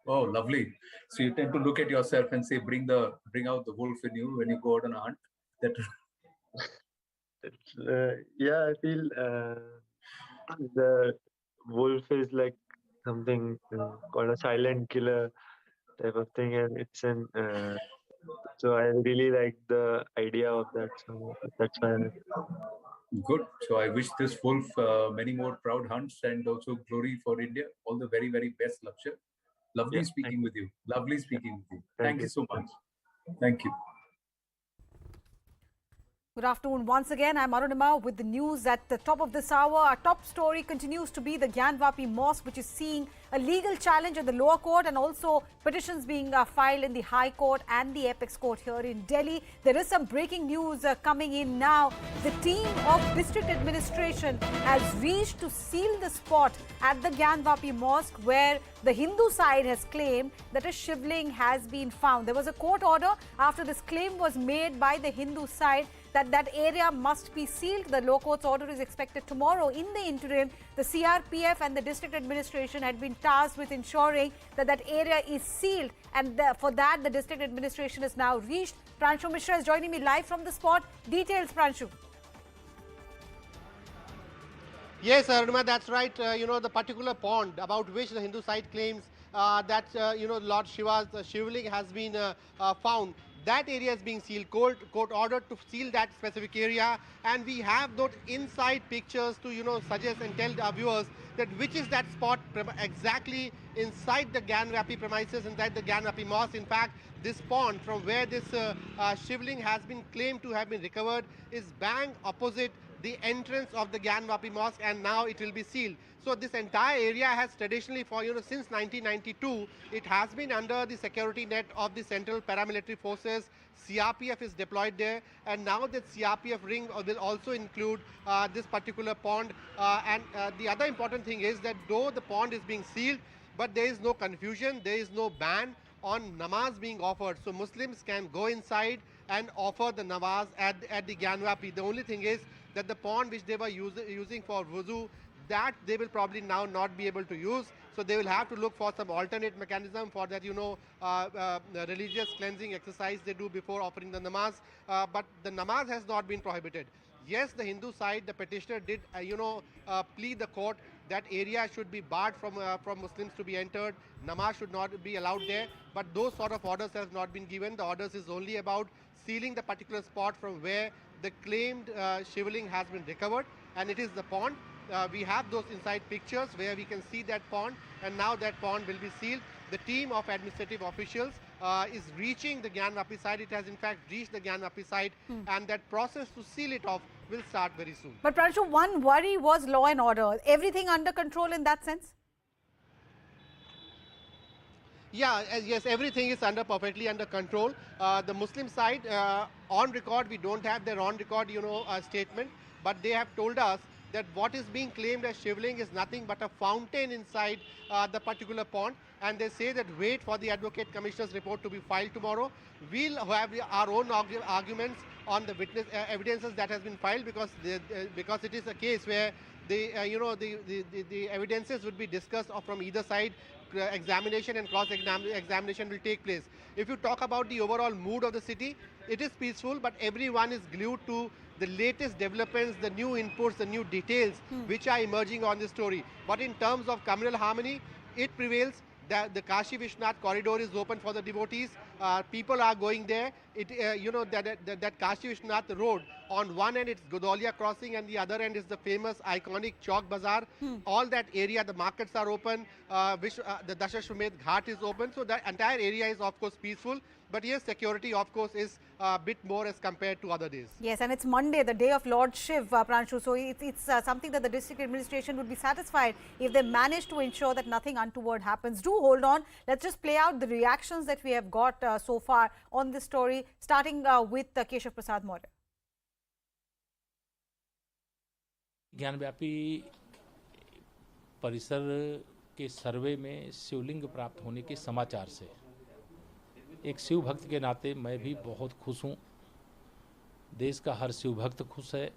Oh, lovely. So you tend to look at yourself and say, bring out the wolf in you when you go out on a hunt. That Yeah, I feel the wolf is like something called a silent killer type of thing, and it's an so I really like the idea of that. So that's why. good. So I wish this wolf many more proud hunts and also glory for India. All the very, very best, Lakshya. Lovely Yeah, speaking with you. Lovely speaking with you. Thank Thank you you. so much. Thank you. Good afternoon once again. I'm Purnima with the news at the top of this hour. Our top story continues to be the Gyanvapi Mosque, which is seeing a legal challenge at the lower court and also petitions being filed in the High Court and the Apex Court here in Delhi. There is some breaking news coming in now. The team of district administration has reached to seal the spot at the Gyanvapi Mosque where the Hindu side has claimed that a shivling has been found. There was a court order after this claim was made by the Hindu side that area must be sealed. The low court's order is expected tomorrow. In the interim, the CRPF and the district administration had been tasked with ensuring that area is sealed, and for that the district administration has now reached. Pranshu Mishra is joining me live from the spot. Details, Pranshu. Yes, Arunima, that's right. The particular pond about which the Hindu side claims that, Lord Shiva's shivling has been found. That area is being sealed. Court ordered to seal that specific area, and we have those inside pictures to suggest and tell our viewers that which is that spot exactly inside the Gyanvapi premises, inside the Gyanvapi Mosque. In fact, this pond from where this shivling has been claimed to have been recovered is bang opposite the entrance of the Gyanvapi Mosque, and now it will be sealed. So this entire area has traditionally, since 1992, it has been under the security net of the Central Paramilitary Forces. CRPF is deployed there, and now that CRPF ring will also include this particular pond. And the other important thing is that though the pond is being sealed, but there is no confusion, there is no ban on namaz being offered. So Muslims can go inside and offer the namaz at the Gyanvapi. The only thing is that the pond which they were using for wuzu, that they will probably now not be able to use. So they will have to look for some alternate mechanism for that, religious cleansing exercise they do before offering the namaz. But the namaz has not been prohibited. Yes, the Hindu side, the petitioner did, plead the court that area should be barred from Muslims to be entered. Namaz should not be allowed there. But those sort of orders have not been given. The orders is only about sealing the particular spot from where the claimed shivling has been recovered, and it is the pond. We have those inside pictures where we can see that pond, and now that pond will be sealed. The team of administrative officials is reaching the Gyanvapi side. It has in fact reached the Gyanvapi side, and that process to seal it off will start very soon. But Pranshu, one worry was law and order. Everything under control in that sense? Yeah, yes, everything is perfectly under control. The Muslim side, on record, we don't have their on record, statement, but they have told us that what is being claimed as shivling is nothing but a fountain inside the particular pond, and they say that wait for the Advocate Commissioner's report to be filed tomorrow. We'll have our own arguments on the witness evidences that has been filed, because it is a case where the evidences would be discussed from either side. Examination and cross-examination will take place. If you talk about the overall mood of the city, it is peaceful, but everyone is glued to the latest developments, the new inputs, the new details which are emerging on this story. But in terms of communal harmony, it prevails. The Kashi Vishnath corridor is open for the devotees. People are going there. That Kashi Vishnath road On one end it's Godolia crossing and the other end is the famous iconic Chowk Bazaar. All that area, the markets are open, the Dashashwamedh Ghat is open, so that entire area is of course peaceful. But yes, security of course is a bit more as compared to other days. Yes, and it's Monday, the day of Lord Shiv, Pranshu. So it's something that the district administration would be satisfied if they manage to ensure that nothing untoward happens. Do hold on. Let's just play out the reactions that we have got so far on this story, starting with Keshav Prasad Maurya. Gyanvapi परिसर के सर्वे में शिवलिंग प्राप्त होने के समाचार से एक शिव भक्त के नाते मैं भी बहुत खुश हूँ। देश का हर शिव भक्त खुश है।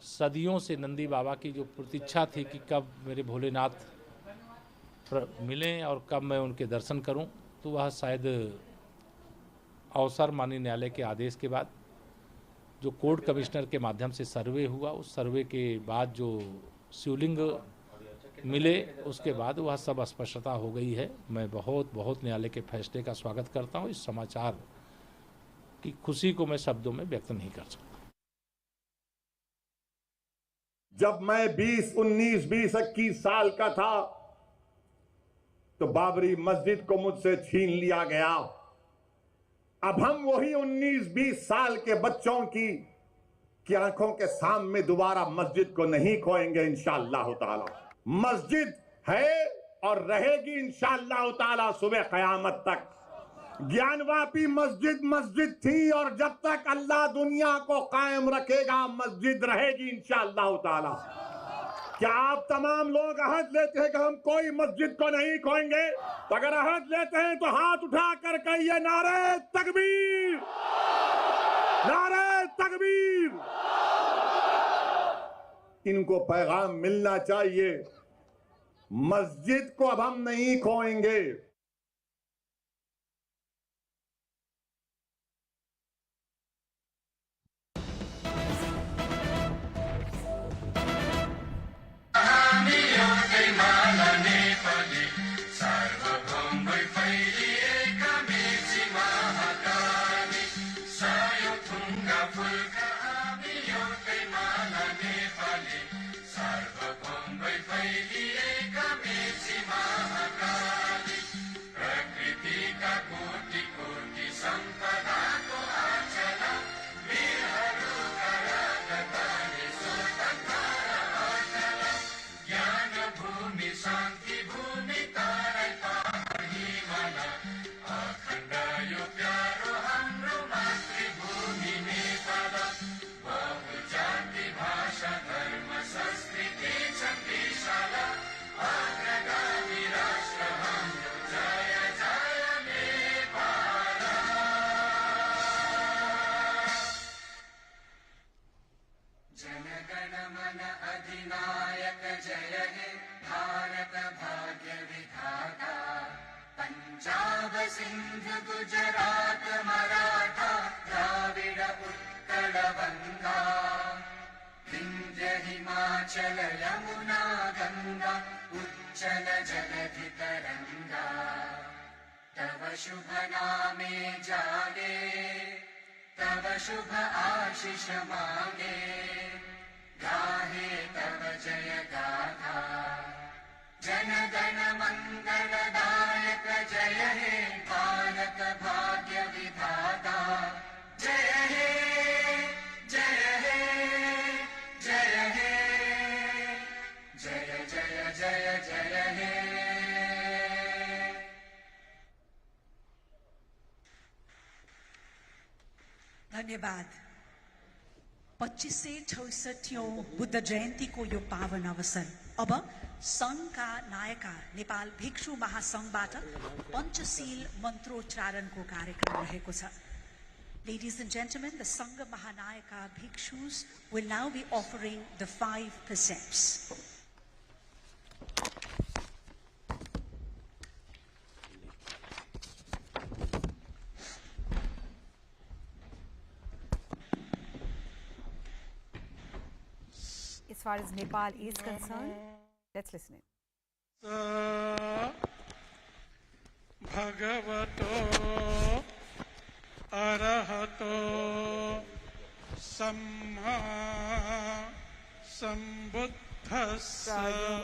सदियों से नंदी बाबा की जो प्रतीक्षा थी कि कब मेरे भोलेनाथ मिलें और कब मैं उनके दर्शन करूं, तो वह शायद अवसर माननीय न्यायालय के आदेश के बाद जो कोर्ट कमिश्नर के माध्यम से सर्वे हुआ, उस सर्वे के बाद जो शिवलिंग मिले उसके बाद वह सब स्पष्टता हो गई है। मैं बहुत न्यायालय के फैसले का स्वागत करता हूं। इस समाचार की खुशी को मैं शब्दों में व्यक्त नहीं कर सकता। जब मैं 20, 19, 20, 21 साल का था तो बाबरी मस्जिद को मुझसे छीन लिया गया। अब हम वही 19, 20 साल के बच्चों की आंखों के सामने दोबारा मस्जिद को नहीं खोएंगे इंशाअल्लाह ताला। मस्जिद है और रहेगी इंशाअल्लाह ताला सुबह क़यामत तक। ज्ञानवापी मस्जिद थी और जब तक अल्लाह दुनिया को कायम रखेगा मस्जिद रहेगी इंशाअल्लाह ताला। क्या आप तमाम लोग अहद लेते हैं कि हम कोई मस्जिद को नहीं खोएंगे? तो अगर अहद लेते हैं तो हाथ उठा कर कहिए नारे तकबीर, नारे तकबीर। इनको पैगाम मिलना चाहिए, मस्जिद को अब हम नहीं खोएंगे। सिंध गुजरात मराठा द्राविड उत्कल गंगा विंध्य हिमाचल यमुना गंगा उज्जल जलधि तरंगा तव शुभ नामे जागे तव शुभ आशीष मांगे गाहे तव जय गाथा जन गण मंगलदायक जय हे भारत भाग्य विधाता जय हे जय हे जय हे जय जय जय जय हे। धन्यवाद। 25 से 66 बुद्ध जयंती को यो पावन अवसर अब संघका नायका नेपाल भिक्षु महासंघबाट पञ्चशील मन्त्रोच्चारणको कार्यक्रम रहेको छ। Ladies and gentlemen, the Sangha Mahanayaka Bhikshus will now be offering the 5 precepts. As far as Nepal is concerned, let's listen in. Bhagavato Arahato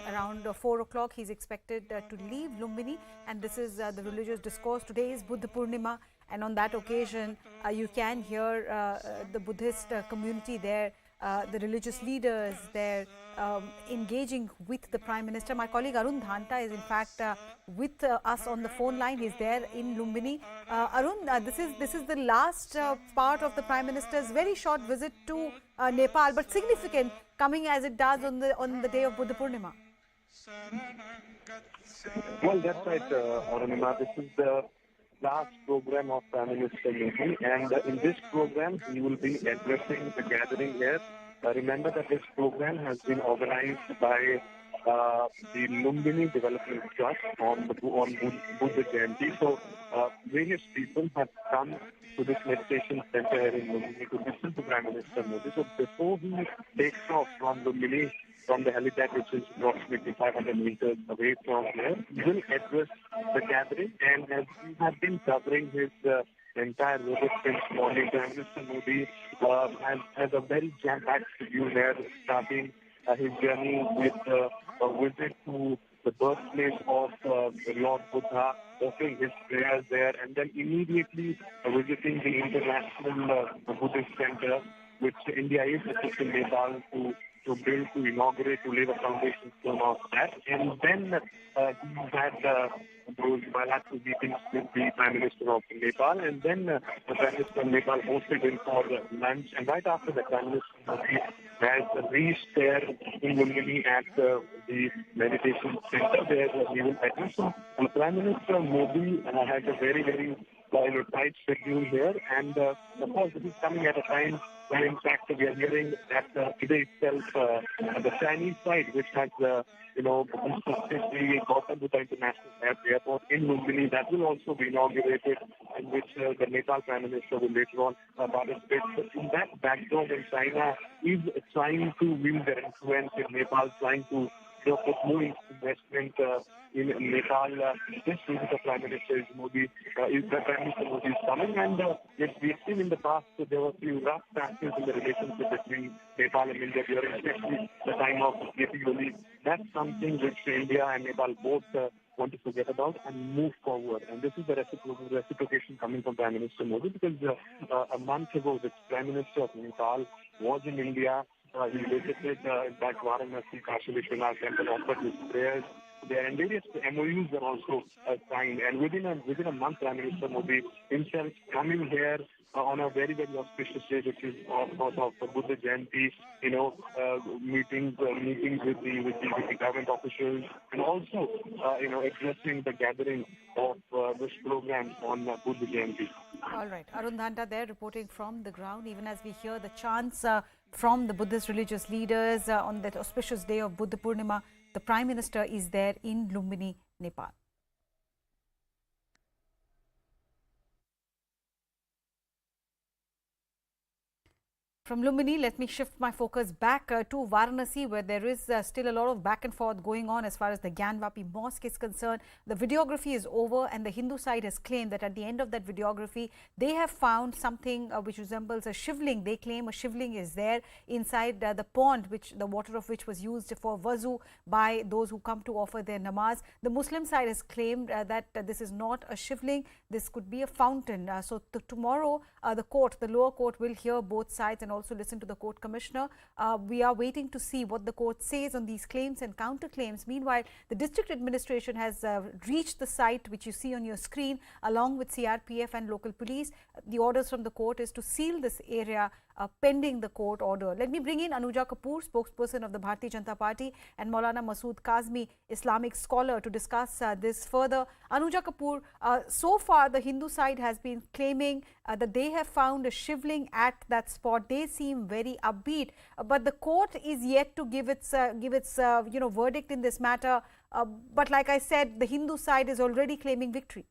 Around 4 o'clock, he's expected to leave Lumbini, and this is the religious discourse. Today is Buddha Purnima, and on that occasion, you can hear the Buddhist community there, the religious leaders there, engaging with the Prime Minister. My colleague Arun Dhanta is in fact with us on the phone line. He's there in Lumbini. Arun, this is the last part of the Prime Minister's very short visit to Nepal, but significant, coming as it does on the day of Buddha Purnima. Well, that's right, Purnima. This is the last program of Prime Minister Modi, and in this program, he will be addressing the gathering here. Remember that this program has been organized by the Lumbini Development Trust on Buddha Jayanti. So, various people have come to this meditation center here in Lumbini to listen to Prime Minister Modi. So, before he takes off from Lumbini, from the helipad, which is approximately 500 meters away from here, he will address the gathering, and as he has been covering his entire visit since morning, Prime Minister Modi has a very jam-packed schedule here, starting his journey with a visit to the birthplace of Lord Buddha, offering his prayers there, and then immediately visiting the International Buddhist Center, which India is assisting Nepal to build, to inaugurate, to lay the foundation stone of that. And then he had those bilateral meetings with the Prime Minister of Nepal, and then the Prime Minister of Nepal hosted him for lunch. And right after that, Prime Minister Modi has reached there in Lumbini at the meditation center where he will address him. And Prime Minister Modi has a very, very tight schedule here, and of course, this is coming at a time when, in fact, we are hearing that today itself, the Chinese side, which has, constructed the Gautam Buddha International Airport in Lumbini, that will also be inaugurated, in which the Nepal Prime Minister will later on participate. In that background, China is trying to wield their influence in Nepal, trying to put more investment in Nepal. This visit of Prime Minister Modi is coming, and we've seen in the past that there were a few rough patches in the relationship between Nepal and India during especially the time of KP Oli. That's something which India and Nepal both want to forget about and move forward. And this is the reciprocation coming from Prime Minister Modi, because a month ago, the Prime Minister of Nepal was in India. He visited that Varanasi, Kashi Vishwanath temple, offered his prayers there, and various MOUs are also signed. And within a month, Prime Minister Modi himself coming here on a very, very auspicious day, which is of course of Buddha Jayanti, meetings with the government officials, and also addressing the gathering of this program on Buddha Jayanti. All right, Arun Dhanta there reporting from the ground, even as we hear the chants from the Buddhist religious leaders on that auspicious day of Buddha Purnima. The Prime Minister is there in Lumbini, Nepal. From Lumbini, let me shift my focus back to Varanasi, where there is still a lot of back and forth going on as far as the Gyanvapi Mosque is concerned. The videography is over, and the Hindu side has claimed that at the end of that videography, they have found something which resembles a shivling. They claim a shivling is there inside the pond, the water of which was used for wuzu by those who come to offer their namaz. The Muslim side has claimed that this is not a shivling. This could be a fountain. So tomorrow, the lower court will hear both sides and also listen to the court commissioner. We are waiting to see what the court says on these claims and counterclaims. Meanwhile, the district administration has reached the site which you see on your screen along with CRPF and local police. The orders from the court is to seal this area pending the court order. Let me bring in Anuja Kapoor, spokesperson of the Bharatiya Janata Party, and Maulana Masood Kazmi, Islamic scholar, to discuss this further. Anuja Kapoor, so far the Hindu side has been claiming that they have found a shivling at that spot. They seem very upbeat, but the court is yet to give its verdict in this matter. But like I said, the Hindu side is already claiming victory.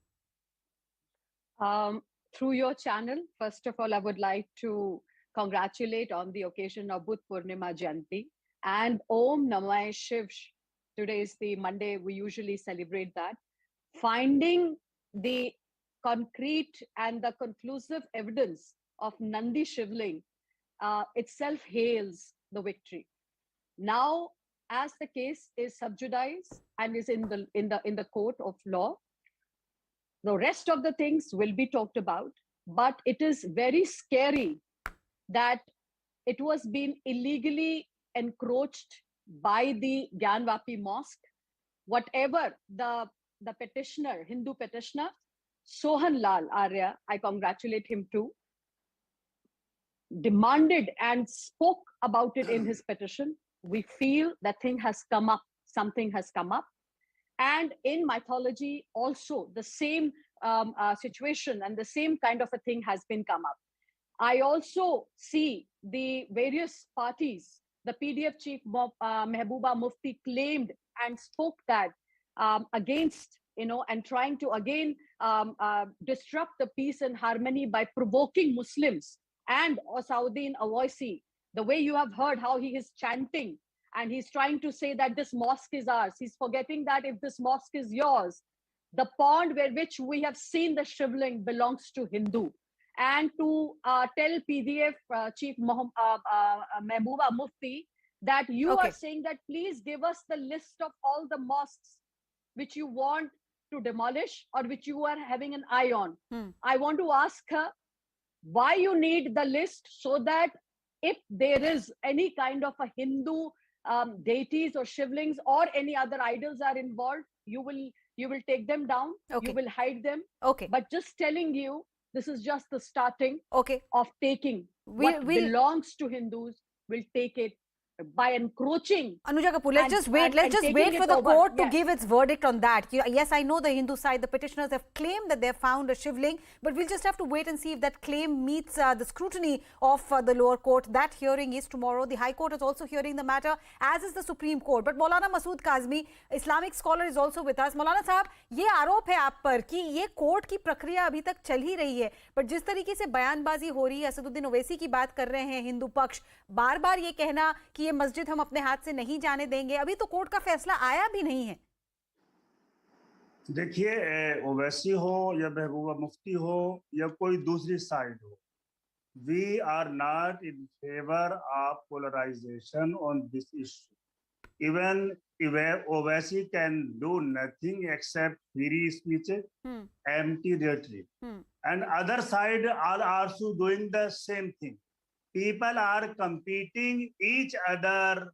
Through your channel, first of all, I would like to congratulate on the occasion of Buddha Purnima Jayanti and Om Namah Shiv. Today is the Monday, we usually celebrate that. Finding the concrete and the conclusive evidence of Nandi Shivling itself hails the victory. Now, as the case is sub judice and is in the court of law, the rest of the things will be talked about. But it is very scary that it was being illegally encroached by the Gyanvapi mosque. Whatever the petitioner, Hindu petitioner, Sohan Lal Arya, I congratulate him too, demanded and spoke about it in his petition. We feel that thing has come up, something has come up. And in mythology also the same situation and the same kind of a thing has been come up. I also see the various parties, the PDF chief Mehbooba Mufti claimed and spoke that against, and trying to again disrupt the peace and harmony by provoking Muslims. And Osauddin Owaisi, the way you have heard how he is chanting and he's trying to say that this mosque is ours. He's forgetting that if this mosque is yours, the pond where which we have seen the shivling belongs to Hindu. And to tell PDF Chief Mehbooba Mufti that you are saying that please give us the list of all the mosques which you want to demolish or which you are having an eye on. I want to ask her why you need the list, so that if there is any kind of a Hindu deities or shivlings or any other idols are involved, you will take them down, you will hide them. But just telling you, this is just the starting of taking what belongs to Hindus. Will take it by encroaching. Anuja Kapoor, let's just wait for the court to give its verdict on that. Yes, I know the Hindu side, the petitioners have claimed that they have found a shivling, but we'll just have to wait and see if that claim meets the scrutiny of the lower court. That hearing is tomorrow. The High Court is also hearing the matter, as is the Supreme Court. But Maulana Masood Kazmi, Islamic scholar, is also with us. Maulana साहब, ये आरोप है आप पर कि ये court की प्रक्रिया अभी तक चल ही रही है, बट जिस तरीके से बयानबाजी हो रही है, असदुद्दीन ओवैसी की बात कर रहे हैं हिंदू पक्ष, बार बार ये कहना कि ये मस्जिद हम अपने हाथ से नहीं जाने देंगे, अभी तो कोर्ट का फैसला आया भी नहीं है। देखिए, ओवैसी हो या महबूबा मुफ्ती हो या कोई दूसरी साइड हो, we are not in favor of polarization on this issue. Even Owaisi can do nothing except free speech, empty rhetoric. And other side are also doing the same thing. People are competing each other.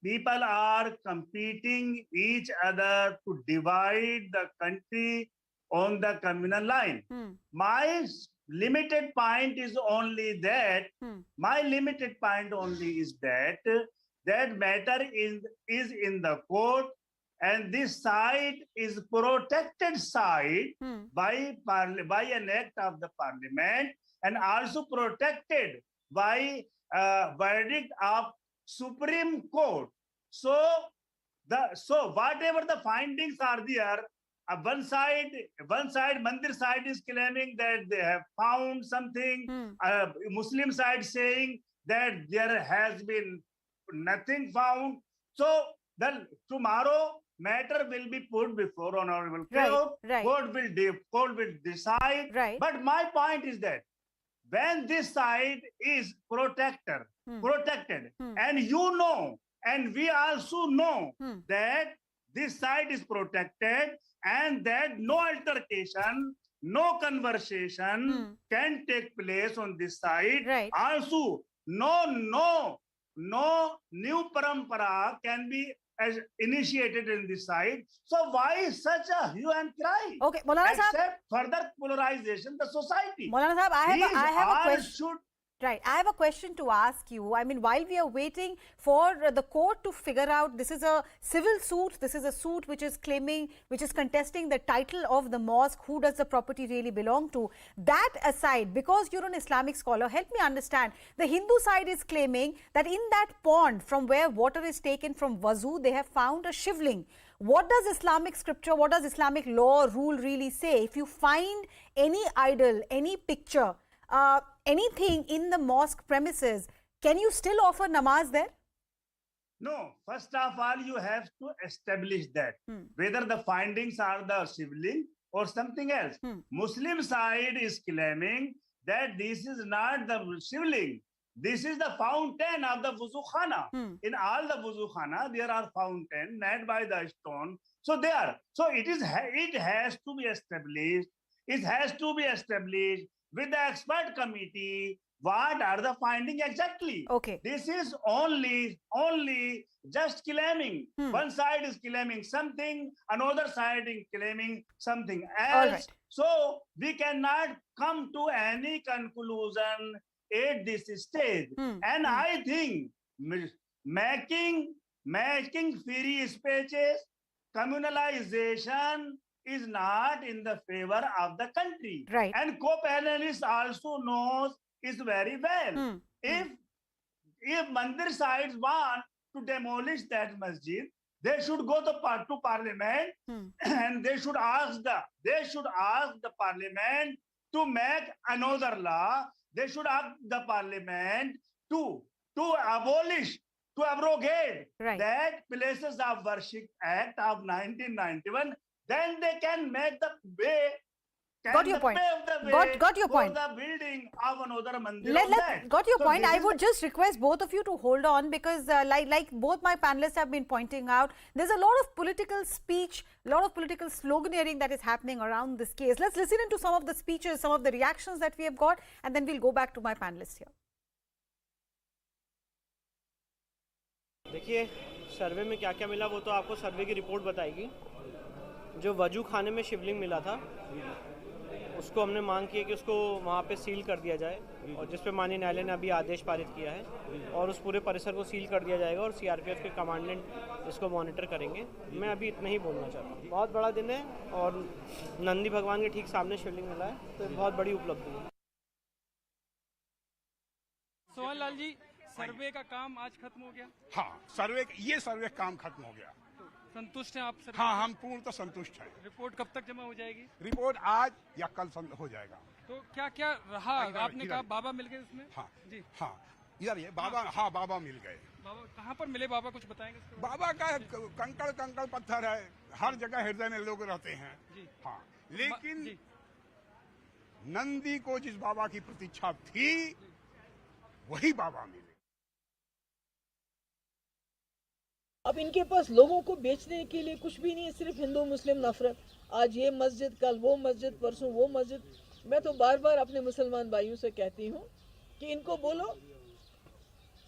People are competing each other to divide the country on the communal line. My limited point is only that, that matter is in the court, and this side is protected side by an act of the parliament, and also protected by verdict of Supreme Court. So whatever the findings are there, one side Mandir side is claiming that they have found something, Muslim side saying that there has been nothing found. So then tomorrow matter will be put before honorable court. Court will decide. But my point is that when this side is protected, and you know, and we also know that this side is protected, and that no altercation, no conversation can take place on this side. Also, no new parampara can be initiated in this side. So why such a hue and cry? Okay, Maulana Sahab, except further polarization the society. Maulana Sahab, I have a question. Right, I have a question to ask you. I mean, while we are waiting for the court to figure out, this is a civil suit, this is a suit which is contesting the title of the mosque, who does the property really belong to. That aside, because you're an Islamic scholar, help me understand, the Hindu side is claiming that in that pond from where water is taken from Wazu, they have found a shivling. What does Islamic scripture, what does Islamic law rule really say? If you find any idol, any picture, anything in the mosque premises, can you still offer namaz there? No, first of all, you have to establish that whether the findings are the shivling or something else. Muslim side is claiming that this is not the shivling. This is the fountain of the wuzu khana. In all the wuzu khana, there are fountain made by the stone. So there. So it has to be established. It has to be established with the expert committee. What are the findings exactly? Okay. This is only just claiming. One side is claiming something, another side is claiming something else. Right. So we cannot come to any conclusion at this stage. And I think making free speeches, communalization is not in the favor of the country. Right. And co-panelists also knows is very well. If Mandir sides want to demolish that masjid, they should go to parliament and they should ask the parliament to make another law. They should ask the parliament to abrogate that Places of Worship Act of 1991. Then they can make the way. Got your point. Got your point. For the building of another mandir. Got your point. I would just request both of you to hold on, because like both my panelists have been pointing out, there's a lot of political speech, a lot of political sloganeering that is happening around this case. Let's listen into some of the speeches, some of the reactions that we have got, and then we'll go back to my panelists here. देखिए, सर्वे में क्या क्या मिला वो तो आपको सर्वे की report बताएगी। जो वजू खाने में शिवलिंग मिला था, उसको हमने मांग की है कि उसको वहाँ पे सील कर दिया जाए, और जिस पे माननीय न्यायालय ने अभी आदेश पारित किया है, और उस पूरे परिसर को सील कर दिया जाएगा और सीआरपीएफ के कमांडेंट इसको मॉनिटर करेंगे। मैं अभी इतना ही बोलना चाहता हूँ। बहुत बड़ा दिन है और नंदी भगवान के ठीक सामने शिवलिंग मिला है, तो बहुत बड़ी उपलब्धि है। सोहन लाल जी, सर्वे का काम आज खत्म हो गया? हाँ, ये सर्वे काम खत्म हो गया। संतुष्ट हैं आप सर? हाँ, हम पूर्णतः संतुष्ट हैं। रिपोर्ट कब तक जमा हो जाएगी? रिपोर्ट आज या कल हो जाएगा। तो क्या क्या रहा? आपने कहा बाबा मिल गए उसमें? हाँ जी, हाँ, इधर ये बाबा, हाँ बाबा मिल गए। बाबा कहाँ पर मिले? बाबा कुछ बताएंगे? बाबा का कंकड़ पत्थर है, हर जगह हृदय में लोग रहते हैं। हाँ, लेकिन नंदी को जिस बाबा की प्रतीक्षा थी, वही बाबा मिले। अब इनके पास लोगों को बेचने के लिए कुछ भी नहीं है, सिर्फ हिंदू मुस्लिम नफरत। आज ये मस्जिद, कल वो मस्जिद, परसों वो मस्जिद। मैं तो बार बार अपने मुसलमान भाइयों से कहती हूँ कि इनको बोलो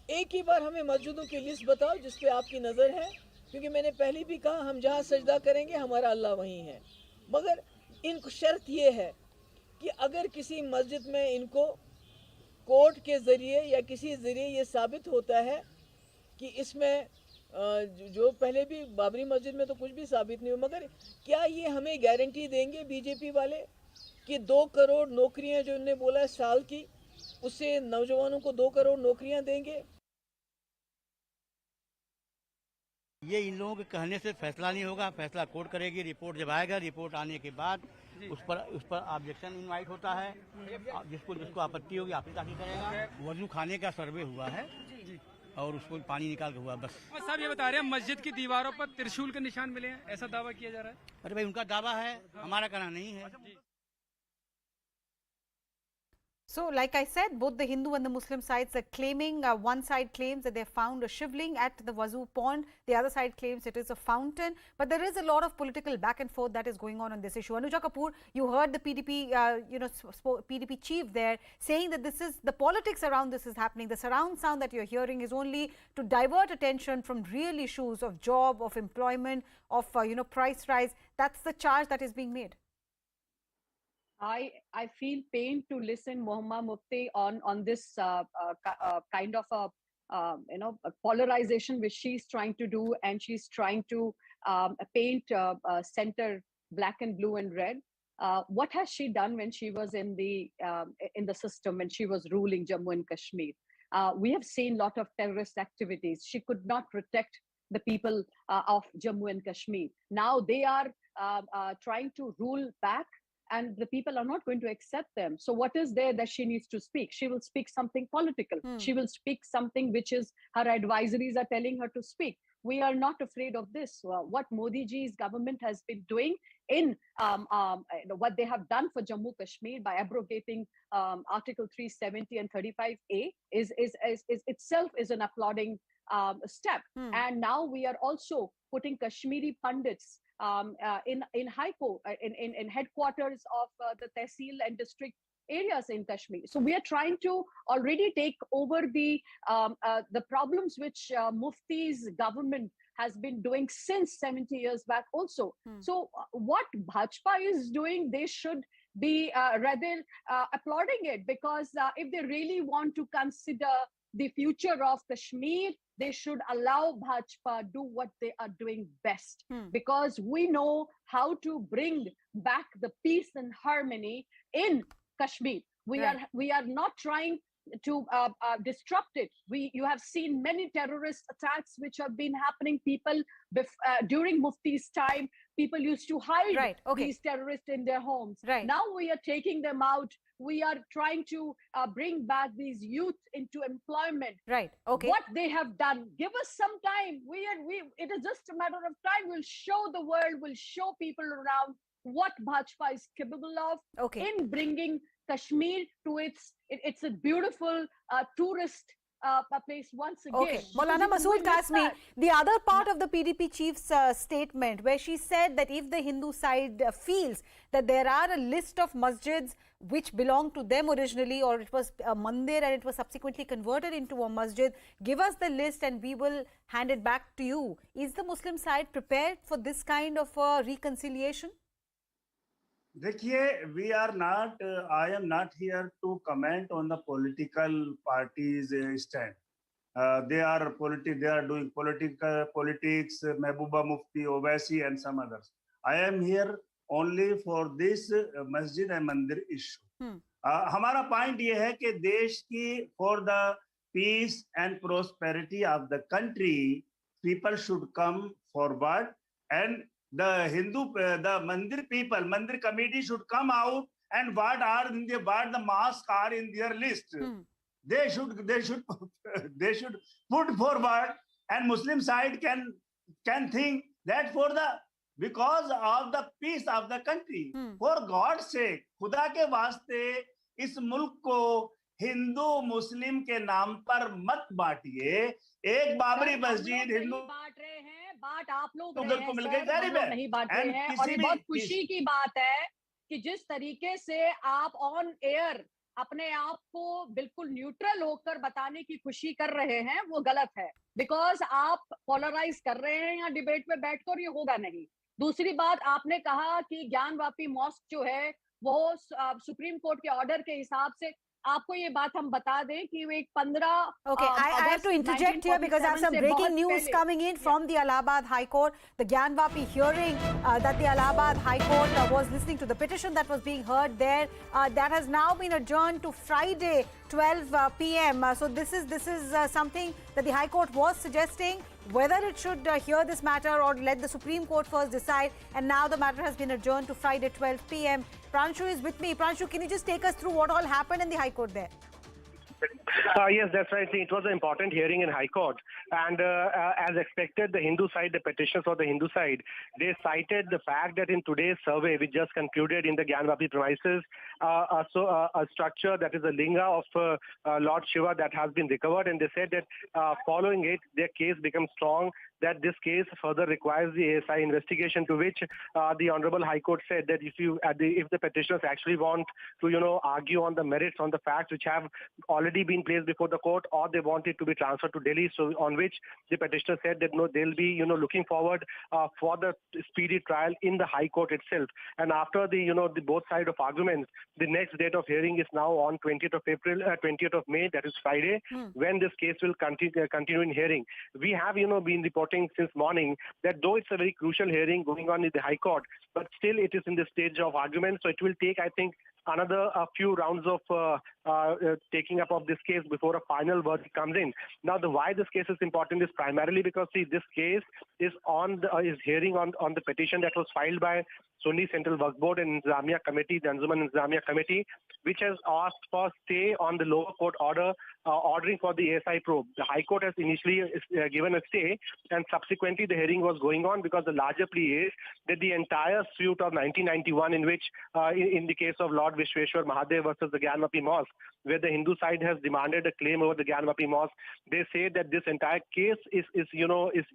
एक ही बार हमें मस्जिदों की लिस्ट बताओ जिस पे आपकी नज़र है, क्योंकि मैंने पहले भी कहा हम जहाँ सजदा करेंगे हमारा अल्लाह वहीं है। मगर इनको शर्त ये है कि अगर किसी मस्जिद में इनको कोर्ट के ज़रिए या किसी ज़रिए ये साबित होता है कि इसमें जो पहले भी बाबरी मस्जिद में तो कुछ भी साबित नहीं हो, मगर क्या ये हमें गारंटी देंगे बीजेपी वाले कि 2 करोड़ नौकरियां जो इन्होंने बोला है साल की, उससे नौजवानों को 2 करोड़ नौकरियां देंगे? ये इन लोगों के कहने से फैसला नहीं होगा, फैसला कोर्ट करेगी। रिपोर्ट जब आएगा, रिपोर्ट आने के बाद उस पर ऑब्जेक्शन इनवाइट होता है, जिसको आपत्ति होगी आपत्ति दाखिल करेगा। वजू खाने का सर्वे हुआ है और उसको पानी निकाल के हुआ बस। साहब ये बता रहे हैं मस्जिद की दीवारों पर त्रिशूल के निशान मिले हैं, ऐसा दावा किया जा रहा है। अरे भाई, उनका दावा है, हमारा कहना नहीं है। So, like I said, both the Hindu and the Muslim sides are claiming, one side claims that they found a shivling at the Wazoo pond, the other side claims it is a fountain, but there is a lot of political back and forth that is going on this issue. Anuja Kapoor, you heard the PDP, PDP chief there saying that this is, the politics around this is happening. The surround sound that you're hearing is only to divert attention from real issues of job, of employment, of, price rise. That's the charge that is being made. I feel pain to listen Mohama Mufti on this kind of a polarization which she's trying to do, and she's trying to paint center black and blue and red. What has she done when she was in the system, when she was ruling Jammu and Kashmir? We have seen a lot of terrorist activities. She could not protect the people of Jammu and Kashmir. Now they are trying to rule back, and the people are not going to accept them. So what is there that she needs to speak? She will speak something political. She will speak something which is her advisories are telling her to speak. we are not afraid of this. What Modi ji's government has been doing in what they have done for Jammu Kashmir by abrogating Article 370 and 35A is itself is an applauding step. And now we are also putting Kashmiri Pandits in High Court, in headquarters of the Tehsil and district areas in Kashmir. So we are trying to already take over the problems which Mufti's government has been doing since 70 years back also. So what Bhajpa is doing, they should be rather applauding it, because if they really want to consider the future of Kashmir, they should allow Bhajpa do what they are doing best, because we know how to bring back the peace and harmony in Kashmir. We are not trying to disrupt it. You have seen many terrorist attacks which have been happening. People during Mufti's time, people used to hide these terrorists in their homes. Now we are taking them out. We are trying to bring back these youth into employment. What they have done, give us some time. It is just a matter of time. We'll show the world, we'll show people around what Bhajpa is capable of in bringing Kashmir to it's a beautiful tourist place once again. Okay, Maulana Masood Kasmi, the other part of the PDP chief's statement, where she said that if the Hindu side feels that there are a list of masjids which belong to them originally, or it was a mandir and it was subsequently converted into a masjid, give us the list and we will hand it back to you. Is the Muslim side prepared for this kind of reconciliation? देखिए, we are not, I am not here to comment on the political parties' stand. They are doing politics, Mehbooba Mufti, Owaisi, and some others. I am here only for this masjid and mandir issue. हमारा point ये है कि देश की for the peace and prosperity of the country, people should come forward, and the the mandir people, mandir committee should come out, and what the mosques are in their list. They should put forward, and Muslim side can think that because of the peace of the country, for God's sake, खुदा के वास्ते इस मुल्क को हिंदू मुस्लिम के नाम पर मत बांटिए. एक बाबरी मस्जिद हिंदू बांट रहे हैं, बात आप लोग को मिल गई, जाहिर है नहीं बांट रहे हैं. और ये बहुत खुशी की बात है कि जिस तरीके से आप ऑन एयर अपने आप को बिल्कुल न्यूट्रल होकर बताने की खुशी कर रहे हैं, वो गलत है. बिकॉज आप पोलराइज कर रहे हैं यहाँ डिबेट में बैठकर, ये होगा नहीं. दूसरी बात, आपने कहा कि ज्ञानवापी मॉस्क जो है वो सुप्रीम कोर्ट के ऑर्डर के हिसाब से, आपको ये बात हम बता दें कि वो एक 15 Okay, I have to interject here because I have some breaking news coming in from the Allahabad High Court. The Gyanvapi hearing that the Allahabad High Court was listening to the petition that was being heard there, that has now been adjourned to Friday 12 p.m. So this is something that the High Court was suggesting, whether it should hear this matter or let the Supreme Court first decide, and now the matter has been adjourned to Friday 12 p.m. Pranshu is with me. Pranshu, can you just take us through what all happened in the High Court there? Yes, that's right. It was an important hearing in High Court, and as expected, the Hindu side, the petitioners for the Hindu side, they cited the fact that in today's survey, which just concluded in the Gyanvapi premises, a structure that is a linga of Lord Shiva that has been recovered, and they said that following it, their case becomes strong, that this case further requires the ASI investigation, to which the Honorable High Court said that if the petitioners actually want to, argue on the merits, on the facts which have already been placed before the court, or they want it to be transferred to Delhi, so on which the petitioner said that no, they'll be, looking forward for the speedy trial in the High Court itself. And after the both side of arguments, the next date of hearing is now on 20th of May, that is Friday, when this case will continue in hearing. We have, been reporting since morning that though it's a very crucial hearing going on in the High Court, but still it is in the stage of argument. So it will take, I think, another few rounds of taking up of this case before a final verdict comes in. Now, why this case is important is primarily because, see, this case is hearing on the petition that was filed by Sunni Central Waqf Board and Inzamia Committee, the Anjuman Inzamia Committee, which has asked for stay on the lower court order ordering for the ASI probe. The High Court has initially given a stay, and subsequently the hearing was going on because the larger plea is that the entire suit of 1991, in which, in the case of Lord Vishweshwar Mahadev versus the Gyanvapi Mosque, where the Hindu side has demanded a claim over the Gyanvapi Mosque, they say that this entire case is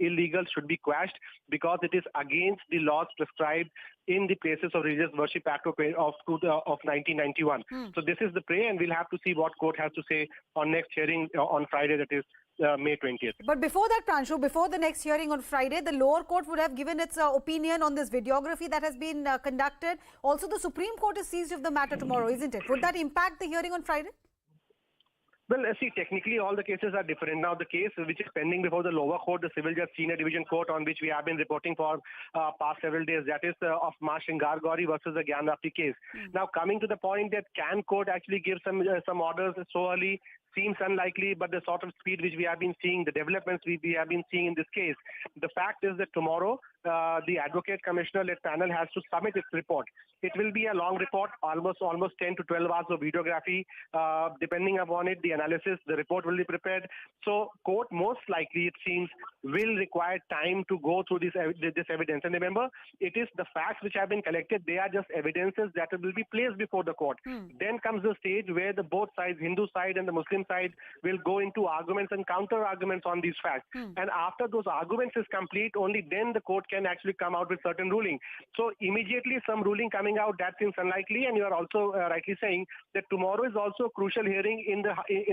illegal, should be quashed because it is against the laws prescribed in the Places of Religious Worship Act of 1991. So this is the play, and we'll have to see what court has to say on next hearing on Friday, that is May 20th. But before that, Pranshu, before the next hearing on Friday, the lower court would have given its opinion on this videography that has been conducted. Also, the Supreme Court is seized of the matter tomorrow, isn't it? Would that impact the hearing on Friday? Well, see, technically all the cases are different. Now, the case which is pending before the lower court, the Civil Judge Senior Division Court, on which we have been reporting for past several days, that is of Ma Shingar Gauri versus the Gyanvapi case. Now, coming to the point that can court actually give some orders so early seems unlikely, but the sort of speed which we have been seeing, the developments we have been seeing in this case, the fact is that tomorrow the Advocate Commissioner-led panel has to submit its report. It will be a long report, almost 10 to 12 hours of videography. Depending upon it, the analysis, the report will be prepared. So court most likely, it seems, will require time to go through this evidence. And remember, it is the facts which have been collected. They are just evidences that will be placed before the court. Then comes the stage where the both sides, Hindu side and the Muslim side, will go into arguments and counter arguments on these facts. And after those arguments is complete, only then the court can actually come out with certain ruling. So immediately some ruling coming out, that seems unlikely. And you are also rightly saying that tomorrow is also a crucial hearing in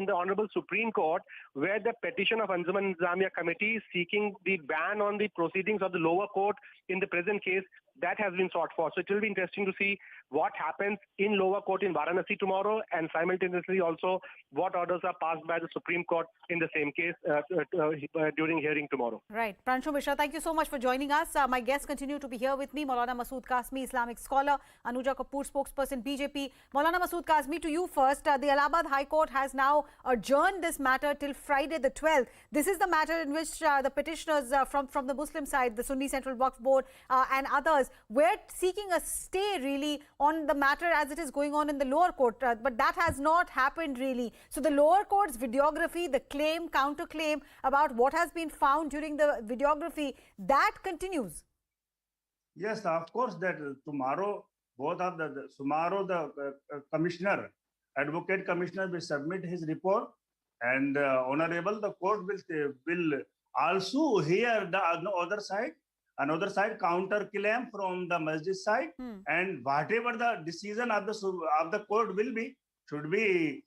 the Honorable Supreme Court, where the petition of Anjuman Inzamia Committee seeking the ban on the proceedings of the lower court in the present case, that has been sought for. So it will be interesting to see what happens in lower court in Varanasi tomorrow, and simultaneously also what orders are passed by the Supreme Court in the same case during hearing tomorrow. Right. Pranshu Mishra, thank you so much for joining us. My guests continue to be here with me. Maulana Masood Kasmi, Islamic scholar. Anuja Kapoor, spokesperson, BJP. Maulana Masood Kasmi, to you first. The Allahabad High Court has now adjourned this matter till Friday the 12th. This is the matter in which the petitioners from the Muslim side, the Sunni Central Waqf Board and others, were seeking a stay really on the matter as it is going on in the lower court. But that has not happened really. So the lower court's videography, the claim, counter-claim about what has been found during the videography, that continues. Yes, of course, that tomorrow, both of tomorrow the commissioner, Advocate Commissioner will submit his report, and Honorable, the court will also hear the other side. Another side counter claim from the masjid side, and whatever the decision of the court will be, should be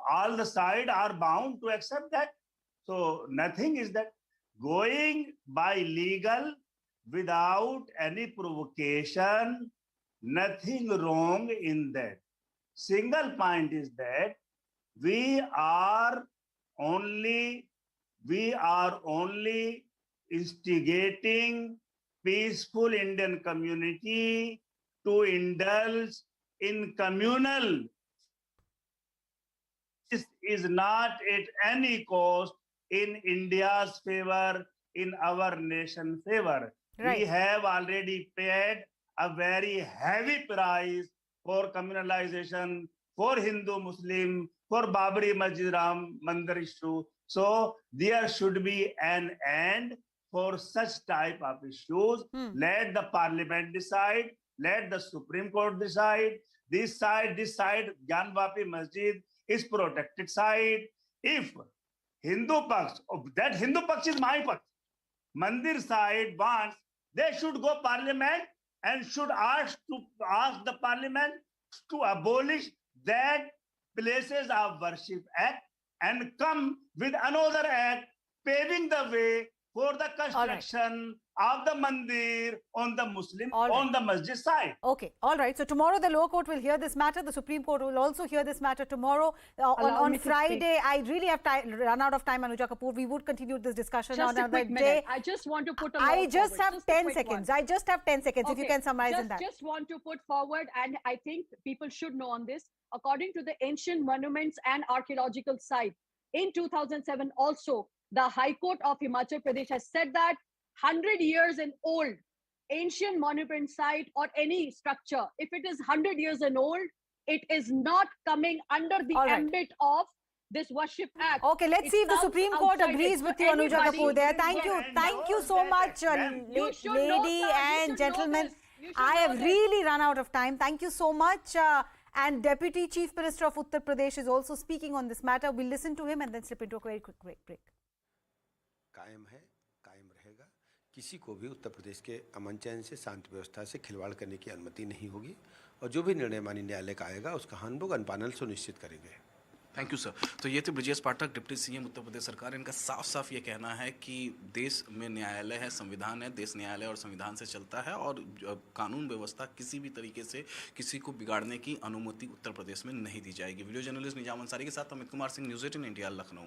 all the side are bound to accept that. So nothing is that going by legal without any provocation, nothing wrong in that. Single point is that we are only instigating peaceful Indian community to indulge in communal. This is not at any cost in India's favor, in our nation's favor. Right. We have already paid a very heavy price for communalization, for Hindu-Muslim, for Babri Masjid Ram Mandir issue. So there should be an end for such type of issues. Let the parliament decide, let the Supreme Court decide. This side, Gyanvapi Masjid is protected side. If Hindu Paksh, that Hindu Paksh is my Paksh, Mandir side wants, they should go parliament and should ask the parliament to abolish that Places of Worship Act and come with another act paving the way for the construction of the mandir on the Muslim, on the masjid side. Okay, all right. So tomorrow the lower court will hear this matter. The Supreme Court will also hear this matter tomorrow. On Friday, I really have run out of time, Anuja Kapoor. We would continue this discussion Just on a quick another minute. day. I just want to put a I law just forward. have 10 seconds. I just have 10 seconds. If you can summarize in that. Just want to put forward, and I think people should know on this. According to the Ancient Monuments and Archaeological Site, in 2007 also, the High Court of Himachal Pradesh has said that 100 years and old ancient monument site or any structure, if it is 100 years and old, it is not coming under the ambit of this Worship Act. Okay, let's see if the Supreme Court agrees with you, Anuja Kapoor there. Thank you so much, lady and gentlemen. I have really run out of time. Thank you so much. And Deputy Chief Minister of Uttar Pradesh is also speaking on this matter. We'll listen to him and then slip into a very quick break. कायम है, कायम रहेगा। किसी को भी उत्तर प्रदेश के अमन चैन से, शांति व्यवस्था से खिलवाड़ करने की अनुमति नहीं होगी और जो भी निर्णय माननीय न्यायालय का आएगा उसका हम लोग अनुपालन सुनिश्चित करेंगे। Thank you sir. तो ये थे ब्रजेश पाठक, डिप्टी सीएम उत्तर प्रदेश सरकार। इनका साफ साफ ये कहना है कि देश में न्यायालय है, संविधान है, देश न्यायालय और संविधान से चलता है और कानून व्यवस्था किसी भी तरीके से किसी को बिगाड़ने की अनुमति उत्तर प्रदेश में नहीं दी जाएगी। वीडियो जर्नलिस्ट निजाम अंसारी के साथ Amit Kumar Singh, news 18 India, Lucknow.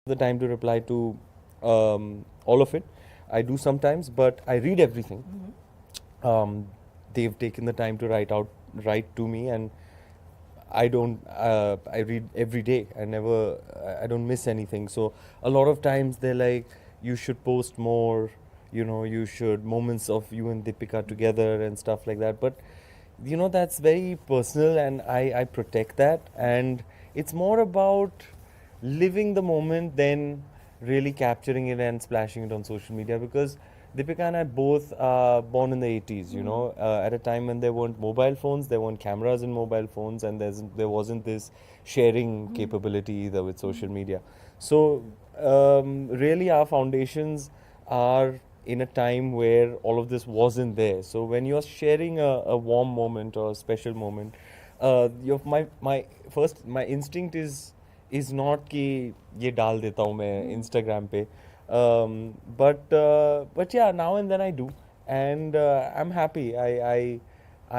The time to reply to all of it. I do sometimes, but I read everything. They've taken the time to write to me, and I don't. I read every day. I don't miss anything. So a lot of times they're like, you should post more. You know, you should moments of you and Deepika together and stuff like that. But you know, that's very personal, and I protect that. And it's more about living the moment than really capturing it and splashing it on social media, because Deepika and I both are born in the 80s, you know, at a time when there weren't mobile phones, there weren't cameras in mobile phones, and there wasn't this sharing capability either with social media. So really our foundations are in a time where all of this wasn't there. So when you're sharing a warm moment or a special moment, my instinct is not कि ये डाल देता हूँ मैं Instagram पे, but yeah, now and then I do, and I'm happy. I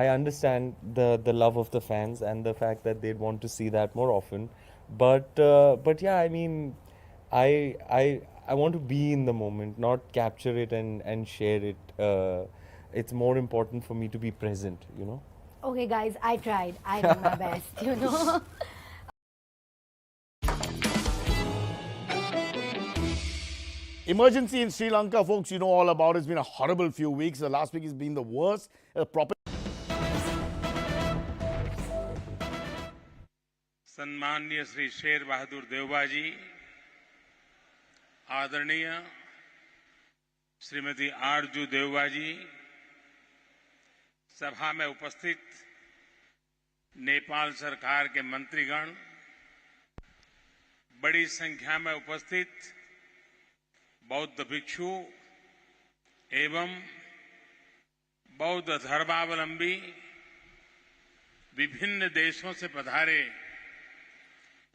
understand the love of the fans and the fact that they'd want to see that more often, but yeah, I mean, I want to be in the moment, not capture it and share it. It's more important for me to be present, you know. Okay, guys, I tried. I did my best, you know. Emergency in Sri Lanka, folks, you know all about it. It's been a horrible few weeks. The last week has been the worst. सम्माननीय श्री शेर बहादुर देवबा जी, आदरणीय श्रीमती आरजू देवबा जी, सभा में उपस्थित नेपाल सरकार के मंत्रीगण, बड़ी संख्या में उपस्थित बौद्ध भिक्षु एवं बौद्ध धर्मावलंबी, विभिन्न देशों से पधारे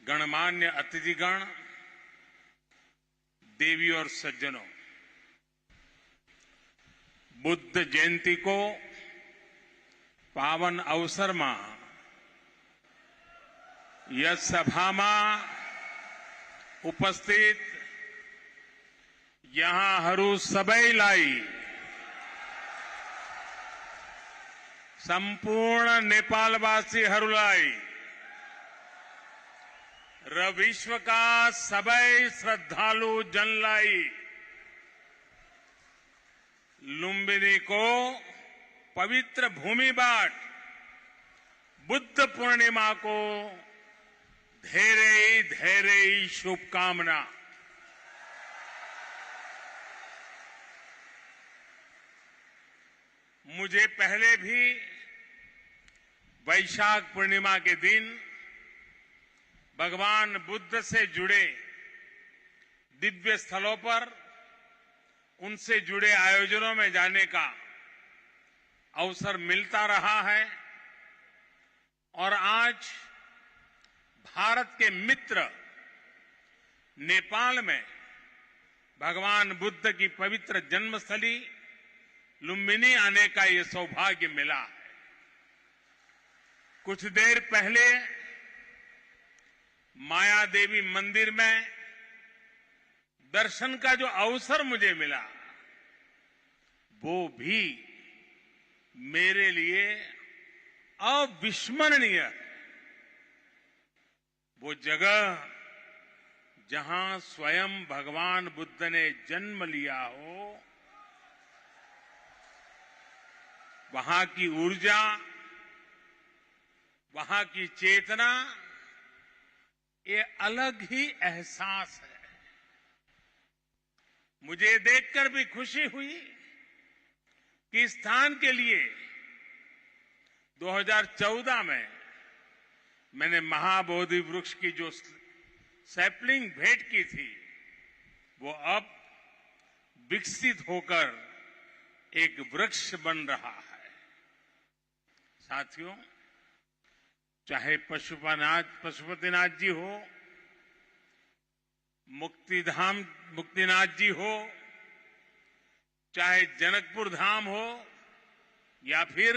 गणमान्य अतिथिगण, देवी और सज्जनों, बुद्ध जयंती को पावन अवसर में यह सभा में उपस्थित यहाँ सबैलाई संपूर्ण नेपालवासीहरूलाई र विश्वका सबै श्रद्धालु जनलाई लुम्बिनीको पवित्र भूमिबाट बुद्ध पूर्णिमाको धेरै धेरै शुभकामना। मुझे पहले भी वैशाख पूर्णिमा के दिन भगवान बुद्ध से जुड़े दिव्य स्थलों पर उनसे जुड़े आयोजनों में जाने का अवसर मिलता रहा है और आज भारत के मित्र नेपाल में भगवान बुद्ध की पवित्र जन्मस्थली लुम्बिनी आने का ये सौभाग्य मिला है। कुछ देर पहले माया देवी मंदिर में दर्शन का जो अवसर मुझे मिला वो भी मेरे लिए अविस्मरणीय है। वो जगह जहां स्वयं भगवान बुद्ध ने जन्म लिया हो, वहां की ऊर्जा, वहां की चेतना, ये अलग ही एहसास है। मुझे देखकर भी खुशी हुई कि इस स्थान के लिए 2014 में मैंने महाबोधि वृक्ष की जो सैपलिंग भेंट की थी, वो अब विकसित होकर एक वृक्ष बन रहा है। साथियों, चाहे पशुपतिनाथ जी हो, मुक्तिनाथ जी हो, चाहे जनकपुर धाम हो या फिर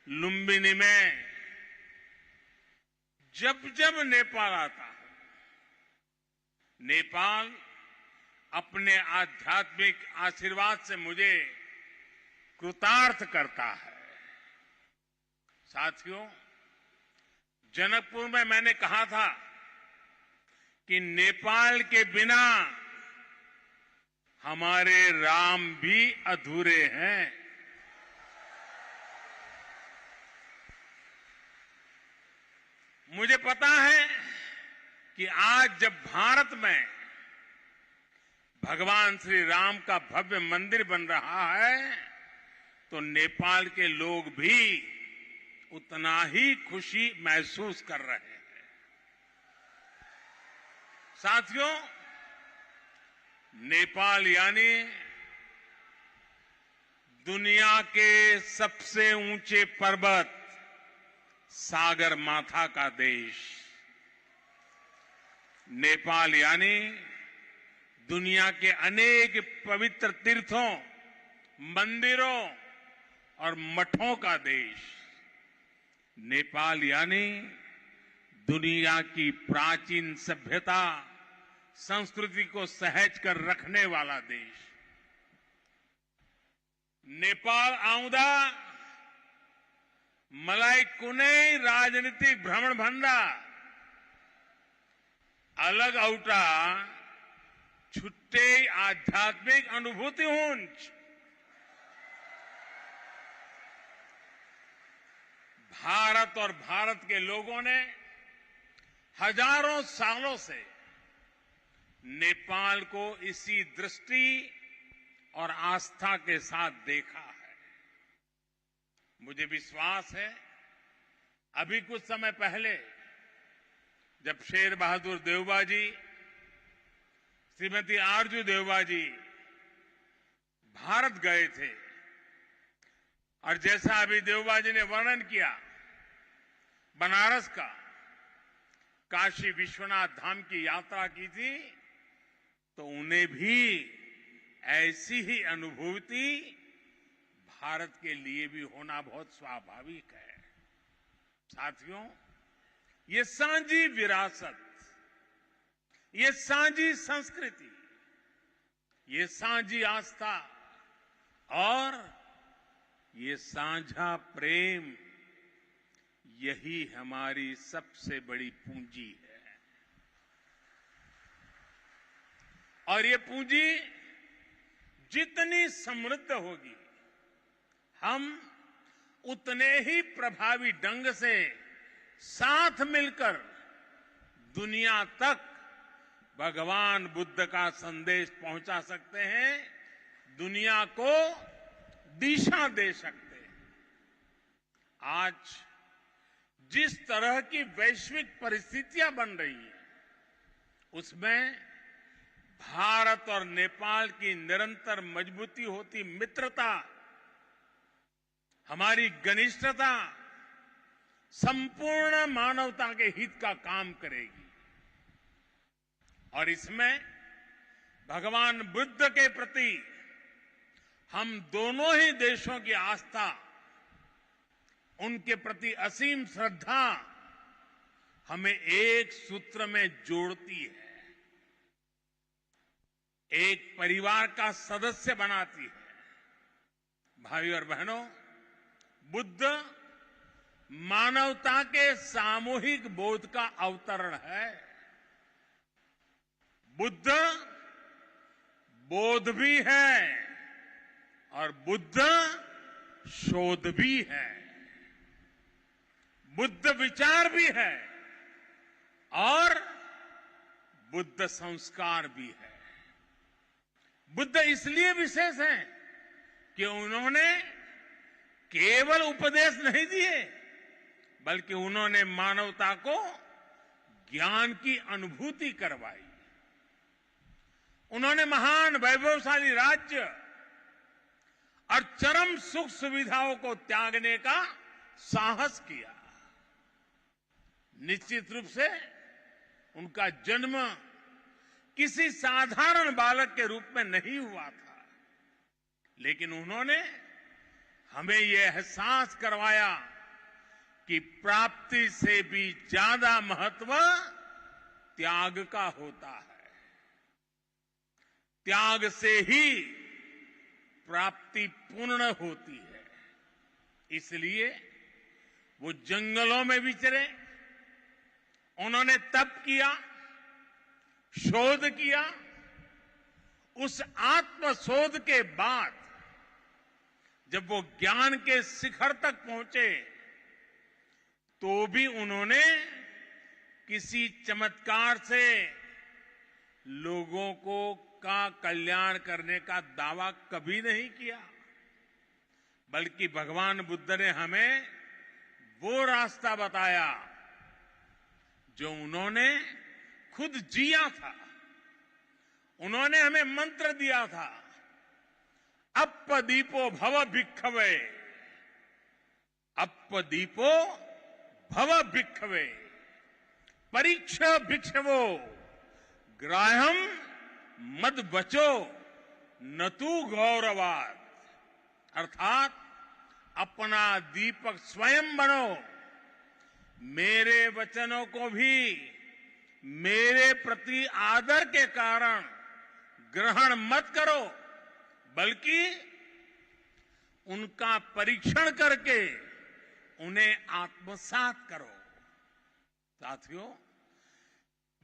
लुम्बिनी में जब जब नेपाल आता है, नेपाल अपने आध्यात्मिक आशीर्वाद से मुझे कृतार्थ करता है। साथियों, जनकपुर में मैंने कहा था कि नेपाल के बिना हमारे राम भी अधूरे हैं। मुझे पता है कि आज जब भारत में भगवान श्री राम का भव्य मंदिर बन रहा है, तो नेपाल के लोग भी उतना ही खुशी महसूस कर रहे हैं। साथियों, नेपाल यानी दुनिया के सबसे ऊंचे पर्वत सागर माथा का देश। नेपाल यानी दुनिया के अनेक पवित्र तीर्थों, मंदिरों और मठों का देश। नेपाल यानी दुनिया की प्राचीन सभ्यता, संस्कृति को सहज कर रखने वाला देश। नेपाल आउँदा मलाई कुनै राजनीतिक भ्रमण भन्दा अलग एउटा छुट्टै आध्यात्मिक अनुभूति हुन्छ। भारत और भारत के लोगों ने हजारों सालों से नेपाल को इसी दृष्टि और आस्था के साथ देखा है। मुझे विश्वास है, अभी कुछ समय पहले जब शेर बहादुर देवबा जी, श्रीमती आरजू देवबा जी भारत गए थे, और जैसा अभी देवबा जी ने वर्णन किया बनारस का, काशी विश्वनाथ धाम की यात्रा की थी, तो उन्हें भी ऐसी ही अनुभूति भारत के लिए भी होना बहुत स्वाभाविक है। साथियों, ये सांझी विरासत, ये सांझी संस्कृति, ये सांझी आस्था और ये साझा प्रेम, यही हमारी सबसे बड़ी पूंजी है। और ये पूंजी जितनी समृद्ध होगी, हम उतने ही प्रभावी ढंग से साथ मिलकर दुनिया तक भगवान बुद्ध का संदेश पहुंचा सकते हैं, दुनिया को दिशा दे सकते हैं। आज जिस तरह की वैश्विक परिस्थितियां बन रही हैं, उसमें भारत और नेपाल की निरंतर मजबूती होती मित्रता, हमारी घनिष्ठता संपूर्ण मानवता के हित का काम करेगी। और इसमें भगवान बुद्ध के प्रति हम दोनों ही देशों की आस्था, उनके प्रति असीम श्रद्धा हमें एक सूत्र में जोड़ती है, एक परिवार का सदस्य बनाती है। भाइयों और बहनों, बुद्ध मानवता के सामूहिक बोध का अवतरण है। बुद्ध बोध भी है और बुद्ध शोध भी है, बुद्ध विचार भी है और बुद्ध संस्कार भी है। बुद्ध इसलिए विशेष हैं कि उन्होंने केवल उपदेश नहीं दिए, बल्कि उन्होंने मानवता को ज्ञान की अनुभूति करवाई। उन्होंने महान वैभवशाली राज्य और चरम सुख सुविधाओं को त्यागने का साहस किया। निश्चित रूप से उनका जन्म किसी साधारण बालक के रूप में नहीं हुआ था, लेकिन उन्होंने हमें यह एहसास करवाया कि प्राप्ति से भी ज्यादा महत्व त्याग का होता है। त्याग से ही प्राप्ति पूर्ण होती है। इसलिए वो जंगलों में विचरे, उन्होंने तप किया, शोध किया। उस आत्मशोध के बाद जब वो ज्ञान के शिखर तक पहुंचे, तो भी उन्होंने किसी चमत्कार से लोगों का कल्याण करने का दावा कभी नहीं किया, बल्कि भगवान बुद्ध ने हमें वो रास्ता बताया जो उन्होंने खुद जिया था। उन्होंने हमें मंत्र दिया था, अपदीपो भव भिक्खवे, अपदीपो भव भिक्खवे, परीक्ष भिक्षवो, ग्राह्यम मद बचो न तू गौरवाद। अर्थात अपना दीपक स्वयं बनो, मेरे वचनों को भी मेरे प्रति आदर के कारण ग्रहण मत करो, बल्कि उनका परीक्षण करके उन्हें आत्मसात करो। साथियों,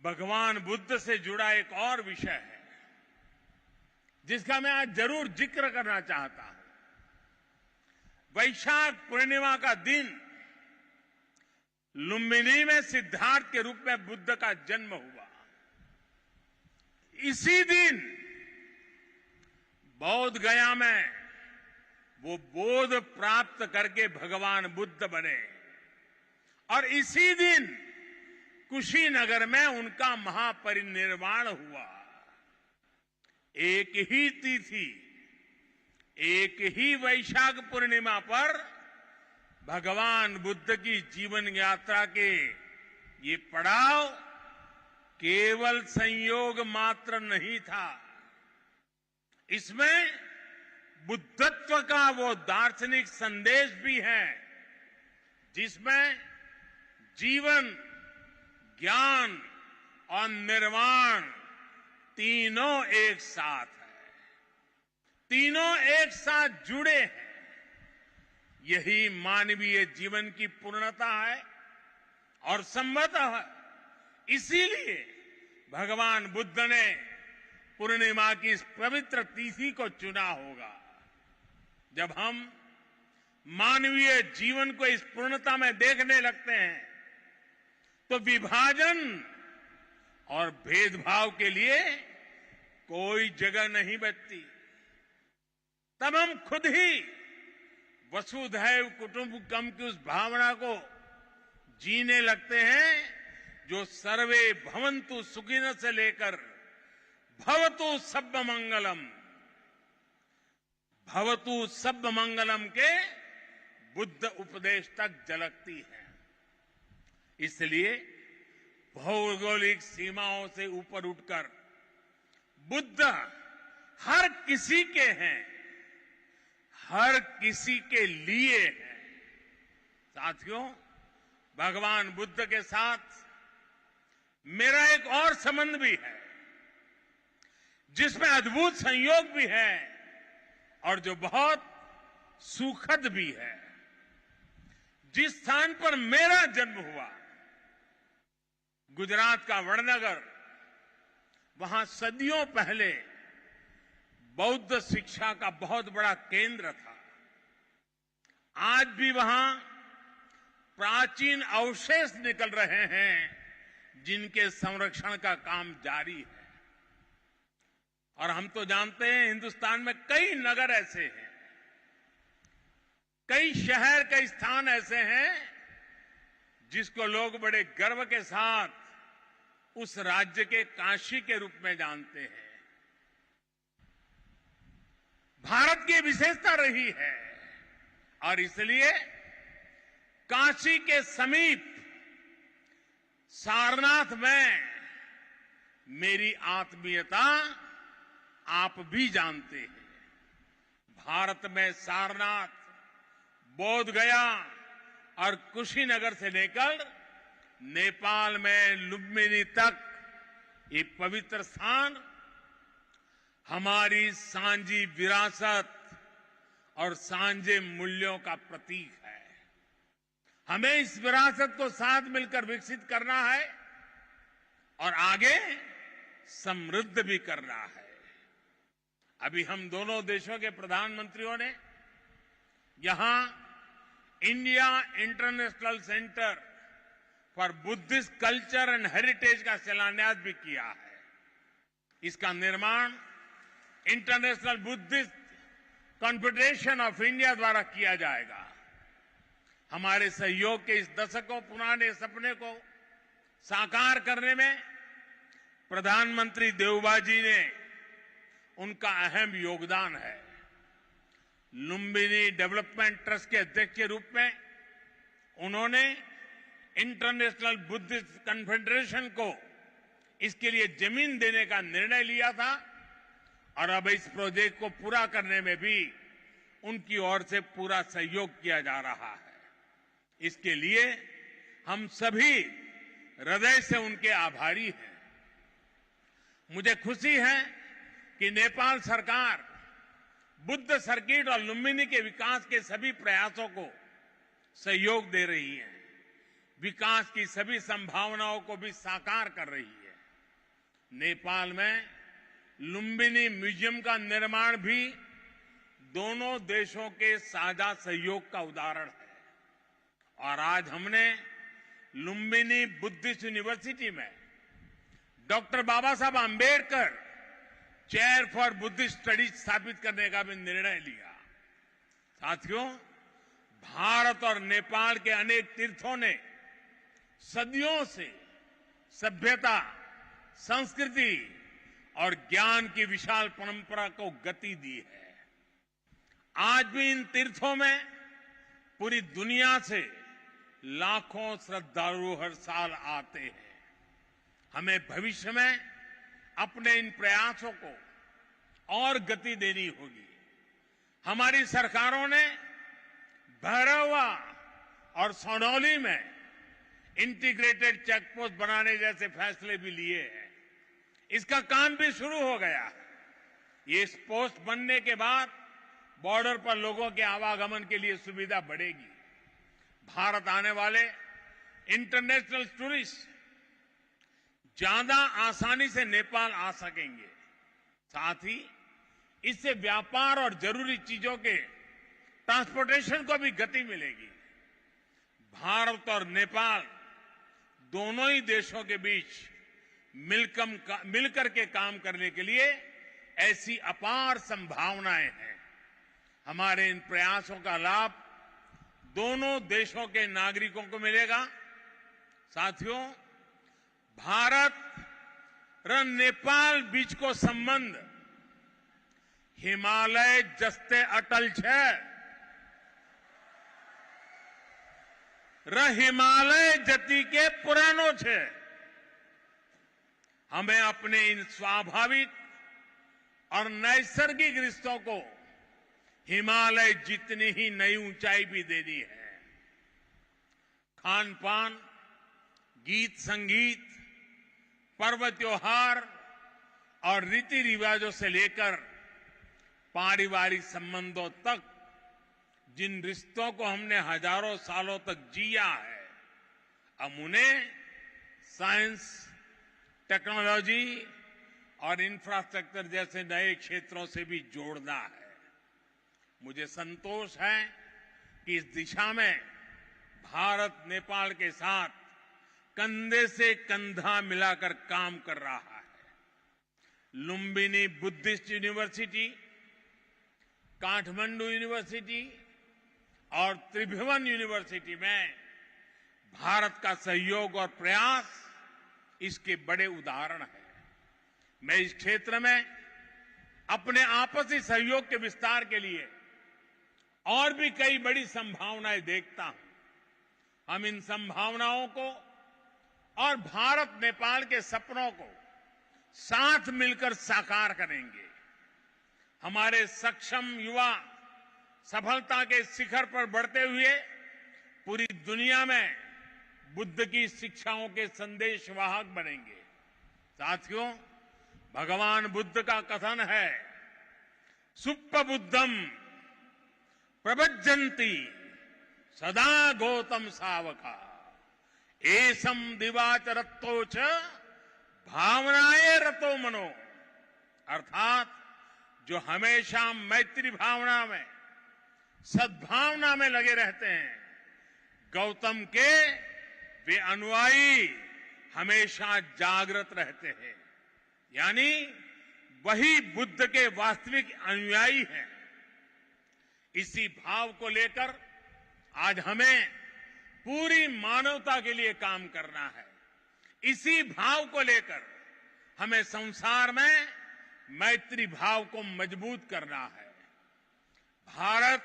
भगवान बुद्ध से जुड़ा एक और विषय है जिसका मैं आज जरूर जिक्र करना चाहता हूं। वैशाख पूर्णिमा का दिन लुम्बिनी में सिद्धार्थ के रूप में बुद्ध का जन्म हुआ। इसी दिन बौद्ध गया में वो बोध प्राप्त करके भगवान बुद्ध बने और इसी दिन कुशीनगर में उनका महापरिनिर्वाण हुआ। एक ही तिथि, एक ही वैशाख पूर्णिमा पर भगवान बुद्ध की जीवन यात्रा के ये पड़ाव केवल संयोग मात्र नहीं था, इसमें बुद्धत्व का वो दार्शनिक संदेश भी है जिसमें जीवन, ज्ञान और निर्वाण तीनों एक साथ है, तीनों एक साथ जुड़े हैं। यही मानवीय जीवन की पूर्णता है और संभवतः इसीलिए भगवान बुद्ध ने पूर्णिमा की इस पवित्र तिथि को चुना होगा। जब हम मानवीय जीवन को इस पूर्णता में देखने लगते हैं तो विभाजन और भेदभाव के लिए कोई जगह नहीं बचती। तब हम खुद ही वसुधैव कुटुंबकम की उस भावना को जीने लगते हैं जो सर्वे भवन्तु सुखिनः से लेकर भवतु सब्ब मंगलम, भवतु सब्ब मंगलम के बुद्ध उपदेश तक झलकती है। इसलिए भौगोलिक सीमाओं से ऊपर उठकर बुद्ध हर किसी के हैं, हर किसी के लिए हैं। साथियों, भगवान बुद्ध के साथ मेरा एक और संबंध भी है, जिसमें अद्भुत संयोग भी है और जो बहुत सुखद भी है। जिस स्थान पर मेरा जन्म हुआ, गुजरात का वडनगर, वहां सदियों पहले बौद्ध शिक्षा का बहुत बड़ा केंद्र था। आज भी वहां प्राचीन अवशेष निकल रहे हैं, जिनके संरक्षण का काम जारी है। और हम तो जानते हैं, हिंदुस्तान में कई नगर ऐसे हैं, कई शहर, कई स्थान ऐसे हैं जिसको लोग बड़े गर्व के साथ उस राज्य के काशी के रूप में जानते हैं। भारत की विशेषता रही है और इसलिए काशी के समीप सारनाथ में मेरी आत्मीयता आप भी जानते हैं। भारत में सारनाथ, बोध गया और कुशीनगर से लेकर नेपाल में लुम्बिनी तक ये पवित्र स्थान हमारी सांझी विरासत और सांझे मूल्यों का प्रतीक है। हमें इस विरासत को साथ मिलकर विकसित करना है और आगे समृद्ध भी करना है। अभी हम दोनों देशों के प्रधानमंत्रियों ने यहां India international centre for Buddhist culture and heritage का शिलान्यास भी किया है। इसका निर्माण international Buddhist confederation of India द्वारा किया जाएगा। हमारे सहयोग के इस दशकों पुराने सपने को साकार करने में प्रधानमंत्री देवबा जी ने उनका अहम योगदान है। लुम्बिनी डेवलपमेंट ट्रस्ट के अध्यक्ष के रूप में उन्होंने इंटरनेशनल बुद्धिस्ट कॉन्फेडरेशन को इसके लिए जमीन देने का निर्णय लिया था और अब इस प्रोजेक्ट को पूरा करने में भी उनकी ओर से पूरा सहयोग किया जा रहा है। इसके लिए हम सभी हृदय से उनके आभारी हैं। मुझे खुशी है कि नेपाल सरकार बुद्ध सर्किट और लुम्बिनी के विकास के सभी प्रयासों को सहयोग दे रही है, विकास की सभी संभावनाओं को भी साकार कर रही है। नेपाल में लुम्बिनी म्यूजियम का निर्माण भी दोनों देशों के साझा सहयोग का उदाहरण है और आज हमने लुम्बिनी बुद्धिस्ट यूनिवर्सिटी में doctor Baba Saheb Ambedkar chair for Buddhist studies स्थापित करने का भी निर्णय लिया। साथियों, भारत और नेपाल के अनेक तीर्थों ने सदियों से सभ्यता, संस्कृति और ज्ञान की विशाल परंपरा को गति दी है। आज भी इन तीर्थों में पूरी दुनिया से लाखों श्रद्धालु हर साल आते हैं। हमें भविष्य में अपने इन प्रयासों को और गति देनी होगी। हमारी सरकारों ने भैरवा और सोनौली में इंटीग्रेटेड चेक पोस्ट बनाने जैसे फैसले भी लिए हैं। इसका काम भी शुरू हो गया है। ये पोस्ट बनने के बाद बॉर्डर पर लोगों के आवागमन के लिए सुविधा बढ़ेगी। भारत आने वाले इंटरनेशनल टूरिस्ट ज्यादा आसानी से नेपाल आ सकेंगे। साथ ही इससे व्यापार और जरूरी चीजों के ट्रांसपोर्टेशन को भी गति मिलेगी। भारत और नेपाल दोनों ही देशों के बीच मिलकर के काम करने के लिए ऐसी अपार संभावनाएं हैं। हमारे इन प्रयासों का लाभ दोनों देशों के नागरिकों को मिलेगा। साथियों, भारत और नेपाल बीच को संबंध हिमालय जस्ते अटल छे। हिमालय जति के पुरानो छे। हमें अपने इन स्वाभाविक और नैसर्गिक रिश्तों को हिमालय जितनी ही नई ऊंचाई भी देनी है। खान पान, गीत संगीत, पर्व त्योहार और रीति रिवाजों से लेकर पारिवारिक संबंधों तक जिन रिश्तों को हमने हजारों सालों तक जिया है, अब उन्हें साइंस, टेक्नोलॉजी और इंफ्रास्ट्रक्चर जैसे नए क्षेत्रों से भी जोड़ना है। मुझे संतोष है कि इस दिशा में भारत नेपाल के साथ कंधे से कंधा मिलाकर काम कर रहा है। Lumbini Buddhist university, Kathmandu university और त्रिभुवन यूनिवर्सिटी में भारत का सहयोग और प्रयास इसके बड़े उदाहरण हैं। मैं इस क्षेत्र में अपने आपसी सहयोग के विस्तार के लिए और भी कई बड़ी संभावनाएं देखता हूं। हम इन संभावनाओं को और भारत नेपाल के सपनों को साथ मिलकर साकार करेंगे। हमारे सक्षम युवा सफलता के शिखर पर बढ़ते हुए पूरी दुनिया में बुद्ध की शिक्षाओं के संदेशवाहक बनेंगे। साथियों, भगवान बुद्ध का कथन है, सुप्प बुद्धम प्रभज्जन्ति सदा गौतम सावका एसम दिवाचरत्तो च भावनाए रतो मनो। अर्थात जो हमेशा मैत्री भावना में, सद्भावना में लगे रहते हैं, गौतम के वे अनुयायी हमेशा जागृत रहते हैं। यानी वही बुद्ध के वास्तविक अनुयायी हैं। इसी भाव को लेकर आज हमें पूरी मानवता के लिए काम करना है। इसी भाव को लेकर हमें संसार में मैत्री भाव को मजबूत करना है। भारत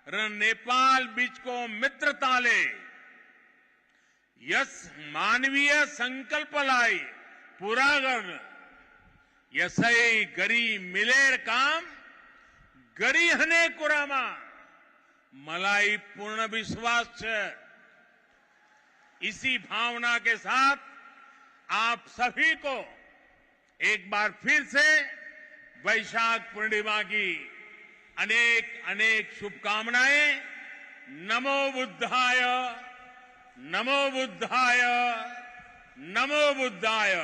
र नेपाल बीच को मित्रता ले यस मानवीय संकल्प लाई पूरा गर्न यसै गरी मिलेर काम गरी हने कुरामा मलाई पूर्ण विश्वास है। इसी भावना के साथ आप सभी को एक बार फिर से वैशाख पूर्णिमा की अनेक अनेक शुभकामनाएं। नमो बुद्धाय, नमो बुद्धाय, नमो बुद्धाय।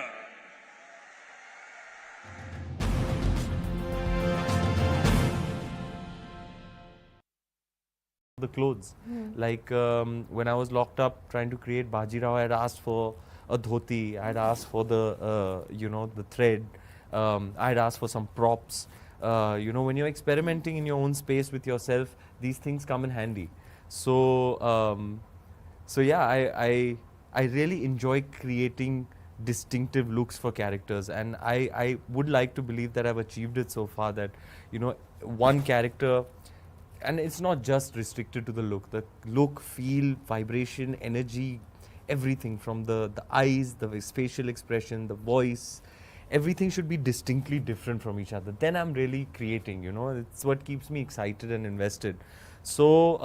The clothes. Like when I was locked up trying to create Bajirao, I had asked for a dhoti, I had asked for the, the thread, I had asked for some props. When you're experimenting in your own space with yourself, these things come in handy. So, yeah, I really enjoy creating distinctive looks for characters, and I would like to believe that I've achieved it so far, that, one character. And it's not just restricted to the look, feel, vibration, energy, everything from the eyes, the facial expression, the voice, everything should be distinctly different from each other. Then I'm really creating, it's what keeps me excited and invested. So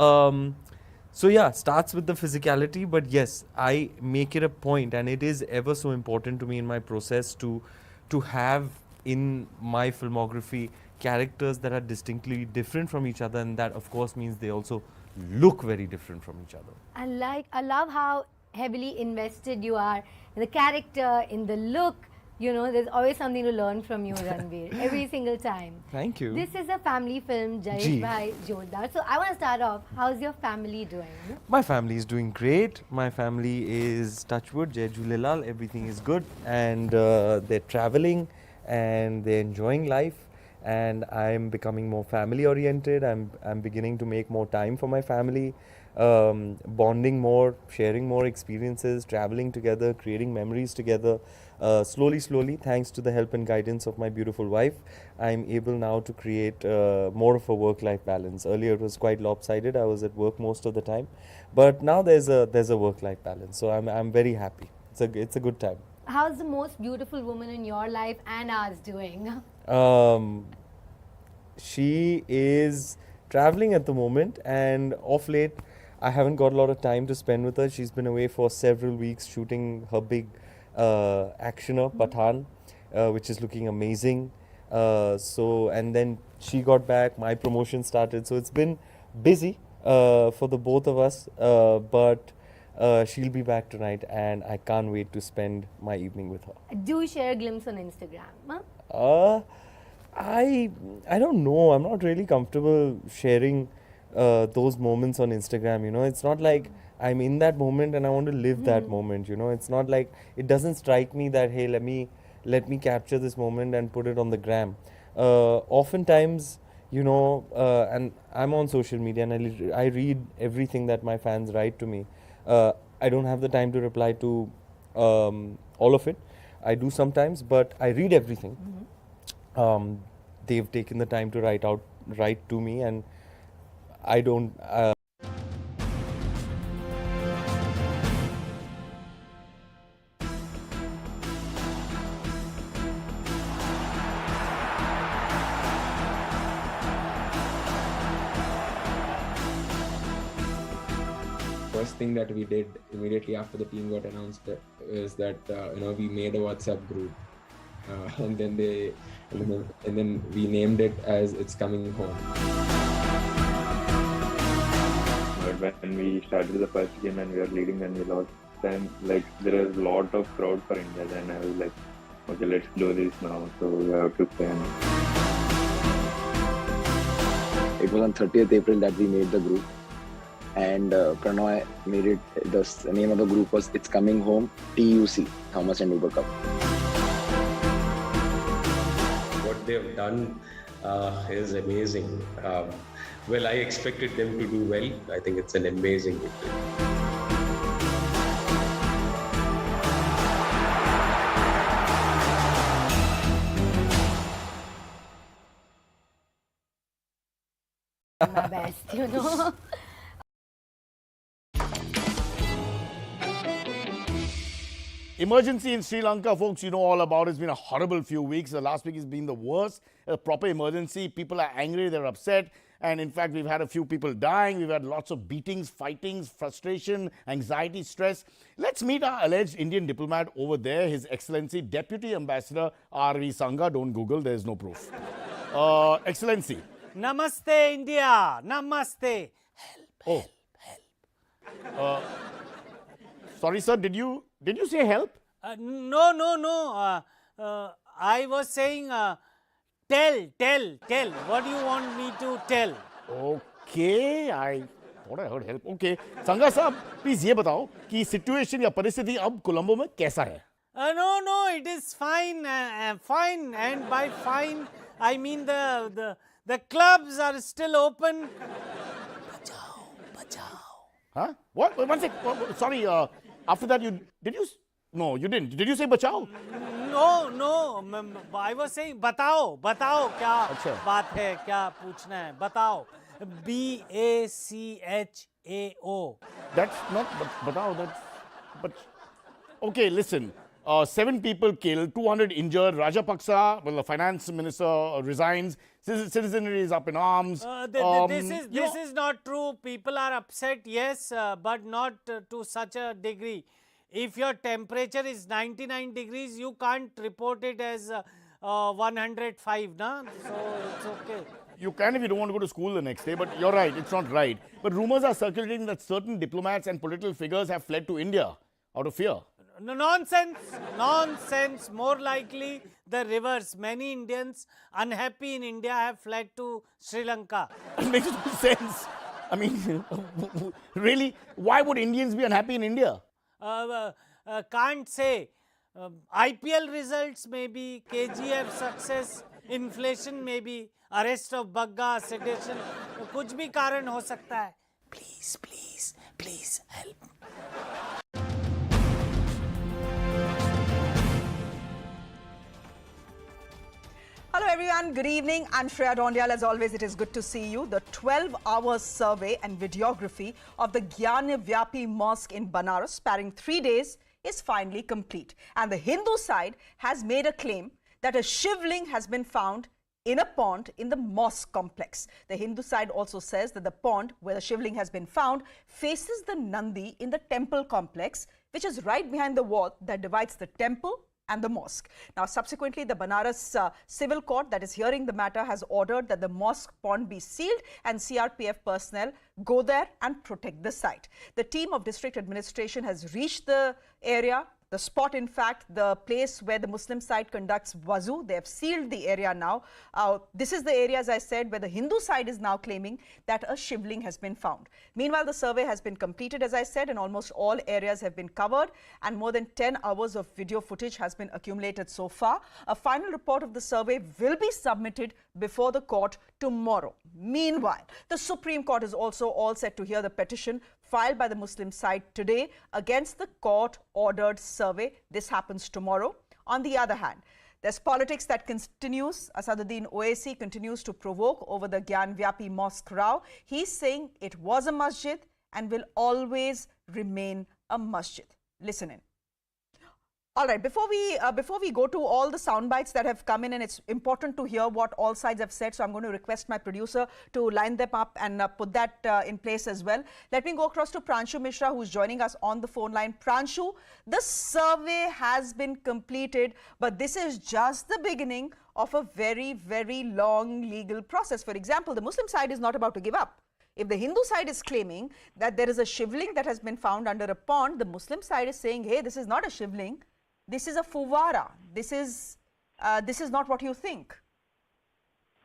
yeah, starts with the physicality, but yes, I make it a point, and it is ever so important to me in my process to have in my filmography characters that are distinctly different from each other, and that of course means they also look very different from each other. I love how heavily invested you are in the character, in the look. There's always something to learn from you, Ranveer, every single time. Thank you. This is a family film, Jayesh Bhai Jordar. So I want to start off, how's your family doing? My family is doing great. My family is, touchwood, Jai Jhulelal, everything is good, and they're traveling and they're enjoying life. And I'm becoming more family oriented. I'm beginning to make more time for my family, bonding more, sharing more experiences, traveling together, creating memories together. Slowly, thanks to the help and guidance of my beautiful wife, I'm able now to create more of a work-life balance. Earlier it was quite lopsided. I was at work most of the time, but now there's a work-life balance. So I'm very happy. It's a good time. How's the most beautiful woman in your life and ours doing? She is traveling at the moment, and of late I haven't got a lot of time to spend with her. She's been away for several weeks shooting her big actioner Pathan, which is looking amazing. And then she got back, my promotion started, so it's been busy for the both of us, but she'll be back tonight and I can't wait to spend my evening with her. Do share a glimpse on Instagram. Huh? I don't know. I'm not really comfortable sharing those moments on Instagram. You know, it's not like I'm in that moment and I want to live that moment. You know, it's not like, it doesn't strike me that, hey, let me capture this moment and put it on the gram. Oftentimes, you know, and I'm on social media and I read everything that my fans write to me. I don't have the time to reply to all of it. I do sometimes, but I read everything. They've taken the time to write to me, and I don't. First thing that we did immediately after the team got announced is that we made a WhatsApp group, and then we named it as It's Coming Home. But when we started the first game and we were leading and we lost, then there was a lot of crowd for India. Then I was like, okay, let's do this now. So we have to plan. It was on 30th April that we made the group. And Pranoy made it, the name of the group was It's Coming Home, TUC, Thomas and Uber Cup. What they've done is amazing. Well, I expected them to do well. I think it's an amazing victory. My best, you know. Emergency in Sri Lanka, folks, you know all about it. It's been a horrible few weeks. The last week has been the worst. A proper emergency. People are angry, they're upset. And in fact, we've had a few people dying. We've had lots of beatings, fightings, frustration, anxiety, stress. Let's meet our alleged Indian diplomat over there, His Excellency Deputy Ambassador R.V. Sangha. Don't Google, there's no proof. Excellency. Namaste, India. Namaste. Help, help. Sorry, sir, did you say help? No. I was saying, tell. What do you want me to tell? Okay, I thought I heard help. Okay. Sangha sahab, please ये बताओ कि situation या परिस्थिति अब कोलंबो में कैसा है? No, it is fine. Fine. And by fine, I mean the clubs are still open. Bachao. Huh? What? One sec. Sorry, after that No, you didn't. Did you say bachao? No. I was saying batao. क्या बात है, क्या पूछना है, batao. BACHAO. That's not batao. But okay, listen. 7 people killed, 200 injured. Rajapaksa, the finance minister, resigns. Citizenry is up in arms. This is not true. People are upset, yes, but not to such a degree. If your temperature is 99 degrees, you can't report it as 105, na? So it's okay. You can if you don't want to go to school the next day, but you're right, it's not right. But rumors are circulating that certain diplomats and political figures have fled to India out of fear. No, nonsense. More likely the reverse. Many Indians unhappy in India have fled to Sri Lanka. It makes no sense. I mean, really, why would Indians be unhappy in India? Can't say. IPL results maybe, KGF success, inflation maybe, arrest of Bagga, sedition, कुछ भी कारण हो सकता है. Please help. Hello everyone, good evening. I'm Shreya Dondial. As always, it is good to see you. The 12-hour survey and videography of the Gyan Vyapi Mosque in Banaras, spanning 3 days, is finally complete. And the Hindu side has made a claim that a shivling has been found in a pond in the mosque complex. The Hindu side also says that the pond where the shivling has been found faces the Nandi in the temple complex, which is right behind the wall that divides the temple and the mosque. Now, subsequently, the Banaras Civil Court that is hearing the matter has ordered that the mosque pond be sealed and CRPF personnel go there and protect the site. The team of district administration has reached the area. The spot, in fact, the place where the Muslim side conducts wuzu. They have sealed the area now. This is the area, as I said, where the Hindu side is now claiming that a shivling has been found. Meanwhile, the survey has been completed, as I said, and almost all areas have been covered, and more than 10 hours of video footage has been accumulated so far. A final report of the survey will be submitted before the court tomorrow. Meanwhile, the Supreme Court is also all set to hear the petition filed by the Muslim side today against the court-ordered survey. This happens tomorrow. On the other hand, there's politics that continues. Asaduddin Owaisi continues to provoke over the Gyanvapi Mosque row. He's saying it was a masjid and will always remain a masjid. Listen in. All right, before we go to all the sound bites that have come in, and it's important to hear what all sides have said, so I'm going to request my producer to line them up and put that in place as well. Let me go across to Pranshu Mishra, who's joining us on the phone line. Pranshu, the survey has been completed, but this is just the beginning of a very, very long legal process. For example, the Muslim side is not about to give up. If the Hindu side is claiming that there is a shivling that has been found under a pond, the Muslim side is saying, hey, this is not a shivling. This is a fuvara. This is not what you think.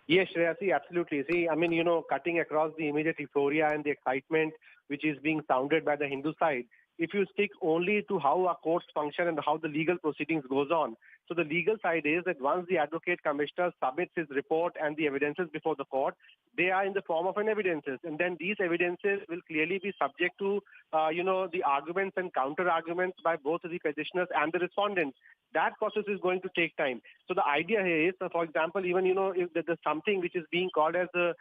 Yes, Shreyasi, absolutely. See, I mean, cutting across the immediate euphoria and the excitement which is being sounded by the Hindu side, if you stick only to how our courts function and how the legal proceedings goes on. So the legal side is that once the advocate commissioner submits his report and the evidences before the court, they are in the form of an evidences. And then these evidences will clearly be subject to, the arguments and counter-arguments by both the petitioners and the respondents. That process is going to take time. So the idea here is, for example, even, if there's something which is being called as a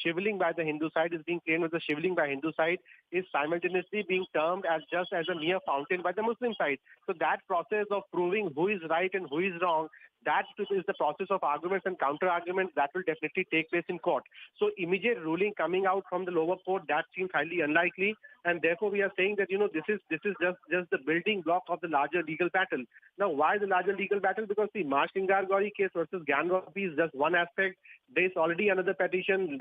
shivling by the Hindu side, is being claimed as a shivling by Hindu side, is simultaneously being termed as just as a mere fountain by the Muslim side. So that process of proving who is right and who is wrong, that is the process of arguments and counter-arguments that will definitely take place in court. So immediate ruling coming out from the lower court, that seems highly unlikely. And therefore, we are saying that, this is just the building block of the larger legal battle. Now, why the larger legal battle? Because the Marsh Gauri case versus Gyanvapi is just one aspect. There's already another petition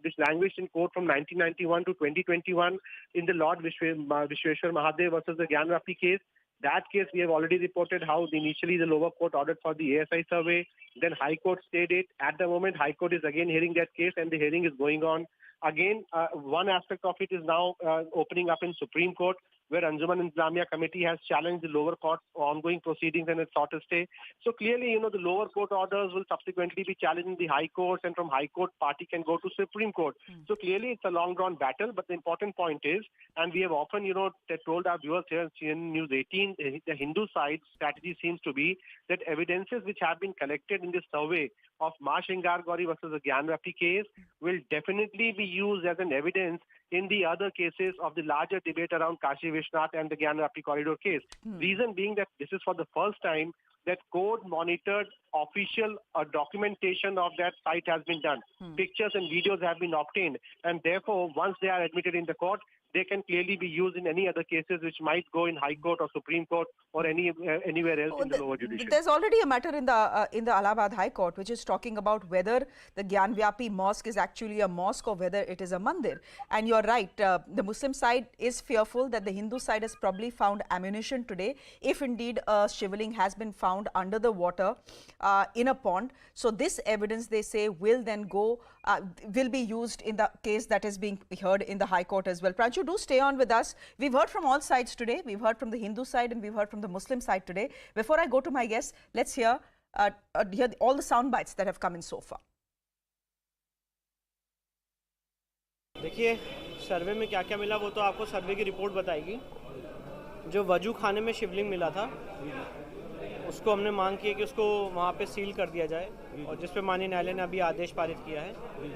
which languished in court from 1991 to 2021 in the Lord Vishweshwar Mahadev versus the Gyanvapi case. That case, we have already reported how initially the lower court ordered for the ASI survey, then High Court stayed it. At the moment, High Court is again hearing that case and the hearing is going on. Again, one aspect of it is now opening up in Supreme Court, where Anjuman Islamia Committee has challenged the lower court's ongoing proceedings and its sought a stay. So clearly, the lower court orders will subsequently be challenging the High Courts, and from High Court, party can go to Supreme Court. So clearly, it's a long-drawn battle, but the important point is, and we have often, told our viewers here in News 18, the Hindu side strategy seems to be that evidences which have been collected in this survey of Marsh Gauri versus the Gyanvapi case will definitely be used as an evidence in the other cases of the larger debate around Kashi Vishwanath and the Gyanvapi corridor case. Reason being that this is for the first time that code-monitored official documentation of that site has been done. Pictures and videos have been obtained, and therefore, once they are admitted in the court, they can clearly be used in any other cases which might go in High Court or Supreme Court or anywhere else in the lower judiciary. There's already a matter in the Allahabad High Court which is talking about whether the Gyanvapi mosque is actually a mosque or whether it is a mandir. And you're right, the Muslim side is fearful that the Hindu side has probably found ammunition today, if indeed a shivling has been found under the water in a pond. So this evidence, they say, will then will be used in the case that is being heard in the High Court as well. Pranchu, do stay on with us. We've heard from all sides today. We've heard from the Hindu side and we've heard from the Muslim side today. Before I go to my guests, let's hear all the sound bites that have come in so far. देखिए, सर्वे में क्या क्या मिला वो तो आपको सर्वे की report बताएगी. जो वजू खाने में शिवलिंग मिला था उसको हमने मांग की है कि उसको वहाँ पे सील कर दिया जाए, और जिस पे माननीय न्यायालय ने अभी आदेश पारित किया है,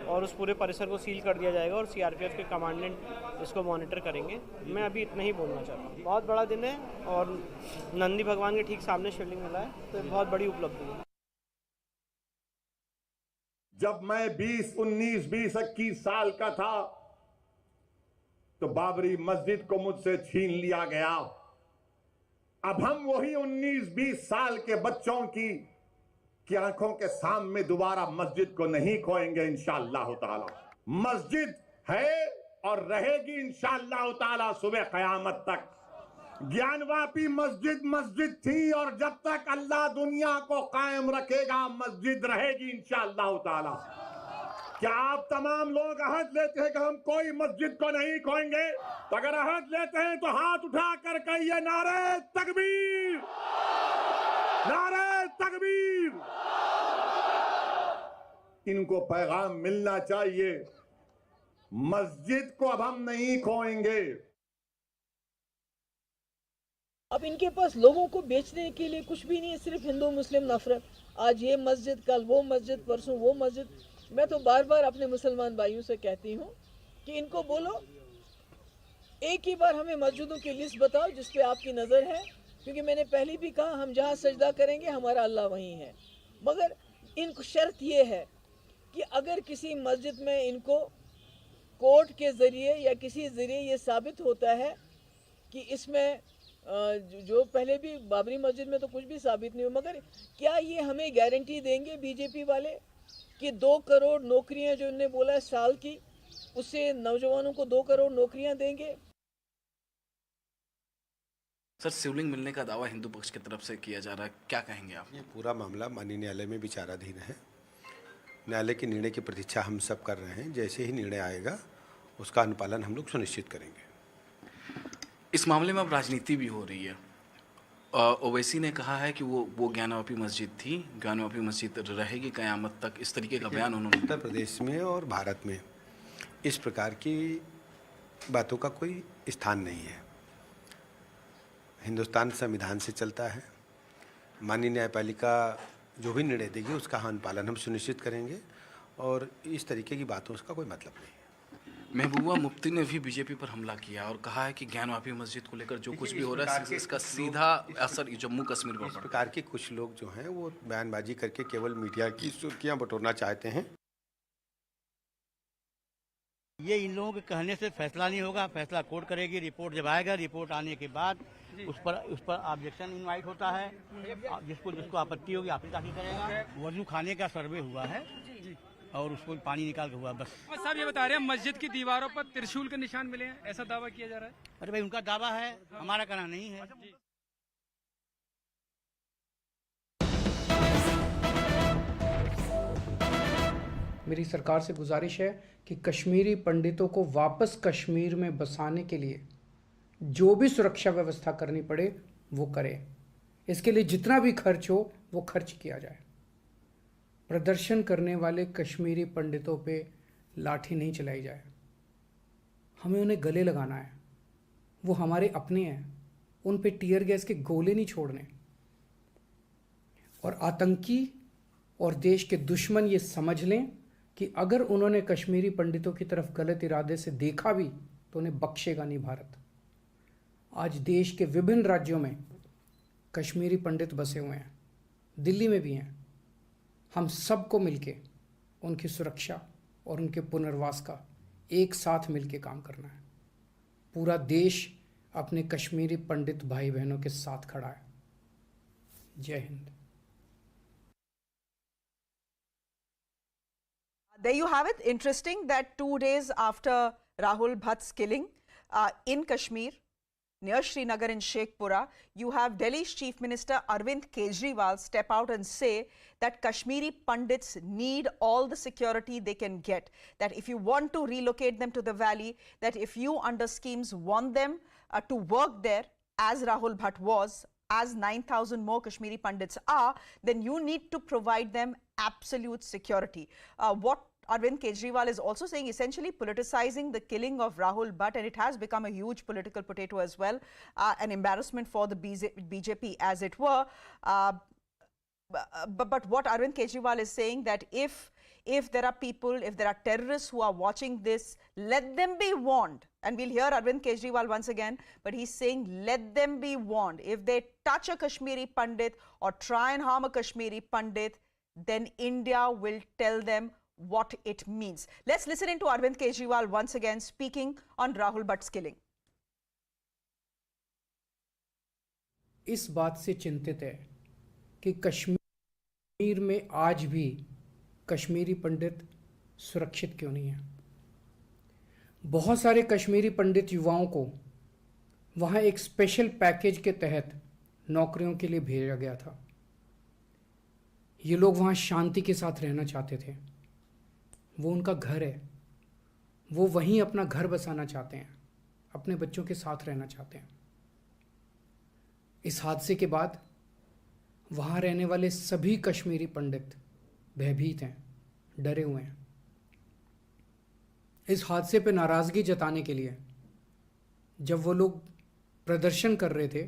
और उस पूरे परिसर को सील कर दिया जाएगा और सीआरपीएफ के कमांडेंट इसको मॉनिटर करेंगे। मैं अभी इतना ही बोलना चाहता हूँ। बहुत बड़ा दिन है और नंदी भगवान के ठीक सामने शिवलिंग मिला है, तो बहुत बड़ी उपलब्धि है। जब मैं 20, 19, 20, 21 साल का था तो बाबरी मस्जिद को मुझसे छीन लिया गया। अब हम वही 19, 20 साल के बच्चों की आंखों के सामने दोबारा मस्जिद को नहीं खोएंगे इंशाअल्लाह ताला। मस्जिद है और रहेगी इंशाअल्लाह ताला सुबह क़यामत तक। ज्ञानवापी मस्जिद थी और जब तक अल्लाह दुनिया को कायम रखेगा मस्जिद रहेगी इंशाअल्लाह ताला। क्या आप तमाम लोग अहद लेते हैं कि हम कोई मस्जिद को नहीं खोएंगे? तो अगर अहद लेते हैं तो हाथ उठा कर कहिए नारे तकबीर, नारे तकबीर। इनको पैगाम मिलना चाहिए, मस्जिद को अब हम नहीं खोएंगे। अब इनके पास लोगों को बेचने के लिए कुछ भी नहीं है, सिर्फ हिंदू मुस्लिम नफरत। आज ये मस्जिद, कल वो मस्जिद, परसों वो मस्जिद। मैं तो बार बार अपने मुसलमान भाइयों से कहती हूँ कि इनको बोलो एक ही बार हमें मस्जिदों की लिस्ट बताओ जिस पे आपकी नज़र है, क्योंकि मैंने पहले भी कहा हम जहाँ सजदा करेंगे हमारा अल्लाह वहीं है। मगर इनको शर्त ये है कि अगर किसी मस्जिद में इनको कोर्ट के ज़रिए या किसी ज़रिए ये साबित होता है कि इसमें जो पहले भी बाबरी मस्जिद में तो कुछ भी साबित नहीं हो, मगर क्या ये हमें गारंटी देंगे बीजेपी वाले कि 2 करोड़ नौकरियां जो इन्होंने बोला है साल की, उससे नौजवानों को 2 करोड़ नौकरियां देंगे? सर, शिवलिंग मिलने का दावा हिंदू पक्ष की तरफ से किया जा रहा है, क्या कहेंगे आप? ये पूरा मामला माननीय न्यायालय में विचाराधीन है। न्यायालय के निर्णय की प्रतीक्षा हम सब कर रहे हैं। जैसे ही निर्णय आएगा उसका अनुपालन हम लोग सुनिश्चित करेंगे। इस मामले में अब राजनीति भी हो रही है। ओवैसी ने कहा है कि वो ज्ञानवापी मस्जिद थी, ज्ञानवापी मस्जिद रहेगी क़यामत तक, इस तरीके का बयान उन्होंने। उत्तर प्रदेश में और भारत में इस प्रकार की बातों का कोई स्थान नहीं है। हिंदुस्तान संविधान से चलता है। माननीय न्यायपालिका जो भी निर्णय देगी उसका अनुपालन हम सुनिश्चित करेंगे और इस तरीके की बातों का कोई मतलब नहीं है। महबूबा मुफ्ती ने भी बीजेपी पर हमला किया और कहा है कि ज्ञानवापी मस्जिद को लेकर जो कुछ भी हो रहा है इसका सीधा असर जम्मू कश्मीर पर पड़ रहा है। इस प्रकार के कुछ लोग जो हैं वो बयानबाजी करके केवल मीडिया की सुर्खियां बटोरना चाहते हैं। ये इन लोगों के कहने से फैसला नहीं होगा, फैसला कोर्ट करेगी। रिपोर्ट जब आएगा, रिपोर्ट आने के बाद उस पर ऑब्जेक्शन इनवाइट होता है। जिसको आपत्ति होगी आपत्ति दाखिल करेगा। वजू खाने का सर्वे हुआ है और उसको पानी निकाल के हुआ बस। साहब ये बता रहे हैं मस्जिद की दीवारों पर त्रिशूल के निशान मिले हैं, ऐसा दावा किया जा रहा है। अरे भाई उनका दावा है, हमारा कहना नहीं है। मेरी सरकार से गुजारिश है कि कश्मीरी पंडितों को वापस कश्मीर में बसाने के लिए जो भी सुरक्षा व्यवस्था करनी पड़े वो करें। इसके लिए जितना भी खर्च हो वो खर्च किया जाए। प्रदर्शन करने वाले कश्मीरी पंडितों पे लाठी नहीं चलाई जाए। हमें उन्हें गले लगाना है, वो हमारे अपने हैं। उन पे टीयर गैस के गोले नहीं छोड़ने। और आतंकी और देश के दुश्मन ये समझ लें कि अगर उन्होंने कश्मीरी पंडितों की तरफ गलत इरादे से देखा भी तो उन्हें बख्शेगा नहीं भारत। आज देश के विभिन्न राज्यों में कश्मीरी पंडित बसे हुए हैं, दिल्ली में भी हैं। हम सबको मिलके उनकी सुरक्षा और उनके पुनर्वास का एक साथ मिलके काम करना है। पूरा देश अपने कश्मीरी पंडित भाई बहनों के साथ खड़ा है। जय Hind. There you have it. Interesting that 2 days after Rahul Bhatt's killing in Kashmir, near Srinagar in Sheikhpura, you have Delhi's Chief Minister Arvind Kejriwal step out and say that Kashmiri Pandits need all the security they can get. That if you want to relocate them to the valley, that if you under schemes want them to work there, as Rahul Bhatt was, as 9,000 more Kashmiri Pandits are, then you need to provide them absolute security. What Arvind Kejriwal is also saying, essentially politicizing the killing of Rahul Bhatt, and it has become a huge political potato as well, an embarrassment for the BJP as it were. But what Arvind Kejriwal is saying, that if there are people, if there are terrorists who are watching this, let them be warned. And we'll hear Arvind Kejriwal once again, but he's saying let them be warned. If they touch a Kashmiri Pandit or try and harm a Kashmiri Pandit, then India will tell them what it means. Let's listen into Arvind Kejriwal once again speaking on Rahul Bhatt's killing. इस बात से चिंतित है कि कश्मीर में आज भी कश्मीरी पंडित सुरक्षित क्यों नहीं है। बहुत सारे कश्मीरी पंडित युवाओं को वहाँ एक स्पेशल पैकेज के तहत नौकरियों के लिए भेजा गया था। ये लोग वहाँ शांति के साथ रहना चाहते थे, वो उनका घर है, वो वहीं अपना घर बसाना चाहते हैं, अपने बच्चों के साथ रहना चाहते हैं। इस हादसे के बाद वहाँ रहने वाले सभी कश्मीरी पंडित भयभीत हैं, डरे हुए हैं। इस हादसे पे नाराज़गी जताने के लिए जब वो लोग प्रदर्शन कर रहे थे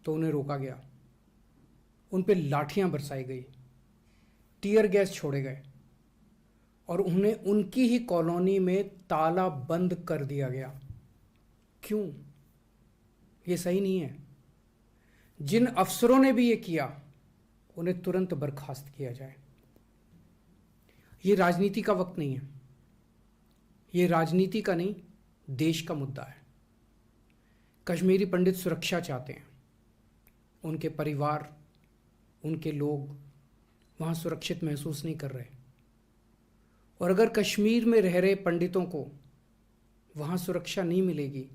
तो उन्हें रोका गया, उन पे लाठियां बरसाई गई, टीयर गैस छोड़े गए और उन्हें उनकी ही कॉलोनी में ताला बंद कर दिया गया। क्यों? ये सही नहीं है। जिन अफसरों ने भी ये किया उन्हें तुरंत बर्खास्त किया जाए। ये राजनीति का वक्त नहीं है, ये राजनीति का नहीं, देश का मुद्दा है। कश्मीरी पंडित सुरक्षा चाहते हैं, उनके परिवार, उनके लोग वहाँ सुरक्षित महसूस नहीं कर रहे। और अगर कश्मीर में रह रहे पंडितों को वहाँ सुरक्षा नहीं मिलेगी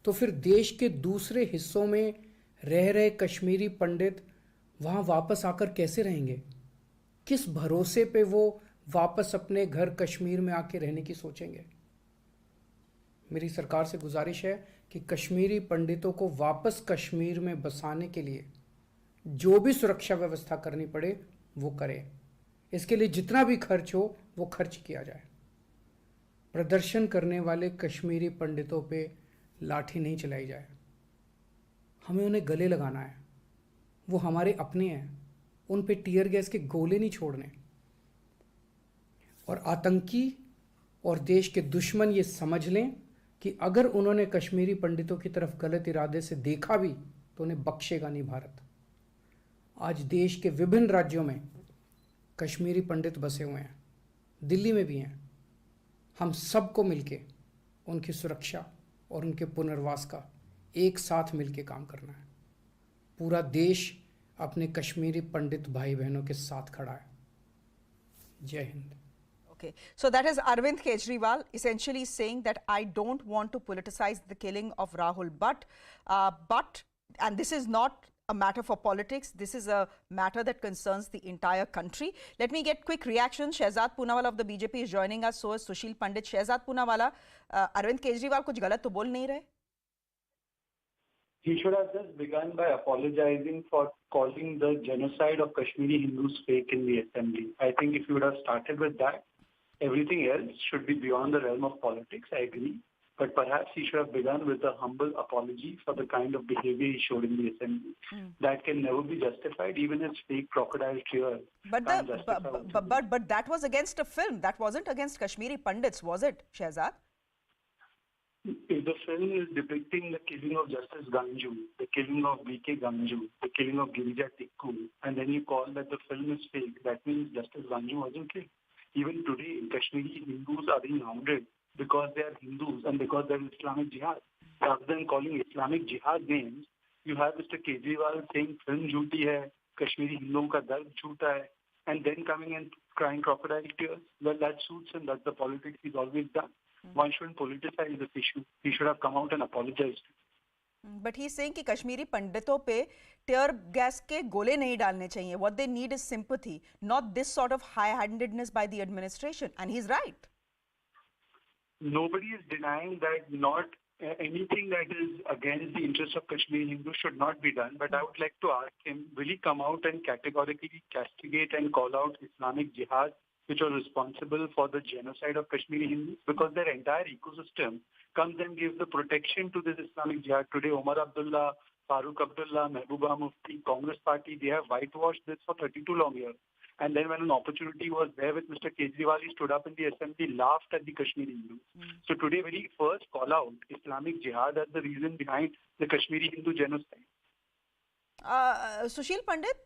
तो फिर देश के दूसरे हिस्सों में रह रहे कश्मीरी पंडित वहाँ वापस आकर कैसे रहेंगे? किस भरोसे पे वो वापस अपने घर कश्मीर में आके रहने की सोचेंगे? मेरी सरकार से गुजारिश है कि कश्मीरी पंडितों को वापस कश्मीर में बसाने के लिए जो भी सुरक्षा व्यवस्था करनी पड़े वो करें। इसके लिए जितना भी खर्च हो वो खर्च किया जाए। प्रदर्शन करने वाले कश्मीरी पंडितों पे लाठी नहीं चलाई जाए। हमें उन्हें गले लगाना है, वो हमारे अपने हैं, उन पे टीयर गैस के गोले नहीं छोड़ने। और आतंकी और देश के दुश्मन ये समझ लें कि अगर उन्होंने कश्मीरी पंडितों की तरफ गलत इरादे से देखा भी तो उन्हें बख्शेगा नहीं भारत। आज देश के विभिन्न राज्यों में कश्मीरी पंडित बसे हुए हैं, दिल्ली में भी हैं। हम सबको मिलके उनकी सुरक्षा और उनके पुनर्वास का एक साथ मिलके काम करना है। पूरा देश अपने कश्मीरी पंडित भाई बहनों के साथ खड़ा है। जय Hind. Okay, so that is Arvind Kejriwal essentially saying that I don't want to politicize the killing of Rahul Bhatt, and this is not a matter for politics, this is a matter that concerns the entire country. Let me get quick reaction. Shehzad Poonawala of the BJP is joining us, so is Sushil Pandit. Shehzad Poonawala, Arvind Kejriwal kuch galat to bol nahi rahe? He should have just begun by apologizing for calling the genocide of Kashmiri Hindus fake in the assembly. I think if he would have started with that, everything else should be beyond the realm of politics, I agree. But perhaps he should have begun with a humble apology for the kind of behavior he showed in the assembly. That can never be justified, even as fake crocodile tears. But that was against a film. That wasn't against Kashmiri Pandits, was it, Shehzad? If the film is depicting the killing of Justice Ganju, the killing of B.K. Ganju, the killing of Girija Tikku, and then you call that the film is fake, that means Justice Ganju wasn't killed. Even today, Kashmiri Hindus are being hounded because they are Hindus and because there is Islamic Jihad. Rather than calling Islamic Jihad names, you have Mr. Kejriwal saying film jhooti hai, Kashmiri Hinduon ka dard jhoota hai, and then coming and crying crocodile tears. Well, that suits him. That's the politics he's always done. One shouldn't politicize this issue. He should have come out and apologized. But he's saying कि कश्मीरी पंडितों पे tear gas के गोले नहीं डालने चाहिए. What they need is sympathy, not this sort of high-handedness by the administration. And he's right. Nobody is denying that not anything that is against the interests of Kashmiri Hindus should not be done. But I would like to ask him, will he come out and categorically castigate and call out Islamic Jihad which was responsible for the genocide of Kashmiri Hindus, because their entire ecosystem comes and gives the protection to this Islamic Jihad. Today, Omar Abdullah, Farooq Abdullah, Mehbooba Mufti, Congress Party, they have whitewashed this for 32 long years. And then when an opportunity was there with Mr. Kejriwal, he stood up in the assembly, laughed at the Kashmiri Hindus. So today, very first call out Islamic Jihad as the reason behind the Kashmiri Hindu genocide. Sushil Pandit,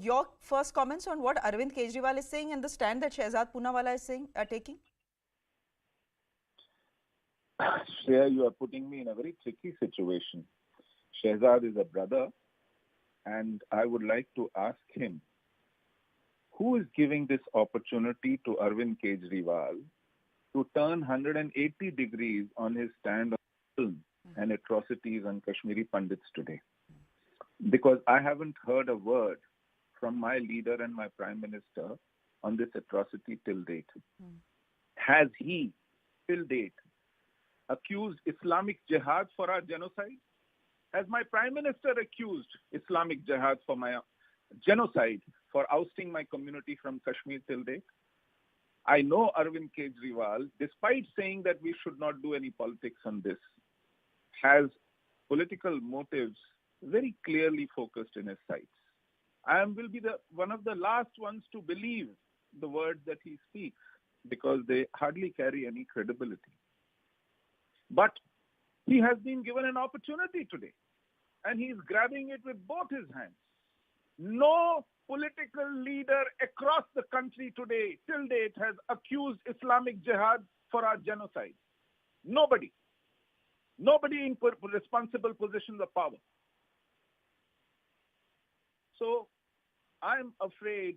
your first comments on what Arvind Kejriwal is saying and the stand that Shehzad Poonawalla is taking? Shreya, you are putting me in a very tricky situation. Shehzad is a brother, and I would like to ask him, who is giving this opportunity to Arvind Kejriwal to turn 180 degrees on his stand on film and atrocities on Kashmiri Pandits today? Because I haven't heard a word from my leader and my Prime Minister on this atrocity till date. Has he, till date, accused Islamic Jihad for our genocide? Has my Prime Minister accused Islamic Jihad for my genocide, for ousting my community from Kashmir till date? I know Arvind Kejriwal, despite saying that we should not do any politics on this, has political motives very clearly focused in his sights. I will be one of the last ones to believe the words that he speaks, because they hardly carry any credibility. But he has been given an opportunity today, and he is grabbing it with both his hands. No political leader across the country today, till date, has accused Islamic Jihad for our genocide. Nobody. Nobody in responsible positions of power. So, I'm afraid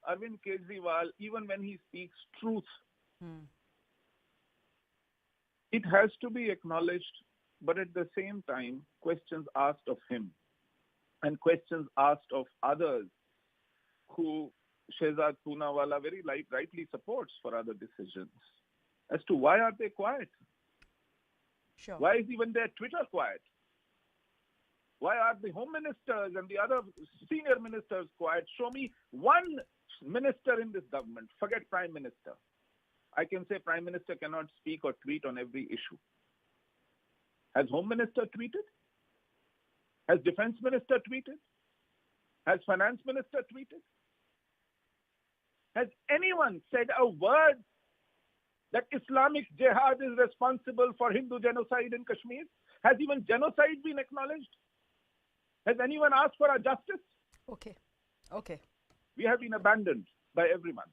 Arvind Kejriwal, even when he speaks truth, it has to be acknowledged, but at the same time, questions asked of him and questions asked of others who Shehzad Poonawalla very rightly supports for other decisions, as to why are they quiet? Sure. Why is even their Twitter quiet? Why are the home ministers and the other senior ministers quiet? Show me one minister in this government. Forget Prime Minister. I can say Prime Minister cannot speak or tweet on every issue. Has Home Minister tweeted? Has Defense Minister tweeted? Has Finance Minister tweeted? Has anyone said a word that Islamic Jihad is responsible for Hindu genocide in Kashmir? Has even genocide been acknowledged? Has anyone asked for our justice? Okay. We have been abandoned by everyone.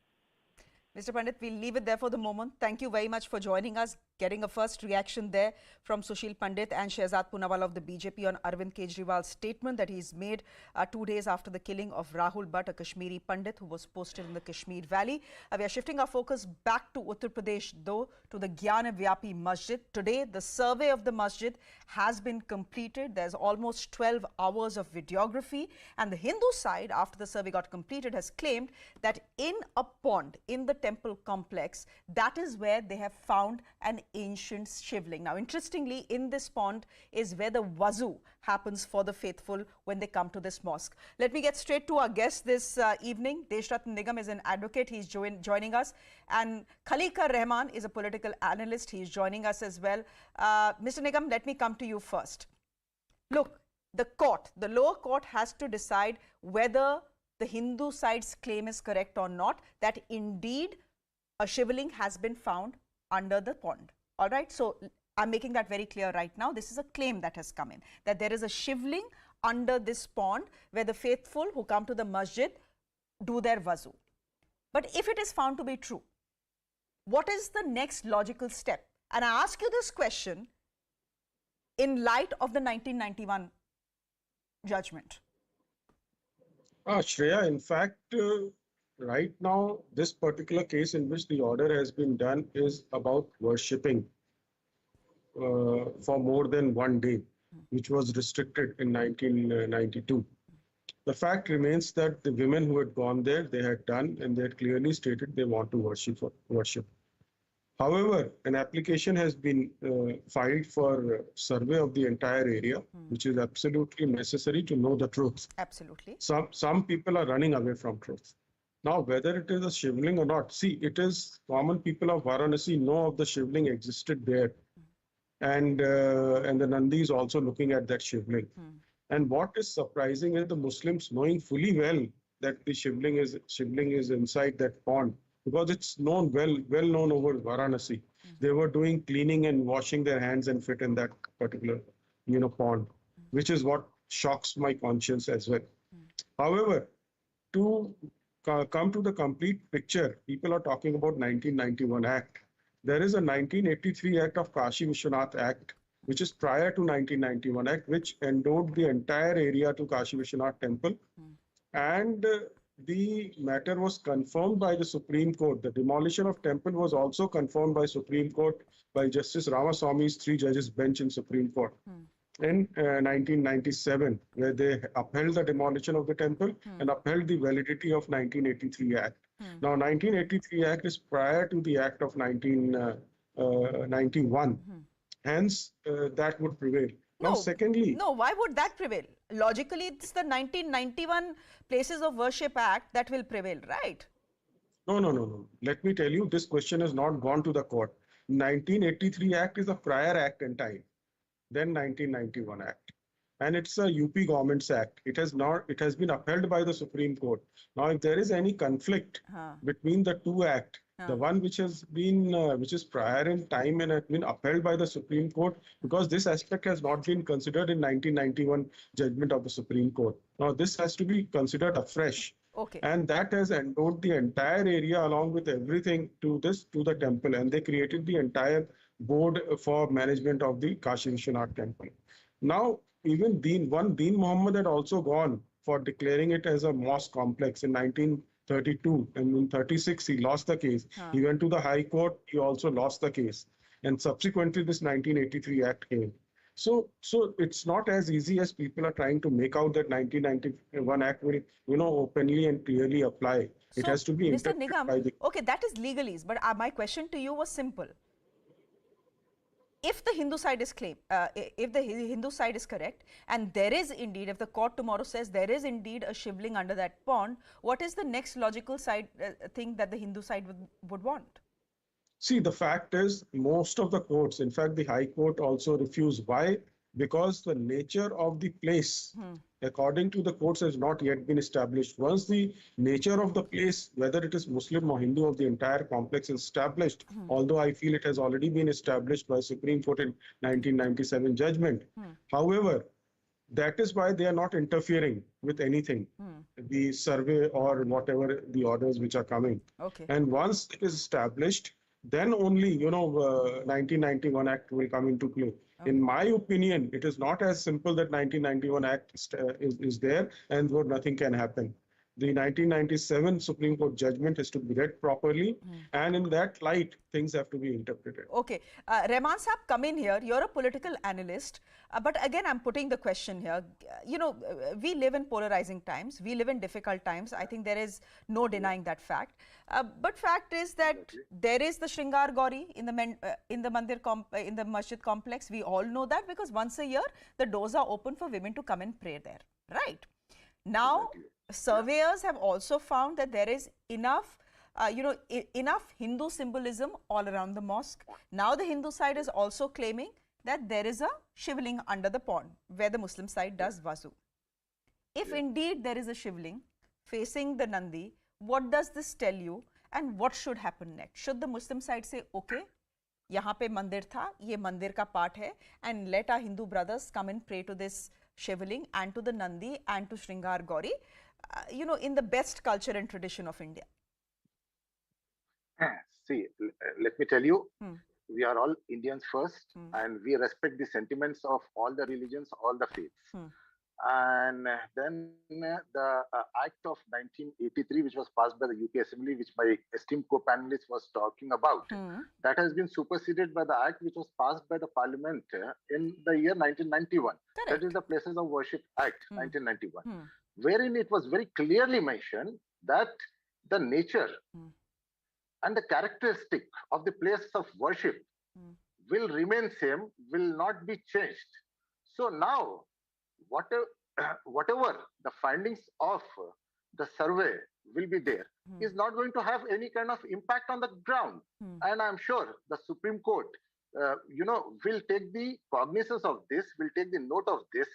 Mr. Pandit, we'll leave it there for the moment. Thank you very much for joining us, getting a first reaction there from Sushil Pandit and Shehzad Poonawalla of the BJP on Arvind Kejriwal's statement that he's made 2 days after the killing of Rahul Bhatt, a Kashmiri Pandit who was posted in the Kashmir Valley. We are shifting our focus back to Uttar Pradesh, though, to the Gyan Vyapi Masjid. Today, the survey of the masjid has been completed. There's almost 12 hours of videography. And the Hindu side, after the survey got completed, has claimed that in a pond in the temple complex, that is where they have found an ancient shivling. Now, interestingly, in this pond is where the wazu happens for the faithful when they come to this mosque. Let me get straight to our guest this evening. Deshratan Nigam is an advocate. He's joining us. And Khaliqur Rahman is a political analyst. He's joining us as well. Mr. Nigam, let me come to you first. Look, the lower court has to decide whether the Hindu side's claim is correct or not, that indeed a shivling has been found under the pond. All right, so I'm making that very clear right now. This is a claim that has come in, that there is a shivling under this pond where the faithful who come to the masjid do their wazu. But if it is found to be true, what is the next logical step? And I ask you this question in light of the 1991 judgment. Shreya, in fact, right now, this particular case in which the order has been done is about worshipping for more than 1 day, which was restricted in 1992. The fact remains that the women who had gone there, they had done and they had clearly stated they want to worship. However, an application has been filed for survey of the entire area, which is absolutely necessary to know the truth. Absolutely. Some people are running away from truth. Now, whether it is a shivling or not, see, it is common people of Varanasi know of the shivling existed there. And the Nandi is also looking at that shivling. And what is surprising is the Muslims knowing fully well that the shivling is inside that pond, because it's known well known over Varanasi. They were doing cleaning and washing their hands and feet in that particular pond, which is what shocks my conscience as well. However, to come to the complete picture, people are talking about 1991 Act. There is a 1983 Act of Kashi Vishwanath Act, which is prior to 1991 Act, which endowed the entire area to Kashi Vishwanath Temple. And the matter was confirmed by the Supreme Court. The demolition of temple was also confirmed by Supreme Court by Justice Ramaswamy's 3 judges bench in Supreme Court in 1997, where they upheld the demolition of the temple and upheld the validity of 1983 Act. Now, 1983 Act is prior to the Act of 1991. Hence, that would prevail. Now, secondly... No, why would that prevail? Logically, it's the 1991 Places of Worship Act that will prevail, right? No. Let me tell you, this question has not gone to the court. 1983 Act is a prior act in time. Then 1991 Act, and it's a UP Government's Act. It has been upheld by the Supreme Court. Now, if there is any conflict between the two acts, the one which is prior in time and has been upheld by the Supreme Court, because this aspect has not been considered in 1991 judgment of the Supreme Court. Now, this has to be considered afresh. Okay. And that has endowed the entire area along with everything to the temple, and they created the entire board for management of the Kashi Vishwanath temple. Now, even Deen Muhammad had also gone for declaring it as a mosque complex in 1932, and in 36 he lost the case. He went to the High Court, he also lost the case, and subsequently this 1983 Act came. So it's not as easy as people are trying to make out that 1991 Act will, openly and clearly apply. It has to be Mr. interpreted Nigam, by the... okay, that is legalese, but my question to you was simple. If the Hindu side is if the Hindu side is correct, and there is indeed, if the court tomorrow says there is indeed a shivling under that pond, what is the next logical side thing that the Hindu side would want? See, the fact is, most of the courts, in fact, the High Court also refused. Why? Because the nature of the place, according to the courts, has not yet been established. Once the nature of the place, whether it is Muslim or Hindu, of the entire complex is established, although I feel it has already been established by Supreme Court in 1997 judgment. However, that is why they are not interfering with anything, the survey or whatever the orders which are coming. Okay. And once it is established, then only, 1991 Act will come into play. Okay. In my opinion, it is not as simple that 1991 Act is there and nothing can happen. The 1997 Supreme Court judgment has to be read properly, and in that light, things have to be interpreted. Okay. Rahman Saab, come in here. You're a political analyst, but again, I'm putting the question here. We live in polarizing times. We live in difficult times. I think there is no denying that fact. But fact is that there is the Shringar Gauri in the masjid complex. We all know that because once a year, the doors are open for women to come and pray there, right? Now, surveyors have also found that there is enough, enough Hindu symbolism all around the mosque. Now, the Hindu side is also claiming that there is a shivling under the pond where the Muslim side does wazu. If indeed there is a shivling facing the Nandi, what does this tell you and what should happen next? Should the Muslim side say, okay, यहाँ पे मंदिर था, ये मंदिर का part है, and let our Hindu brothers come and pray to this shivling and to the Nandi and to Shringar Gauri, in the best culture and tradition of India? See, let me tell you, we are all Indians first, and we respect the sentiments of all the religions, all the faiths. And then the Act of 1983, which was passed by the UP Assembly, which my esteemed co-panelist was talking about, that has been superseded by the Act which was passed by the Parliament in the year 1991. Correct. That is the Places of Worship Act, 1991, wherein it was very clearly mentioned that the nature and the characteristic of the place of worship will remain same, will not be changed. So now, whatever the findings of the survey will be there is not going to have any kind of impact on the ground. And I'm sure the Supreme Court, will take the cognizance of this, will take the note of this.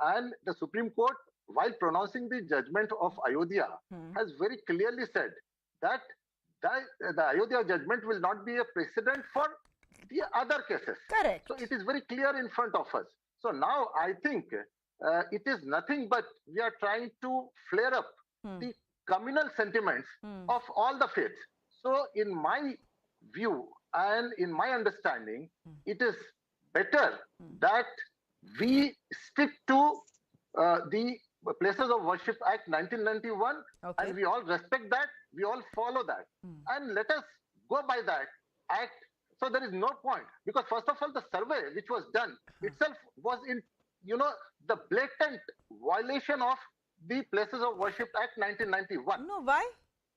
And the Supreme Court, while pronouncing the judgment of Ayodhya, has very clearly said that the Ayodhya judgment will not be a precedent for the other cases. Correct. So it is very clear in front of us. So now I think it is nothing but we are trying to flare up the communal sentiments of all the faiths. So in my view and in my understanding, it is better that we stick to the Places of Worship Act 1991, and we all respect that, we all follow that, and let us go by that act. So there is no point, because first of all, the survey which was done itself was in, the blatant violation of the Places of Worship Act 1991. No, why?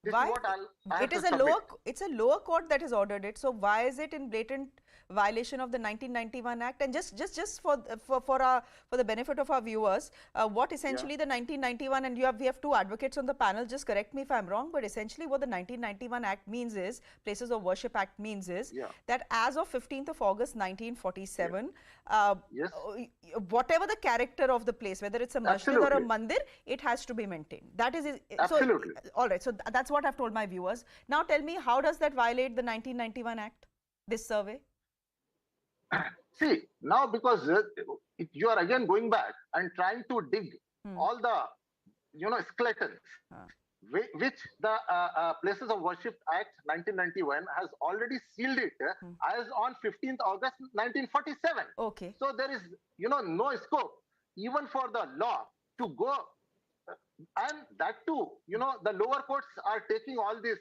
This Why? is what I It is a lower. It's a lower court that has ordered it. So why is it in blatant violation of the 1991 Act? And just for the benefit of our viewers, what essentially the 1991, and we have two advocates on the panel. Just correct me if I'm wrong, but essentially what the 1991 Act means is, Places of Worship Act means is that as of 15th of August 1947, whatever the character of the place, whether it's a masjid or a mandir, it has to be maintained. That is absolutely all right. So that's what I've told my viewers. Now tell me, how does that violate the 1991 Act, this survey? See, now because you are again going back and trying to dig all the, skeletons, which the Places of Worship Act 1991 has already sealed it as on 15th August 1947. Okay. So there is, no scope even for the law to go. And that too, the lower courts are taking all this,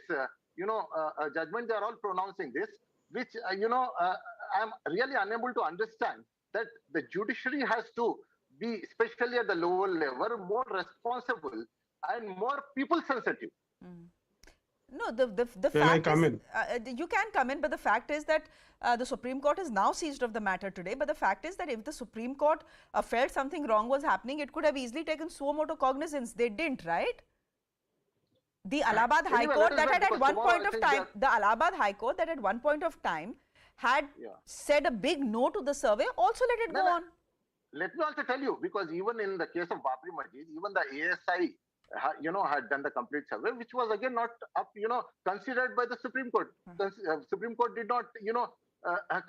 judgment. They are all pronouncing this, which, I'm really unable to understand that the judiciary has to be, especially at the lower level, more responsible and more people sensitive. No, the Can fact I come is, in? you can come in, but the fact is that the Supreme Court is now seized of the matter today. But the fact is that if the Supreme Court felt something wrong was happening, it could have easily taken suo motu cognizance. They didn't, right? The Allahabad High Court that had at one point of time, the Allahabad High Court that at one point of time had said a big no to the survey, also let it go on. Let me also tell you, because even in the case of Babri Masjid, even the ASI, had done the complete survey, which was again not up, considered by the Supreme Court. The Supreme Court did not,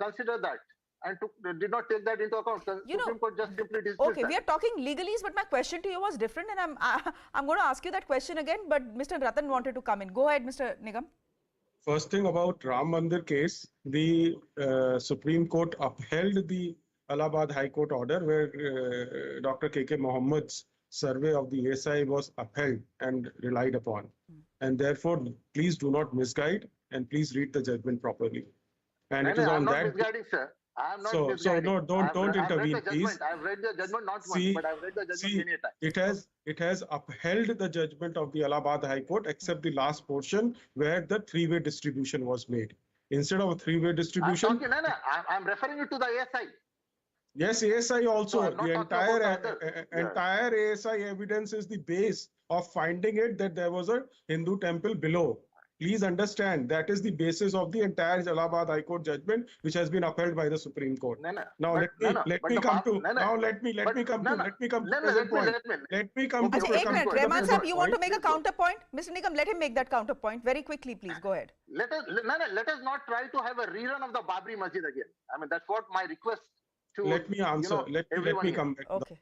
consider that and did not take that into account. The Supreme Court just simply dismissed Okay, that. we are talking legalese, but my question to you was different, and I'm going to ask you that question again. But Mr. Ratan wanted to come in. Go ahead, Mr. Nigam. First thing about Ram Mandir case, the Supreme Court upheld the Allahabad High Court order where Dr. K.K. Mohammed's survey of the ASI was upheld and relied upon. And therefore, please do not misguide and please read the judgment properly. And it is on that. I'm not misguiding, sir. I'm not misguiding. So no, don't intervene, please. I've read the judgment not once, but I've read the judgment many times. It has upheld the judgment of the Allahabad High Court except the last portion where the three-way distribution was made. Instead of a three-way distribution. I'm referring you to the ASI. Yes, ASI also. No, the entire ASI evidence is the base of finding it that there was a Hindu temple below. Please understand that is the basis of the entire Allahabad High Court judgment, which has been upheld by the Supreme Court. Now let me come to present point. Let me come to Eknath, Rahman Sahib, you want to make a counterpoint? Mr. Nigam, let him make that counterpoint very quickly, please. Go ahead. Let us not try to have a rerun of the Babri Masjid again. I mean, that's what my request. Let me answer. Let me come back. Okay.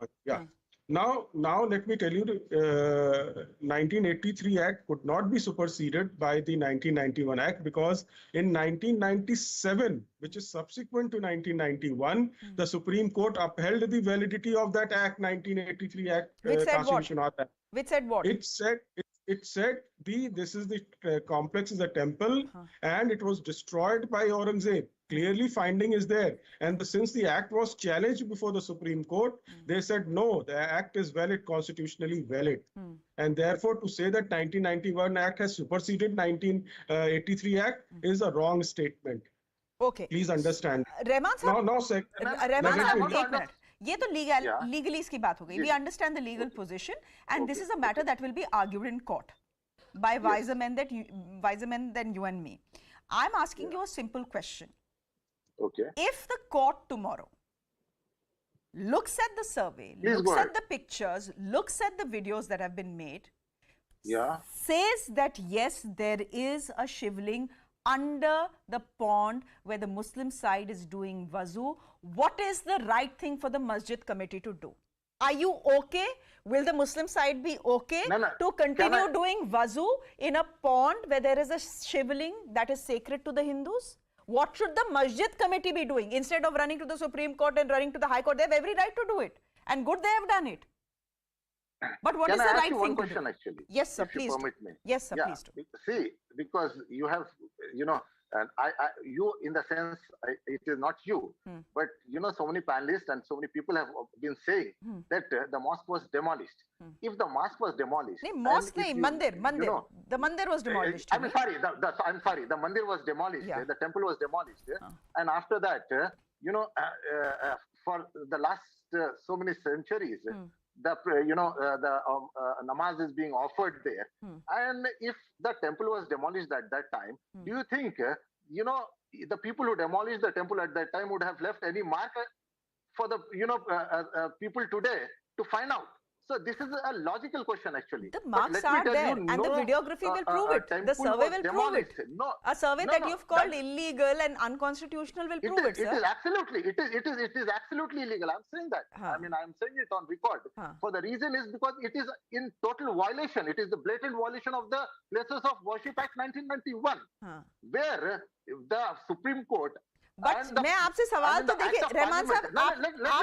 Now let me tell you, the 1983 Act could not be superseded by the 1991 Act because in 1997, which is subsequent to 1991, the Supreme Court upheld the validity of that Act, 1983 Act. Which said what? Which said what? It said this is the complex is a temple and it was destroyed by Aurangzeb. Clearly finding is there. And since the act was challenged before the Supreme Court, they said, no, the act is valid, constitutionally valid. And therefore, to say that 1991 Act has superseded 1983 Act is a wrong statement. Okay. Please understand. Rahman Sahib, ये तो legally इसकी बात हो गई. We understand the legal position, and this is a matter that will be argued in court by wiser men than you and me. I'm asking you a simple question. Okay. If the court tomorrow looks at the survey, looks at the pictures, looks at the videos that have been made, says that yes, there is a shivling under the pond where the Muslim side is doing wuzu, what is the right thing for the masjid committee to do? Are you okay? Will the Muslim side be okay to continue doing wuzu in a pond where there is a shivling that is sacred to the Hindus? What should the masjid committee be doing? Instead of running to the Supreme Court and running to the High Court, they have every right to do it. And good, they have done it. But what is the right thing to do? Actually? Yes, sir, please. Permit me. Yes, sir, please do. See, because you have, and you in the sense, it is not you, but so many panelists and so many people have been saying that the mosque was demolished. If the mosque was demolished, mosque nahi, mandir. The mandir was demolished. I'm sorry. The mandir was demolished. The temple was demolished, and after that, for the last so many centuries. The namaz is being offered there, and if the temple was demolished at that time, do you think the people who demolished the temple at that time would have left any mark for the people today to find out? So this is a logical question actually. The marks are there, and the videography will prove it. The survey will prove it. A survey that you've called illegal and unconstitutional will prove it, sir. It is absolutely. It is absolutely illegal. I'm saying that. I mean, I'm saying it on record. For the reason is because it is in total violation. It is the blatant violation of the Places of Worship Act 1991, where the Supreme Court. But मैं आपसे सवाल तो देखिए रहमान साहब आप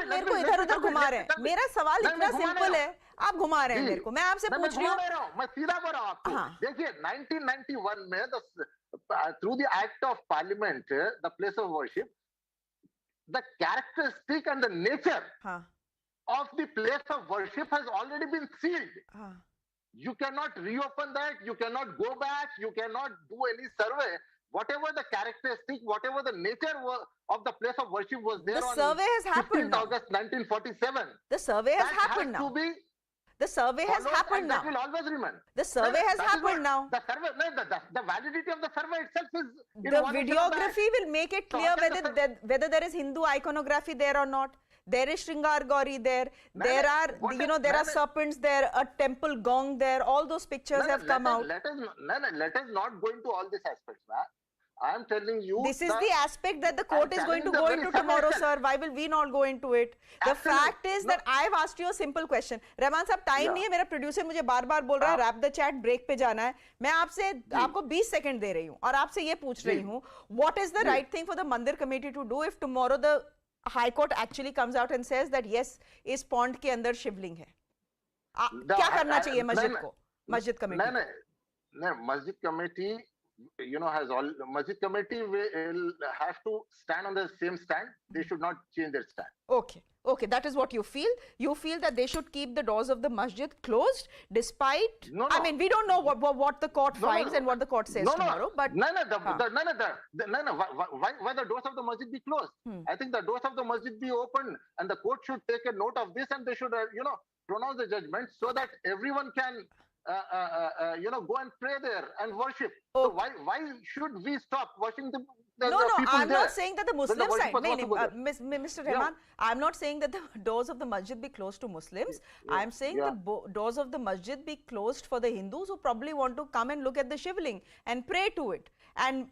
मेरे को इधर उधर घुमा रहे हैं. मेरा सवाल इतना सिंपल है, आप घुमा रहे हैं मेरे को. मैं आपसे पूछ रही हूँ, मैं सीधा बोल रहा हूँ आपको. देखिए 1991 में through the act of parliament, the place of worship, the characteristic and the nature of the place of worship has already been sealed. You cannot reopen that. You cannot go back. You cannot do any survey. Whatever the characteristic, whatever the nature of the place of worship was there on survey has happened 15th August 1947. The survey has happened now. The survey has happened now. That will always remain. The survey has happened now. The survey, the validity of the survey itself is. The videography will make it clear whether there is Hindu iconography there or not. There is Shringar Gauri there. There are serpents there. A temple gong there. All those pictures have come out. Let us not go into all these aspects, man. I am telling you. This is the aspect that the court is going to go into tomorrow, sir. Why will we not go into it? The fact is that I have asked you a simple question. Rahman साहब time नहीं है, मेरा producer मुझे बार-बार बोल रहा है wrap the chat, break पे जाना है. मैं आपको 20 सेकंड दे रही हूँ और आपसे ये पूछ रही हूँ, what is the right thing for the Mandir committee to do if tomorrow the High Court actually comes out and says that yes, इस pond के अंदर शिवलिंग है? क्या करना चाहिए मस्जिद को, मस्जिद कमेटी? नहीं, मस्जिद committee Masjid committee will have to stand on the same stand. They should not change their stand. Okay, that is what you feel. You feel that they should keep the doors of the masjid closed despite. I mean, we don't know what the court finds and what the court says tomorrow. But why the doors of the masjid be closed? I think the doors of the masjid be open, and the court should take a note of this, and they should pronounce the judgment so that everyone can. Go and pray there and worship. So why should we stop worshiping the people I'm there? not saying that the Muslim side. Mr. Rahman, I'm not saying that the doors of the masjid be closed to Muslims. I'm saying the doors of the masjid be closed for the Hindus who probably want to come and look at the shivling and pray to it and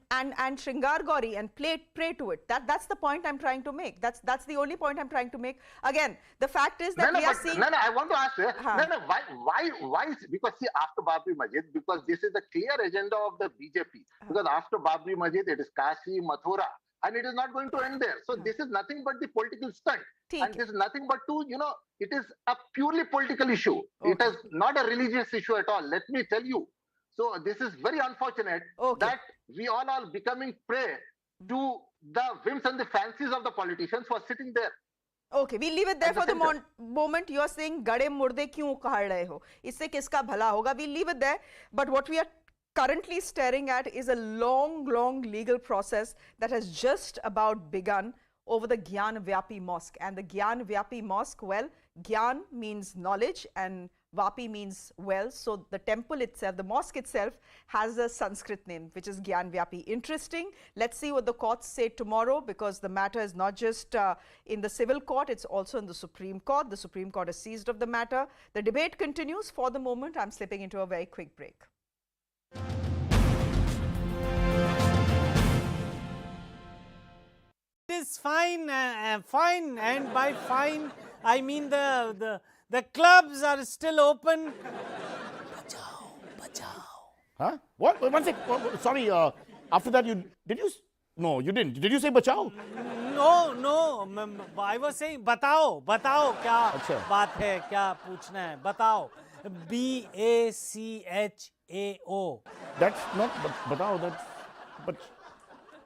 Shringar Gauri and pray to it. That's the point I'm trying to make. That's the only point I'm trying to make. Again, the fact is that we are seeing. I want to ask you. Why? Because see, after Babri Masjid, because this is the clear agenda of the BJP. Because after Babri Masjid, it is Kashi, Mathura, and it is not going to end there. So this is nothing but the political stunt, and this is nothing but it is a purely political issue. It is not a religious issue at all. Let me tell you. So this is very unfortunate that we all are becoming prey to the whims and the fancies of the politicians who are sitting there. Okay, we leave it there for the moment. You are saying gade murde kyun kahar rahe ho? Isse kiska bhala hoga? We leave it there. But what we are currently staring at is a long legal process that has just about begun over the Gyan Vyapi Mosque. And the Gyan Vyapi Mosque, well, Gyan means knowledge and Vapi means well. So the temple itself, the mosque itself, has a Sanskrit name, which is Gyan Vyapi. Interesting. Let's see what the courts say tomorrow, because the matter is not just in the civil court, it's also in the Supreme Court. The Supreme Court is seized of the matter. The debate continues. For the moment, I'm slipping into a very quick break. It is fine, fine, and by fine, I mean the clubs are still open. Bachao, bachao. Huh? What? One sec. Sorry. After that, No, you didn't. Did you say bachao? No. I was saying batao क्या बात है, क्या पूछना है, batao. BACHAO. That's not batao. But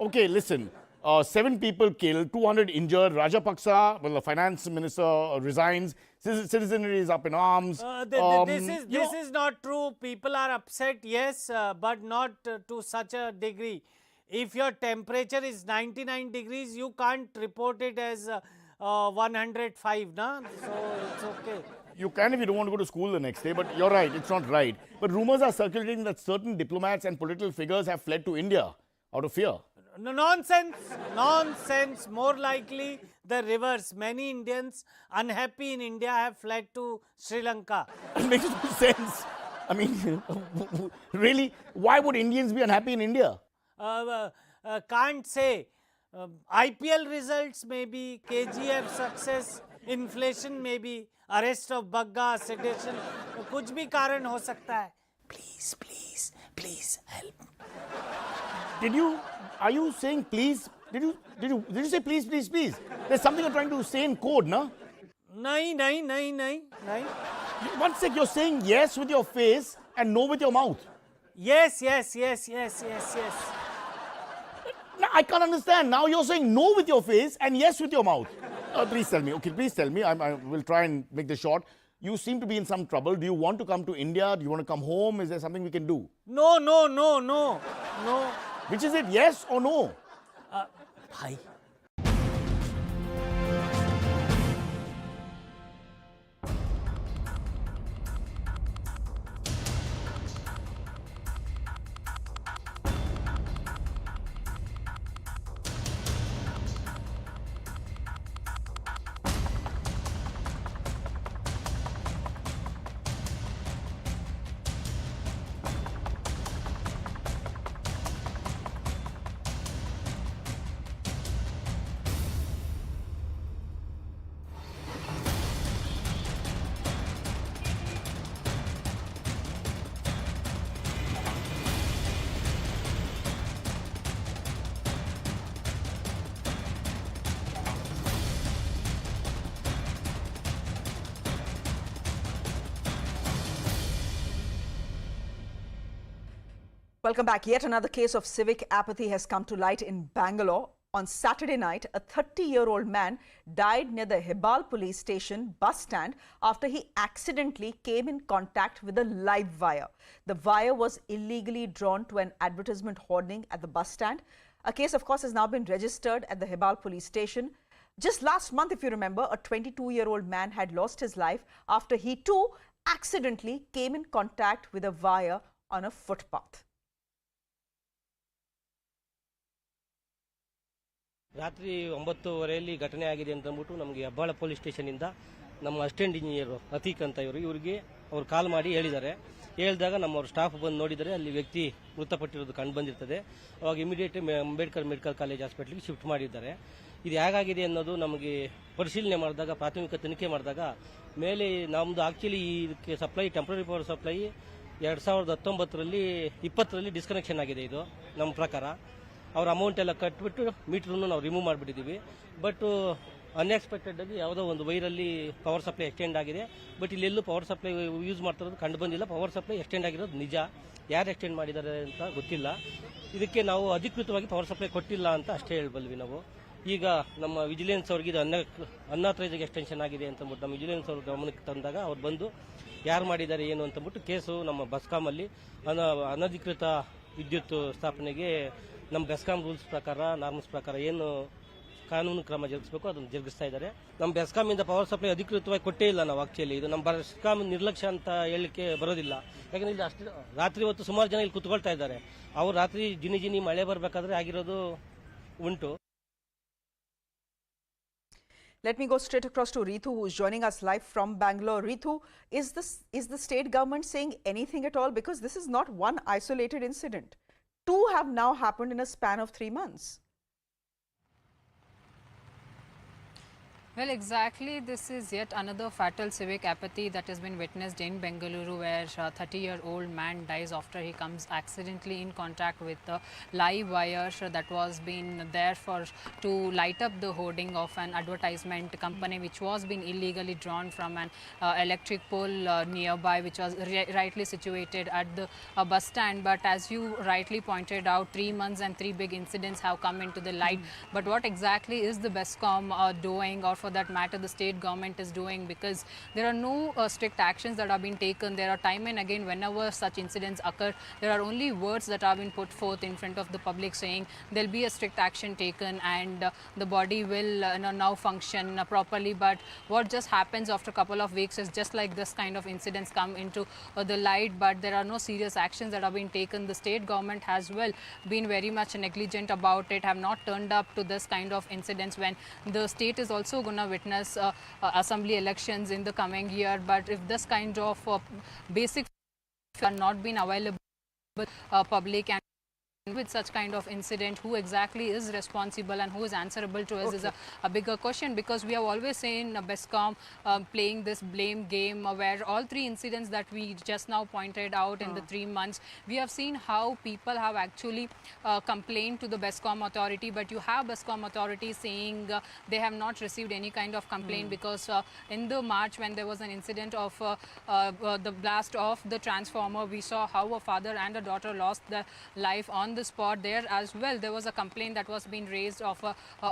okay. Listen. 7 people killed, 200 injured. Rajapaksa, well, the finance minister resigns. Citizenry is up in arms. This is not true. People are upset, yes, but not to such a degree. If your temperature is 99 degrees, you can't report it as 105, na? So it's okay. You can if you don't want to go to school the next day, but you're right, it's not right. But rumors are circulating that certain diplomats and political figures have fled to India out of fear. No, nonsense. More likely the reverse. Many Indians unhappy in India have fled to Sri Lanka. It makes no sense. I mean, really, why would Indians be unhappy in India? Can't say. IPL results maybe, KGF success, inflation maybe, arrest of Bagga, sedition, कुछ भी कारण हो सकता है. Please help. Are you saying please? Did you say please? There's something you're trying to say in code, no? नहीं. One sec, you're saying yes with your face and no with your mouth. Yes. No, I can't understand. Now you're saying no with your face and yes with your mouth. Please tell me. Okay, please tell me. I will try and make this short. You seem to be in some trouble. Do you want to come to India? Do you want to come home? Is there something we can do? No. Which is it, yes or no? Bhai. Welcome back. Yet another case of civic apathy has come to light in Bangalore. On Saturday night, a 30-year-old man died near the Hebal police station bus stand after he accidentally came in contact with a live wire. The wire was illegally drawn to an advertisement hoarding at the bus stand. A case, of course, has now been registered at the Hebal police station. Just last month, if you remember, a 22-year-old man had lost his life after he too accidentally came in contact with a wire on a footpath. ರಾತ್ರಿ 9:30 ಘಟನೆ ಆಗಿದೆ ಅಂತ ಅಂದ್ಬಿಟ್ಟು ನಮಗೆ Hebbal police ಸ್ಟೇಷನಿಂದ ನಮ್ಮ assistant engineer Atiq ಅಂತ ಇವರಿಗೆ ಅವರು ಕಾಲ್ ಮಾಡಿ ಹೇಳಿದಾಗ ನಮ್ಮವ್ರ ಸ್ಟಾಫ್ ಬಂದು ನೋಡಿದರೆ ಅಲ್ಲಿ ವ್ಯಕ್ತಿ ಮೃತಪಟ್ಟಿರೋದು ಕಂಡು ಬಂದಿರ್ತದೆ. ಅವಾಗ ಇಮಿಡಿಯೇಟ್ ಅಂಬೇಡ್ಕರ್ ಮೆಡಿಕಲ್ ಕಾಲೇಜ್ ಹಾಸ್ಪಿಟಲ್ಗೆ ಶಿಫ್ಟ್ ಮಾಡಿದ್ದಾರೆ. ಇದು ಹೇಗಾಗಿದೆ ಅನ್ನೋದು ನಮಗೆ ಪರಿಶೀಲನೆ ಮಾಡಿದಾಗ, ಪ್ರಾಥಮಿಕ ತನಿಖೆ ಮಾಡಿದಾಗ ಮೇಲೆ ನಮ್ಮದು ಆಕ್ಚುಲಿ ಇದಕ್ಕೆ ಸಪ್ಲೈ ಟೆಂಪ್ರರಿ ಪವರ್ ಸಪ್ಲೈ 2019ರಲ್ಲಿ 20ರಲ್ಲಿ ಡಿಸ್ಕನೆಕ್ಷನ್ ಆಗಿದೆ. ಇದು ನಮ್ಮ ಪ್ರಕಾರ ಅವ್ರ ಅಮೌಂಟ್ ಎಲ್ಲ ಕಟ್ಬಿಟ್ಟು ಮೀಟ್ರನ್ನು ನಾವು ರಿಮೂವ್ ಮಾಡಿಬಿಟ್ಟಿದ್ದೀವಿ. ಬಟ್ ಅನ್ಎಕ್ಸ್ಪೆಕ್ಟೆಡ್ ಆಗಿ ಯಾವುದೋ ಒಂದು ವೈರಲ್ಲಿ ಪವರ್ ಸಪ್ಲೈ ಎಕ್ಸ್ಟೆಂಡ್ ಆಗಿದೆ. ಬಟ್ ಇಲ್ಲೆಲ್ಲೂ ಪವರ್ ಸಪ್ಲೈ ಯೂಸ್ ಮಾಡ್ತಿರೋದು ಕಂಡು ಬಂದಿಲ್ಲ. ಪವರ್ ಸಪ್ಲೈ ಎಕ್ಸ್ಟೆಂಡ್ ಆಗಿರೋದು ನಿಜ. ಯಾರು ಎಕ್ಸ್ಟೆಂಡ್ ಮಾಡಿದ್ದಾರೆ ಅಂತ ಗೊತ್ತಿಲ್ಲ. ಇದಕ್ಕೆ ನಾವು ಅಧಿಕೃತವಾಗಿ ಪವರ್ ಸಪ್ಲೈ ಕೊಟ್ಟಿಲ್ಲ ಅಂತ ಅಷ್ಟೇ ಹೇಳಬಲ್ವಿ ನಾವು. ಈಗ ನಮ್ಮ ವಿಜಿಲೆನ್ಸ್ ಅವ್ರಿಗೆ ಇದು ಅನ್ಆಥರೈಸ್ಗೆ ಎಕ್ಸ್ಟೆನ್ಷನ್ ಆಗಿದೆ ಅಂತಂದ್ಬಿಟ್ಟು ನಮ್ಮ ವಿಜಿಲೆನ್ಸ್ ಅವ್ರ ಗಮನಕ್ಕೆ ತಂದಾಗ ಅವ್ರು ಬಂದು ಯಾರು ಮಾಡಿದ್ದಾರೆ ಏನು ಅಂತಂದ್ಬಿಟ್ಟು ಕೇಸು ನಮ್ಮ ಬೆಸ್ಕಾಮಲ್ಲಿ ಅನಧಿಕೃತ ವಿದ್ಯುತ್ ಸ್ಥಾಪನೆಗೆ ನಮ್ಮ ಬೆಸ್ಕಾಂ ರೂಲ್ಸ್ ಪ್ರಕಾರ, ನಾರ್ಮ್ಸ್ ಪ್ರಕಾರ ಏನು ಕಾನೂನು ಕ್ರಮ ಜರುಗಿಸಬೇಕು, ಅದನ್ನು ಜರುಗಿಸ್ತಾ ಇದ್ದಾರೆ. ನಮ್ಮ ಬೆಸ್ಕಾಂ ಇಂದ ಪವರ್ ಸಪ್ಲೈ ಅಧಿಕೃತವಾಗಿ ಕೊಟ್ಟೇ ಇಲ್ಲ ನಾವು. ಆಕ್ಚುಲಿ ಇದು ನಮ್ಮ ಬೆಸ್ಕಾಂ ನಿರ್ಲಕ್ಷ್ಯ ಅಂತ ಹೇಳಲಿಕ್ಕೆ ಬರೋದಿಲ್ಲ. ಯಾಕಂದ್ರೆ ಇಲ್ಲಿ ಅಷ್ಟು ರಾತ್ರಿ ಹೊತ್ತು ಸುಮಾರು ಜನ ಇಲ್ಲಿ ಕುತ್ಕೊಳ್ತಾ ಇದ್ದಾರೆ. ಅವ್ರು ರಾತ್ರಿ ಜಿನಿ ಮಳೆ ಬರಬೇಕಾದ್ರೆ ಆಗಿರೋದು ಉಂಟು. Let me go straight across to Ritu, who is joining us live from Bangalore. Ritu, is the state government saying anything at all? Because this is not one isolated incident. Two have now happened in a span of 3 months. Well, exactly. This is yet another fatal civic apathy that has been witnessed in Bengaluru, where a 30-year-old man dies after he comes accidentally in contact with the live wire that was been there to light up the hoarding of an advertisement company, which was being illegally drawn from an electric pole nearby, which was rightly situated at the bus stand. But as you rightly pointed out, 3 months and 3 big incidents have come into the light. But what exactly is the BESCOM doing, or for that matter the state government is doing? Because there are no strict actions that have been taken. There are time and again, whenever such incidents occur, there are only words that have been put forth in front of the public saying there'll be a strict action taken and the body will now function properly. But what just happens after a couple of weeks is just like this kind of incidents come into the light, but there are no serious actions that have been taken. The state government has been very much negligent about it, have not turned up to this kind of incidents when the state is also going to witness assembly elections in the coming year. But if this kind of basic are not been available public, and with such kind of incident, who exactly is responsible and who is answerable to us is a bigger question. Because we have always seen BESCOM playing this blame game, where all 3 incidents that we just now pointed out in the 3 months, we have seen how people have actually complained to the BESCOM authority. But you have BESCOM authority saying they have not received any kind of complaint, because in the March, when there was an incident of the blast of the transformer, we saw how a father and a daughter lost their life on the spot. There as well, there was a complaint that was being raised of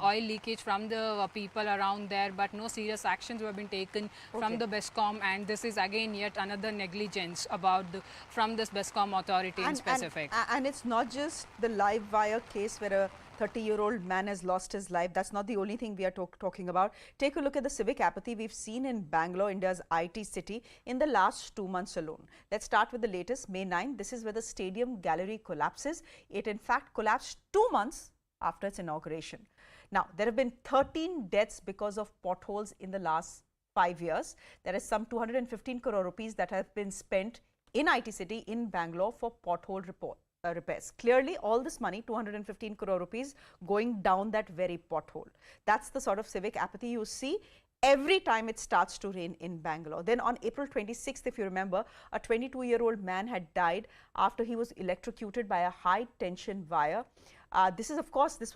oil leakage from the people around there, but no serious actions were being taken from the BESCOM. And this is again yet another negligence from this BESCOM authority in specific. And it's not just the live wire case where a 30-year-old man has lost his life. That's not the only thing we are talking about. Take a look at the civic apathy we've seen in Bangalore, India's IT city, in the last 2 months alone. Let's start with the latest, May 9. This is where the stadium gallery collapses. It in fact collapsed 2 months after its inauguration. Now, there have been 13 deaths because of potholes in the last 5 years. There is some 215 crore rupees that have been spent in IT city in Bangalore for pothole repairs. Clearly, all this money, 215 crore rupees, going down that very pothole. That's the sort of civic apathy you see every time it starts to rain in Bangalore. Then on April 26th, if you remember, a 22-year-old man had died after he was electrocuted by a high-tension wire. This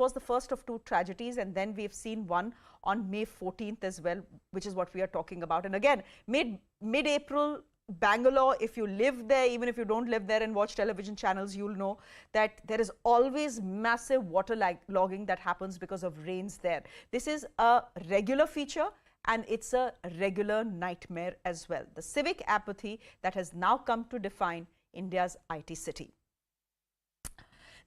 was the first of 2 tragedies, and then we've seen one on May 14th as well, which is what we are talking about. And again, mid-April, Bangalore, if you live there, even if you don't live there and watch television channels, you'll know that there is always massive water logging that happens because of rains there. This is a regular feature, and it's a regular nightmare as well. The civic apathy that has now come to define India's IT city.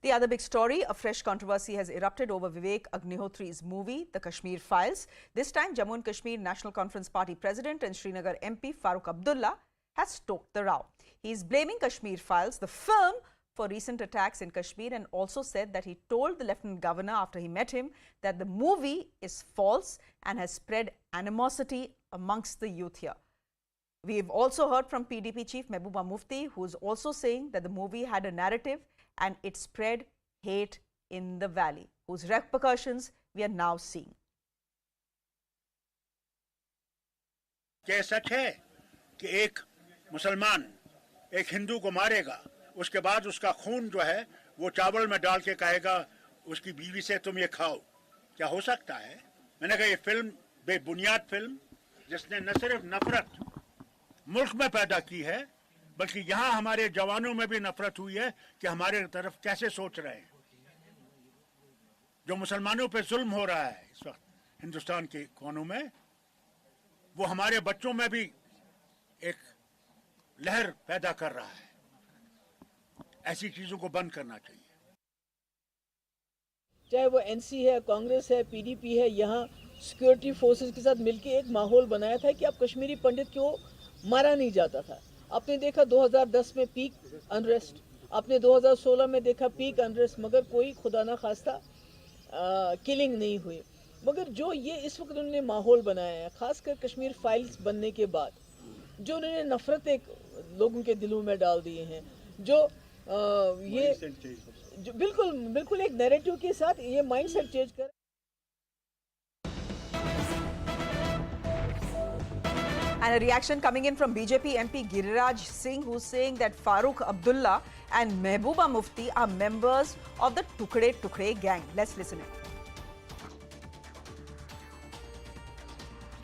The other big story, a fresh controversy has erupted over Vivek Agnihotri's movie, The Kashmir Files. This time, Jammu and Kashmir National Conference Party President and Srinagar MP Farooq Abdullah has stoked the row. He is blaming Kashmir Files, the film, for recent attacks in Kashmir, and also said that he told the Lieutenant Governor after he met him that the movie is false and has spread animosity amongst the youth here. We've also heard from PDP Chief Mehbooba Mufti, who is also saying that the movie had a narrative and it spread hate in the valley, whose repercussions we are now seeing. क्या सच है कि एक मुसलमान एक हिंदू को मारेगा, उसके बाद उसका खून जो है वो चावल में डाल के कहेगा उसकी बीवी से तुम ये खाओ? क्या हो सकता है? मैंने कहा ये फिल्म बेबुनियाद फिल्म, जिसने न सिर्फ नफरत मुल्क में पैदा की है, बल्कि यहाँ हमारे जवानों में भी नफरत हुई है कि हमारे तरफ कैसे सोच रहे हैं। जो मुसलमानों पे जुल्म हो रहा है इस वक्त हिंदुस्तान के कोनों में, वो हमारे बच्चों में भी एक लहर पैदा कर रहा है। ऐसी चीजों को बंद करना चाहिए। चाहे वो एनसी है, कांग्रेस है, पीडीपी है, यहाँ सिक्योरिटी फोर्सेस के साथ मिलके एक माहौल बनाया था कि अब कश्मीरी पंडित को मारा नहीं जाता था। आपने देखा 2010 में पीक अनरेस्ट, आपने 2016 में देखा पीक अनरेस्ट, मगर कोई खुदा ना खास्ता किलिंग नहीं हुई। मगर जो ये इस वक्त उन्होंने माहौल बनाया है, खासकर कश्मीर फाइल्स बनने के बाद, जो उन्होंने नफरत एक लोगों के दिलों में डाल दिए हैं, जो ये जो बिल्कुल एक नैरेटिव के साथ ये माइंडसेट चेंज कर। And a reaction coming in from BJP MP Giriraj Singh, who's saying that Farooq Abdullah and Mehbooba Mufti are members of the Tukde Tukde gang. Let's listen in.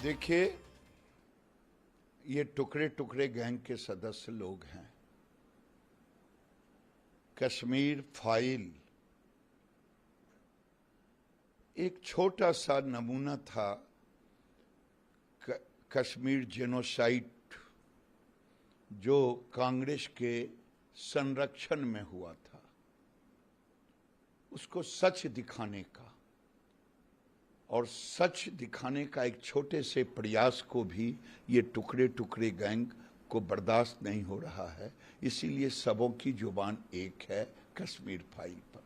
देखिए, ये टुकड़े टुकड़े gang के सदस्य लोग हैं। Kashmir file एक छोटा सा नमूना था कश्मीर जेनोसाइड जो कांग्रेस के संरक्षण में हुआ था, उसको सच दिखाने का, और सच दिखाने का एक छोटे से प्रयास को भी ये टुकड़े टुकड़े गैंग को बर्दाश्त नहीं हो रहा है। इसीलिए सबों की जुबान एक है कश्मीर फाइल पर।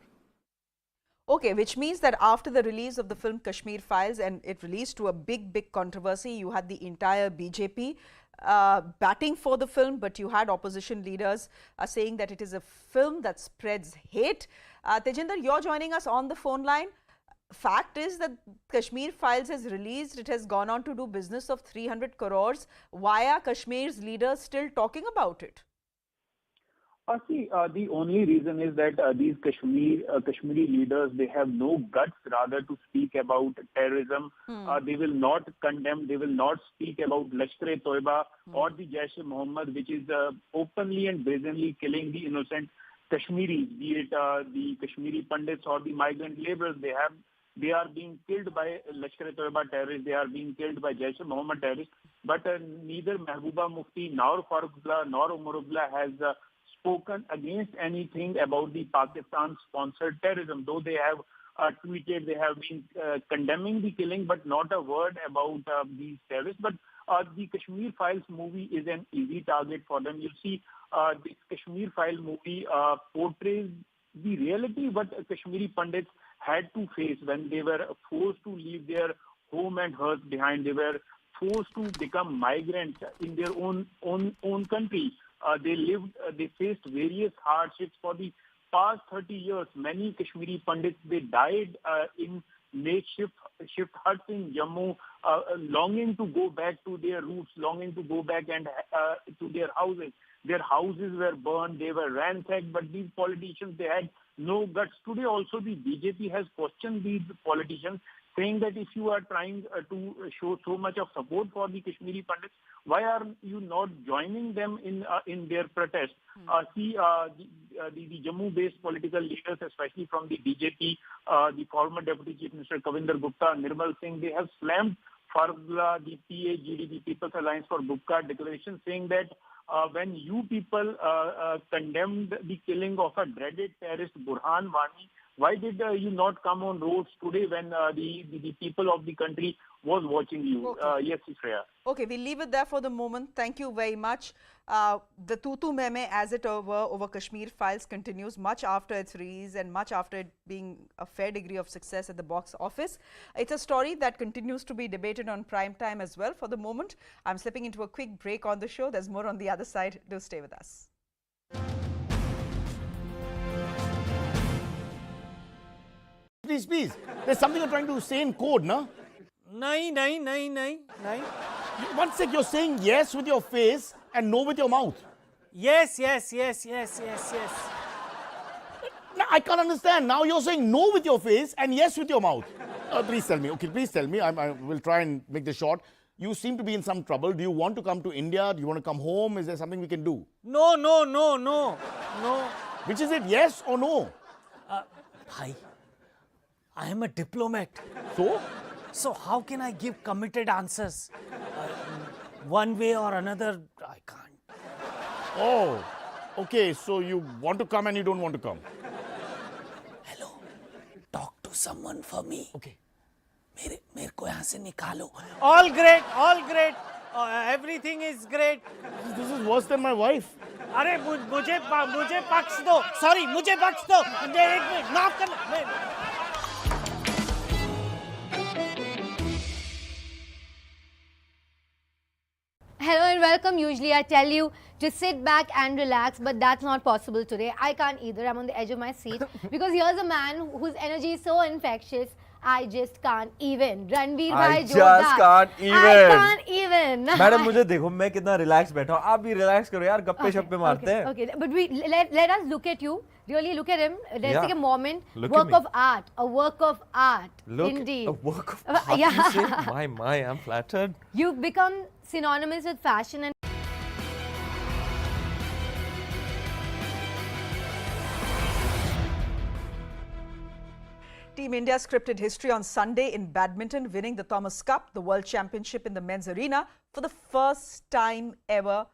Okay, which means that after the release of the film Kashmir Files, and it released to a big controversy, you had the entire BJP batting for the film, but you had opposition leaders saying that it is a film that spreads hate. Tejinder, you're joining us on the phone line. Fact is that Kashmir Files has released, it has gone on to do business of 300 crores. Why are Kashmir's leaders still talking about it? See, the only reason is that these Kashmiri leaders, they have no guts rather to speak about terrorism. They will not condemn, they will not speak about Lashkar-e-Toiba or the Jaish-e-Mohammed, which is openly and brazenly killing the innocent Kashmiris, be it the Kashmiri Pandits or the migrant laborers. They are being killed by Lashkar-e-Toiba terrorists, they are being killed by Jaish-e-Mohammed terrorists. But neither Mehbooba Mufti nor Farooq Abdullah nor Umar Abdullah has spoken against anything about the Pakistan-sponsored terrorism, though they have tweeted, they have been condemning the killing, but not a word about these terrorists. But the Kashmir Files movie is an easy target for them. You see, this Kashmir File movie portrays the reality what Kashmiri Pandits had to face when they were forced to leave their home and hearth behind. They were forced to become migrants in their own country. They faced various hardships for the past 30 years. Many Kashmiri Pandits, they died in makeshift huts in Jammu, longing to go back to their roots, longing to go back and to their houses. Their houses were burned, they were ransacked, but these politicians, they had no guts. Today also the BJP has questioned these politicians, saying that if you are trying to show so much of support for the Kashmiri Pandits, why are you not joining them in their protest? See, the Jammu-based political leaders, especially from the BJP, the former Deputy Chief Minister Kavinder Gupta, Nirmal Singh, they have slammed Farooq, the PAGD, the People's Alliance for Gupta declaration, saying that when you people condemned the killing of a dreaded terrorist Burhan Wani, why did you not come on roads today when the people of the country was watching you? Okay. Yes, Shreya. Okay, we'll leave it there for the moment. Thank you very much. The tutu meme, as it were, over Kashmir Files continues much after its release and much after it being a fair degree of success at the box office. It's a story that continues to be debated on prime time as well. For the moment, I'm slipping into a quick break on the show. There's more on the other side. Do stay with us. Please. There's something you're trying to say in code, no? No. One sec, you're saying yes with your face and no with your mouth. Yes. No, I can't understand. Now you're saying no with your face and yes with your mouth. Please tell me. Okay, please tell me. I will try and make this short. You seem to be in some trouble. Do you want to come to India? Do you want to come home? Is there something we can do? No. Which is it, yes or no? Bhai, I am a diplomat. So how can I give committed answers? One way or another, I can't. Oh, okay. So you want to come and you don't want to come. Hello, talk to do someone for me. Okay. मेरे को यहाँ से निकालो. All great, all great. Everything is great. This is worse than my wife. अरे मुझे पक्ष दो. Sorry, मुझे पक्ष दो. एक मिनट माफ करना. Hello and welcome. Usually I tell you to sit back and relax, but that's not possible today. I can't either. I'm on the edge of my seat because here's a man whose energy is so infectious. I just can't even. Ranveer bhai just can't even. I can't even. Madam मुझे देखो मैं कितना relax बैठा हूँ. आप भी relax करो यार. गप्पे शप्पे मारते हैं. Okay, but let us look at you. Really look at him. Let's take a moment. Look work at me. of art. A work of art. Look, Indeed. a work of art. Yeah. You say? My, I'm flattered. You've become synonymous with fashion and Team India scripted history on Sunday in badminton, winning the Thomas Cup, the World Championship in the men's arena, for the first time ever,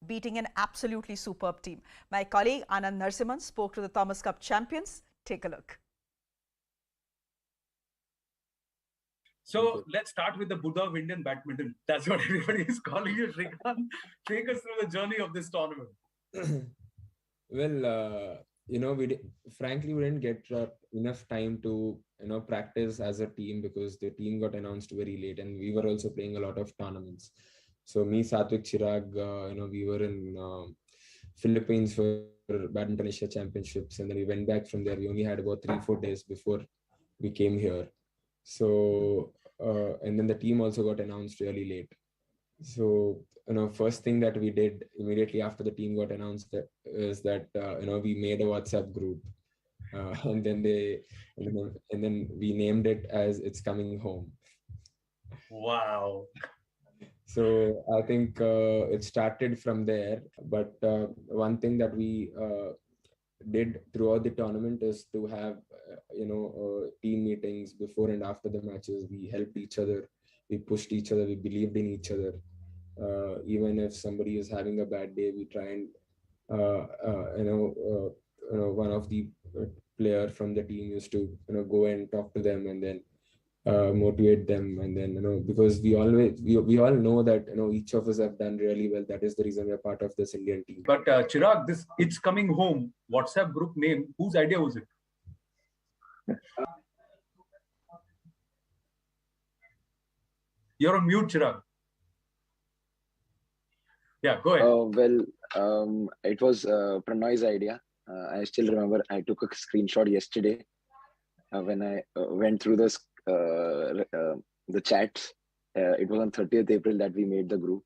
beating an absolutely superb team. My colleague Anand Narsimhan spoke to the Thomas Cup champions. Take a look. So let's start with the Buddha of Indian badminton. That's what everybody is calling you, Shrikant. Take us through the journey of this tournament. Well, frankly, we didn't get enough time to, practice as a team because the team got announced very late and we were also playing a lot of tournaments. So me, Satvik, Chirag, we were in Philippines for Badminton Asia Championships and then we went back from there. We only had about 3-4 days before we came here. So, and then the team also got announced really late. So, first thing that we did immediately after the team got announced is that we made a WhatsApp group, and then we named it as "It's Coming Home." Wow. So I think it started from there. But one thing that we did throughout the tournament is to have team meetings before and after the matches. We helped each other, we pushed each other, we believed in each other. Even if somebody is having a bad day, we try and one of the player from the team used to go and talk to them and then motivate them, and then because we all know that each of us have done really well. That is the reason we are part of this Indian team. But Chirag, this "It's Coming Home" WhatsApp group name, whose idea was it? You're on mute, Chirag. Yeah, go ahead. It was Pranoy's idea. I still remember I took a screenshot yesterday when I went through the chats. It was on 30th April that we made the group,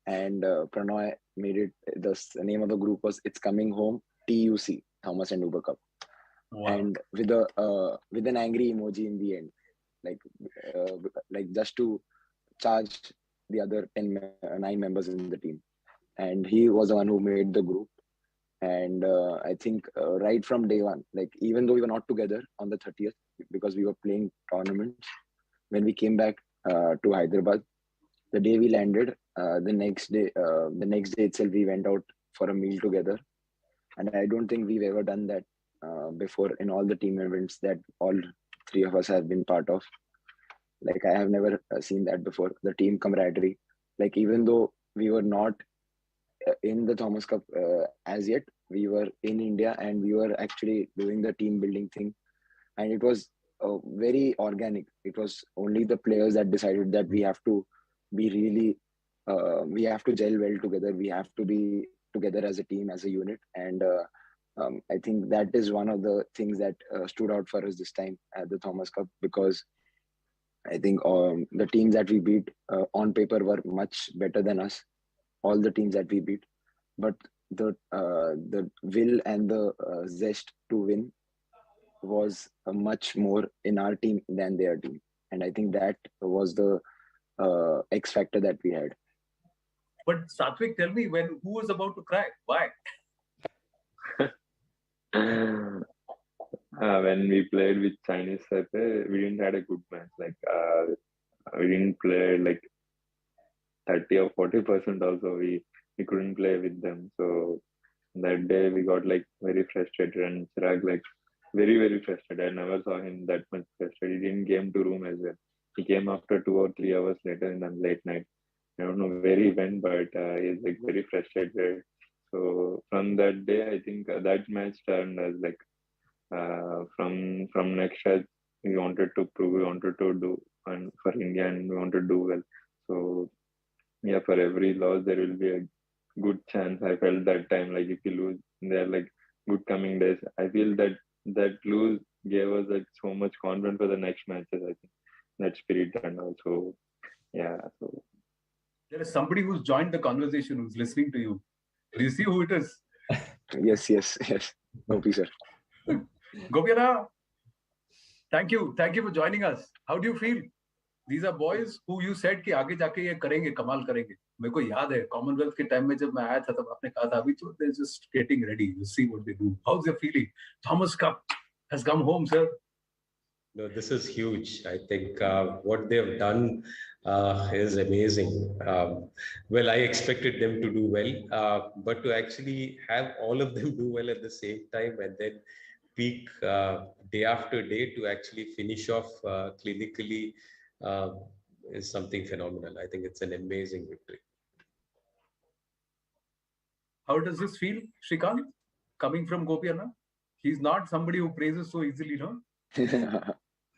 and Pranoy made it. The name of the group was "It's Coming Home" TUC, Thomas and Uber Cup. Wow. And with an angry emoji in the end, like just to charge the other 9 members in the team. And he was the one who made the group. And I think right from day one, like even though we were not together on the 30th because we were playing tournaments, when we came back to Hyderabad, the day we landed, the next day itself, we went out for a meal together. And I don't think we've ever done that before in all the team events that all 3 of us have been part of. Like I have never seen that before. The team camaraderie, like even though we were not in the Thomas Cup as yet, we were in India and we were actually doing the team building thing, and it was very organic. It was only the players that decided that we have to be really, we have to gel well together. We have to be together as a team, as a unit, and I think that is one of the things that stood out for us this time at the Thomas Cup, because I think the teams that we beat on paper were much better than us. All the teams that we beat, but the will and the zest to win was much more in our team than their team, and I think that was the X factor that we had. But Satvik, tell me, who was about to cry? Why? When we played with Chinese Taipei, we didn't had a good match. Like we didn't play like 30 or 40% also. We couldn't play with them. So that day we got like very frustrated, and Chirag like very frustrated. I never saw him that much frustrated. He didn't came to room as well. He came after 2 or 3 hours later in the late night. I don't know where he went, but he's like very frustrated. So from that day, I think that match turned as like from next match we wanted to prove, we wanted to do, and for India, and we wanted to do well. So yeah, for every loss there will be a good chance. I felt that time, like if you lose, there are like good coming days. I feel that lose gave us like so much confidence for the next matches. I think that spirit, and also yeah. So There is somebody who's joined the conversation, who's listening to you. Do you see who it is? Yes. Gopi sir. Gopiana, thank you for joining us. How do you feel? These are boys who you said कि आगे जाके ये करेंगे, कमाल करेंगे. मेरे को याद है कॉमनवेल्थ के टाइम में जब मैं आया था तब आपने कहा था अभी तो they're just getting ready. You see what they do. How's your feeling? Thomas Cup has come home, sir. No, this is huge. I think what they have done is amazing. Well, I expected them to do well, but to actually have all of them do well at the same time and then peak day after day to actually finish off clinically is something phenomenal. I think it's an amazing victory. How does this feel, Shrikant, coming from Gopiana? He's not somebody who praises so easily, no?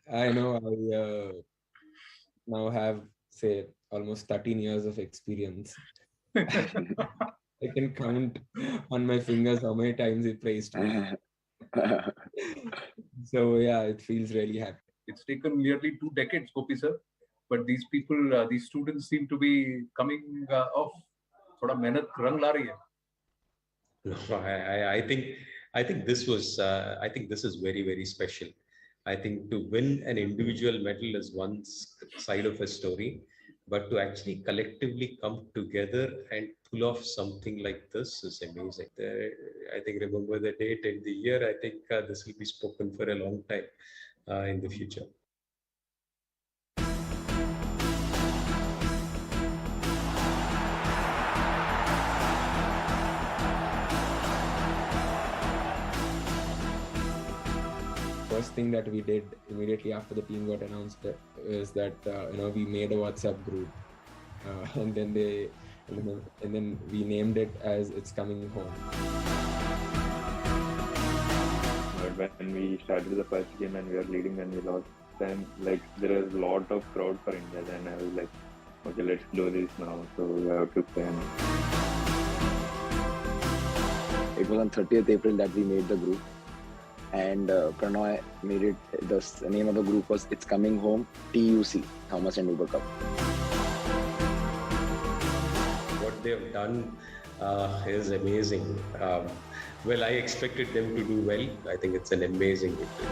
I know. I now have, say, almost 13 years of experience. I can count on my fingers how many times he praised me. So yeah, it feels really happy. It's taken nearly 2 decades, Gopi sir, but these people, these students seem to be coming off. थोड़ा मेहनत रंग ला रही है. No, I think this was I think this is very special. I think to win an individual medal is one side of a story, but to actually collectively come together and pull off something like this is amazing. I think remember the date and the year. I think this will be spoken for a long time in the future. First thing that we did immediately after the team got announced is that we made a WhatsApp group, and then we named it as "It's Coming Home." But when we started the first game and we were leading and we lost, then like there was a lot of crowd for India. Then I was like, okay, let's do this now. So we have to play. It was on 30th April that we made the group. And Prannoy made it, the name of the group was It's Coming Home, TUC, Thomas and Uber Cup. What they have done is amazing. Well, I expected them to do well. I think it's an amazing victory.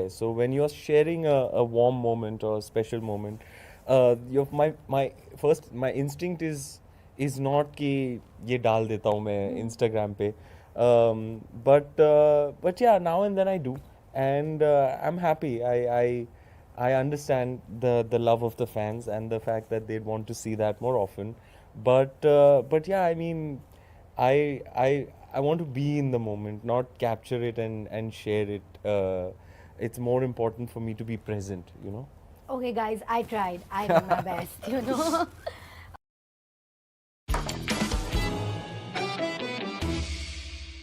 So when you're sharing a warm moment or a special moment, my instinct is not कि ये डाल देता हूँ मैं Instagram पे, but yeah, now and then I do, and I'm happy. I understand the love of the fans and the fact that they'd want to see that more often, but yeah, I mean, I want to be in the moment, not capture it and share it. It's more important for me to be present, you know. Okay, guys, I tried. I did my best, you know.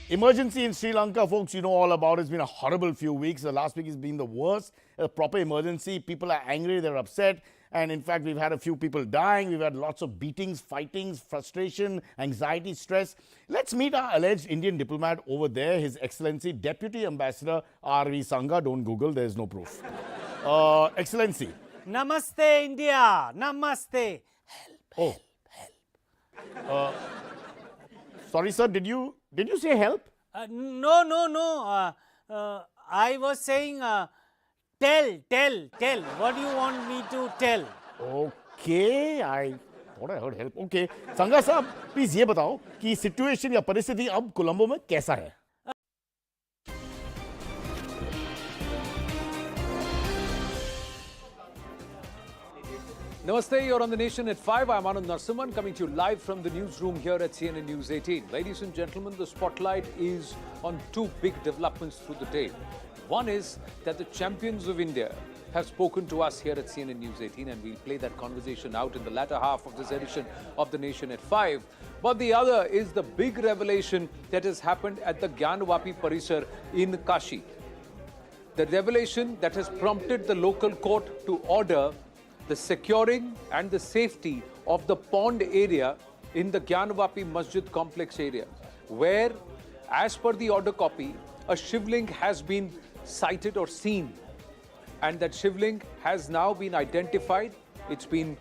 Emergency in Sri Lanka, folks, you know all about it. It's been a horrible few weeks. The last week has been the worst. A proper emergency. People are angry, they're upset. And in fact, we've had a few people dying. We've had lots of beatings, fightings, frustration, anxiety, stress. Let's meet our alleged Indian diplomat over there, His Excellency Deputy Ambassador R.V. Sangha. Don't Google, there's no proof. Excellency. Namaste, India. Namaste. Help. Sorry, sir, did you say help? No. I was saying... Tell. What do you want me to tell? Okay, I thought I heard help. Okay, Sangha साहब, please ये बताओ कि situation या परिस्थिति अब कोलंबो में कैसा है? Namaste, you're on The Nation at 5. I'm Anand Narsimhan coming to you live from the newsroom here at CNN News 18. Ladies and gentlemen, the spotlight is on two big developments through the day. One is that the champions of India have spoken to us here at CNN News 18, and we'll play that conversation out in the latter half of this edition of The Nation at 5. But the other is the big revelation that has happened at the Gyanvapi Parisar in Kashi. The revelation that has prompted the local court to order the securing and the safety of the pond area in the Gyanvapi Masjid complex area, where, as per the order copy, a shivling has been sighted or seen. And that shivling has now been identified, it's been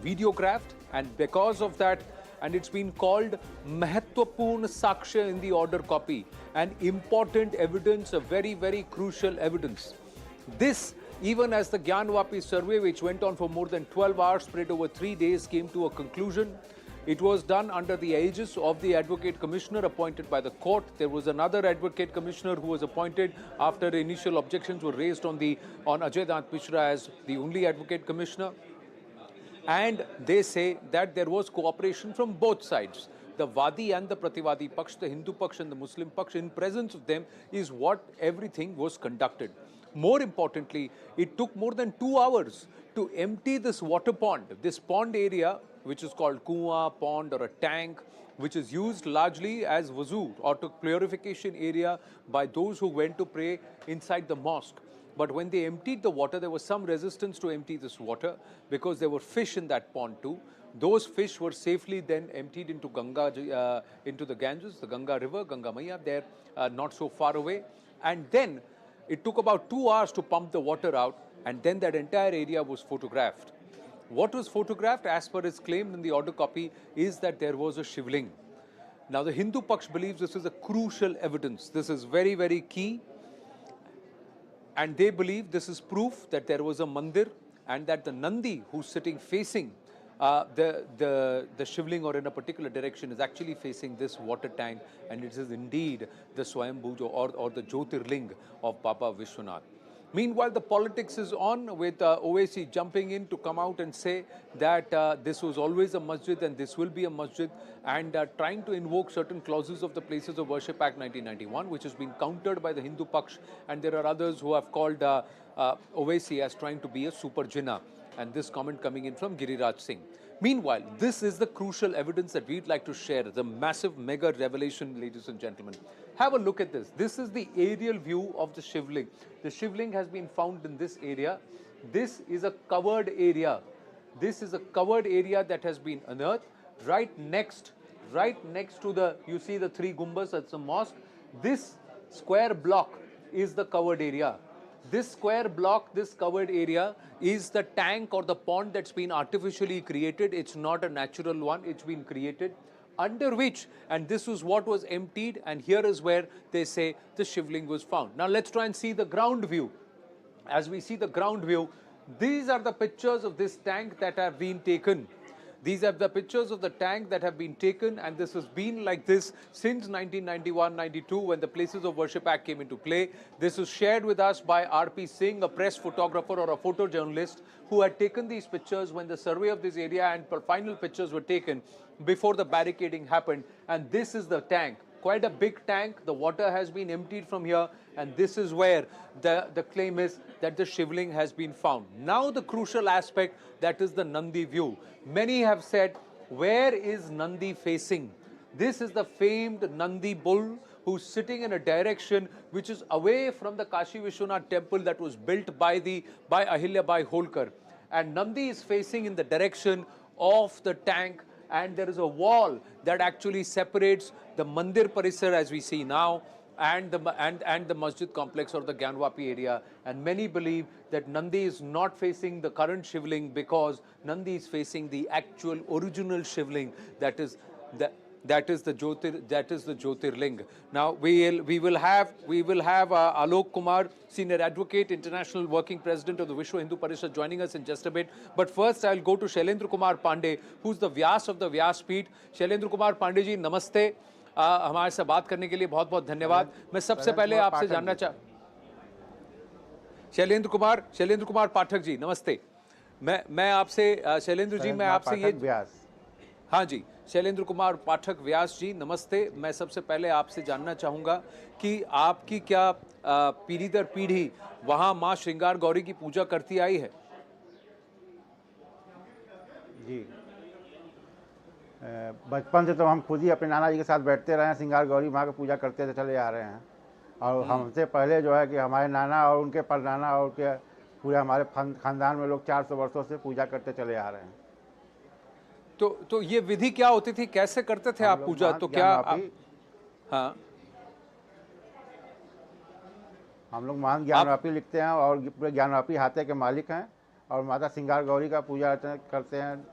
videographed, and because of that, and it's been called Mahatvapurn Saksha in the order copy, an important evidence, a very, very crucial evidence. This, even as the Gyanvapi survey, which went on for more than 12 hours, spread over 3 days, came to a conclusion. It was done under the aegis of the Advocate Commissioner appointed by the court. There was another Advocate Commissioner who was appointed after initial objections were raised on Ajay Dant Mishra as the only Advocate Commissioner. And they say that there was cooperation from both sides. The Wadi and the Prativadi Paksh, the Hindu Paksh and the Muslim Paksh, in presence of them is what everything was conducted. More importantly, it took more than 2 hours to empty this water pond, this pond area, which is called kuwa, pond or a tank, which is used largely as wuzu or to purification area by those who went to pray inside the mosque. But when they emptied the water, there was some resistance to empty this water because there were fish in that pond too. Those fish were safely then emptied into Ganga, into the Ganges, the Ganga River, Ganga Maya, there not so far away. And then it took about 2 hours to pump the water out, and then that entire area was photographed. What was photographed, as per its claim in the order copy, is that there was a shivling. Now, the Hindu Paksh believes this is a crucial evidence. This is very, very key. And they believe this is proof that there was a mandir and that the Nandi who's sitting facing the shivling or in a particular direction is actually facing this water tank, and it is indeed the Swayambhu or the Jyotirling of Baba Vishwanath. Meanwhile, the politics is on with OAC jumping in to come out and say that this was always a masjid and this will be a masjid, and trying to invoke certain clauses of the Places of Worship Act 1991, which has been countered by the Hindu Paksh, and there are others who have called OAC as trying to be a super jinnah. And this comment coming in from Giriraj Singh. Meanwhile, this is the crucial evidence that we'd like to share, the massive mega revelation, ladies and gentlemen. Have a look at this. This is the aerial view of the shivling. The shivling has been found in this area. This is a covered area. This is a covered area that has been unearthed right next to the, you see the 3 gumbas, that's a mosque. This square block is the covered area. This square block, this covered area, is the tank or the pond that's been artificially created. It's not a natural one, it's been created, under which, and this was what was emptied, and here is where they say the shivling was found. Now let's try and see the ground view. As we see the ground view, these are the pictures of this tank that have been taken. These are the pictures of the tank that have been taken, and this has been like this since 1991-92 when the Places of Worship Act came into play. This was shared with us by R.P. Singh, a press photographer or a photojournalist who had taken these pictures when the survey of this area and final pictures were taken before the barricading happened. And this is the tank. Quite a big tank. The water has been emptied from here, and this is where the claim is that the shivling has been found. Now the crucial aspect, that is the Nandi view. Many have said, where is Nandi facing? This is the famed Nandi bull who's sitting in a direction which is away from the Kashi Vishwanath temple that was built by Ahilyabai Holkar. And Nandi is facing in the direction of the tank, and there is a wall that actually separates the Mandir Parisar, as we see now, and the Masjid complex or the Gyanvapi area. And many believe that Nandi is not facing the current shivling because Nandi is facing the actual original shivling, that is the Jyotirling. Now we will have Alok Kumar, Senior Advocate, International Working President of the Vishwa Hindu Parishad, joining us in just a bit. But first I'll go to Shailendra Kumar Pandey, who's the Vyas of the Vyas Peeth. Shailendra Kumar Pandey ji, namaste. हमारे से बात करने के लिए बहुत बहुत धन्यवाद. मैं सबसे पहले आपसे जानना शैलेंद्र कुमार पाठक जी, नमस्ते. मैं आपसे शैलेंद्र जी, मैं आपसे ये व्यास। हाँ जी, शैलेंद्र कुमार पाठक व्यास जी, नमस्ते। मैं सबसे पहले आपसे जानना चाहूँगा कि आपकी क्या पीढ़ी दर पीढ़ी वहाँ माँ श्रृंगार गौरी की पूजा करती आई है? जी, बचपन से तो हम खुद ही अपने नाना जी के साथ बैठते रहे हैं, श्रृंगार गौरी माँ की पूजा करते चले आ रहे हैं। और हमसे पहले जो है कि हमारे नाना और उनके परनाना और के पूरे हमारे खानदान में लोग 400 वर्षों से पूजा करते चले आ रहे हैं। तो ये विधि क्या होती थी, कैसे करते थे आप पूजा? तो क्या हाँ, हम लोग महान ज्ञानवापी लिखते हैं और पूरे ज्ञानवापी हाथे के मालिक हैं और माता श्रृंगार गौरी का पूजा अर्चना करते हैं।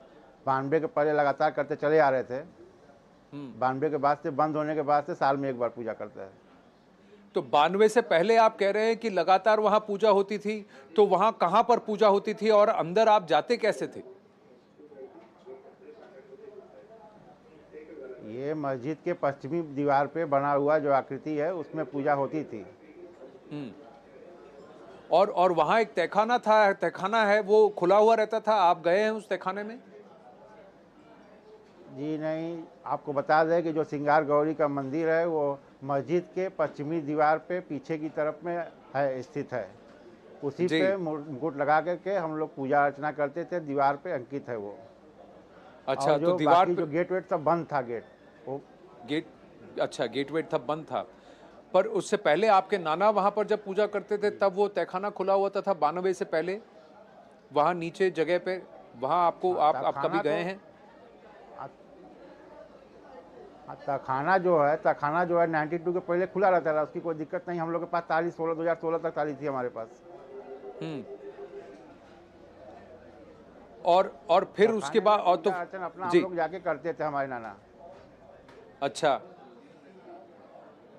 92 के पहले लगातार करते चले आ रहे थे, 92 के बाद से बंद होने के बाद से साल में एक बार पूजा करते हैं। तो 92 से पहले आप कह रहे हैं कि लगातार वहाँ पूजा होती थी, तो वहाँ कहाँ पर पूजा होती थी और अंदर आप जाते कैसे थे? ये मस्जिद के पश्चिमी दीवार पे बना हुआ जो आकृति है उसमें पूजा होती थी। और वहाँ एक तहखाना था, तहखाना है, वो खुला हुआ रहता था, आप गए हैं उस तहखाने में? जी नहीं, आपको बता दें कि जो श्रृंगार गौरी का मंदिर है वो मस्जिद के पश्चिमी दीवार पे पीछे की तरफ में है, स्थित है। उसी पे मुकुट लगा करके हम लोग पूजा अर्चना करते थे, दीवार पे अंकित है वो। अच्छा, और जो तो दीवार पे जो गेट वेट सब बंद था, अच्छा, गेट वेट तब बंद था। पर उससे पहले आपके नाना वहाँ पर जब पूजा करते थे तब वो तहखाना खुला हुआ था 92 से पहले, वहाँ नीचे जगह पे, वहाँ आपको आप कभी गए हैं? तहखाना जो है 92 के पहले खुला रहता था, उसकी कोई दिक्कत नहीं। हम लोग के पास तारीख 2016 तक तारीख थी हमारे पास। और फिर उसके बाद और तो अपना हम लोग जाके करते थे हमारे नाना। अच्छा,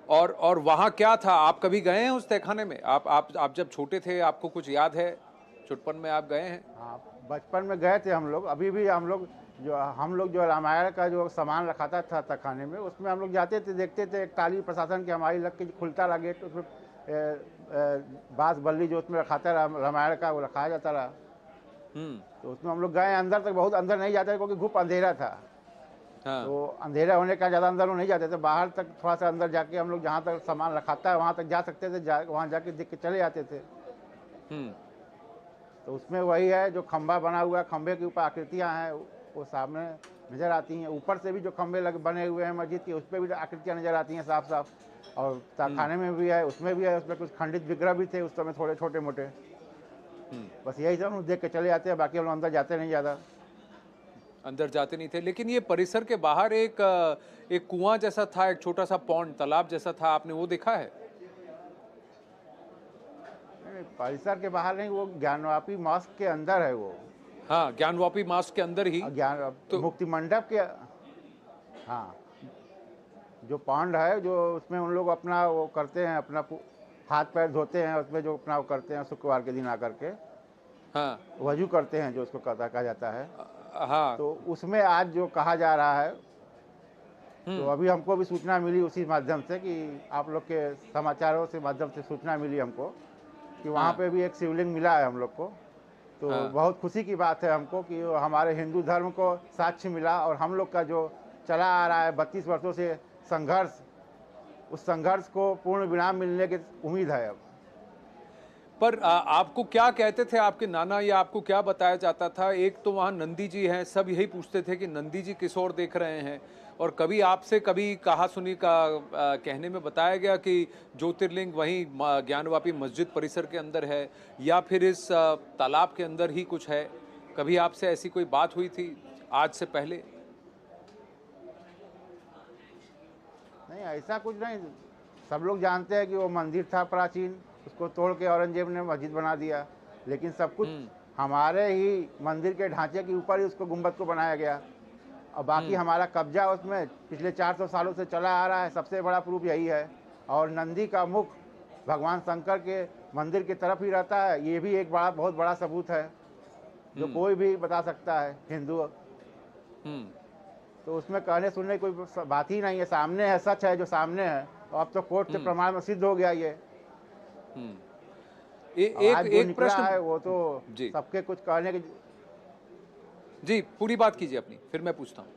और वहाँ क्या था, आप कभी गए हैं उस तहखाने में? आप जब छोटे थे, आपको कुछ याद है? छुटपन में आप गए हैं? हाँ, बचपन में गए थे हम लोग। अभी भी हम लोग जो रामायण का जो सामान रखाता था तहखाने में, उसमें हम लोग जाते थे, देखते थे। एक ताली प्रशासन की हमारी लग के खुलता रहा गेट, उसमें बांस बल्ली जो उसमें रखाता रहा रामायण का, वो रखाया जाता रहा। तो उसमें हम लोग गए अंदर तक, बहुत अंदर नहीं जाते क्योंकि घुप अंधेरा था। तो अंधेरा होने का ज़्यादा अंदर नहीं जाते थे, बाहर तक थोड़ा सा अंदर जाके हम लोग जहाँ तक सामान रखाता है वहाँ तक जा सकते थे, वहाँ जाके देख के चले जाते थे। तो उसमें वही है जो खंबा बना हुआ है, खंबे के ऊपर आकृतियाँ हैं वो सामने नज़र आती हैं। ऊपर से भी जो खंबे बने हुए हैं मस्जिद के, उस पर भी आकृतियाँ नज़र आती हैं साफ साफ। और तहखाने में भी है, उसमें भी है, उसमें कुछ खंडित विग्रह भी थे उस समय, थोड़े छोटे मोटे। बस यही सब हम देख के चले जाते हैं, बाकी हम लोग अंदर जाते नहीं, ज़्यादा अंदर जाते नहीं थे। लेकिन ये परिसर के बाहर एक कुआं जैसा था, एक छोटा सा पॉन्ड, तालाब जैसा था, आपने वो देखा है? परिसर के बाहर नहीं, वो ज्ञानवापी मॉस्क के अंदर है वो। हाँ, ज्ञानवापी मॉस्क के अंदर ही तो मुक्ति मंडप के, हाँ, जो पॉन्ड है जो उसमें उन लोग अपना वो करते हैं, अपना हाथ पैर धोते हैं उसमें, जो अपना वो करते हैं शुक्रवार के दिन आकर के, हाँ, वजू करते हैं जो उसको कहा जाता है। हाँ, तो उसमें आज जो कहा जा रहा है, तो अभी हमको भी सूचना मिली उसी माध्यम से कि आप लोग के समाचारों से माध्यम से सूचना मिली हमको कि वहाँ पे भी एक शिवलिंग मिला है हम लोग को। तो बहुत खुशी की बात है हमको कि हमारे हिंदू धर्म को साक्ष्य मिला और हम लोग का जो चला आ रहा है 32 वर्षों से संघर्ष, उस संघर्ष को पूर्ण विराम मिलने की उम्मीद है अब। पर आपको क्या कहते थे आपके नाना, या आपको क्या बताया जाता था? एक तो वहाँ नंदी जी हैं, सब यही पूछते थे कि नंदी जी किस ओर देख रहे हैं। और कभी आपसे कभी कहा सुनी का कहने में बताया गया कि ज्योतिर्लिंग वहीं ज्ञानवापी मस्जिद परिसर के अंदर है, या फिर इस तालाब के अंदर ही कुछ है? कभी आपसे ऐसी कोई बात हुई थी आज से पहले? नहीं, ऐसा कुछ नहीं। सब लोग जानते हैं कि वो मंदिर था प्राचीन, उसको तोड़ के औरंगजेब ने मस्जिद बना दिया। लेकिन सब कुछ हमारे ही मंदिर के ढांचे के ऊपर ही उसको गुंबद को बनाया गया। और बाकी हमारा कब्जा उसमें पिछले 400 सालों से चला आ रहा है, सबसे बड़ा प्रूफ यही है। और नंदी का मुख भगवान शंकर के मंदिर की तरफ ही रहता है, ये भी एक बहुत बड़ा सबूत है जो कोई भी बता सकता है हिंदू। तो उसमें कहने सुनने कोई बात ही नहीं है, सामने है, सच है जो सामने है। और अब तो कोर्ट से प्रमाण में सिद्ध हो गया ये। एक प्रश्न है वो तो सबके कुछ कहने की जी पूरी बात कीजिए अपनी, फिर मैं पूछता हूँ।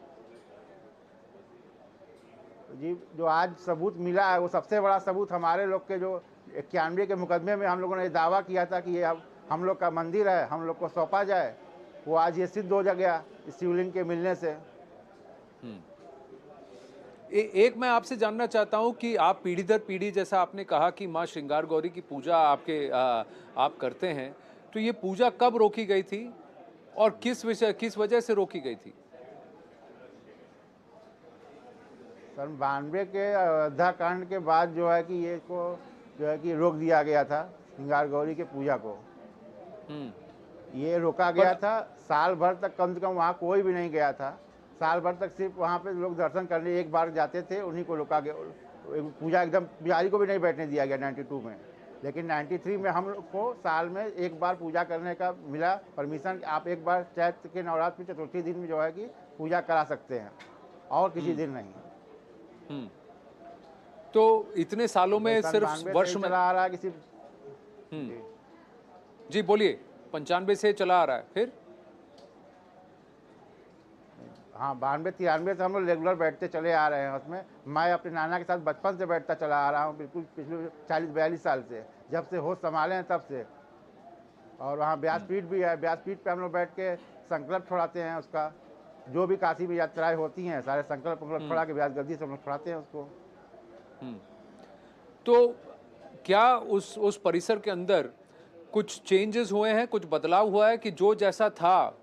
जी जो आज सबूत मिला है वो सबसे बड़ा सबूत हमारे लोग के जो 91 के मुकदमे में हम लोगों ने दावा किया था कि ये हम लोग का मंदिर है, हम लोग को सौंपा जाए, वो आज ये सिद्ध हो गया इस शिवलिंग के मिलने से। एक मैं आपसे जानना चाहता हूं कि आप पीढ़ी दर पीढ़ी, जैसा आपने कहा कि माँ श्रृंगार गौरी की पूजा आप करते हैं, तो ये पूजा कब रोकी गई थी और किस वजह से रोकी गई थी? सन 92 के अयोध्या कांड के बाद जो है कि ये को जो है कि रोक दिया गया था श्रृंगार गौरी के पूजा को। ये रोका गया था, साल भर तक कम से कम वहाँ कोई भी नहीं गया था। साल भर तक सिर्फ वहाँ पे लोग दर्शन करने एक बार जाते थे, उन्हीं को रोका गया। पूजा एकदम पुजारी को भी नहीं बैठने दिया गया 92 में, लेकिन 93 में हम लोग को साल में एक बार पूजा करने का मिला परमिशन। आप एक बार चैत्र के नवरात्र में चतुर्थी दिन में जो है कि पूजा करा सकते हैं और किसी दिन नहीं। तो इतने सालों में सिर्फ वर्ष में चला आ रहा है किसी। जी बोलिए, 95 से चला आ रहा है, फिर हाँ 92-93 से हम लोग रेगुलर बैठते चले आ रहे हैं उसमें। मैं अपने नाना के साथ बचपन से बैठता चला आ रहा हूँ, बिल्कुल पिछले 40-42 साल से, जब से होश संभाले हैं तब से। और वहाँ व्यासपीठ भी है, व्यासपीठ पे हम लोग बैठ के संकल्प छोड़ाते हैं उसका। जो भी काशी में यात्राएं होती हैं सारे संकल्प हम लोग छोड़ा के व्यास गद्दी से हम लोग छोड़ाते हैं उसको। तो क्या उस परिसर के अंदर कुछ चेंजेस हुए हैं, कुछ बदलाव हुआ है कि जो जैसा था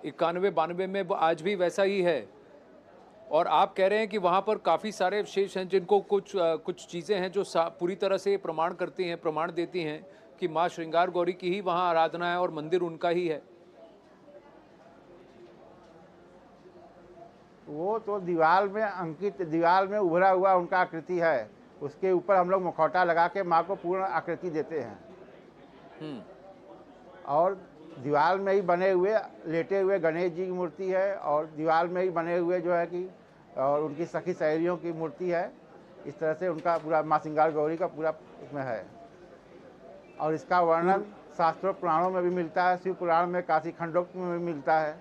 91-92 में वो आज भी वैसा ही है? और आप कह रहे हैं कि वहाँ पर काफ़ी सारे अवशेष हैं जिनको कुछ चीज़ें हैं जो पूरी तरह से प्रमाण करती हैं, प्रमाण देती हैं कि माँ श्रृंगार गौरी की ही वहाँ आराधना है और मंदिर उनका ही है। वो तो दीवार में अंकित, दीवार में उभरा हुआ उनका आकृति है, उसके ऊपर हम लोग मुखौटा लगा के माँ को पूर्ण आकृति देते हैं। और दीवार में ही बने हुए लेटे हुए गणेश जी की मूर्ति है, और दीवार में ही बने हुए जो है कि और उनकी सखी सहेलियों की मूर्ति है। इस तरह से उनका पूरा माँ श्रृंगार गौरी का पूरा उसमें है। और इसका वर्णन शास्त्रों पुराणों में भी मिलता है, शिव पुराण में, काशी खंडोक्त में भी मिलता है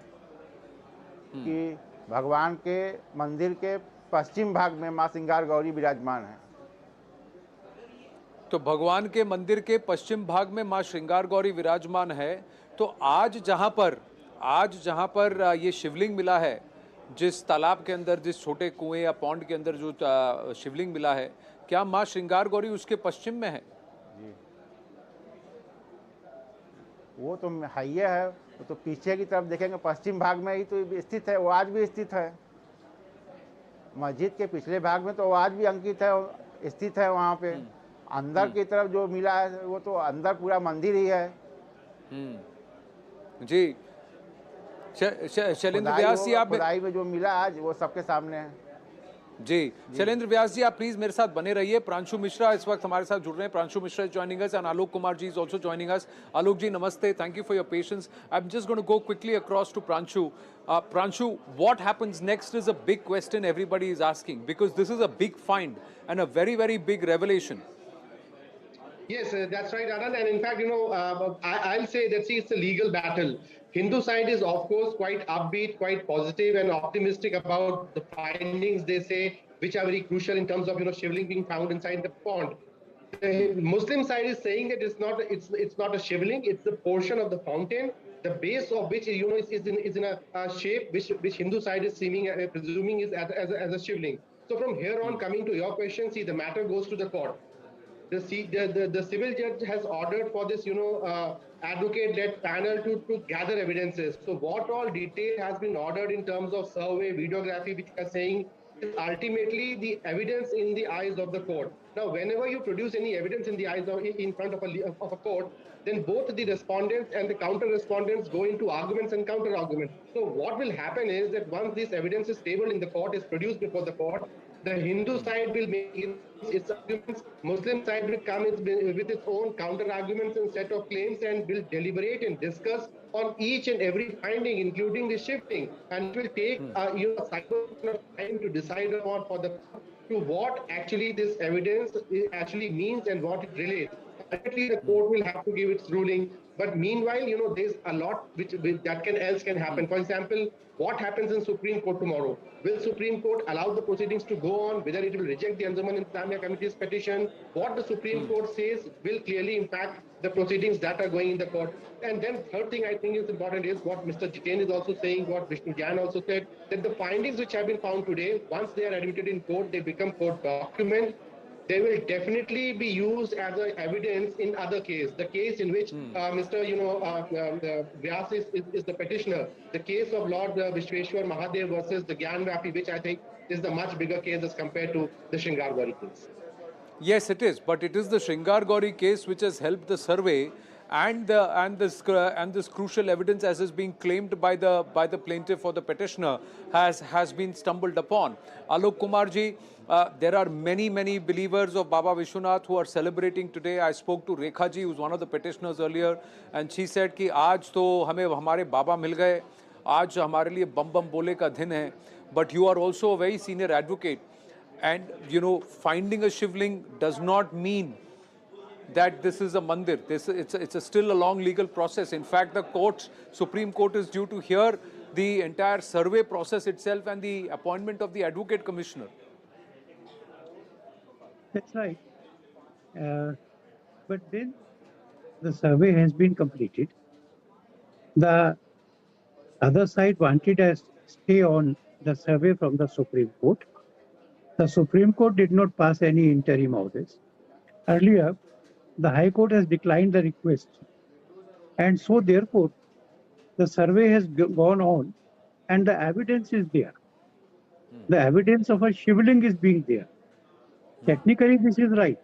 कि भगवान के मंदिर के पश्चिम भाग में माँ श्रृंगार गौरी विराजमान है। तो भगवान के मंदिर के पश्चिम भाग में माँ श्रृंगार गौरी विराजमान है। तो आज जहाँ पर ये शिवलिंग मिला है, जिस तालाब के अंदर, जिस छोटे कुएं या पौंड के अंदर जो शिवलिंग मिला है, क्या माँ श्रृंगार गौरी उसके पश्चिम में है? जी वो तो हाइये है, वो तो पीछे की तरफ देखेंगे पश्चिम भाग में ही तो स्थित है, वो आज भी स्थित है। मस्जिद के पिछले भाग में तो वो आज भी अंकित है, स्थित है वहाँ पे। अंदर की तरफ जो मिला है वो तो अंदर पूरा मंदिर ही है। जी शैलेंद्र व्यास जी, आप खुदाई में जो मिला आज वो सबके सामने है। जी शैलेंद्र व्यास जी, आप प्लीज मेरे साथ बने रहिए। प्रांशु मिश्रा इस वक्त हमारे साथ जुड़ रहे हैं। Pranshu Mishra is joining us and Alok Kumar ji is also joining us. Alok ji नमस्ते, thank you for your patience. I am just going to go quickly across to Pranshu. Pranshu, what happens next is a big question everybody is asking, because this is a big find and a very, very big revelation. Yes, that's right, Anand. And in fact, I'll say that, see, it's a legal battle. Hindu side is, of course, quite upbeat, quite positive and optimistic about the findings, they say, which are very crucial in terms of, shivling being found inside the pond. The Muslim side is saying that it's not a shivling, it's a portion of the fountain, the base of which, is in a shape which Hindu side is presuming is as a shivling. So from here on, coming to your question, see, the matter goes to the court. The civil judge has ordered for this, advocate-led panel to gather evidences. So what all detail has been ordered in terms of survey, videography, which are saying is ultimately the evidence in the eyes of the court. Now, whenever you produce any evidence in the eyes in front of a court, then both the respondents and the counter-respondents go into arguments and counter-arguments. So what will happen is that once this evidence is tabled in the court, is produced before the court, the Hindu side will make its arguments, Muslim side will come with its own counter-arguments and set of claims and will deliberate and discuss on each and every finding, including the shifting, and it will take a cycle of time to decide upon to what actually this evidence actually means and what it relates. ultimately the court will have to give its ruling. But meanwhile, there's a lot which that else can happen. For example, what happens in Supreme Court tomorrow? Will Supreme Court allow the proceedings to go on? Whether it will reject the Anjuman Islamia Committee's petition? What the Supreme Court says will clearly impact the proceedings that are going in the court. And then third thing I think is important is what Mr. Jiten is also saying, what Vishnu Jan also said, that the findings which have been found today, once they are admitted in court, they become court documents. They will definitely be used as a evidence in other case. The case in which Mr. Vyas is the petitioner. The case of Lord Vishweshwar Mahadev versus the Gyanvapi, which I think is the much bigger case as compared to the Shingar Gauri case. Yes, it is, but it is the Shingar Gauri case which has helped the survey and this crucial evidence, as is being claimed by the plaintiff or the petitioner, has been stumbled upon. Alok Kumarji, there are many believers of Baba Vishwanath who are celebrating today. I spoke to Rekha ji, who's one of the petitioners earlier, and she said कि आज तो हमें हमारे बाबा मिल गए, आज हमारे लिए बम बम बोले का दिन है. But you are also a very senior advocate. And, finding a shivling does not mean that this is a mandir. It's still a long legal process. In fact, the Supreme Court is due to hear the entire survey process itself and the appointment of the Advocate Commissioner. That's right. But then the survey has been completed. The other side wanted a stay on the survey from the Supreme Court. The Supreme Court did not pass any interim orders. Earlier, the High Court has declined the request. And so therefore, the survey has gone on and the evidence is there. The evidence of a shivling is being there. Technically, this is right.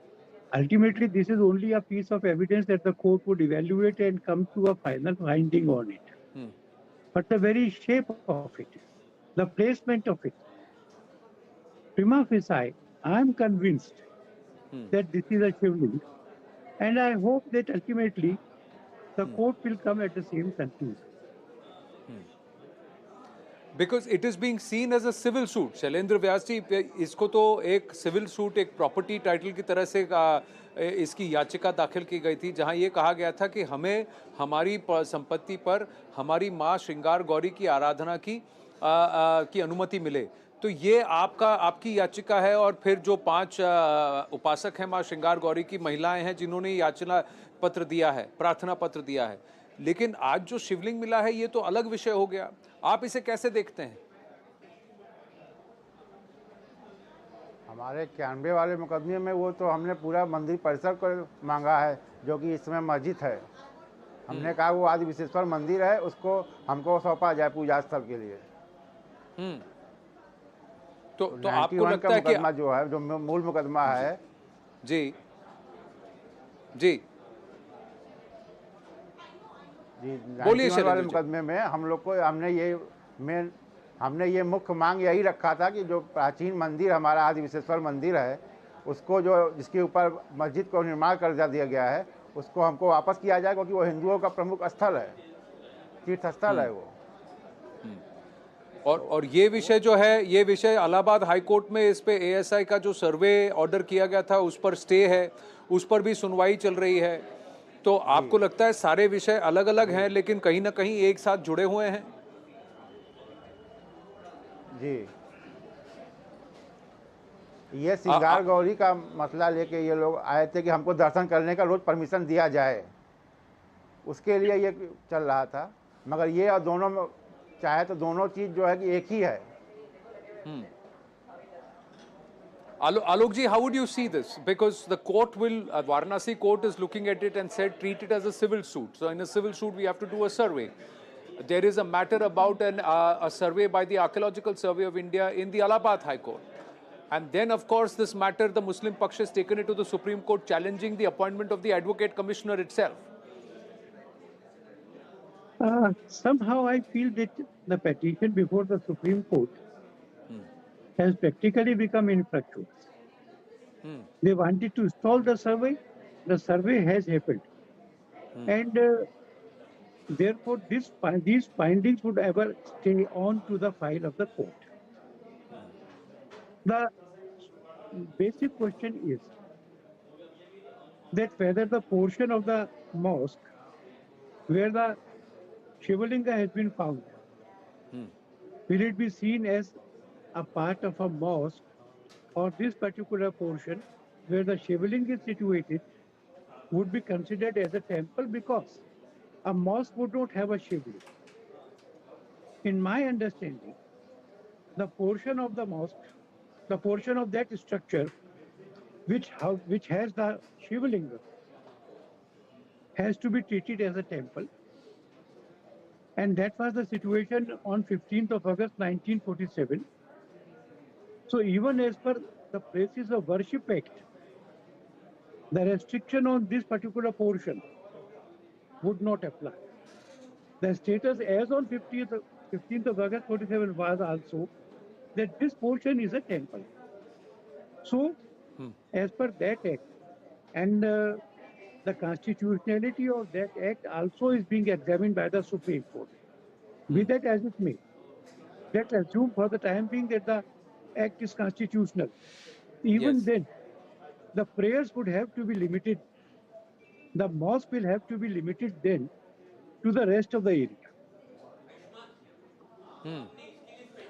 Ultimately, this is only a piece of evidence that the court would evaluate and come to a final finding on it. But the very shape of it, the placement of it, prima facie, I am convinced that this is a shivling. And I hope that ultimately the court will come at the same conclusion. Because it is being seen as a civil suit. Shailendra व्यास जी, इसको तो एक civil suit, एक property title की तरह से इसकी याचिका दाखिल की गई थी, जहां ये कहा गया था कि हमें हमारी संपत्ति पर हमारी मां श्रृंगार गौरी की आराधना की अनुमति मिले. तो ये आपकी याचिका है, और फिर जो 5 उपासक हैं मां श्रृंगार गौरी की महिलाएं हैं जिन्होंने याचना पत्र दिया है, प्रार्थना पत्र दिया है. लेकिन आज जो शिवलिंग मिला है ये तो अलग विषय हो गया. आप इसे कैसे देखते हैं? हमारे 91 वाले मुकदमे में वो तो हमने पूरा मंदिर परिसर को मांगा है, जो कि इसमें मस्जिद है. हमने कहा वो आदि विशेश्वर मंदिर है, उसको हमको सौंपा जाए पूजा स्थल के लिए. तो आपको लगता है कि मुकदमा जो है, जो मूल मुकदमा है, जी बोलिए वाले मुकदमे में हम लोग को हमने ये मुख्य मांग यही रखा था कि जो प्राचीन मंदिर हमारा आदि विशेश्वर मंदिर है, उसको जिसके ऊपर मस्जिद को निर्माण कर दिया गया है, उसको हमको वापस किया जाए, क्योंकि वो हिंदुओं का प्रमुख स्थल है, तीर्थ स्थल है वो. और ये विषय जो है, ये विषय इलाहाबाद हाई कोर्ट में इस पे एएसआई का जो सर्वे ऑर्डर किया गया था उस पर स्टे है, उस पर भी सुनवाई चल रही है. तो आपको लगता है सारे विषय अलग अलग हैं लेकिन कहीं ना कहीं एक साथ जुड़े हुए हैं? जी, ये श्रृंगार गौरी का मसला लेके ये लोग आए थे कि हमको दर्शन करने का रोज परमिशन दिया जाए, उसके लिए ये चल रहा था. मगर ये और दोनों में चाहे तो दोनों चीज जो है कि एक ही है. Alok ji, how would you see this? Because the court Varanasi court is looking at it and said treat it as a civil suit. So in a civil suit we have to do a survey. There is a matter about a survey by the Archaeological Survey of India in the Allahabad High Court. And then of course this matter, the Muslim Paksh has taken it to the Supreme Court challenging the appointment of the Advocate Commissioner itself. Somehow I feel that the petition before the Supreme Court has practically become infructuous. They wanted to stall the survey has happened. And therefore these findings would ever stay on to the file of the court. The basic question is, that whether the portion of the mosque where the Shivalinga has been found, will it be seen as a part of a mosque, or this particular portion where the Shivalinga is situated would be considered as a temple, because a mosque would not have a Shivling. In my understanding, the portion of the mosque, the portion of that structure which has the Shivalinga, has to be treated as a temple. And that was the situation on 15th of August 1947. So even as per the Places of Worship Act, the restriction on this particular portion would not apply. The status as on 15th of August 47 was also that this portion is a temple. So as per that act, and the constitutionality of that act also is being examined by the Supreme Court. Be that as it may, let's assume for the time being that the act is constitutional. Even then, the prayers would have to be limited. The mosque will have to be limited then to the rest of the area.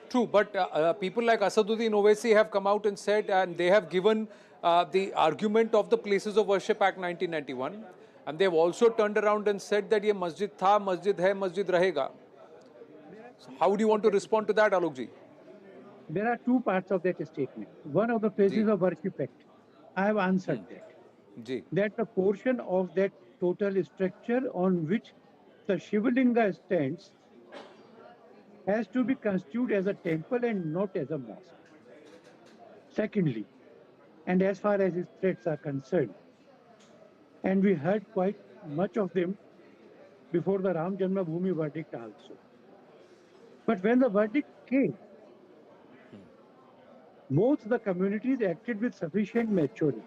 True, but people like Asaduddin Owaisi have come out and said, and they have given the argument of the Places of Worship Act 1991, and they have also turned around and said that ye masjid tha, masjid hai, masjid rahega. So how do you want to respond to that, Alok ji? There are two parts of that statement. One of the Places of Worship Act, I have answered that. That the portion of that total structure on which the Shivalinga stands has to be constituted as a temple and not as a mosque. Secondly, and as far as his threats are concerned, and we heard quite much of them before the Ram Janmabhoomi verdict also. But when the verdict came, both the communities acted with sufficient maturity.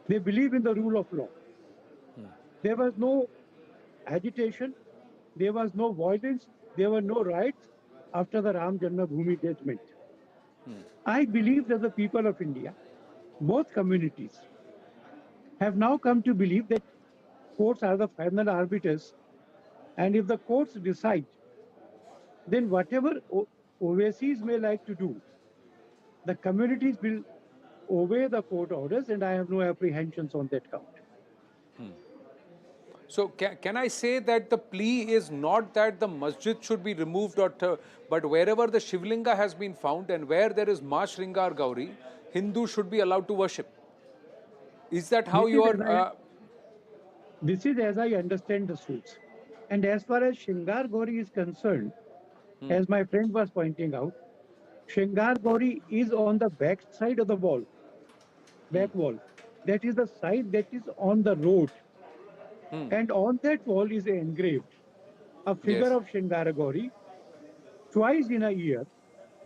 They believe in the rule of law. There was no agitation, there was no violence, there were no riots after the Ram Janmabhoomi judgment. I believe that the people of India, both communities, have now come to believe that courts are the final arbiters, and if the courts decide, then whatever overseas may like to do, the communities will obey the court orders, and I have no apprehensions on that count. So can I say that the plea is not that the masjid should be removed, but wherever the Shivlinga has been found and where there is Ma Shringar Gauri, Hindus should be allowed to worship? Is that how you are... This is as I understand the suits. And as far as Shringar Gauri is concerned, as my friend was pointing out, Shringar Gauri is on the back side of the wall, back wall. That is the side that is on the road. And on that wall is engraved a figure of Shringar Gauri. Twice in a year,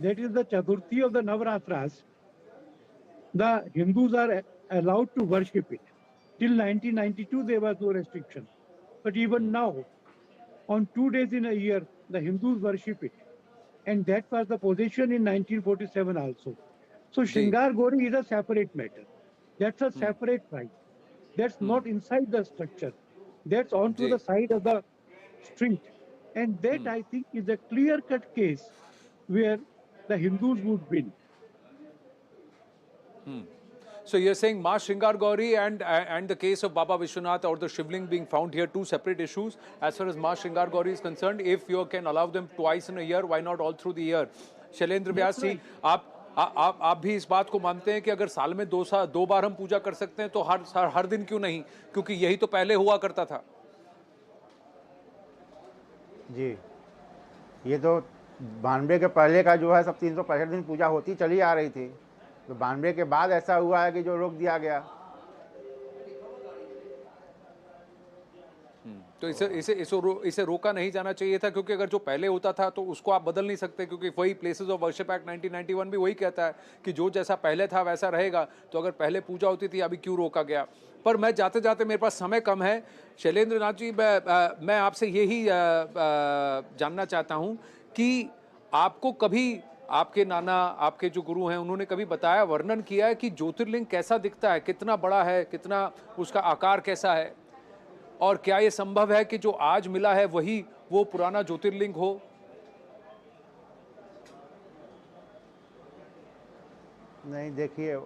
that is the Chaturthi of the Navaratras, the Hindus are allowed to worship it. Till 1992, there was no restriction. But even now, on 2 days in a year, the Hindus worship it. And that was the position in 1947 also. So Shringar Gauri is a separate matter. That's a separate right. That's not inside the structure. That's onto the side of the street. And that, I think, is a clear-cut case where the Hindus would win. So you're saying Ma Shringar Gauri and the case of Baba Vishwanath or the Shivling being found here, two separate issues. As far as Ma Shringar Gauri is concerned, if you can allow them twice in a year, why not all through the year? Shailendra व्यास जी, आप भी इस बात को मानते हैं कि अगर साल में दो बार हम पूजा कर सकते हैं तो हर दिन क्यों नहीं, क्योंकि यही तो पहले हुआ करता था? जी, ये तो 92 के पहले का जो है सब 365 दिन पूजा होती चली आ रही थी, तो 92 के बाद ऐसा हुआ है कि जो रोक दिया गया। तो इसे रोका नहीं जाना चाहिए था, क्योंकि अगर जो पहले होता था तो उसको आप बदल नहीं सकते, क्योंकि वही प्लेसेस ऑफ वर्शिप एक्ट 1991 भी वही कहता है कि जो जैसा पहले था वैसा रहेगा। तो अगर पहले पूजा होती थी, अभी क्यों रोका गया? पर मैं जाते जाते, मेरे पास समय कम है, शैलेंद्र नाथ जी, मैं आपसे यही जानना चाहता हूँ कि आपको कभी आपके नाना, आपके जो गुरु हैं, उन्होंने कभी बताया, वर्णन किया है कि ज्योतिर्लिंग कैसा दिखता है, कितना बड़ा है, कितना उसका आकार कैसा है, और क्या ये संभव है कि जो आज मिला है वही वो पुराना ज्योतिर्लिंग हो? नहीं, देखिए,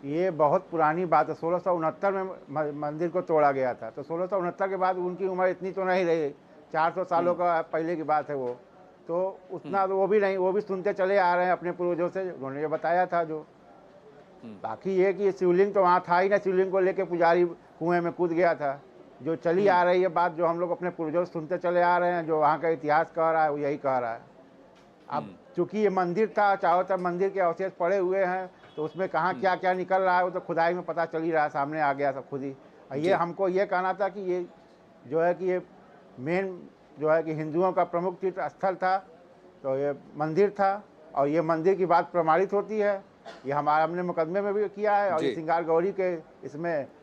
ये बहुत पुरानी बात है। 1669 में मंदिर को तोड़ा गया था, तो 1669 के बाद उनकी उम्र इतनी तो नहीं रही, 400 सालों का पहले की बात है वो। तो उतना तो वो भी नहीं, वो भी सुनते चले आ रहे हैं अपने पूर्वजों से, उन्होंने ये बताया था जो। बाकी ये कि शिवलिंग तो वहाँ था ही ना, शिवलिंग को लेके पुजारी कुएं में कूद गया था। जो चली आ रही है बात, जो हम लोग अपने पूर्वजों से सुनते चले आ रहे हैं, जो वहाँ का इतिहास कह रहा है, वो यही कह रहा है। अब चूंकि ये मंदिर था, चारों तरफ मंदिर के अवशेष पड़े हुए हैं, तो उसमें कहाँ क्या क्या निकल रहा है वो तो खुदाई में पता चल ही रहा है, सामने आ गया सब खुद ही। और ये हमको ये कहना था कि ये जो है कि ये मेन जो है कि हिंदुओं का प्रमुख तीर्थ स्थल था, तो ये मंदिर था, और ये मंदिर की बात प्रमाणित होती है। ये हमने मुकदमे में भी किया है, और ये सिंगार गौरी के इसमें